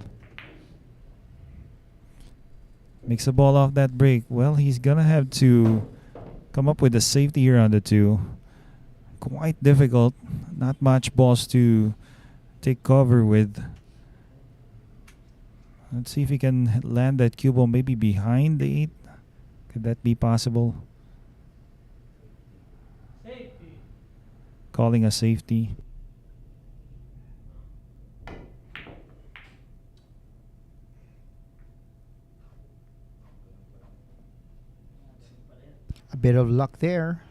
Makes the ball off that break. Well, he's gonna have to come up with a safety here on the 2. Quite difficult. Not much balls to take cover with. Let's see if he can land that cue ball maybe behind the 8. Could that be possible? Safety. Calling a safety. A bit of luck there.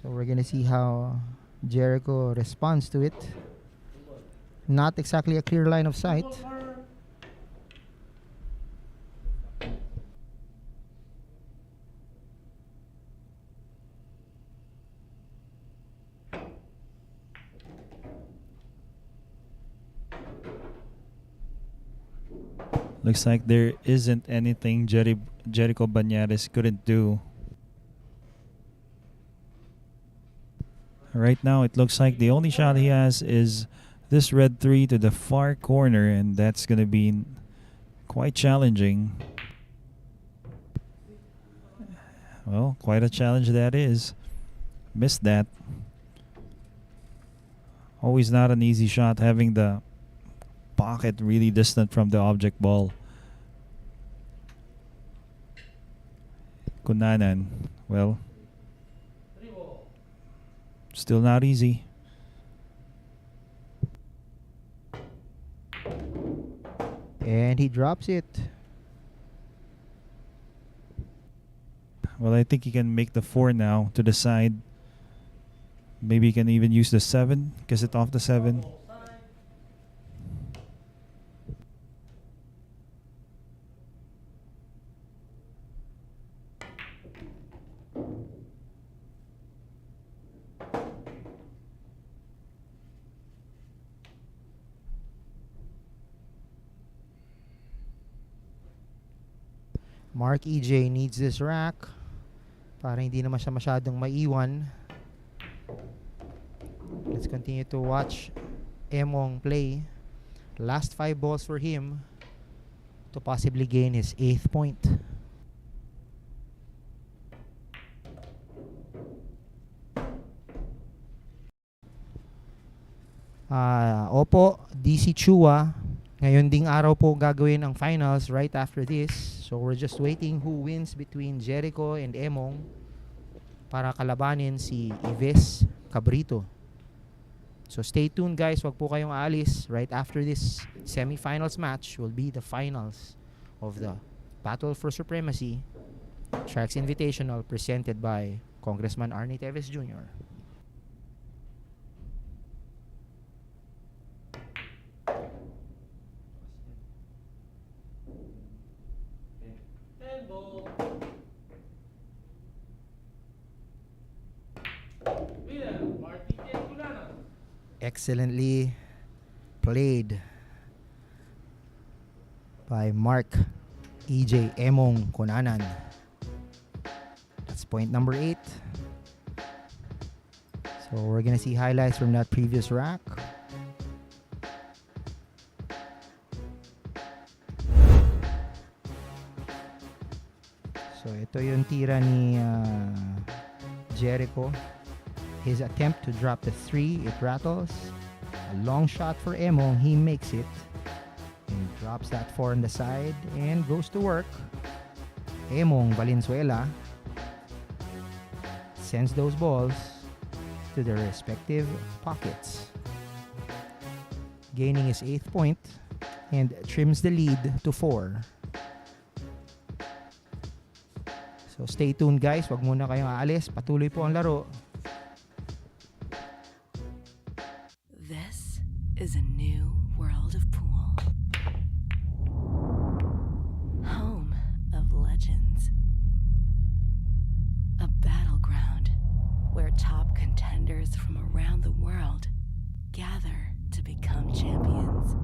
So we're gonna see how Jericho responds to it. Not exactly a clear line of sight. Looks like there isn't anything Jerico Bañares couldn't do. Right now, it looks like the only shot he has is this red 3 to the far corner, and that's going to be quite challenging. Well, quite a challenge that is. Missed that. Always not an easy shot having the pocket really distant from the object ball. Cunanan, well, still not easy. And he drops it. Well, I think he can make the 4 now to the side. Maybe he can even use the 7, because it's off the 7. Marc Ejay needs this rack para hindi naman siya masyadong maiwan. Let's continue to watch Emong play. Last 5 balls for him to possibly gain his 8th point. Opo, DC Chua. Ngayon ding araw po gagawin ang finals right after this. So we're just waiting who wins between Jerico and Emong para kalabanin si Yves Cabrito. So stay tuned guys, wag po kayong aalis. Right after this semifinals match will be the finals of the Battle for Supremacy Sharks Invitational presented by Congressman Arnie Teves Jr. Ten ball. Winner, Marc and Cunanan. Excellently played by Marc, Ejay, Emong, Cunanan. That's point number 8. So we're gonna see highlights from that previous rack. So ito yung tira ni Jerico. His attempt to drop the 3, it rattles. A long shot for Emong, he makes it. And drops that 4 on the side and goes to work. Emong Valenzuela sends those balls to their respective pockets. Gaining his 8th point and trims the lead to 4. So stay tuned guys, wag muna kayong aalis. Patuloy po ang laro. This is a new world of pool. Home of legends. A battleground where top contenders from around the world gather to become champions.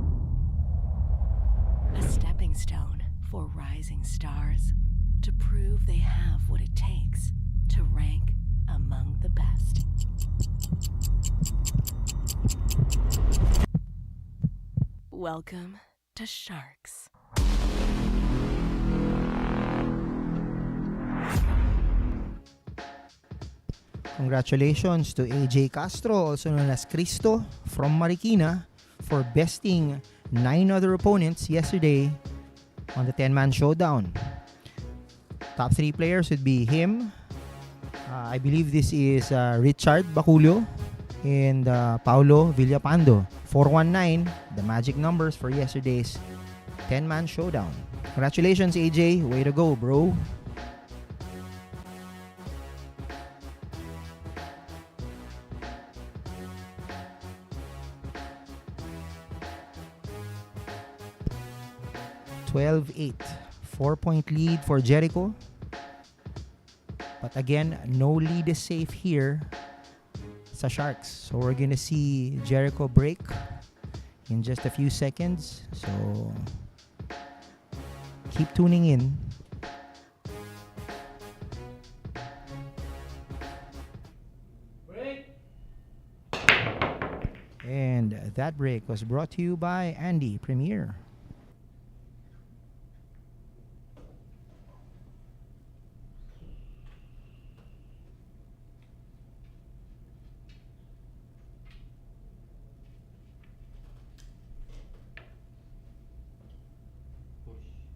A stepping stone for rising stars to prove they have what it takes to rank among the best. Welcome to Sharks. Congratulations to Ejay Castro, also known as Cristo, from Marikina, for besting 9 other opponents yesterday on the 10-man showdown. Top 3 players would be him. I believe this is Richard Baculio and Paulo Villapando. 419, the magic numbers for yesterday's 10-man showdown. Congratulations, AJ. Way to go, bro. (12-8). 4-point lead for Jerico. But again, no lead is safe here sa Sharks. So we're gonna see Jerico break in just a few seconds. So keep tuning in. Break. And that break was brought to you by Andy Premier.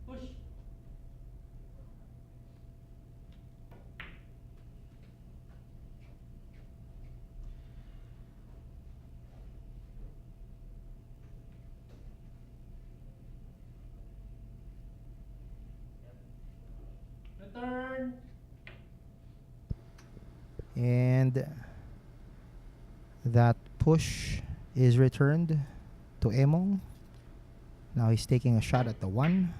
Push. Return. And that push is returned to Emong. Now he's taking a shot at the 1.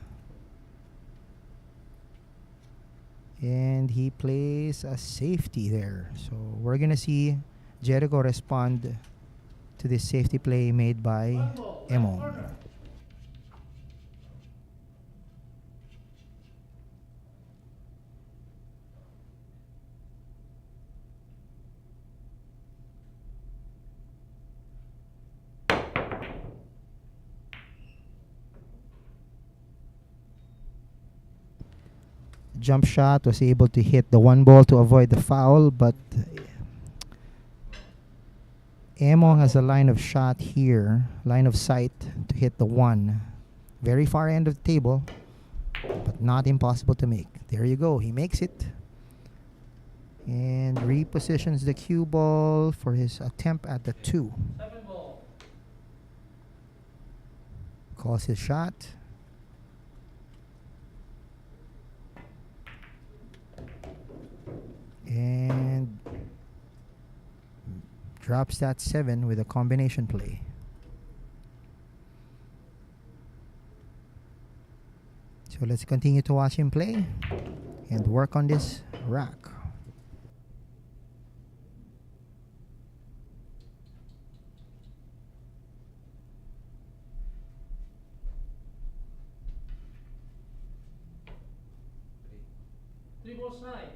And he plays a safety there. So we're going to see Jerico respond to this safety play made by One ball. Emong. Corner. jump shot, was able to hit the one ball to avoid the foul, but Emong has a line of shot here, line of sight to hit the one. Very far end of the table, but not impossible to make. There you go, he makes it. And repositions the cue ball for his attempt at the 2. 7 ball. Calls his shot. And drops that 7 with a combination play. So let's continue to watch him play and work on this rack. Three balls high.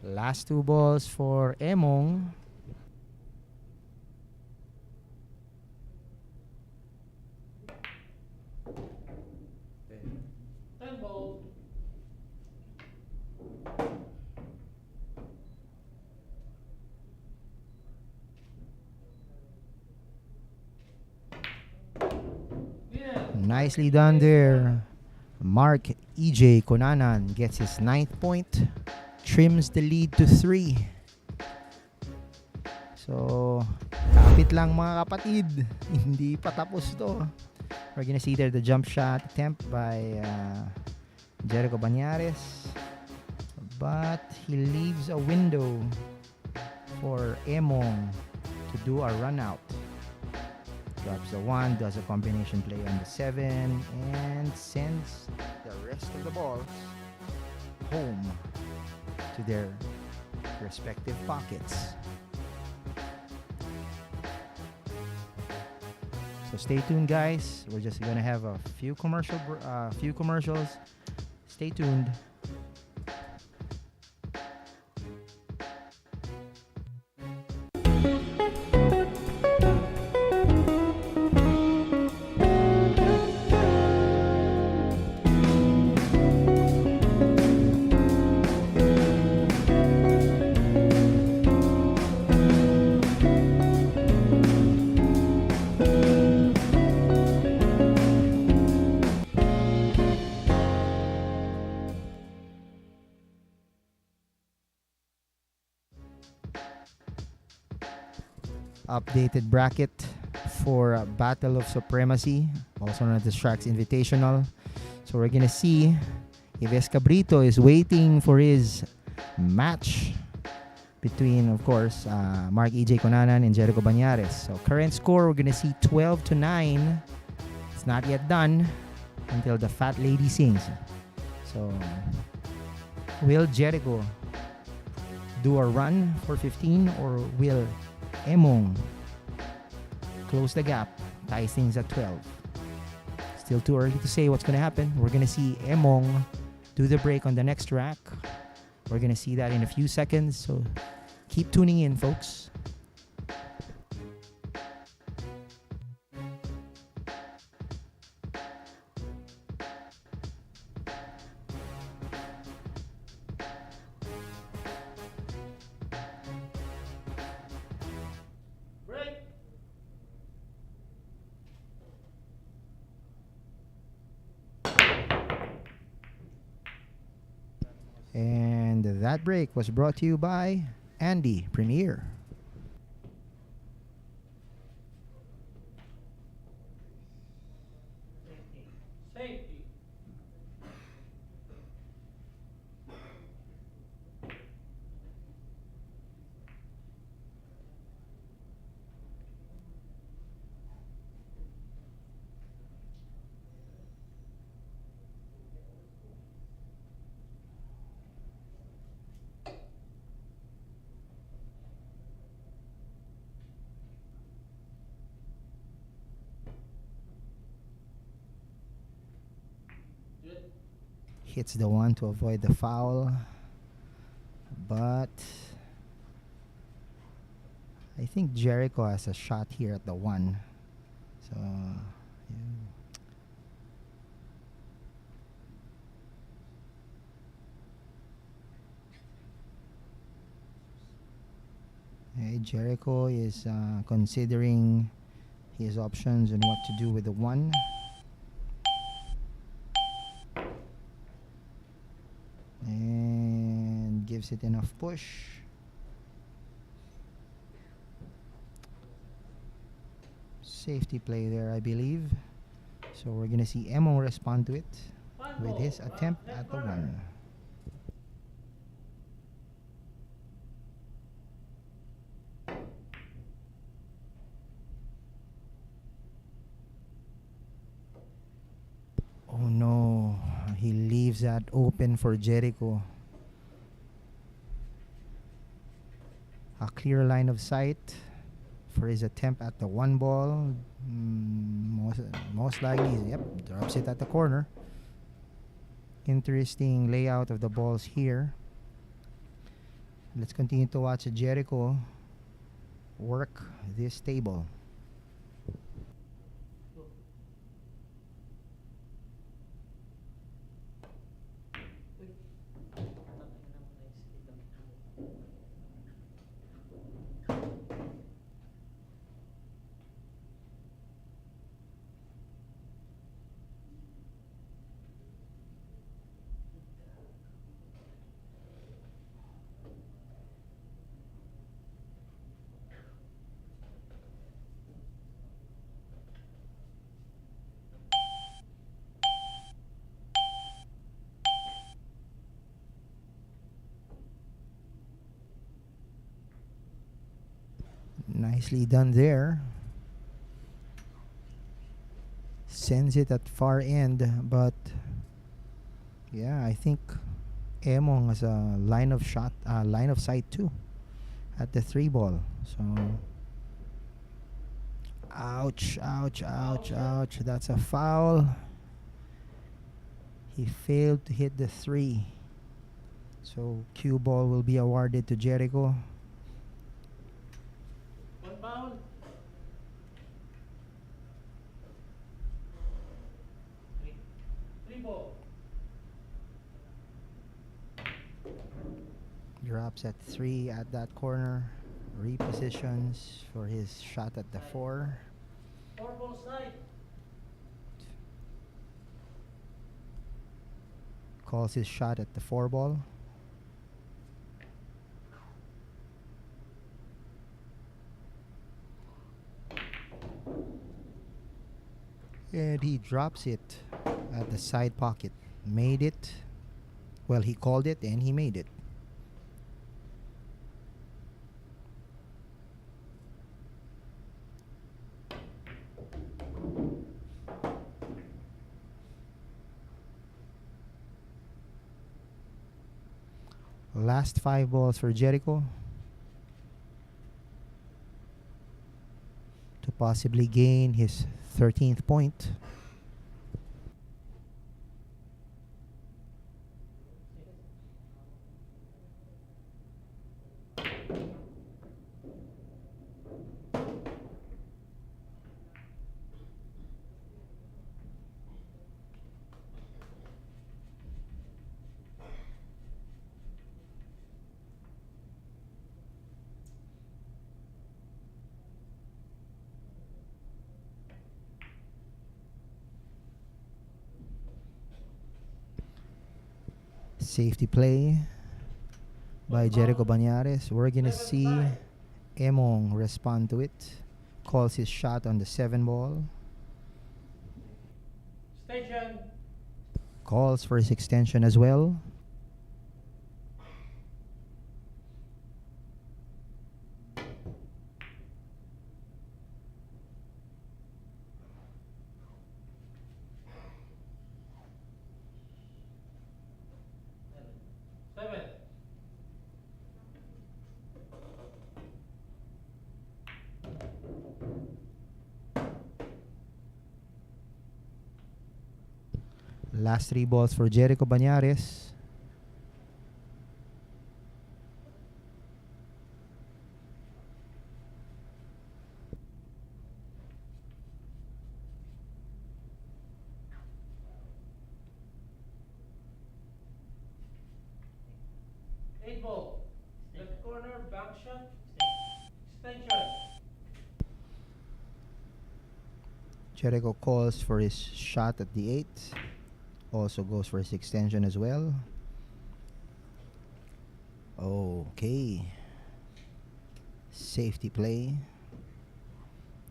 Last 2 balls for Emong. Ten ball. Yeah. Nicely done there. Marc Ejay Cunanan gets his 9th point. Trims the lead to 3. So, kapit lang mga kapatid. Hindi pa tapos to. We're gonna see there the jump shot attempt by Jerico Bañares. But he leaves a window for Emong to do a run out. Drops the 1, does a combination play on the 7, and sends the rest of the balls home to their respective pockets. So stay tuned, guys. We're just gonna have a few commercials. Stay tuned. Updated bracket for Battle of Supremacy, also known as the Sharks Invitational. So we're gonna see Yves Cabrito is waiting for his match between, of course, Marc Ejay Cunanan and Jerico Bañares. So current score, we're gonna see 12-9. It's not yet done until the fat lady sings. So will Jerico do a run for 15, or will Emong close the gap, ties things at 12? Still too early to say what's going to happen. We're going to see Emong do the break on the next rack. We're going to see that in a few seconds, so keep tuning in, folks. Break. That break was brought to you by Andy Premier. Safety. Good. Hits the one to avoid the foul, but I think Jerico has a shot here at the one. So, yeah. Jerico is considering his options and what to do with the one. And gives it enough push. Safety play there, I believe. So we're gonna see Emo respond to it with his attempt at the one. Oh no, he leaves that open for Jerico. A clear line of sight for his attempt at the one ball. Most likely, yep, drops it at the corner. Interesting layout of the balls here. Let's continue to watch Jerico work this table. Nicely done there. Sends it at far end, but yeah, I think Emong has a line of sight too at the three ball. So ouch, ouch, ouch, ouch. That's a foul. He failed to hit the three. So cue ball will be awarded to Jerico. One foul. Three ball. Drops at three at that corner. Repositions for his shot at the four. Four ball side. Calls his shot at the four ball. And he drops it at the side pocket. Made it. Well, he called it and he made it. Last five balls for Jerico to possibly gain his 13th point. Safety play. by Jerico Bañares. We're gonna see Emong respond to it. Calls his shot on the 7 ball. Station. Calls for his extension as well. Seven. Last 3 balls for Jerico Bañares. Eight ball. Left corner, bank shot. Extension. Jerico calls for his shot at the 8. Also goes for his extension as well. Okay. Safety play.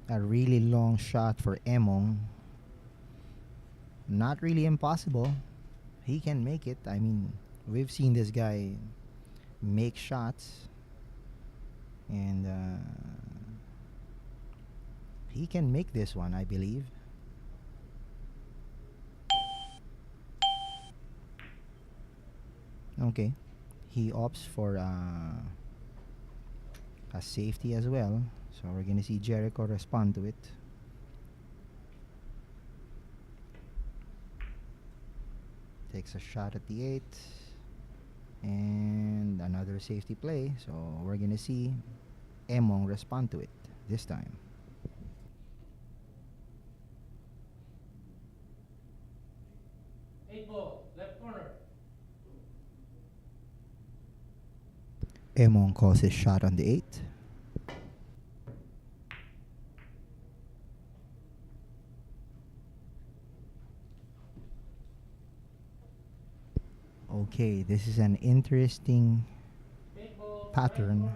A really long shot for Emong. Not really impossible. He can make it. I mean, we've seen this guy make shots. And he can make this one, I believe. Okay. He opts for a safety as well. So we're going to see Jerico respond to it. Takes a shot at the 8. And another safety play. So we're going to see Emong respond to it this time. Eight ball. Left corner. Emong calls his shot on the 8. Okay, this is an interesting Eight ball. pattern. Right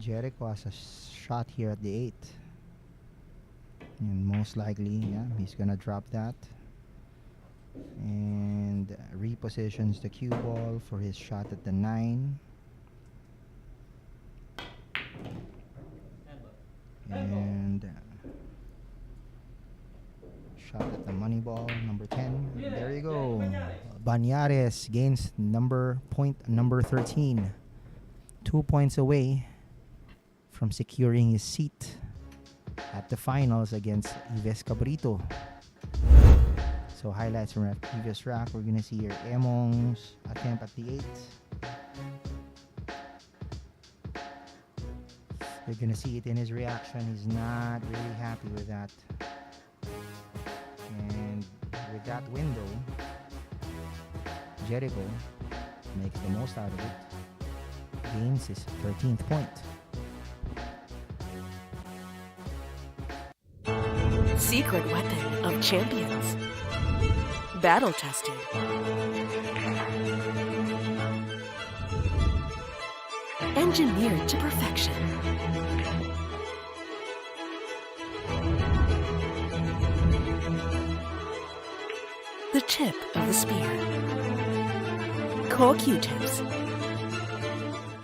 corner. Jerico has a shot here at the 8. And most likely, yeah, he's gonna drop that. And repositions the cue ball for his shot at the 9. And shot at the money ball, number 10. There you go. Bañares gains point number 13. 2 points away from securing his seat at the finals against Yves Cabrito. So highlights from our previous rack. We're gonna see here Emong's attempt at the 8. You're gonna see it in his reaction. He's not really happy with that. And with that window, Jerico makes the most out of it. Gains his 13th point. Secret weapon of champions. Battle tested. Engineered to perfection. The tip of the spear. Core Q-tips.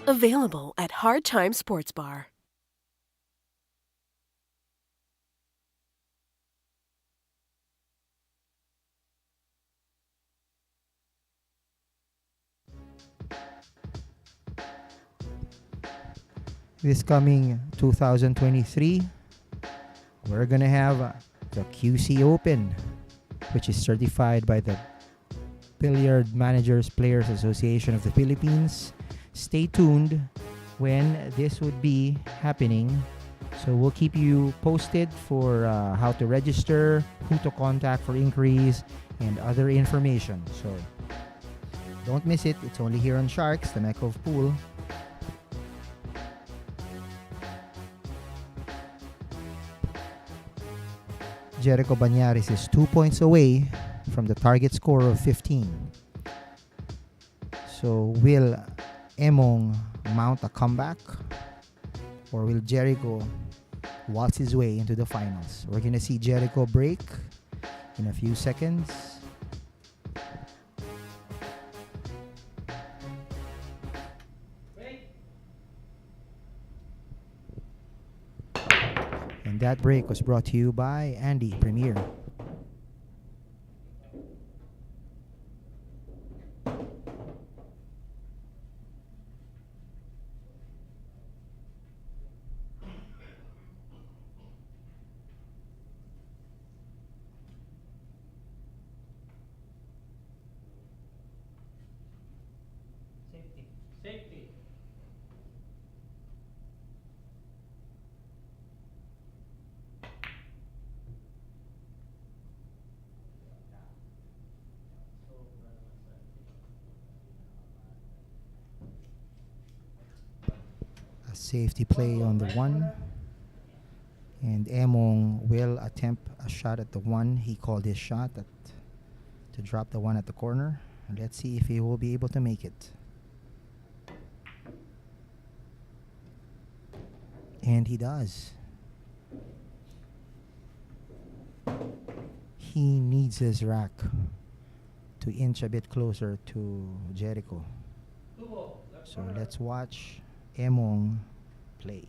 Available at Hard Time Sports Bar. This coming 2023, we're gonna have the QC Open, which is certified by the Billiard Managers Players Association of the Philippines. Stay tuned when this would be happening. So we'll keep you posted for how to register, who to contact for inquiries, and other information. So don't miss it. It's only here on Sharks, the Mecca of Pool. Jerico Bañares is 2 points away from the target score of 15. So will Emong mount a comeback, or will Jerico waltz his way into the finals? We're gonna see Jerico break in a few seconds. And that break was brought to you by Andy Premier. Safety. A safety play on the 1. And Emong will attempt a shot at the 1. He called his shot to drop the 1 at the corner. Let's see if he will be able to make it. And he does. He needs his rack to inch a bit closer to Jerico. So let's watch Emong play.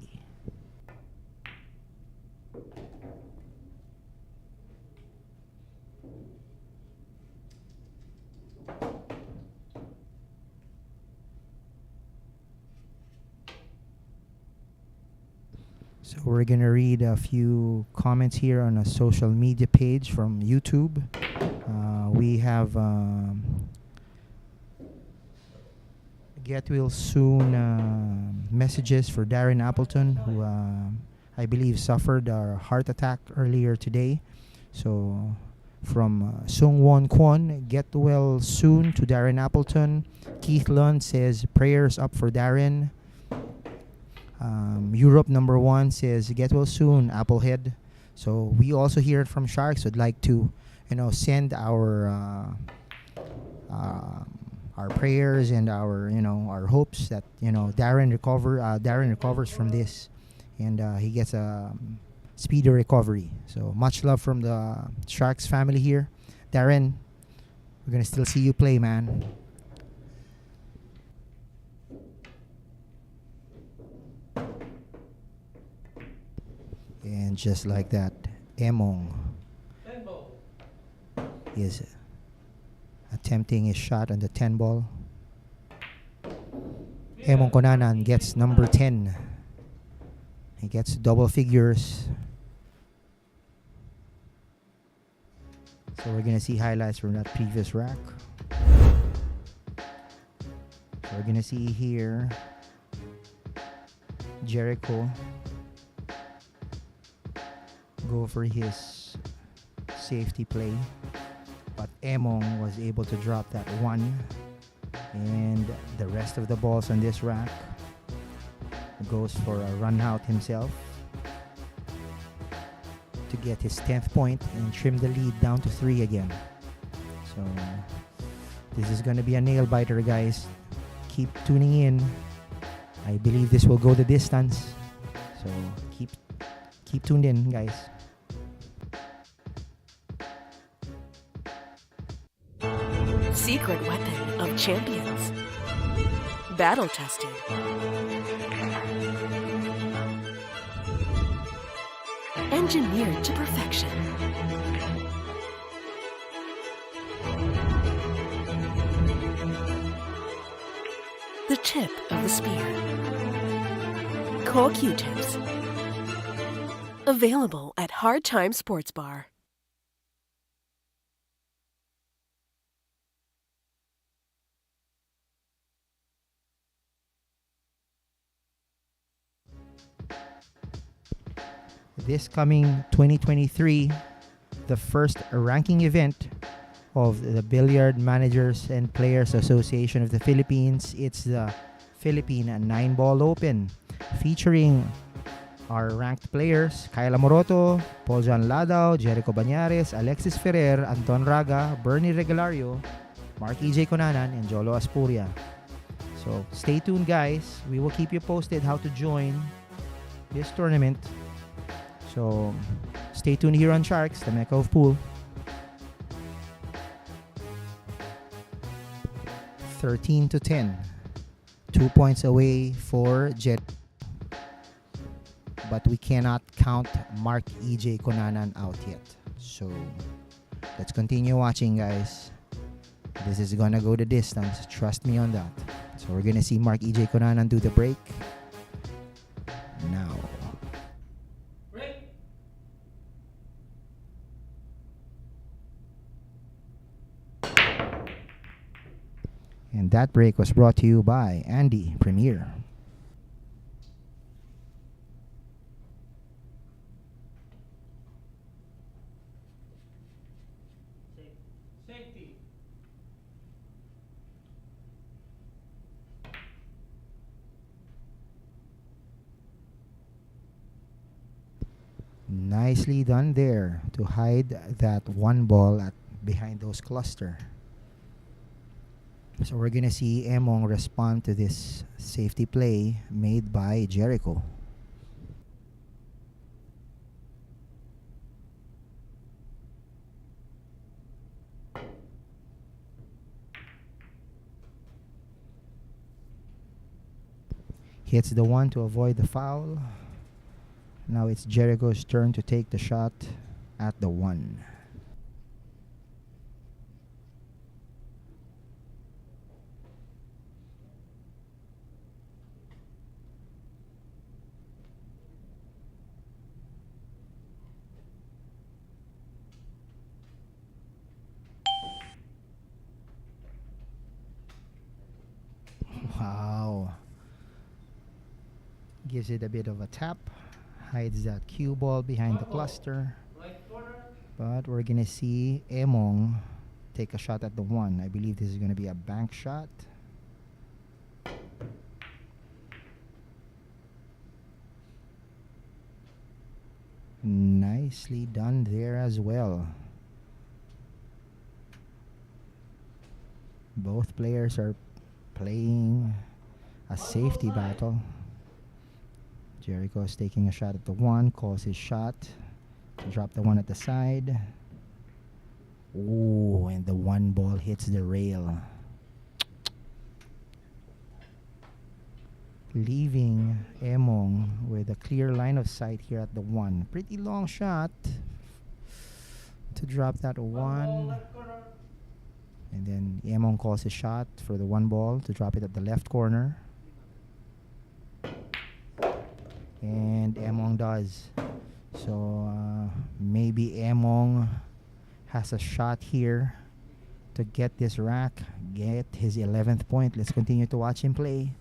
So we're gonna read a few comments here on a social media page from YouTube. We have get well soon messages for Darren Appleton, who I believe suffered a heart attack earlier today. So from Sung Won Kwon, get well soon to Darren Appleton. Keith Lund says prayers up for Darren. Europe number 1 says get well soon, Applehead. So we also hear it from Sharks. Would like to, send our prayers and our hopes that Darren recovers from this, and he gets a speedy recovery. So much love from the Sharks family here. Darren, we're gonna still see you play, man. And just like that, Emong is attempting his shot on the 10 ball. Emong Cunanan gets number 10. He gets double figures. So we're gonna see highlights from that previous rack. So we're gonna see here Jerico go for his safety play, but Emong was able to drop that 1, and the rest of the balls on this rack goes for a run out himself to get his 10th point and trim the lead down to 3 again. So this is gonna be a nail biter, guys. Keep tuning in. I believe this will go the distance, so keep tuned in, guys. Secret weapon of champions. Battle tested. Engineered to perfection. The tip of the spear. Core Q-tips. Available at Hard Time Sports Bar. This coming 2023, the first ranking event of the Billiard Managers and Players Association of the Philippines. It's the Philippine 9-Ball Open, featuring our ranked players: Kyla Moroto, Paul-Jan Ladao, Jerico Bañares, Alexis Ferrer, Anton Raga, Bernie Regalario, Marc Ejay Cunanan, and Jolo Aspuria. So stay tuned, guys. We will keep you posted how to join this tournament. So stay tuned here on Sharks, the Mecca of Pool. 13-10. 2 points away for Jet. But we cannot count Marc Ejay Cunanan out yet. So let's continue watching, guys. This is gonna go the distance. Trust me on that. So we're gonna see Marc Ejay Cunanan do the break now. Break. And that break was brought to you by Andy Premier. Safety. Nicely done there to hide that one ball behind those cluster. So we're gonna see Emong respond to this safety play made by Jerico. Hits the one to avoid the foul. Now it's Jericho's turn to take the shot at the one. Wow. Gives it a bit of a tap. Hides that cue ball behind the cluster. Right corner. But we're going to see Emong take a shot at the one. I believe this is going to be a bank shot. Nicely done there as well. Both players are playing a safety battle. Jericho is taking a shot at the one, calls his shot to drop the one at the side. Oh, and the one ball hits the rail, leaving Emong with a clear line of sight here at the one. Pretty long shot to drop that one. Left corner. And then Emong calls his shot for the one ball to drop it at the left corner. And Emong does. So maybe Emong has a shot here to get this rack, get his 11th point. Let's continue to watch him play.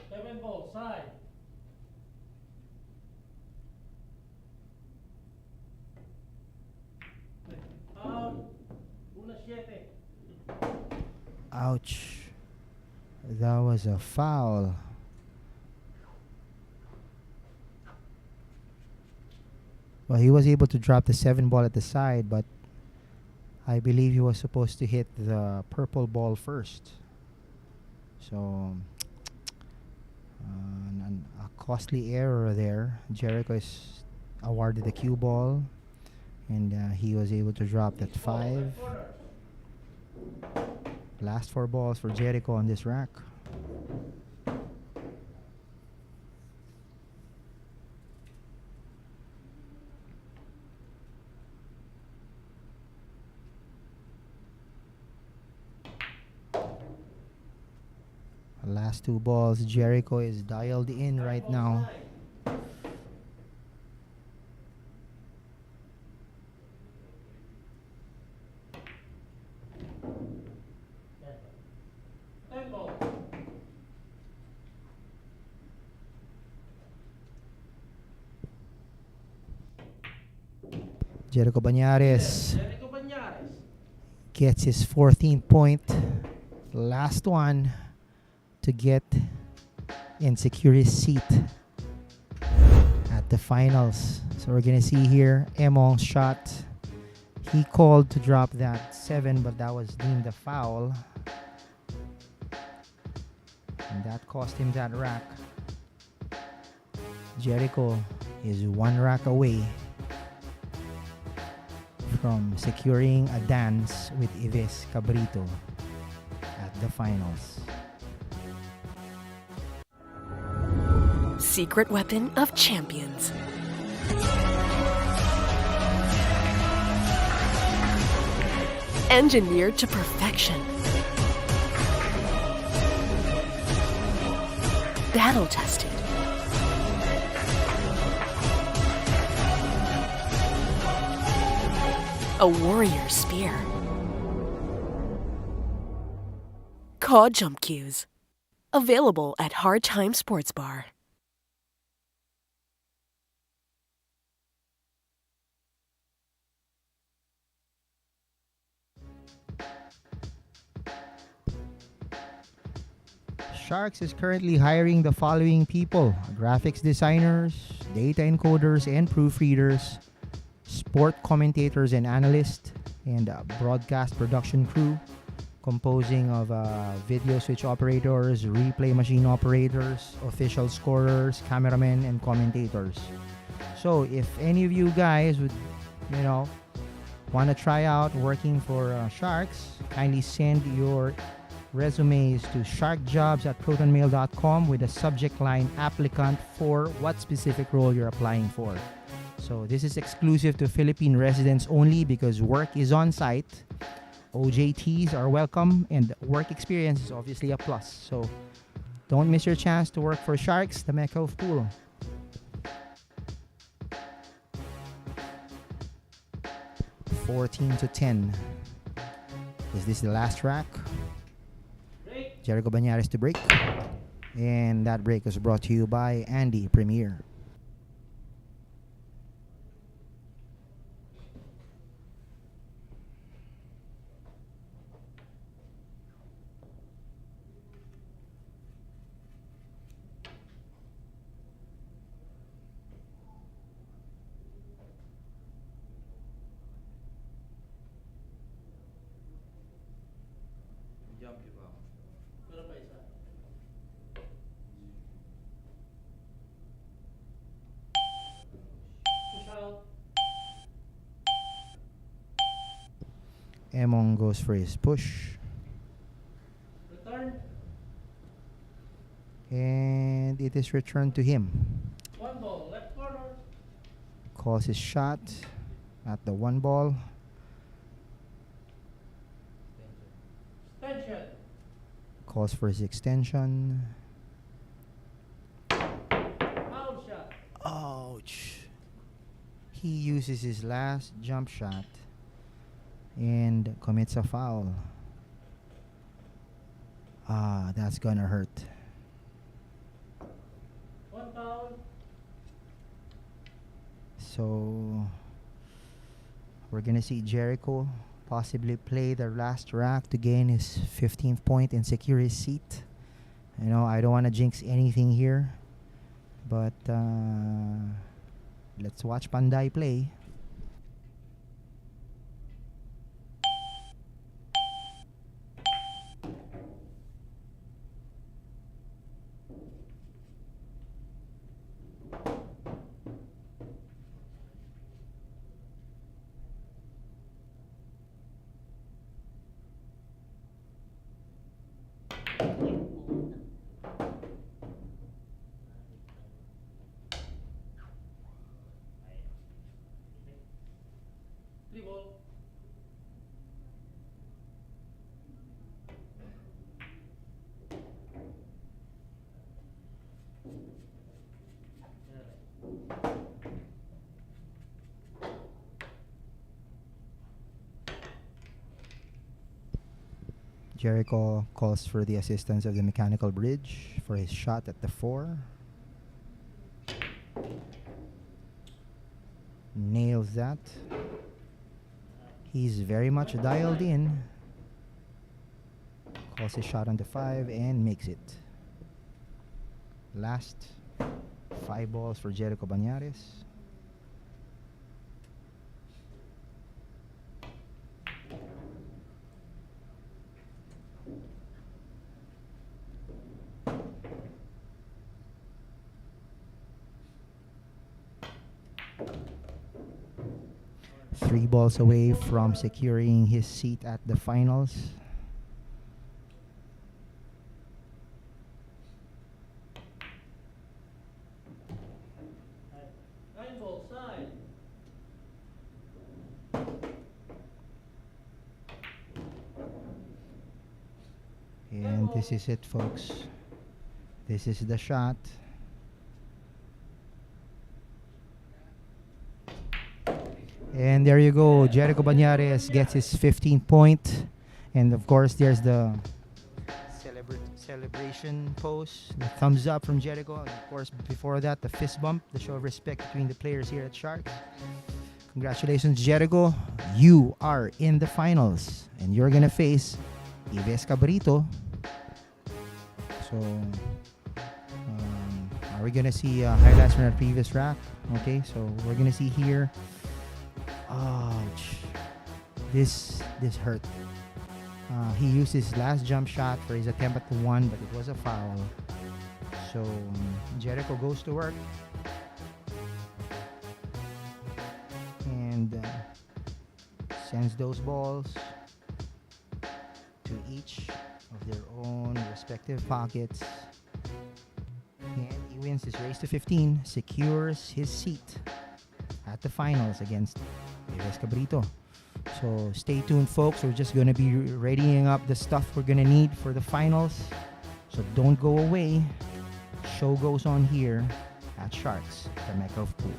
Seven ball side. Out. 1-7. Ouch. That was a foul. Well, he was able to drop the 7 ball at the side, but I believe he was supposed to hit the purple ball first. So, a costly error there. Jericho is awarded the cue ball, and he was able to drop that 5. Last 4 balls for Jericho on this rack. Last 2 balls, Jericho is dialed in right now. Jerico Bañares Jerico Bañares. gets his 14th point. Last one to get and secure his seat at the finals. So we're gonna see here Emong's shot. He called to drop that 7, but that was deemed a foul. And that cost him that rack. Jerico is 1 rack away from securing a dance with Yves Cabrito at the finals. Secret weapon of champions. Engineered to perfection. Battle tested. A warrior spear. Caw Jump Cues. Available at Hard Time Sports Bar. Sharks is currently hiring the following people: graphics designers, data encoders and proofreaders, sport commentators and analysts, and broadcast production crew composing of video switch operators, replay machine operators, official scorers, cameramen, and commentators. So if any of you guys would, want to try out working for Sharks, kindly send your resumes to sharkjobs@protonmail.com with the subject line applicant for what specific role you're applying for. So this is exclusive to Philippine residents only because work is on site. OJTs are welcome and work experience is obviously a plus. So don't miss your chance to work for Sharks, the Mecca of Pool. (14-10). Is this the last rack? Jerico Bañares to break. And that break was brought to you by Andy Premier. Meron pa isa. Push out. Emong goes for his push. Return. And it is returned to him. 1 ball. Left corner. Calls his shot at the 1 ball. Extension. Calls for his extension. Foul shot. Ouch. He uses his last jump shot and commits a foul. That's gonna hurt. 1 foul. So we're gonna see Jerico possibly play the last rack to gain his 15th point and secure his seat. I don't want to jinx anything here, but let's watch Panday play. Jerico calls for the assistance of the mechanical bridge for his shot at the 4. Nails that. He's very much dialed in. Calls his shot on the 5 and makes it. Last 5 balls for Jerico Bañares. Three balls away from securing his seat at the finals. Nine ball side. And this is it, folks. This is the shot. And there you go. Jerico Bañares gets his 15th point. And of course, there's the celebration pose. The thumbs up from Jerico. And of course, before that, the fist bump. The show of respect between the players here at Sharks. Congratulations, Jerico. You are in the finals. And you're going to face Yves Cabrito. So, are we going to see highlights from our previous rack? Okay, so we're going to see here. Ouch. This hurt. He used his last jump shot for his attempt at the 1, but it was a foul. So Jericho goes to work. And sends those balls to each of their own respective pockets. And he wins his race to 15, secures his seat at the finals against Yves Cabrito. So stay tuned, folks. We're just going to be readying up the stuff we're going to need for the finals. So don't go away. Show goes on here at Sharks, the Mecca of Pool.